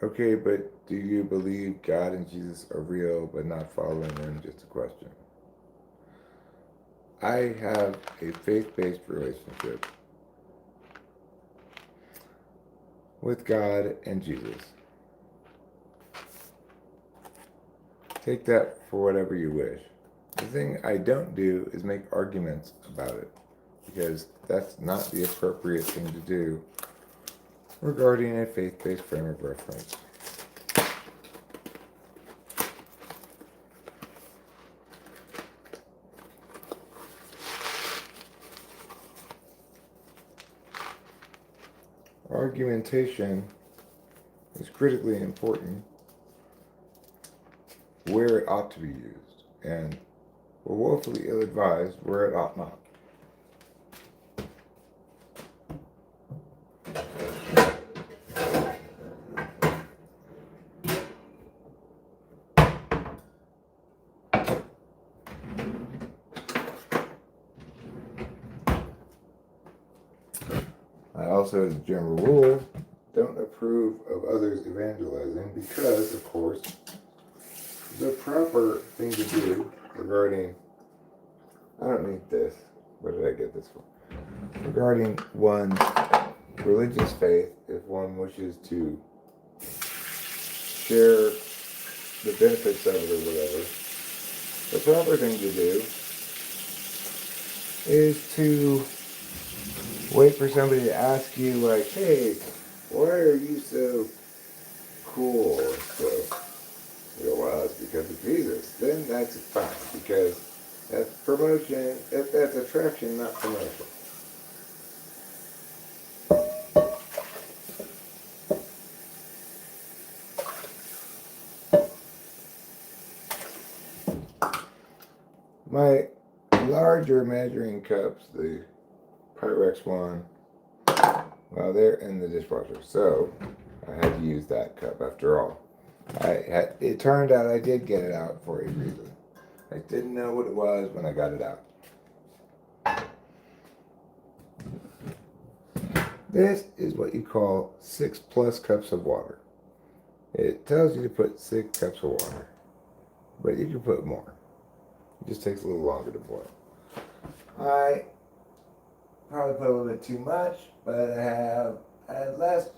Okay, but do you believe God and Jesus are real but not following them? Just a question. I have a faith-based relationship with God and Jesus. Take that for whatever you wish. The thing I don't do is make arguments about it, because that's not the appropriate thing to do regarding a faith-based frame of reference. Argumentation is critically important where it ought to be used, and we're woefully ill-advised where it ought not. I also, as a general rule, don't approve of others evangelizing because, of course, the proper thing to do regarding, I don't need this, where did I get this from? Regarding one's religious faith, if one wishes to share the benefits of it or whatever, the proper thing to do is to wait for somebody to ask you, like, hey, why are you so cool? So you go, well, it's because of Jesus. Then that's fine, because that's promotion, that's attraction, not promotion. My larger measuring cups, the Pyrex one, well, they're in the dishwasher, so I had to use that cup after all. It turned out I did get it out for a reason. I didn't know what it was when I got it out. This is what you call 6+ cups of water. It tells you to put 6 cups of water, but you can put more. It just takes a little longer to boil. I probably put a little bit too much, but I had less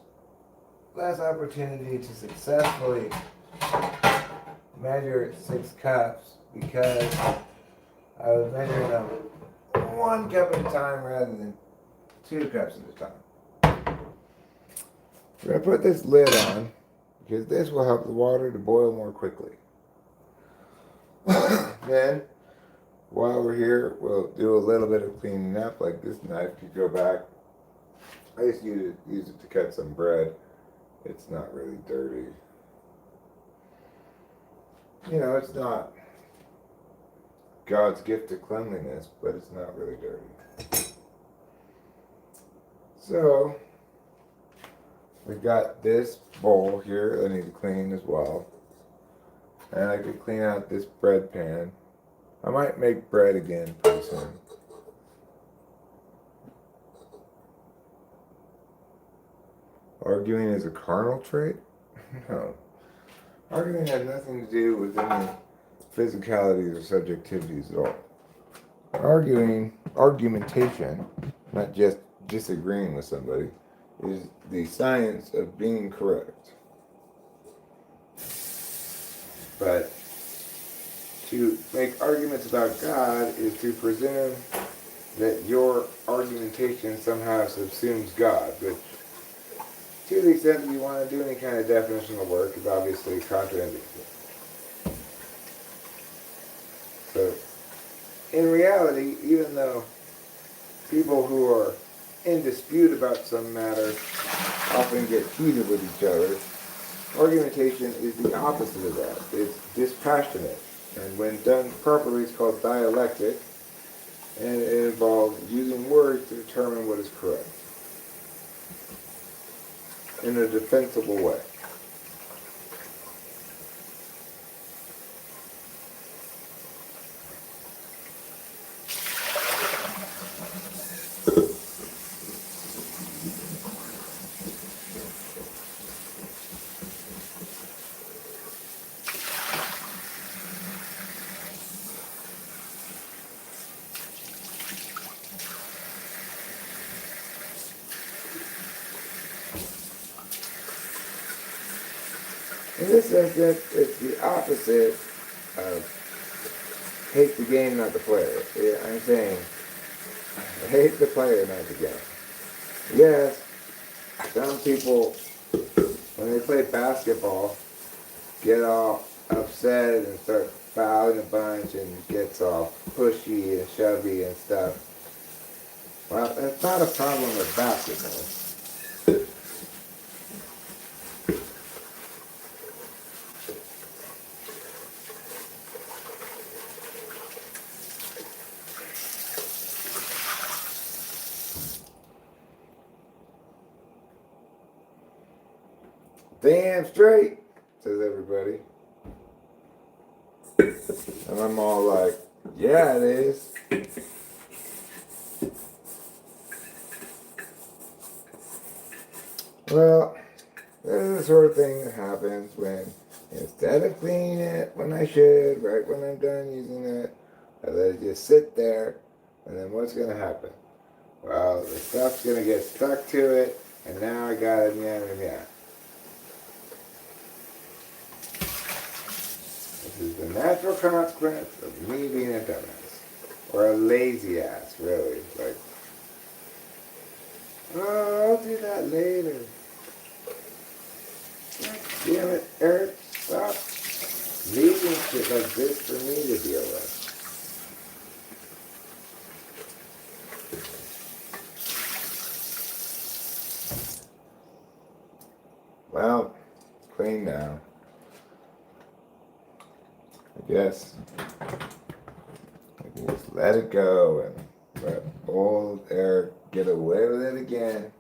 opportunity to successfully measure 6 cups because I was measuring them 1 cup at a time rather than 2 cups at a time. We're going to put this lid on because this will help the water to boil more quickly. Then, while we're here, we'll do a little bit of cleaning up. Like this knife could go back. I used to use it to cut some bread. It's not really dirty. You know, it's not God's gift to cleanliness, but it's not really dirty. So, we got this bowl here I need to clean as well. And I could clean out this bread pan. I might make bread again pretty soon. Arguing is a carnal trait? No. Arguing has nothing to do with any physicalities or subjectivities at all. Argumentation, not just disagreeing with somebody, is the science of being correct. But to make arguments about God is to presume that your argumentation somehow subsumes God, which, to the extent that you want to do any kind of definitional work, is obviously contradictory. So, in reality, even though people who are in dispute about some matter often get heated with each other, argumentation is the opposite of that. It's dispassionate. And when done properly, it's called dialectic. And it involves using words to determine what is correct in a defensible way. In this instance, it's the opposite of hate the game, not the player. Yeah, I'm saying hate the player, not the game. Yes, some people, when they play basketball, get all upset and start fouling a bunch and gets all pushy and shovey and stuff. Well, that's not a problem with basketball. Damn straight, says everybody. And I'm all like, yeah, it is. Well, this is the sort of thing that happens when instead of cleaning it when I should, right when I'm done using it, I let it just sit there, and then what's going to happen? Well, the stuff's going to get stuck to it, and now I got it, yeah. This is the natural consequence of me being a dumbass. Or a lazy ass, really. Like, oh, I'll do that later. Damn it, Eric, stop leaving shit like this for me to deal with. Well, clean now. I guess I can just let it go and let old Eric get away with it again.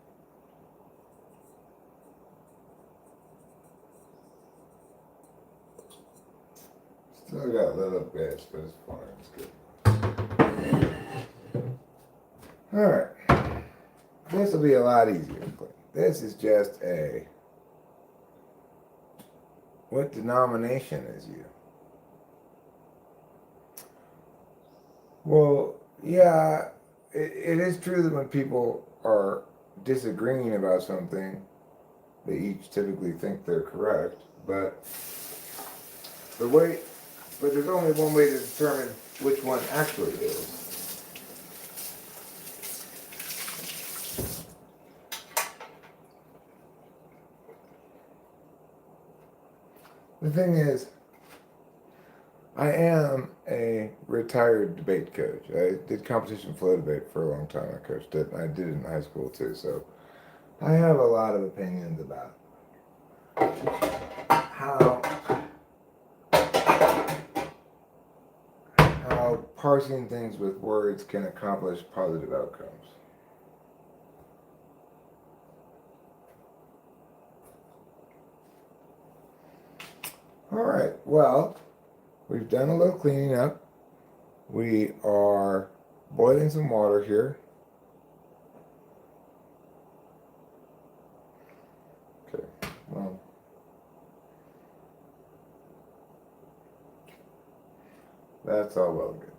Still got little bits, but it's fine. It's good. Alright. This will be a lot easier to clean. This is just a... What denomination is you? Well, yeah, it is true that when people are disagreeing about something, they each typically think they're correct, but there's only one way to determine which one actually is. The thing is, I am a retired debate coach. I did competition flow debate for a long time. I coached it. I did it in high school too. So I have a lot of opinions about how parsing things with words can accomplish positive outcomes. All right, well, we've done a little cleaning up. We are boiling some water here. Okay, well, that's all well and good.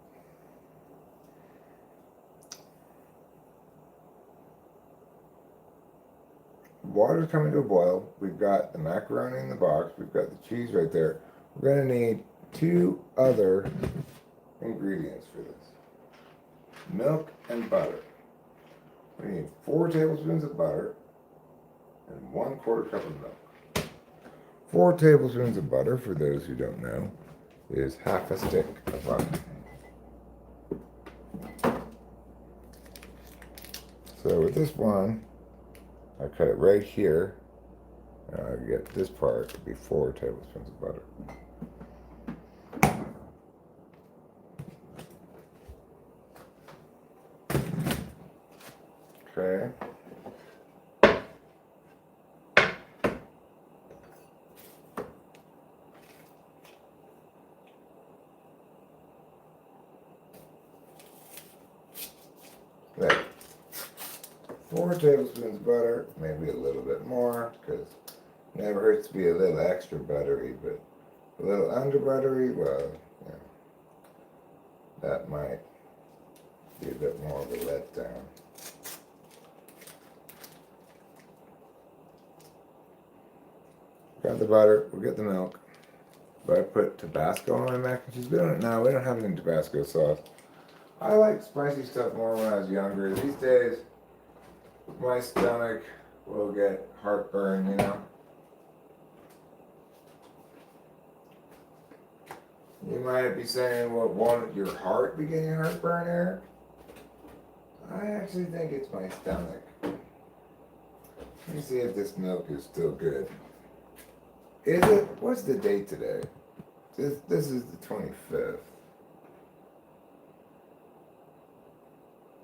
Water's coming to a boil. We've got the macaroni in the box. We've got the cheese right there. We're going to need 2 other ingredients for this. Milk and butter. We need 4 tablespoons of butter and 1/4 cup of milk. 4 tablespoons of butter, for those who don't know, is half a stick of butter. So with this one, I cut it right here. And I get this part to be 4 tablespoons of butter. Okay. Right. 4 tablespoons of butter, maybe a little bit more, because it never hurts to be a little extra buttery, but a little under buttery, well, yeah, that might be a bit more of a letdown. Got the butter, we'll get the milk. But I put Tabasco on my mac and cheese. We don't have any Tabasco sauce. I like spicy stuff more when I was younger. These days, my stomach will get heartburn, you know. You might be saying, well, won't your heart be getting heartburn, Eric? I actually think it's my stomach. Let me see if this milk is still good. Is it? What's the date today? This is the 25th.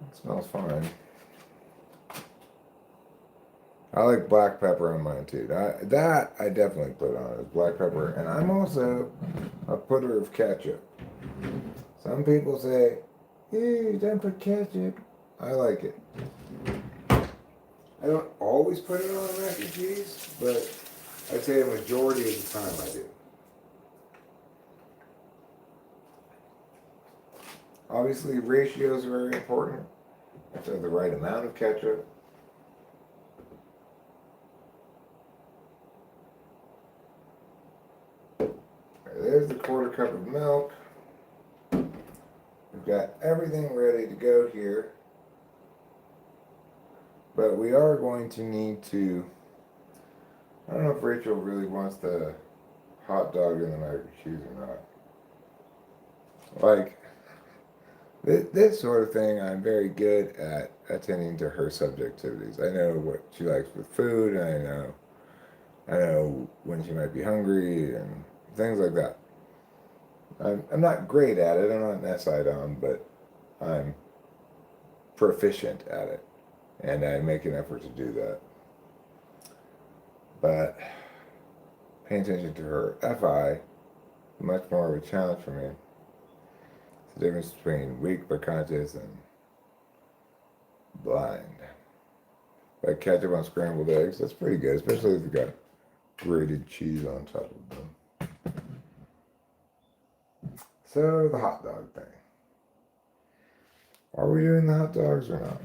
It smells fine. I like black pepper on mine too. That I definitely put on is black pepper. And I'm also a putter of ketchup. Some people say, hey, don't put ketchup. I like it. I don't always put it on mac and cheese, but I'd say a majority of the time I do. Obviously, ratios are very important. You have to have the right amount of ketchup. There's the 1/4 cup of milk. We've got everything ready to go here. But we are going to need to, I don't know if Rachel really wants the hot dog in the mac and cheese or not. Like, this sort of thing, I'm very good at attending to her subjectivities. I know what she likes with food, and I know when she might be hungry, and things like that. I'm not great at it. I'm not an SI dom, but I'm proficient at it, and I make an effort to do that. But paying attention to her FI is much more of a challenge for me. It's the difference between weak but conscious and blind. Like ketchup on scrambled eggs, that's pretty good, especially if you got grated cheese on top of them. So the hot dog thing. Are we doing the hot dogs or not?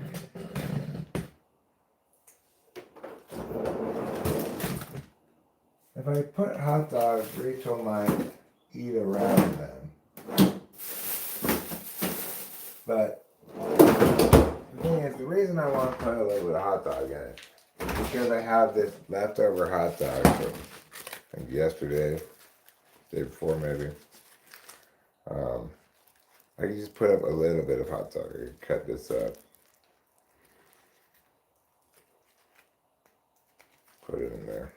If I put hot dogs, Rachel might eat around them. But the thing is, the reason I want to put a little bit of hot dog in it is because I have this leftover hot dog from I think yesterday, day before maybe. I can just put up a little bit of hot dog. I can cut this up. Put it in there.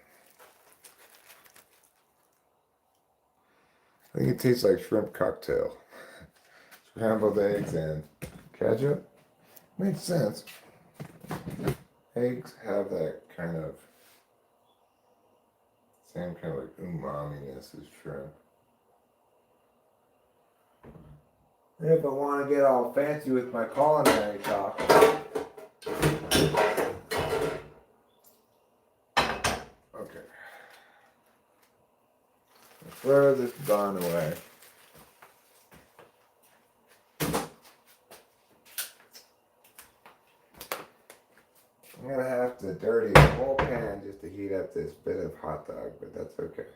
I think it tastes like shrimp cocktail. Scrambled eggs and ketchup. Makes sense. Eggs have that kind of Same kind of like umami-ness as shrimp. If I want to get all fancy with my culinary talk. Okay. Throw this bun away. I'm gonna have to dirty the whole pan just to heat up this bit of hot dog, but that's okay.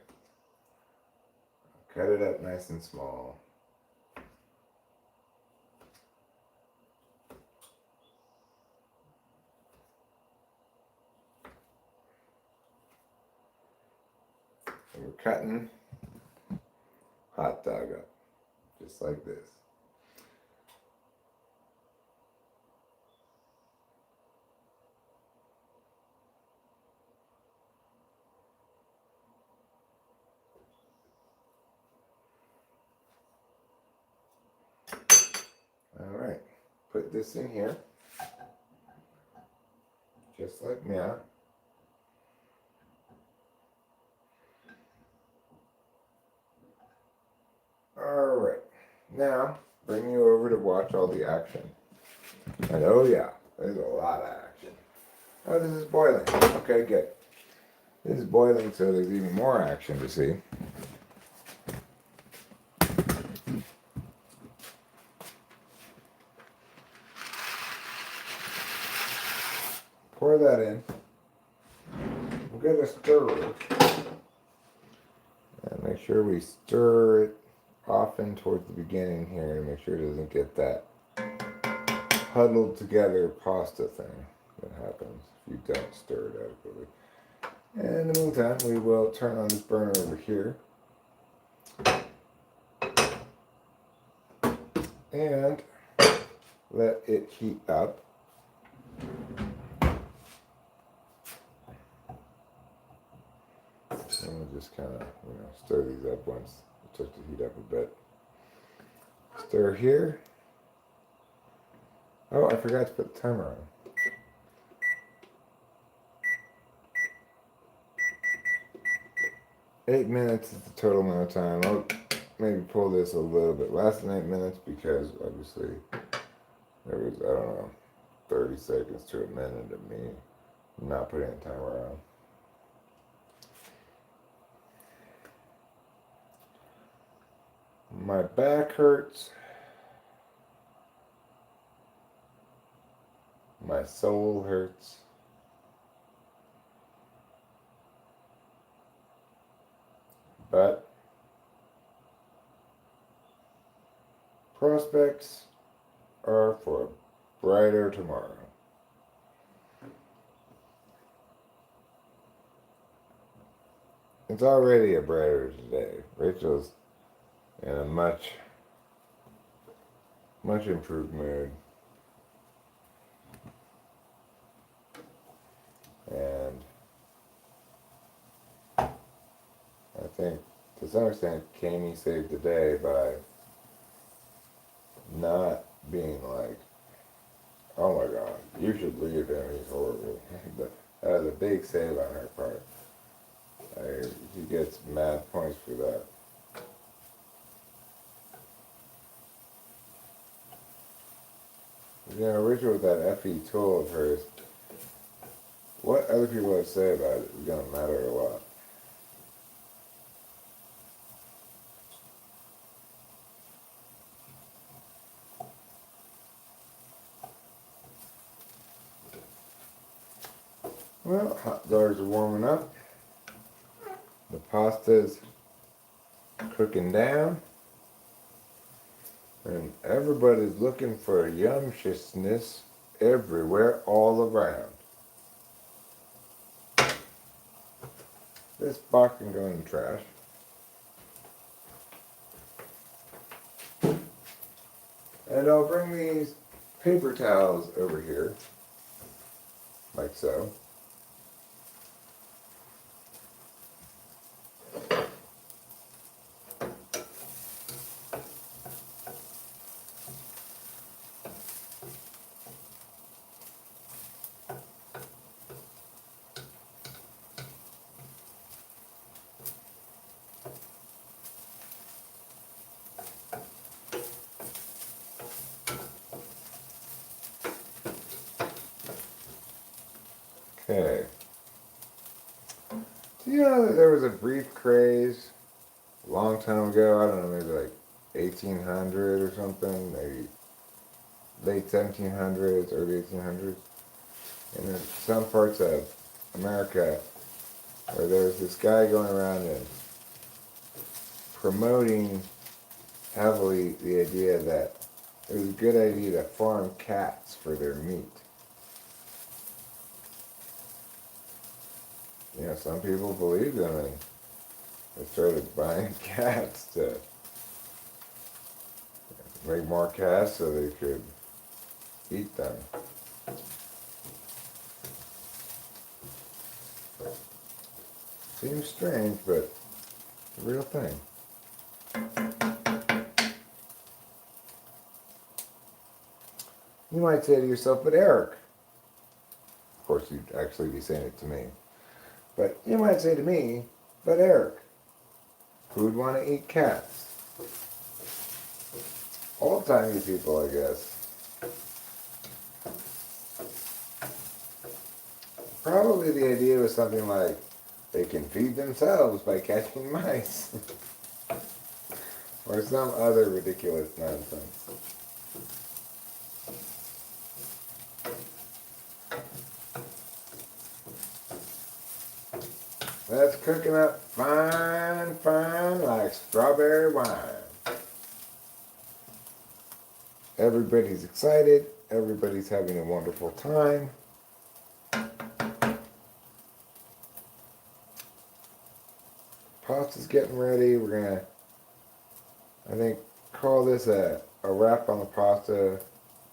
Cut it up nice and small. And we're cutting hot dog up, just like this. All right, put this in here, just like that. All right, now bring you over to watch all the action. And oh yeah, there's a lot of action. Oh, this is boiling. Okay, good. This is boiling, so there's even more action to see. Pour that in. We're going to stir it. And make sure we stir it often towards the beginning here to make sure it doesn't get that huddled together pasta thing that happens if you don't stir it adequately. And in the meantime, we will turn on this burner over here. And let it heat up. And we'll just kind of, stir these up once it starts to heat up a bit. Stir here. Oh, I forgot to put the timer on. Eight minutes is the total amount of time. I'll maybe pull this a little bit less than 8 minutes because obviously there was, 30 seconds to a minute of me not putting a timer on. My back hurts. My soul hurts. But prospects are for a brighter tomorrow. It's already a brighter today. Rachel's in a much improved mood. And I think to some extent Kami saved the day by not being like, oh my God, you should leave him, he's horrible. But that was a big save on her part. She gets mad points for that. Rachel with that FE tool of hers, what other people have to say about it is going to matter a lot. Well, hot dogs are warming up. The pasta's cooking down. And everybody's looking for yumptiousness everywhere, all around. This box can go in the trash. And I'll bring these paper towels over here, like so. Okay. Do you know that there was a brief craze a long time ago? I don't know, maybe like 1800 or something, maybe late 1700s, early 1800s, in some parts of America, where there was this guy going around and promoting heavily the idea that it was a good idea to farm cats for their meat. You know, some people believed him and they started buying cats to make more cats so they could eat them. Seems strange, but it's a real thing. You might say to yourself, but Eric, of course you'd actually be saying it to me, but you might say to me, but Eric, who'd want to eat cats? Old-timey people, I guess. Probably the idea was something like, they can feed themselves by catching mice. Or some other ridiculous nonsense. That's cooking up fine, fine, like strawberry wine. Everybody's excited. Everybody's having a wonderful time. Pasta's getting ready. We're gonna, I think, call this a wrap on the pasta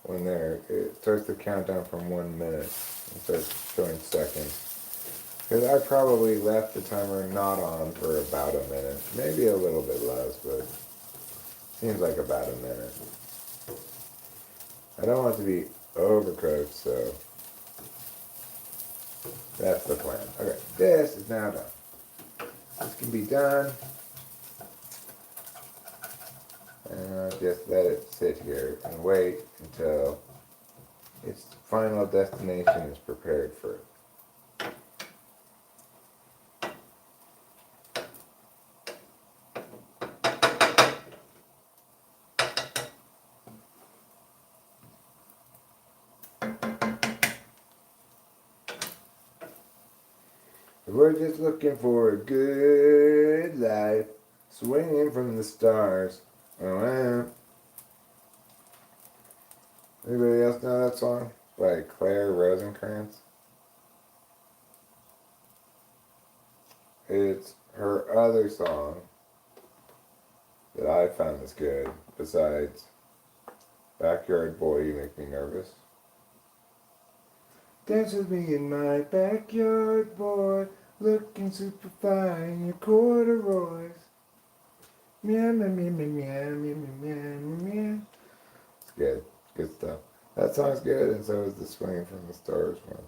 when it starts to count down from 1 minute and starts showing seconds. Because I probably left the timer not on for about a minute. Maybe a little bit less, but seems like about a minute. I don't want it to be overcooked, so that's the plan. Okay, this is now done. This can be done. And I'll just let it sit here and wait until its final destination is prepared for it. We're just looking for a good life, swinging from the stars. Oh, anybody else know that song? By Claire Rosenkrantz. It's her other song that I found is good, besides Backyard Boy, You Make Me Nervous. Dance with me in my backyard, boy, looking super fine in your corduroys. Meow, meow, meow, meow, meow, meow, meow, meow. It's good. Good stuff. That song's good, and so is the Swinging from the Stars one.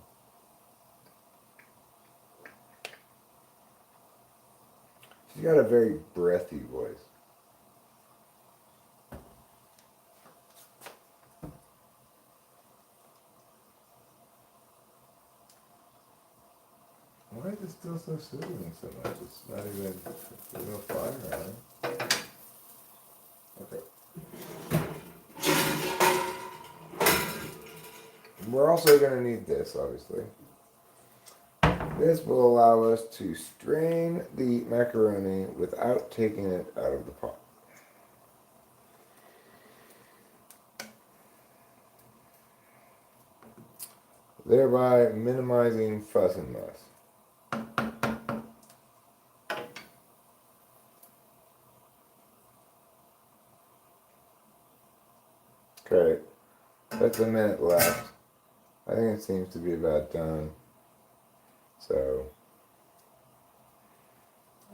She's got a very breathy voice. Why is it still so soothing so much? It's not even a real fire on it. Okay. We're also going to need this, obviously. This will allow us to strain the macaroni without taking it out of the pot. Thereby minimizing fuss and muss. Okay, that's a minute left. I think it seems to be about done. So,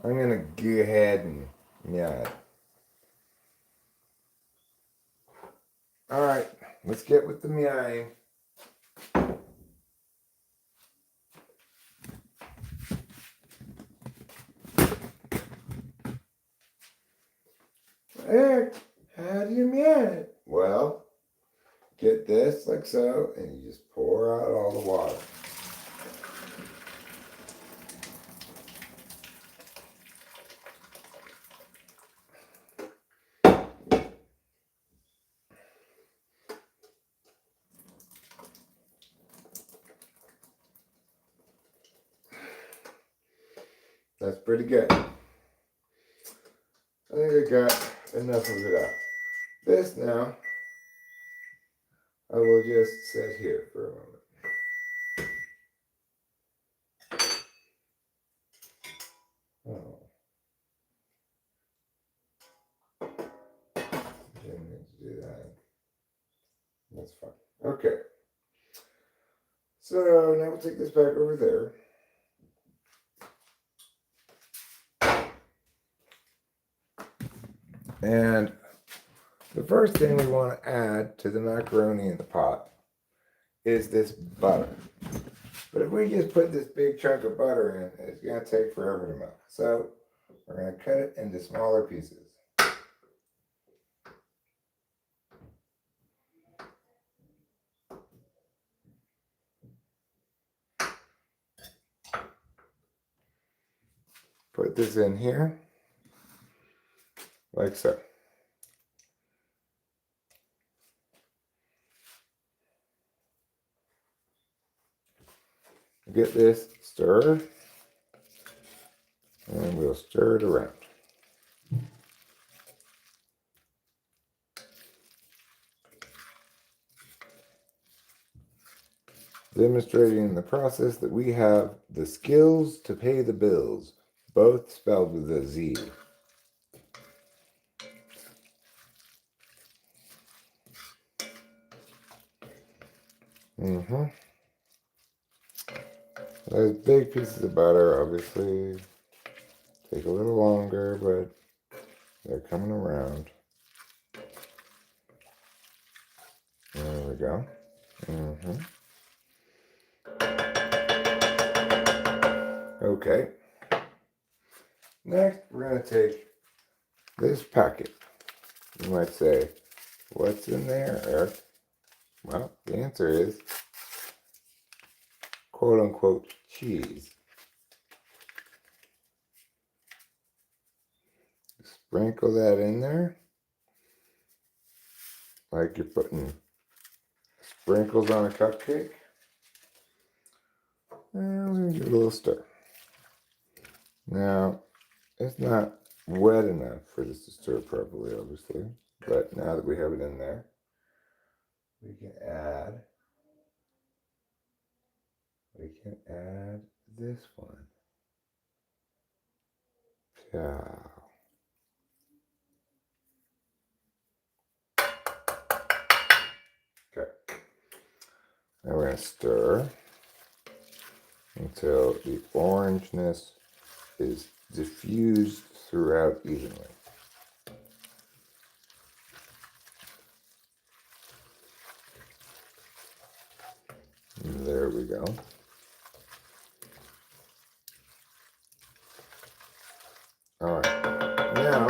I'm going to go ahead and meow it. Alright, let's get with the meowing. Eric, how do you meow it? Well, get this like so, and you just pour out all the water. That's pretty good. I think I got enough of it out. This now, I will just sit here for a moment. Oh. Didn't mean to do that. That's fine. Okay. So now we'll take this back over there. And the first thing we want to add to the macaroni in the pot is this butter. But if we just put this big chunk of butter in, it's going to take forever to melt. So we're going to cut it into smaller pieces. Put this in here, like so. Get this stirred, and we'll stir it around. Demonstrating the process that we have the skills to pay the bills, both spelled with a Z. Those big pieces of butter obviously take a little longer, but they're coming around. There we go. Okay. Next, we're going to take this packet. You might say, what's in there, Eric? Well, the answer is quote unquote cheese. Sprinkle that in there like you're putting sprinkles on a cupcake. And we're going to give it a little stir. Now, it's not wet enough for this to stir properly, obviously. But now that we have it in there, we can add this one. Ciao. Okay. Now we're going to stir until the orangeness is diffused throughout evenly. There we go. All right. Now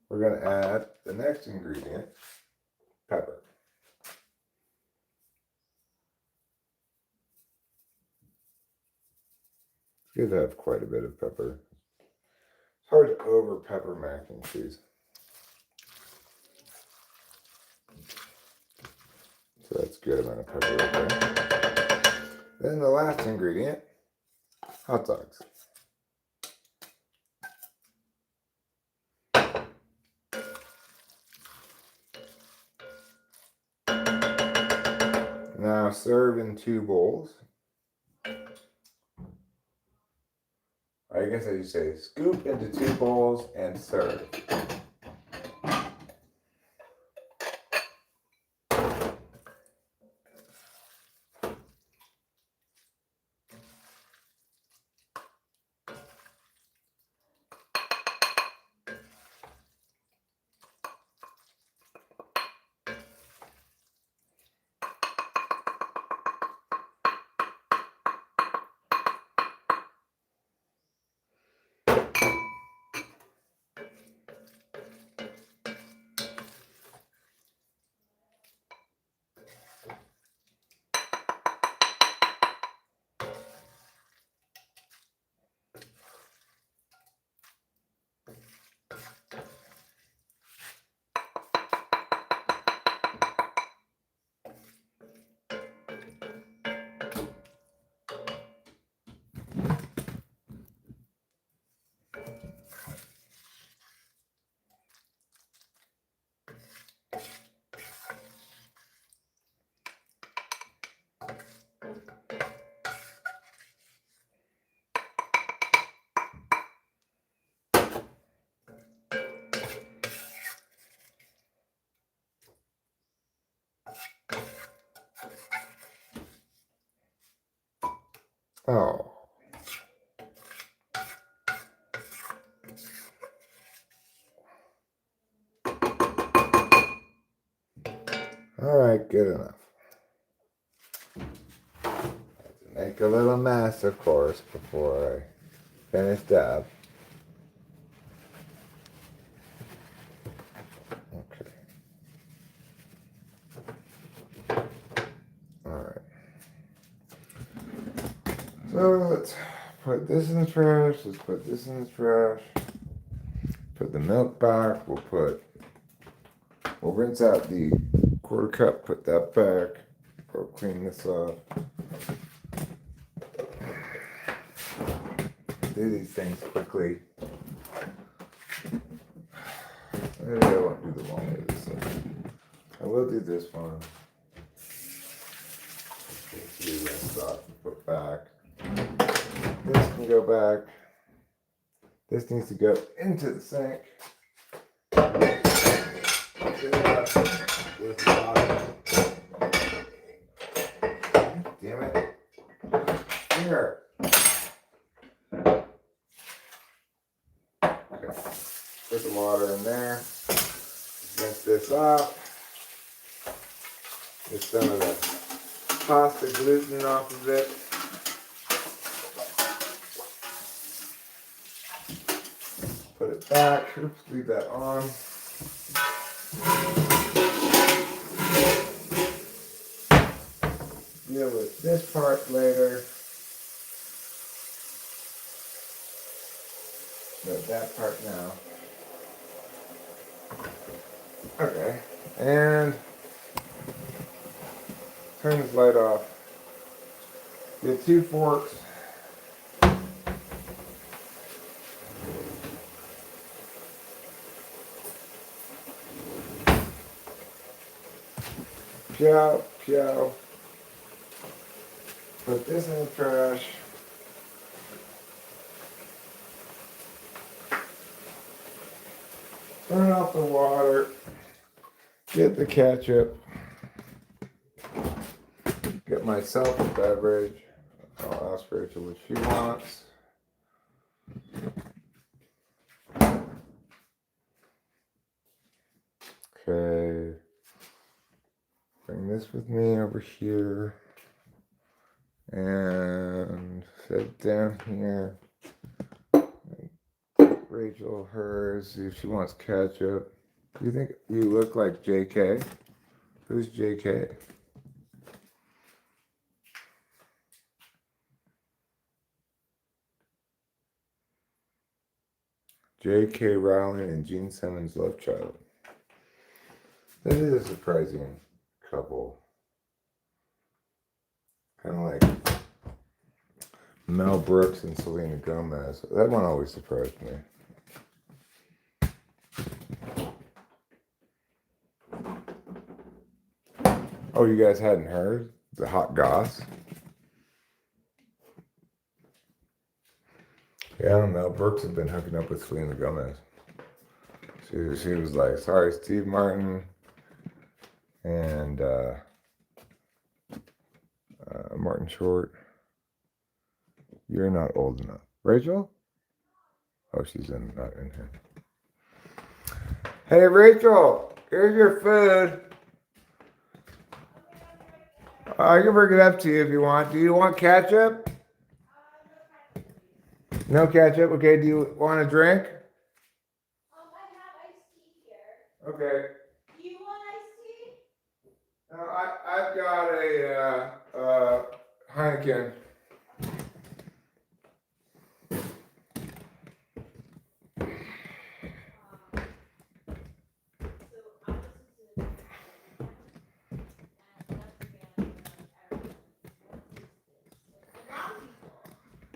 we're going to add the next ingredient, pepper. It's good to have quite a bit of pepper. It's hard to over pepper mac and cheese. So that's a good amount of pepper right there. Then the last ingredient, hot dogs. Now serve in 2 bowls. I guess I should say scoop into 2 bowls and serve. Oh. All right, good enough. Make a little mess, of course, before I finished up. Okay. Alright. So let's put this in the trash. Let's put this in the trash. Put the milk back. We'll rinse out the quarter cup, put that back. We'll clean this off. Do these things quickly. Maybe I won't do the long way this time. I will do this one. Do this off, put back. This can go back. This needs to go into the sink. With the bottom. Damn it. Here. Okay. Put the water in there. Rinse this off. Get some of the pasta gluten off of it. Put it back. Oops, leave that on. Deal with this part later. But that part now. Okay. And turn this light off. Get 2 forks. Pew, pew. Put this in the trash. Turn off the water. Get the ketchup. Get myself a beverage. I'll ask Rachel what she wants. Okay. Bring this with me over here. And sit down here. Rachel hers, see if she wants ketchup. Do you think you look like JK? Who's JK? J.K. Rowling and Gene Simmons' love child. This is a surprising couple. Kind of like Mel Brooks and Selena Gomez. That one always surprised me. Oh, you guys hadn't heard? The hot goss? Yeah, Mel Brooks had been hooking up with Selena Gomez. She was like, sorry, Steve Martin and Martin Short. You're not old enough. Rachel? Oh, she's not in here. Hey, Rachel, here's your food. I can bring it up to you if you want. Do you want ketchup? No ketchup. Okay. Do you want a drink? I have iced tea here. Okay. Do you want iced tea? No, I've got a Heineken.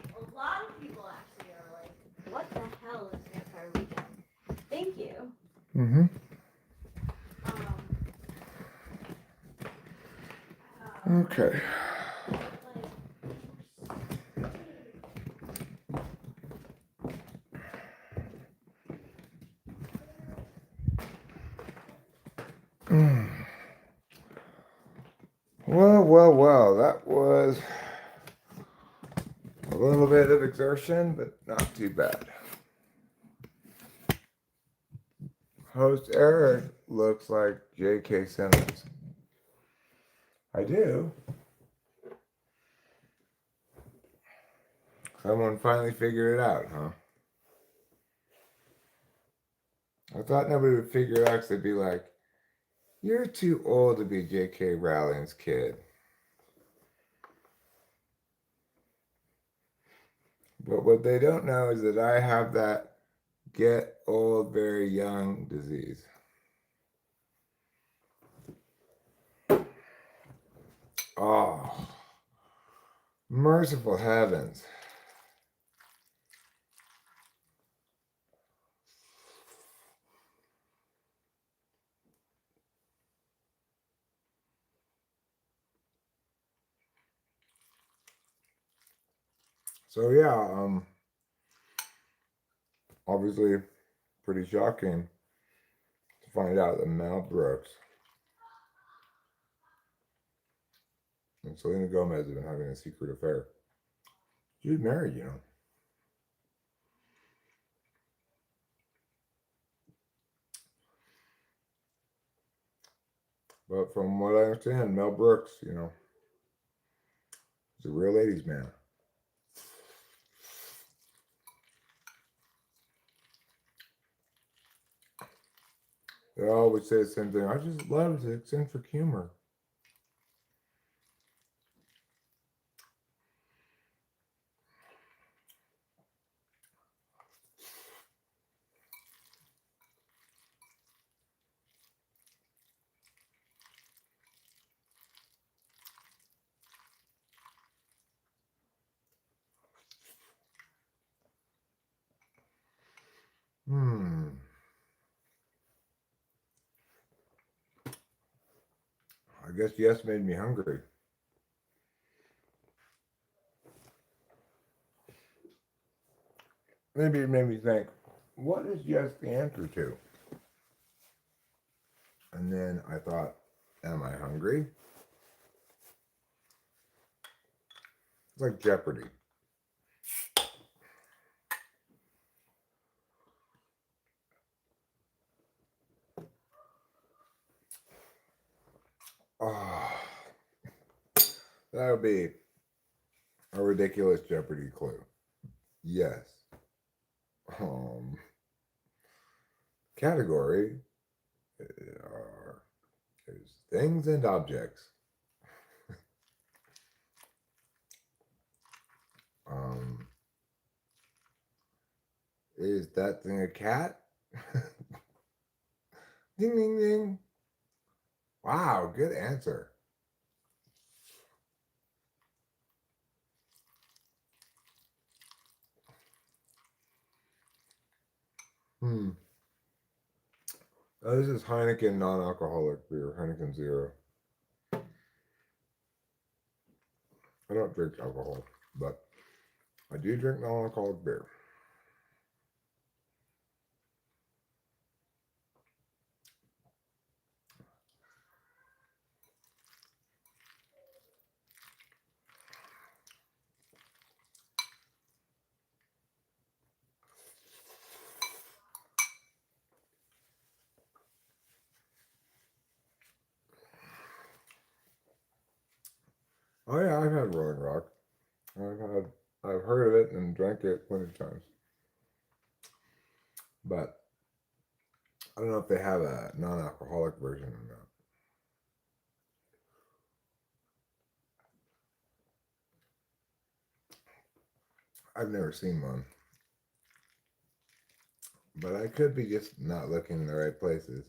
A lot of people actually are like, what the hell is Vampire Weekend? Thank you. Mm-hmm. Okay. Well, that was A little bit of exertion, but not too bad. Host Eric looks like J.K. Simmons. I do. Someone finally figured it out, huh? I thought nobody would figure it out because they'd be like, you're too old to be J.K. Rowling's kid. But what they don't know is that I have that get old very young disease. Oh, merciful heavens. So yeah, obviously pretty shocking to find out that Mel Brooks and Selena Gomez have been having a secret affair. She's married, you know. But from what I understand, Mel Brooks, you know, is a real ladies' man. They always say the same thing. I just love his eccentric humor. I guess yes made me hungry. Maybe it made me think, what is yes the answer to? And then I thought, am I hungry? It's like Jeopardy. Oh, that would be a ridiculous Jeopardy clue. Yes. Category is things and objects. Is that thing a cat? Ding, ding, ding. Wow, good answer. Oh, this is Heineken non-alcoholic beer, Heineken Zero. I don't drink alcohol, but I do drink non-alcoholic beer. Oh yeah, I've had Rolling Rock. I've heard of it and drank it plenty of times. But I don't know if they have a non-alcoholic version or not. I've never seen one. But I could be just not looking in the right places.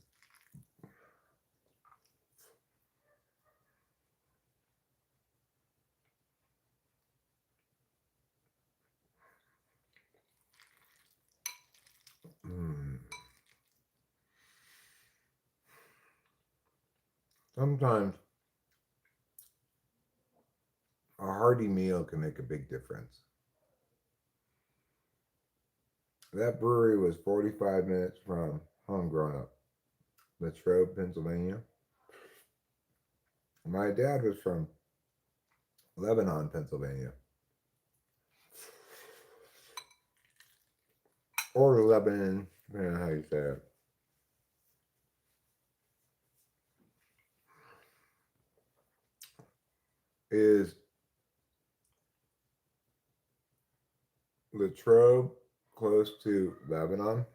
Sometimes a hearty meal can make a big difference. That brewery was 45 minutes from home growing up, Latrobe, Pennsylvania. My dad was from Lebanon, Pennsylvania. or Lebanon, depending on how you say it. Is Latrobe close to Lebanon?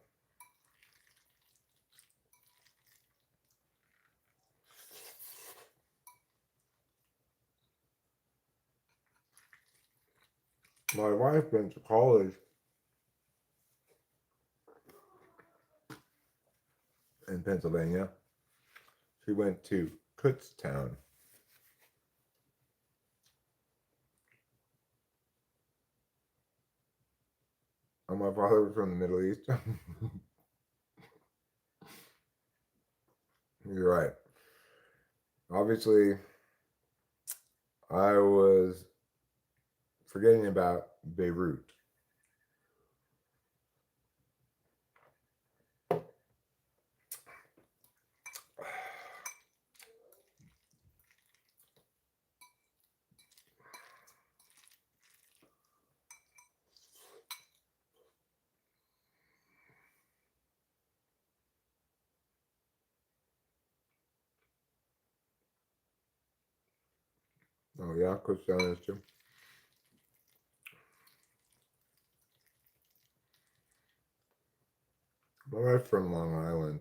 My wife went to college in Pennsylvania. She went to Kutztown. And my father was from the Middle East. You're right. Obviously, I was forgetting about Beirut. Oh yeah, Kutztown is too. My wife's from Long Island.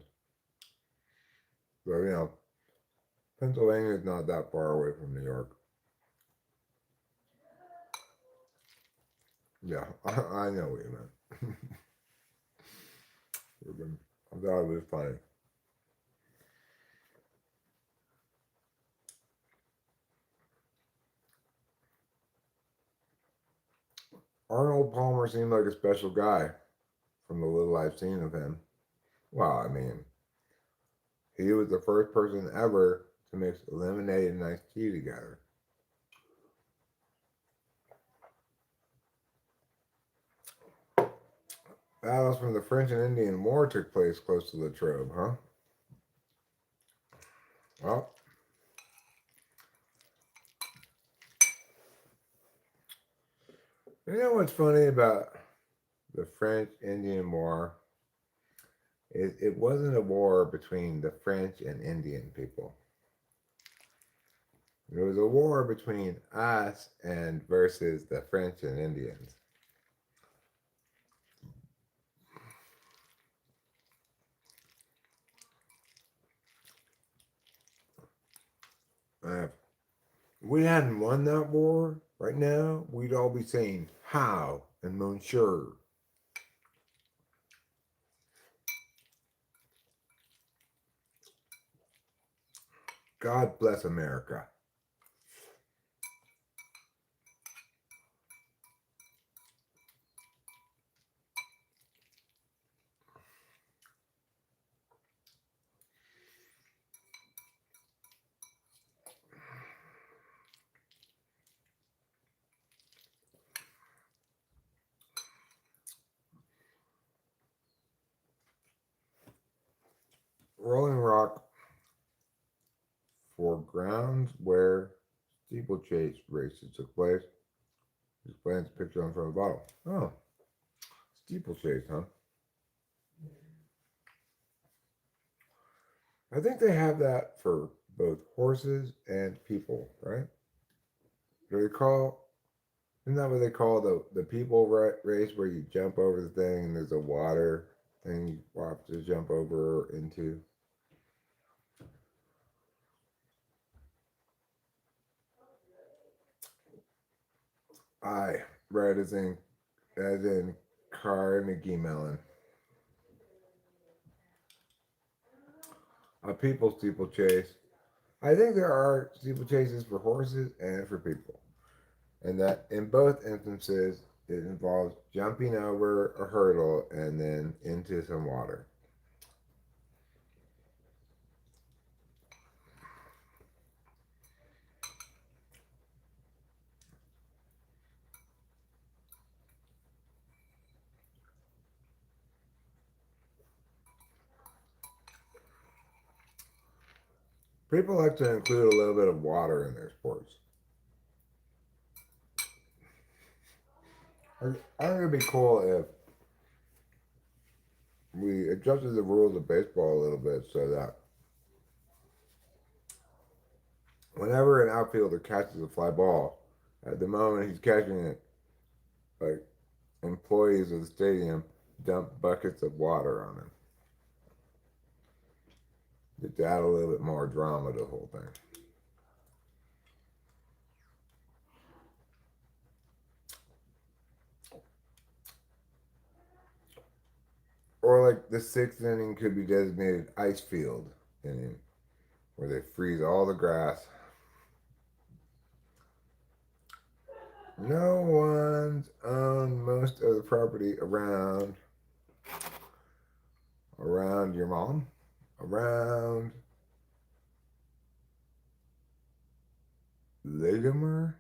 So, you know, Pennsylvania is not that far away from New York. Yeah, I know what you meant. I thought it was funny. Arnold Palmer seemed like a special guy from the little I've seen of him. Well, I mean, he was the first person ever to mix lemonade and iced tea together. Battles from the French and Indian War took place close to Latrobe, huh? Well, you know what's funny about the French-Indian War? It wasn't a war between the French and Indian people. It was a war between us and versus the French and Indians. If we hadn't won that war right now, we'd all be saying how and monsieur. God bless America. Rolling Rock for grounds where steeplechase races took place. Explains the picture on front of the bottle. Oh, steeplechase, huh? I think they have that for both horses and people, right? Do they call, isn't that what they call the people race where you jump over the thing and there's a water thing you have to jump over into? I read as in Carnegie Mellon. A people steeplechase. I think there are steeplechases for horses and for people. And that in both instances, it involves jumping over a hurdle and then into some water. People like to include a little bit of water in their sports. I think it'd be cool if we adjusted the rules of baseball a little bit so that whenever an outfielder catches a fly ball, at the moment he's catching it, like employees of the stadium dump buckets of water on him. Just to add a little bit more drama to the whole thing. Or like the sixth inning could be designated ice field inning, where they freeze all the grass. No one's owned most of the property around your mom, around Latimer.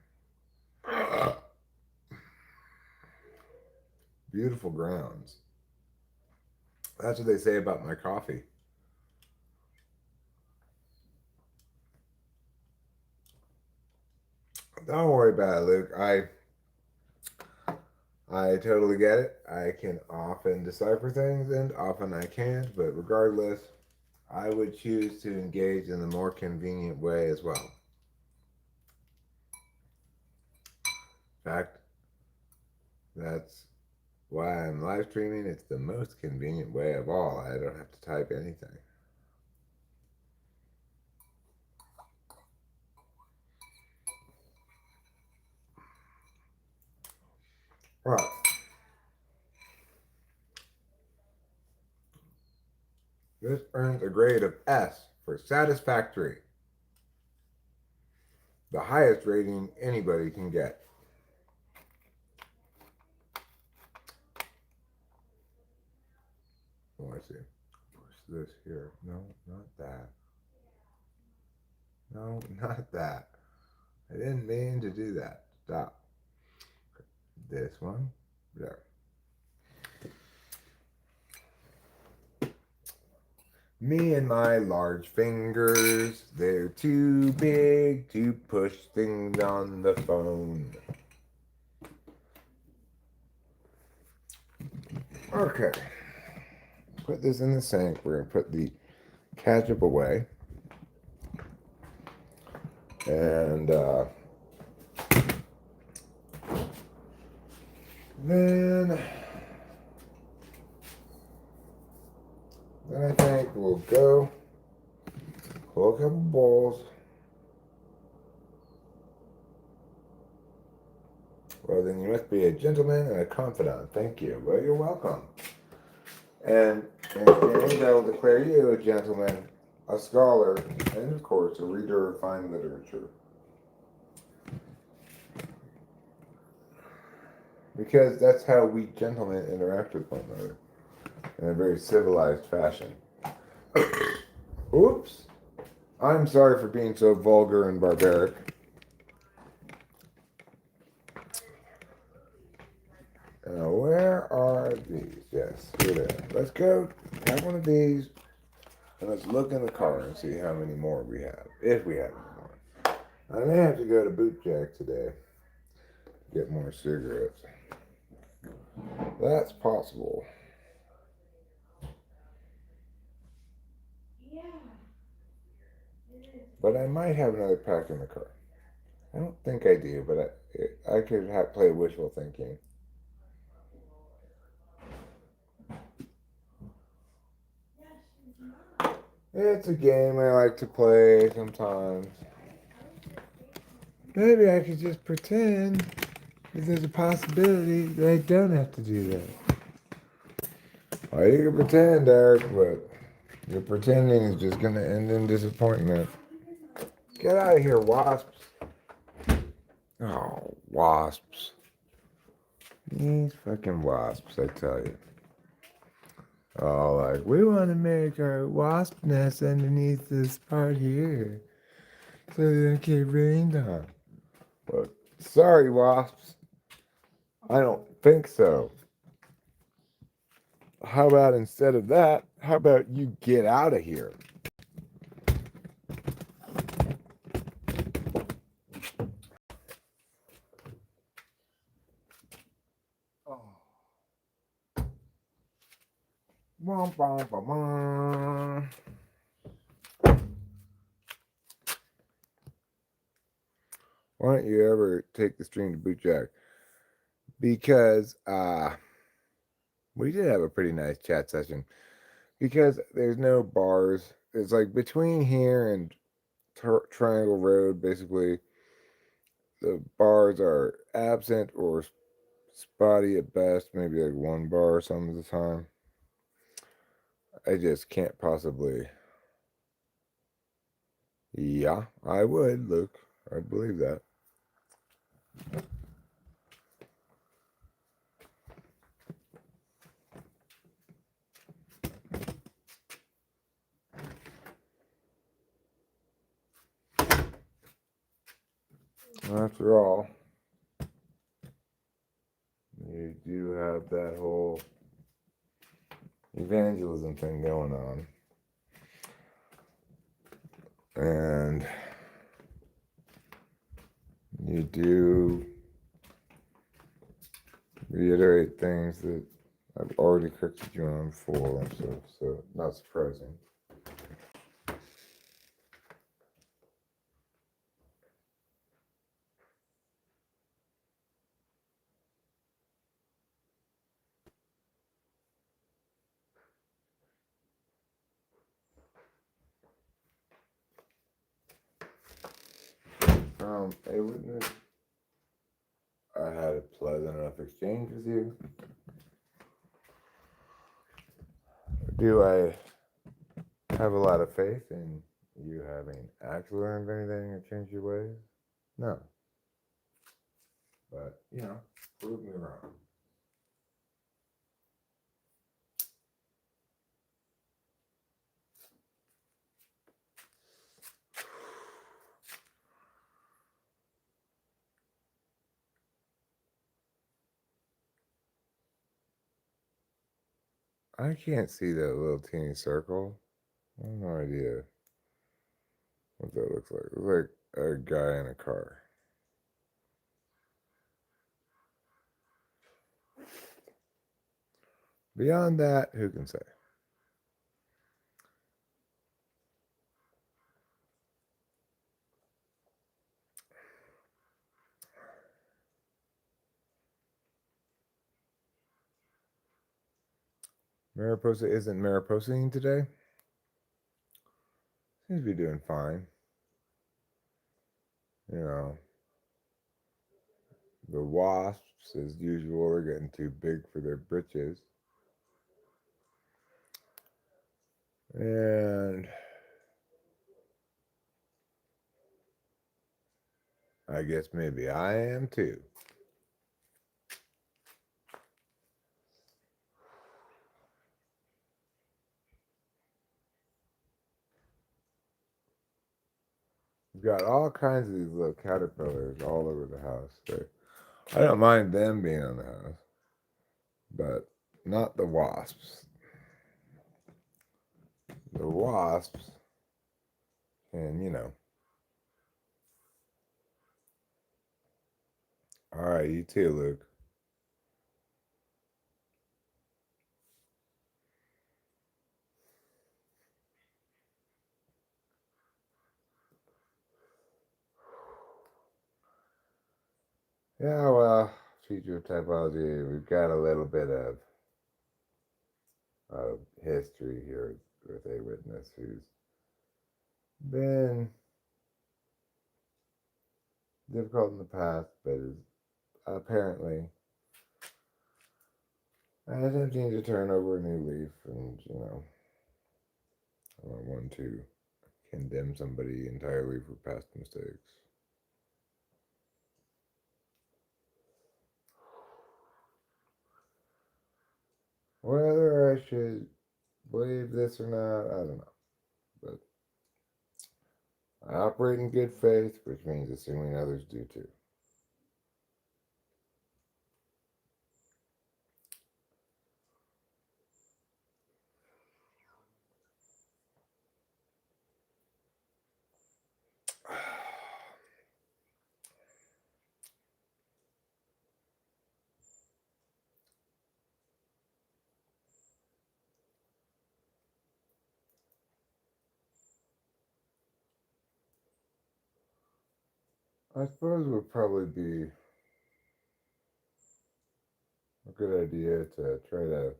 Beautiful grounds. That's what they say about my coffee. Don't worry about it, Luke. I totally get it. I can often decipher things and often I can't, but regardless, I would choose to engage in the more convenient way as well. In fact, that's why I'm live streaming. It's the most convenient way of all. I don't have to type anything. All right. This earns a grade of S for satisfactory. The highest rating anybody can get. Oh, I see. Push this here. No, not that. No, not that. I didn't mean to do that. Stop. This one. There. Me and my large fingers, they're too big to push things on the phone. Okay. Put this in the sink. We're going to put the ketchup away. And then I think we'll go pull a couple bowls. Well, then you must be a gentleman and a confidant. Thank you. Well, you're welcome. And I will declare you a gentleman, a scholar, and of course a reader of fine literature. Because that's how we gentlemen interact with one another in a very civilized fashion. Oops. I'm sorry for being so vulgar and barbaric. Now, where are these? Yes, here they are. Let's go have one of these, and let's look in the car and see how many more we have, if we have any more. I may have to go to Boot Jack today to get more cigarettes. That's possible. But I might have another pack in the car. I don't think I do, but I could play wishful thinking. It's a game I like to play sometimes. Maybe I could just pretend that there's a possibility that I don't have to do that. Well, you can pretend, Eric, but your pretending is just going to end in disappointment. Get out of here, wasps. Oh, wasps. These fucking wasps, I tell you. Oh, like, we want to make our wasp nest underneath this part here so they don't get rained on. But, sorry, wasps. I don't think so. How about instead of that, how about you get out of here? Womp bum, bum, bum. Why don't you ever take the stream to Bootjack? Because we did have a pretty nice chat session. Because there's no bars. It's like between here and Triangle Road, basically, the bars are absent or spotty at best, maybe like one bar some of the time. I just can't possibly. Yeah, I would, Luke. I'd believe that. After all, you do have that whole evangelism thing going on. And you do reiterate things that I've already corrected you on before, so not surprising. Hey, witness, I had a pleasant enough exchange with you. Do I have a lot of faith in you having actually learned anything or changed your ways? No. But, prove me wrong. I can't see that little teeny circle. I have no idea what that looks like. It looks like a guy in a car. Beyond that, who can say? Mariposa isn't Mariposaing today. Seems to be doing fine. The wasps, as usual, are getting too big for their britches. And I guess maybe I am too. We've got all kinds of these little caterpillars all over the house. I don't mind them being on the house, but not the wasps. The wasps, and all right, you too, Luke. Yeah, well, future typology, we've got a little bit of history here with a witness who's been difficult in the past, but is apparently attempting to turn over a new leaf, and I don't want to condemn somebody entirely for past mistakes. Whether I should believe this or not, I don't know. But I operate in good faith, which means assuming others do too. I suppose it would probably be a good idea to try to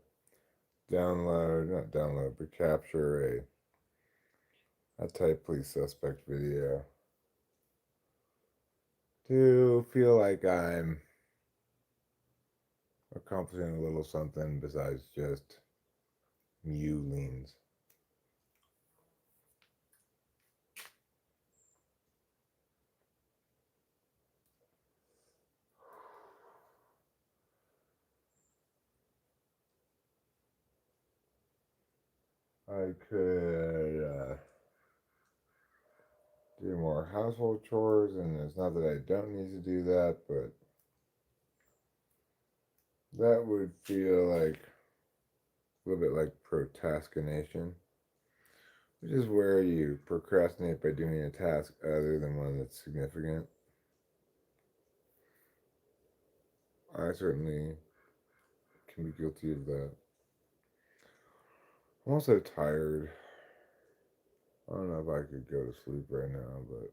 not download, but capture a type police suspect video to feel like I'm accomplishing a little something besides just mulings. I could do more household chores, and it's not that I don't need to do that, but that would feel like a little bit like procrastination, which is where you procrastinate by doing a task other than one that's significant. I certainly can be guilty of that. I'm also tired. I don't know if I could go to sleep right now, but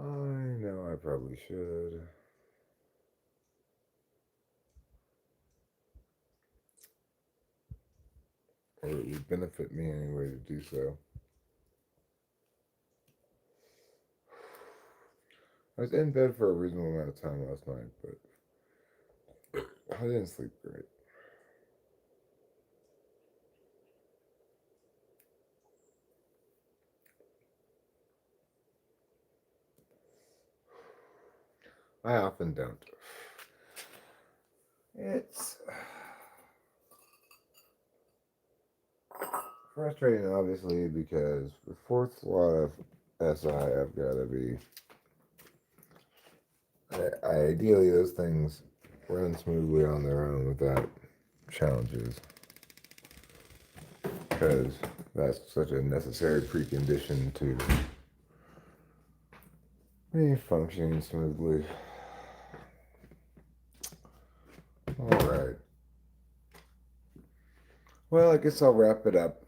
I know I probably should. Or it would benefit me anyway to do so. I was in bed for a reasonable amount of time last night, but I didn't sleep great. I often don't. It's frustrating, obviously, because the fourth lot of SI, I've got to be. Ideally, those things run smoothly on their own without challenges, because that's such a necessary precondition to me functioning smoothly. All right. Well, I guess I'll wrap it up.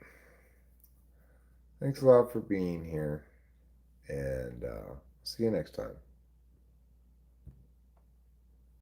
Thanks a lot for being here, and see you next time.